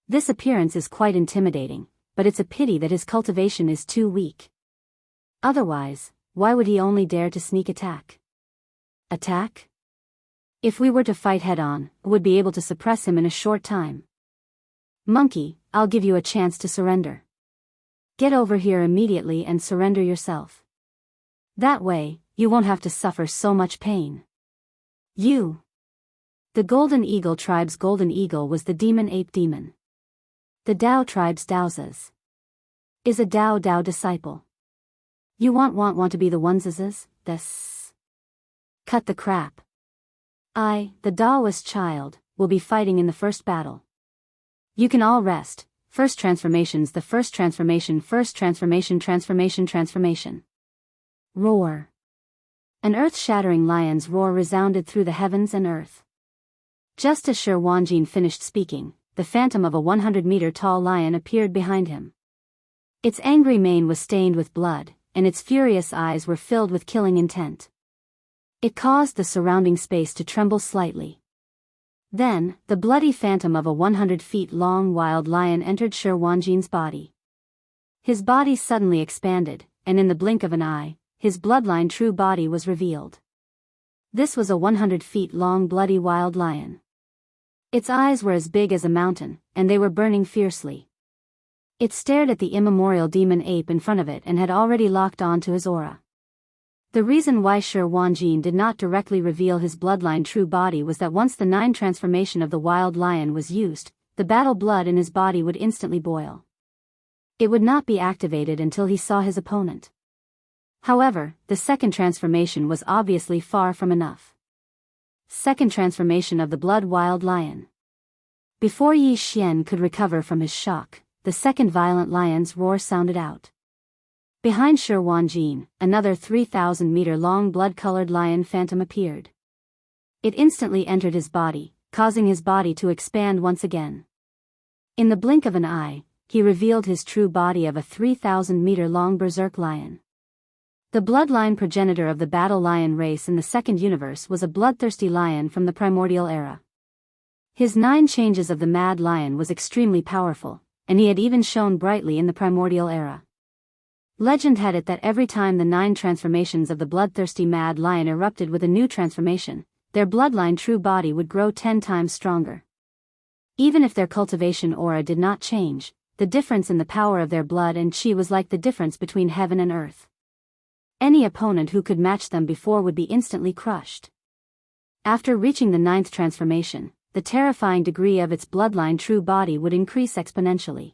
This appearance is quite intimidating, but it's a pity that his cultivation is too weak. Otherwise, why would he only dare to sneak attack? Attack? If we were to fight head-on, we would be able to suppress him in a short time. Monkey, I'll give you a chance to surrender. Get over here immediately and surrender yourself. That way, you won't have to suffer so much pain. You. The Golden Eagle tribe's Golden Eagle was the demon ape demon. The Dao tribe's Daozas is a Dao disciple. You want to be the oneses, this. Cut the crap. I, the Daoist child, will be fighting in the first battle. You can all rest. First transformations, the first transformation, transformation. Roar. An earth-shattering lion's roar resounded through the heavens and earth. Just as Shi Wanjin finished speaking, the phantom of a 100-meter-tall lion appeared behind him. Its angry mane was stained with blood, and its furious eyes were filled with killing intent. It caused the surrounding space to tremble slightly. Then, the bloody phantom of a 100-feet-long wild lion entered Shi Wanjin's body. His body suddenly expanded, and in the blink of an eye, his bloodline true body was revealed. This was a 100-feet-long bloody wild lion. Its eyes were as big as a mountain, and they were burning fiercely. It stared at the immemorial demon ape in front of it and had already locked on to his aura. The reason why Shi Wanjin did not directly reveal his bloodline true body was that once the 9 transformation of the wild lion was used, the battle blood in his body would instantly boil. It would not be activated until he saw his opponent. However, the second transformation was obviously far from enough. Second transformation of the blood wild lion. Before Yi Xian could recover from his shock, the second violent lion's roar sounded out. Behind Shi Wanjin, another 3,000-meter-long blood-colored lion phantom appeared. It instantly entered his body, causing his body to expand once again. In the blink of an eye, he revealed his true body of a 3,000-meter-long berserk lion. The bloodline progenitor of the battle lion race in the second universe was a bloodthirsty lion from the primordial era. His 9 changes of the mad lion was extremely powerful, and he had even shone brightly in the primordial era. Legend had it that every time the 9 transformations of the bloodthirsty mad lion erupted with a new transformation, their bloodline true body would grow 10 times stronger. Even if their cultivation aura did not change, the difference in the power of their blood and chi was like the difference between heaven and earth. Any opponent who could match them before would be instantly crushed. After reaching the 9th transformation, the terrifying degree of its bloodline true body would increase exponentially.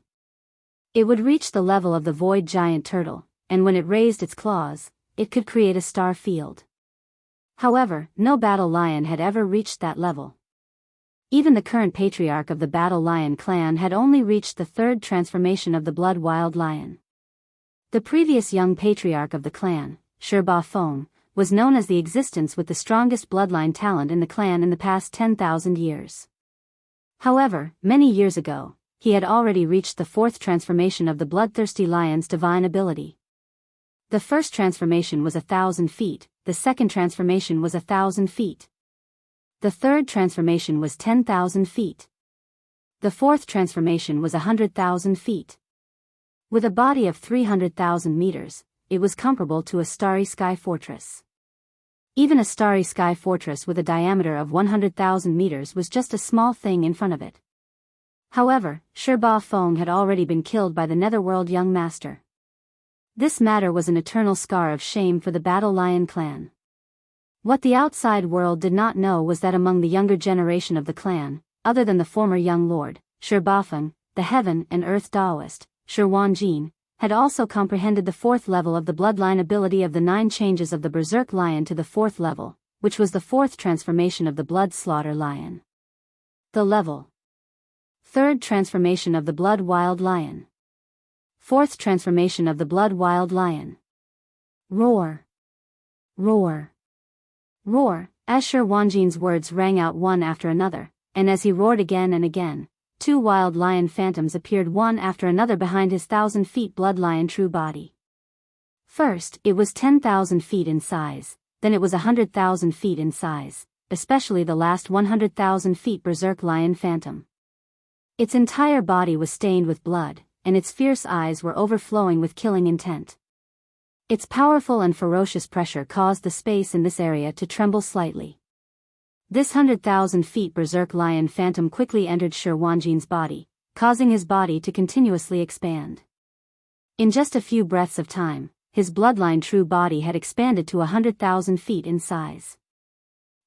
It would reach the level of the void giant turtle, and when it raised its claws, it could create a star field. However, no battle lion had ever reached that level. Even the current patriarch of the battle lion clan had only reached the 3rd transformation of the blood wild lion. The previous young patriarch of the clan, Shi Feng, was known as the existence with the strongest bloodline talent in the clan in the past 10,000 years. However, many years ago, he had already reached the 4th transformation of the bloodthirsty lion's divine ability. The first transformation was 1,000 feet, the second transformation was 1,000 feet. The 3rd transformation was 10,000 feet. The 4th transformation was 100,000 feet. With a body of 300,000 meters, it was comparable to a starry sky fortress. Even a starry sky fortress with a diameter of 100,000 meters was just a small thing in front of it. However, Shi Feng had already been killed by the Netherworld young master. This matter was an eternal scar of shame for the battle lion clan. What the outside world did not know was that among the younger generation of the clan, other than the former young lord, Shi Feng, the heaven and earth Daoist, Shi Wanjin, had also comprehended the 4th level of the bloodline ability of the 9 changes of the berserk lion to the 4th level, which was the 4th transformation of the blood slaughter lion. The level. 3rd transformation of the blood wild lion. 4th transformation of the blood wild lion. Roar. Roar. Roar, as Shi Wanjin's words rang out one after another, and as he roared again and again, 2 wild lion phantoms appeared one after another behind his 1,000 feet blood lion true body. First, it was 10,000 feet in size, then it was 100,000 feet in size, especially the last 100,000 feet berserk lion phantom. Its entire body was stained with blood, and its fierce eyes were overflowing with killing intent. Its powerful and ferocious pressure caused the space in this area to tremble slightly. This 100,000 feet berserk lion phantom quickly entered Shi Wanjin's body, causing his body to continuously expand. In just a few breaths of time, his bloodline true body had expanded to 100,000 feet in size.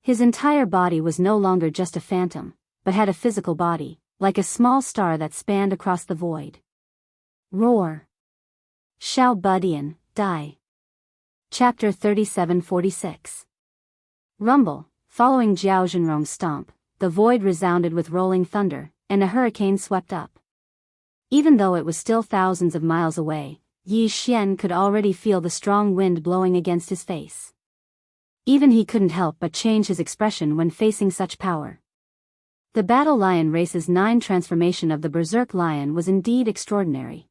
His entire body was no longer just a phantom, but had a physical body, like a small star that spanned across the void. Roar. Xiao Budian, Die. Chapter 3746. Rumble. Following Jiao Zhenrong's stomp, the void resounded with rolling thunder, and a hurricane swept up. Even though it was still thousands of miles away, Yi Xian could already feel the strong wind blowing against his face. Even he couldn't help but change his expression when facing such power. The Battle Lion Race's 9 transformation of the Berserk Lion was indeed extraordinary.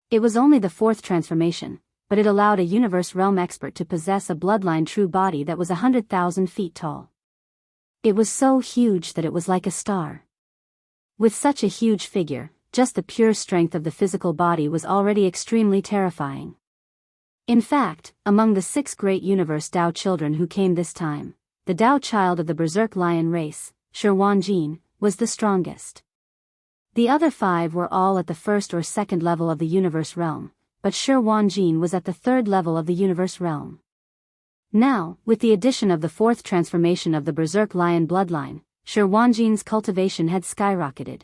It was only the 4th transformation, but it allowed a universe realm expert to possess a bloodline true body that was 100,000 feet tall. It was so huge that it was like a star. With such a huge figure, just the pure strength of the physical body was already extremely terrifying. In fact, among the 6 great universe Dao children who came this time, the Dao child of the Berserk Lion race, Shi Wanjin, was the strongest. The other 5 were all at the 1st or 2nd level of the universe realm, but Shi Wanjin was at the 3rd level of the universe realm. Now, with the addition of the 4th transformation of the Berserk Lion bloodline, Shi Wanjin's cultivation had skyrocketed.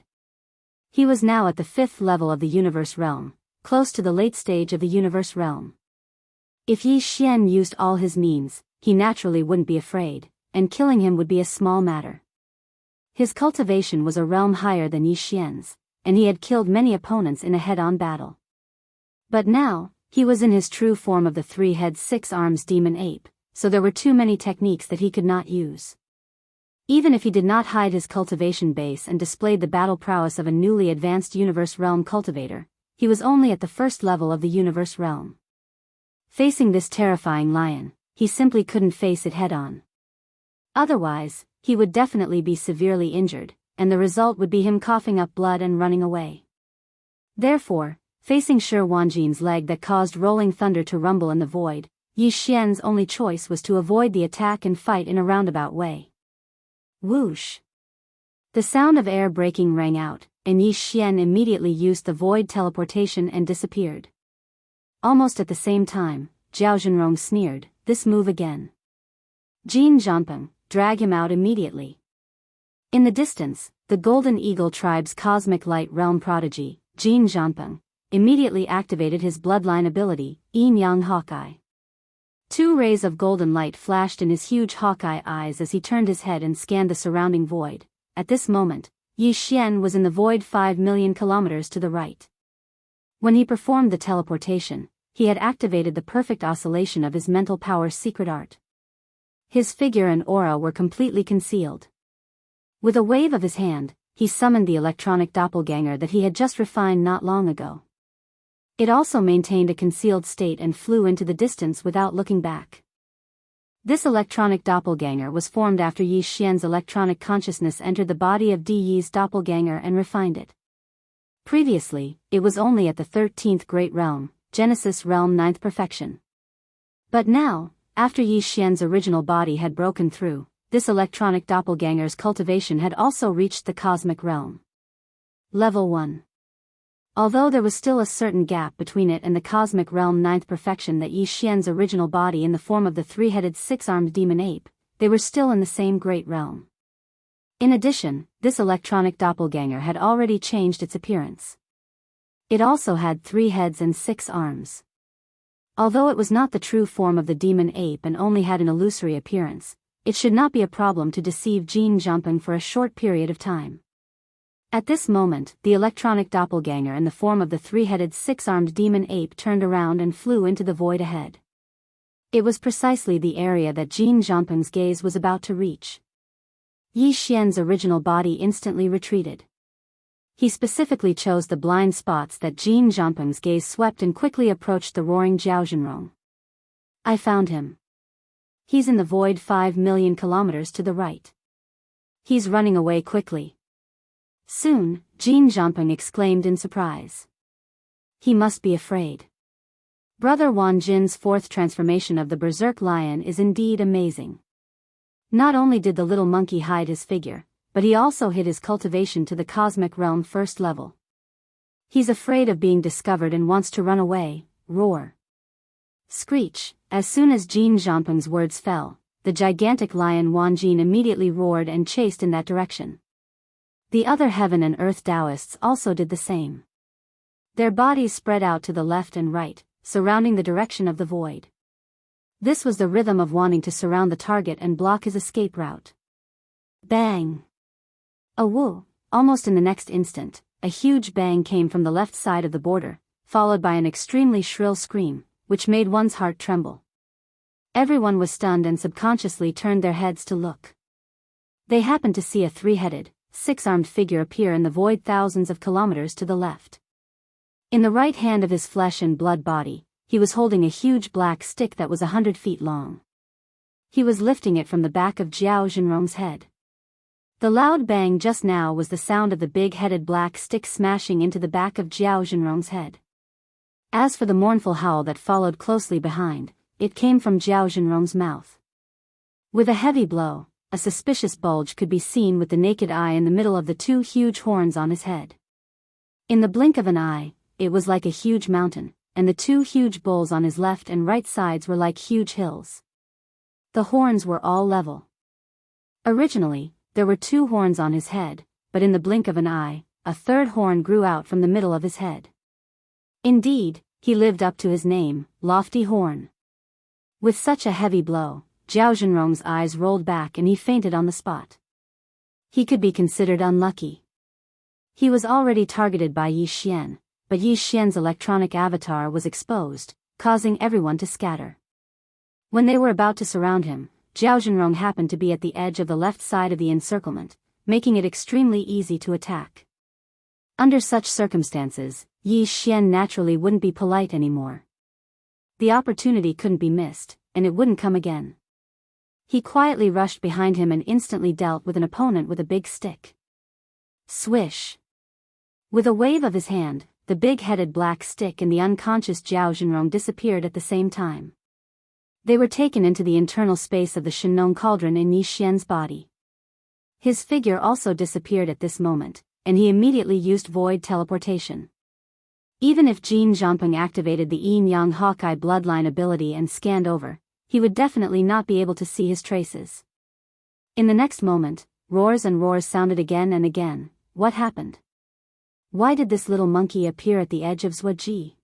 He was now at the 5th level of the universe realm, close to the late stage of the universe realm. If Yi Xian used all his means, he naturally wouldn't be afraid, and killing him would be a small matter. His cultivation was a realm higher than Yi Xian's, and he had killed many opponents in a head-on battle. But now, he was in his true form of the 3-head 6-arms demon ape, so there were too many techniques that he could not use. Even if he did not hide his cultivation base and displayed the battle prowess of a newly advanced universe realm cultivator, he was only at the 1st level of the universe realm. Facing this terrifying lion, he simply couldn't face it head-on. Otherwise, he would definitely be severely injured, and the result would be him coughing up blood and running away. Therefore, facing Shi Wanjin's leg that caused rolling thunder to rumble in the void, Yi Xian's only choice was to avoid the attack and fight in a roundabout way. Whoosh! The sound of air breaking rang out, and Yi Xian immediately used the void teleportation and disappeared. Almost at the same time, Zhao Zhenrong sneered, "This move again. Jin Zhanpeng, drag him out immediately." In the distance, the Golden Eagle tribe's cosmic light realm prodigy, Jin Zhanpeng, immediately activated his bloodline ability, Yin Yang Hawkeye. 2 rays of golden light flashed in his huge Hawkeye eyes as he turned his head and scanned the surrounding void. At this moment, Yi Xian was in the void 5 million kilometers to the right. When he performed the teleportation, he had activated the perfect oscillation of his mental power's secret art. His figure and aura were completely concealed. With a wave of his hand, he summoned the electronic doppelganger that he had just refined not long ago. It also maintained a concealed state and flew into the distance without looking back. This electronic doppelganger was formed after Yi Xian's electronic consciousness entered the body of Di Yi's doppelganger and refined it. Previously, it was only at the 13th Great Realm, Genesis Realm 9th Perfection. But now, after Yi Xian's original body had broken through, this electronic doppelganger's cultivation had also reached the cosmic realm. Level 1. Although there was still a certain gap between it and the cosmic realm 9th perfection that Yi Xian's original body in the form of the 3-headed 6-armed demon ape, they were still in the same great realm. In addition, this electronic doppelganger had already changed its appearance. It also had 3 heads and 6 arms. Although it was not the true form of the demon ape and only had an illusory appearance, it should not be a problem to deceive Jin Zhanpeng for a short period of time. At this moment, the electronic doppelganger in the form of the 3-headed 6-armed demon ape turned around and flew into the void ahead. It was precisely the area that Jin Zhanpeng's gaze was about to reach. Yi Xian's original body instantly retreated. He specifically chose the blind spots that Jin Zhanpeng's gaze swept and quickly approached the roaring Zhao Zhenrong. "I found him. He's in the void 5 million kilometers to the right. He's running away quickly." Soon, Jin Zhanpeng exclaimed in surprise. "He must be afraid. Brother Wan Jin's 4th transformation of the Berserk Lion is indeed amazing. Not only did the little monkey hide his figure, but he also hid his cultivation to the cosmic realm 1st level. He's afraid of being discovered and wants to run away." Roar. Screech. As soon as Jin Zhanpeng's words fell, the gigantic lion Wan Jin immediately roared and chased in that direction. The other heaven and earth Daoists also did the same. Their bodies spread out to the left and right, surrounding the direction of the void. This was the rhythm of wanting to surround the target and block his escape route. Bang! A woo! Almost in the next instant, a huge bang came from the left side of the border, followed by an extremely shrill scream, which made one's heart tremble. Everyone was stunned and subconsciously turned their heads to look. They happened to see a 3-headed, six-armed figure appear in the void thousands of kilometers to the left. In the right hand of his flesh and blood body, he was holding a huge black stick that was 100 feet long. He was lifting it from the back of Zhao Zhenrong's head. The loud bang just now was the sound of the big-headed black stick smashing into the back of Zhao Zhenrong's head. As for the mournful howl that followed closely behind, it came from Zhao Zhenrong's mouth. With a heavy blow, a suspicious bulge could be seen with the naked eye in the middle of the two huge horns on his head. In the blink of an eye, it was like a huge mountain, and the two huge bulls on his left and right sides were like huge hills. The horns were all level. Originally, there were two horns on his head, but in the blink of an eye, a third horn grew out from the middle of his head. Indeed, he lived up to his name, Lofty Horn. With such a heavy blow, Zhao Zhenrong's eyes rolled back and he fainted on the spot. He could be considered unlucky. He was already targeted by Yi Xian, but Yi Xian's electronic avatar was exposed, causing everyone to scatter. When they were about to surround him, Zhao Zhenrong happened to be at the edge of the left side of the encirclement, making it extremely easy to attack. Under such circumstances, Yi Xian naturally wouldn't be polite anymore. The opportunity couldn't be missed, and it wouldn't come again. He quietly rushed behind him and instantly dealt with an opponent with a big stick. Swish! With a wave of his hand, the big-headed black stick and the unconscious Zhao Zhenrong disappeared at the same time. They were taken into the internal space of the Shenong cauldron in Yi Xian's body. His figure also disappeared at this moment, and he immediately used void teleportation. Even if Jin Zhangpeng activated the Yin-Yang Hawkeye bloodline ability and scanned over, he would definitely not be able to see his traces. In the next moment, roars and roars sounded again and again. What happened? Why did this little monkey appear at the edge of Zhuoji?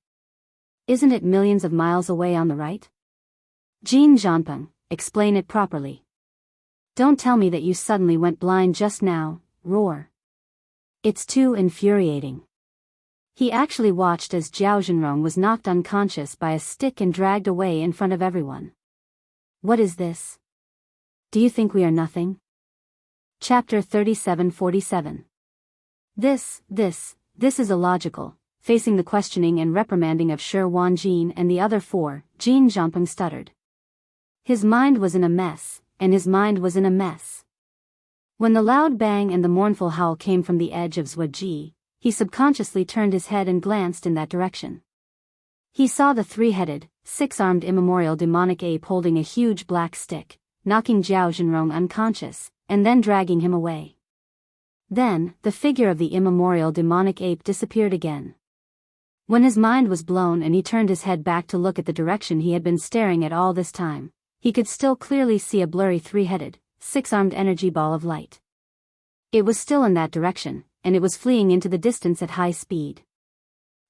Isn't it millions of miles away on the right? Jin Zhangpeng, explain it properly. Don't tell me that you suddenly went blind just now, roar. It's too infuriating. He actually watched as Zhao Zhenrong was knocked unconscious by a stick and dragged away in front of everyone. What is this? Do you think we are nothing? Chapter 37-47. This is illogical. Facing the questioning and reprimanding of Shi Wanjin and the other four, Jin Zhangpeng stuttered. His mind was in a mess, and his mind was in a mess. When the loud bang and the mournful howl came from the edge of Zhuoji, he subconsciously turned his head and glanced in that direction. He saw the three-headed, six-armed immemorial demonic ape holding a huge black stick, knocking Zhao Zhenrong unconscious, and then dragging him away. Then, the figure of the immemorial demonic ape disappeared again. When his mind was blown and he turned his head back to look at the direction he had been staring at all this time, he could still clearly see a blurry three-headed, six-armed energy ball of light. It was still in that direction, and it was fleeing into the distance at high speed.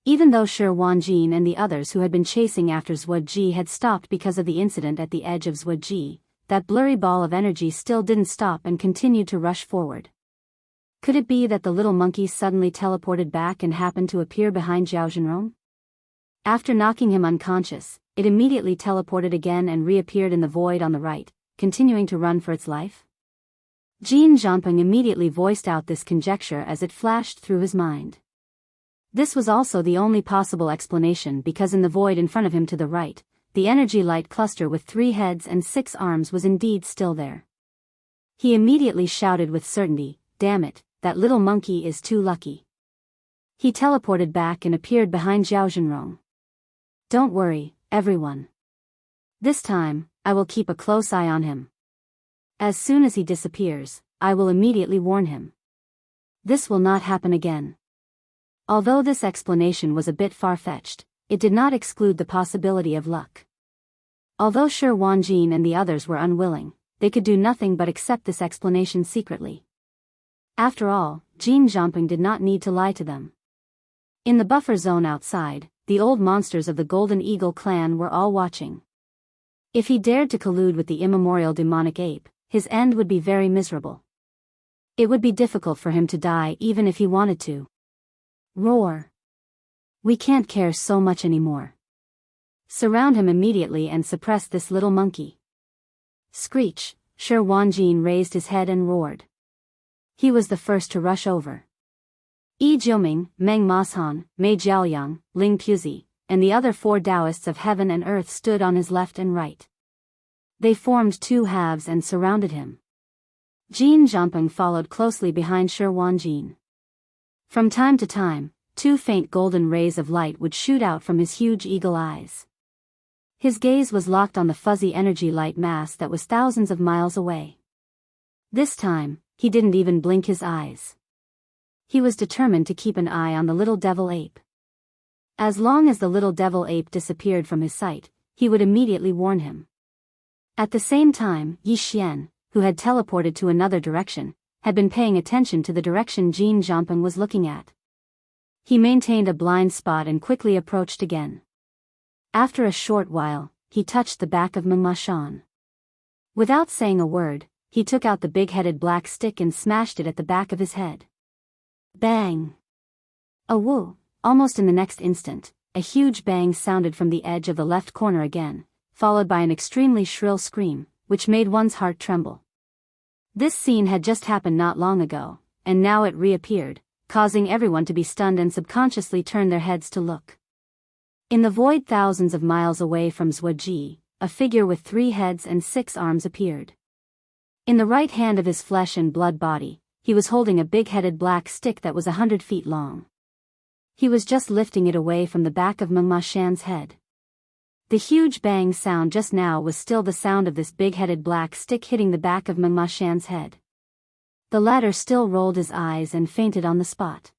Even though Shi Wanjin and the others who had been chasing after Zhuoji had stopped because of the incident at the edge of Zhuoji, that blurry ball of energy still didn't stop and continued to rush forward. Could it be that the little monkey suddenly teleported back and happened to appear behind Zhao Zhenrong? After knocking him unconscious, it immediately teleported again and reappeared in the void on the right, continuing to run for its life? Jin Zhangpeng immediately voiced out this conjecture as it flashed through his mind. This was also the only possible explanation because in the void in front of him to the right, the energy light cluster with 3 heads and 6 arms was indeed still there. He immediately shouted with certainty, "Damn it, that little monkey is too lucky." He teleported back and appeared behind Zhao Zhenrong. Don't worry, everyone. This time, I will keep a close eye on him. As soon as he disappears, I will immediately warn him. This will not happen again. Although this explanation was a bit far-fetched, it did not exclude the possibility of luck. Although Shi Wanjin and the others were unwilling, they could do nothing but accept this explanation secretly. After all, Jin Zhangpeng did not need to lie to them. In the buffer zone outside, the old monsters of the Golden Eagle clan were all watching. If he dared to collude with the immemorial demonic ape, his end would be very miserable. It would be difficult for him to die even if he wanted to. Roar! We can't care so much anymore. Surround him immediately and suppress this little monkey. Screech! Shi Wanjin raised his head and roared. He was the first to rush over. Yi Jiuming, Meng Mashan, Mei Jiaoyang, Ling Puzi, and the other 4 Daoists of heaven and earth stood on his left and right. They formed 2 halves and surrounded him. Jin Zhangpeng followed closely behind Shi Wanjin. From time to time, 2 faint golden rays of light would shoot out from his huge eagle eyes. His gaze was locked on the fuzzy energy light mass that was thousands of miles away. This time, he didn't even blink his eyes. He was determined to keep an eye on the little devil ape. As long as the little devil ape disappeared from his sight, he would immediately warn him. At the same time, Yi Xian, who had teleported to another direction, had been paying attention to the direction Jin Zhangpeng was looking at. He maintained a blind spot and quickly approached again. After a short while, he touched the back of Meng Mashan. Without saying a word, he took out the big-headed black stick and smashed it at the back of his head. Bang! A woo! Almost in the next instant, a huge bang sounded from the edge of the left corner again, followed by an extremely shrill scream, which made one's heart tremble. This scene had just happened not long ago, and now it reappeared, causing everyone to be stunned and subconsciously turn their heads to look. In the void thousands of miles away from Zhuoji, a figure with 3 heads and 6 arms appeared. In the right hand of his flesh and blood body, he was holding a big-headed black stick that was 100 feet long. He was just lifting it away from the back of Meng Mashan's head. The huge bang sound just now was still the sound of this big-headed black stick hitting the back of Meng Mashan's head. The latter still rolled his eyes and fainted on the spot.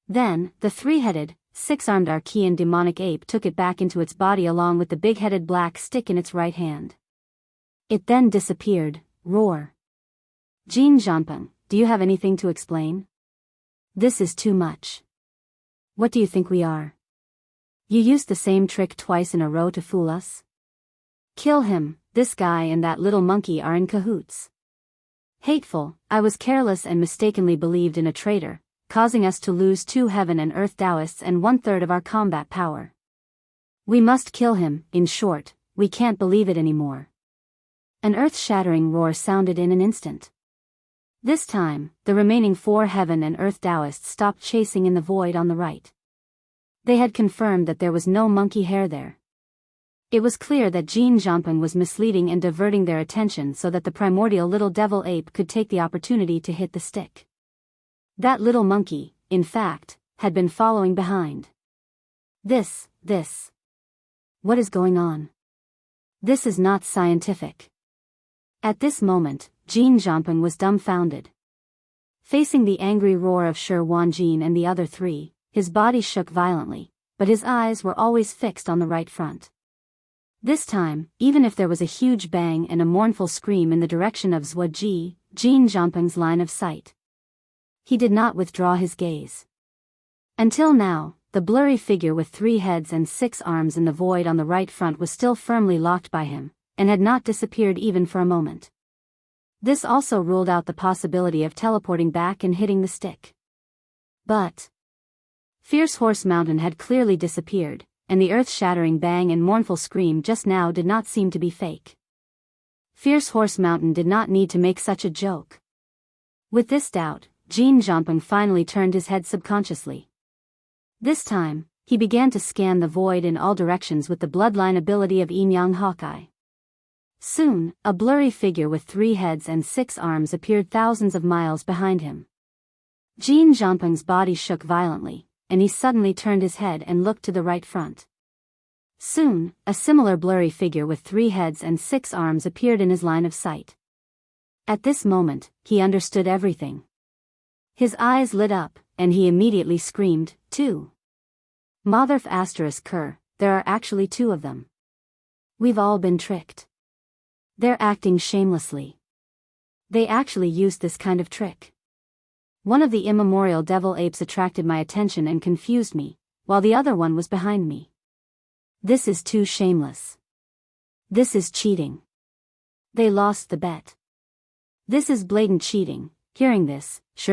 Then, the 3-headed, 6-armed Archean demonic ape took it back into its body along with the big-headed black stick in its right hand. It then disappeared. Roar. Jin Zhangpeng, do you have anything to explain? This is too much. What do you think we are? You used the same trick twice in a row to fool us? Kill him, this guy and that little monkey are in cahoots. Hateful, I was careless and mistakenly believed in a traitor, causing us to lose 2 heaven and earth Daoists and 1/3 of our combat power. We must kill him, in short, we can't believe it anymore. An earth-shattering roar sounded in an instant. This time, the remaining 4 heaven and earth Daoists stopped chasing in the void on the right. They had confirmed that there was no monkey hair there. It was clear that Jin Zhangpeng was misleading and diverting their attention so that the primordial little devil ape could take the opportunity to hit the stick. That little monkey, in fact, had been following behind. This. What is going on? This is not scientific. At this moment, Jin Zhangpeng was dumbfounded. Facing the angry roar of Shi Wanjin and the other 3, his body shook violently, but his eyes were always fixed on the right front. This time, even if there was a huge bang and a mournful scream in the direction of Zhuoji, Jin Zhangpeng's line of sight, he did not withdraw his gaze. Until now, the blurry figure with 3 heads and 6 arms in the void on the right front was still firmly locked by him, and had not disappeared even for a moment. This also ruled out the possibility of teleporting back and hitting the stick. But Fierce Horse Mountain had clearly disappeared, and the earth-shattering bang and mournful scream just now did not seem to be fake. Fierce Horse Mountain did not need to make such a joke. With this doubt, Jin Zhangpeng finally turned his head subconsciously. This time, he began to scan the void in all directions with the bloodline ability of Yin Yang Hawkeye. Soon, a blurry figure with 3 heads and 6 arms appeared thousands of miles behind him. Jin Zhangpeng's body shook violently, and he suddenly turned his head and looked to the right front. Soon, a similar blurry figure with 3 heads and 6 arms appeared in his line of sight. At this moment, he understood everything. His eyes lit up, and he immediately screamed, "Two! Motherf *Ker, there are actually 2 of them. We've all been tricked. They're acting shamelessly. They actually used this kind of trick. One of the immemorial devil apes attracted my attention and confused me, while the other one was behind me. This is too shameless. This is cheating. They lost the bet. This is blatant cheating." Hearing this, Shi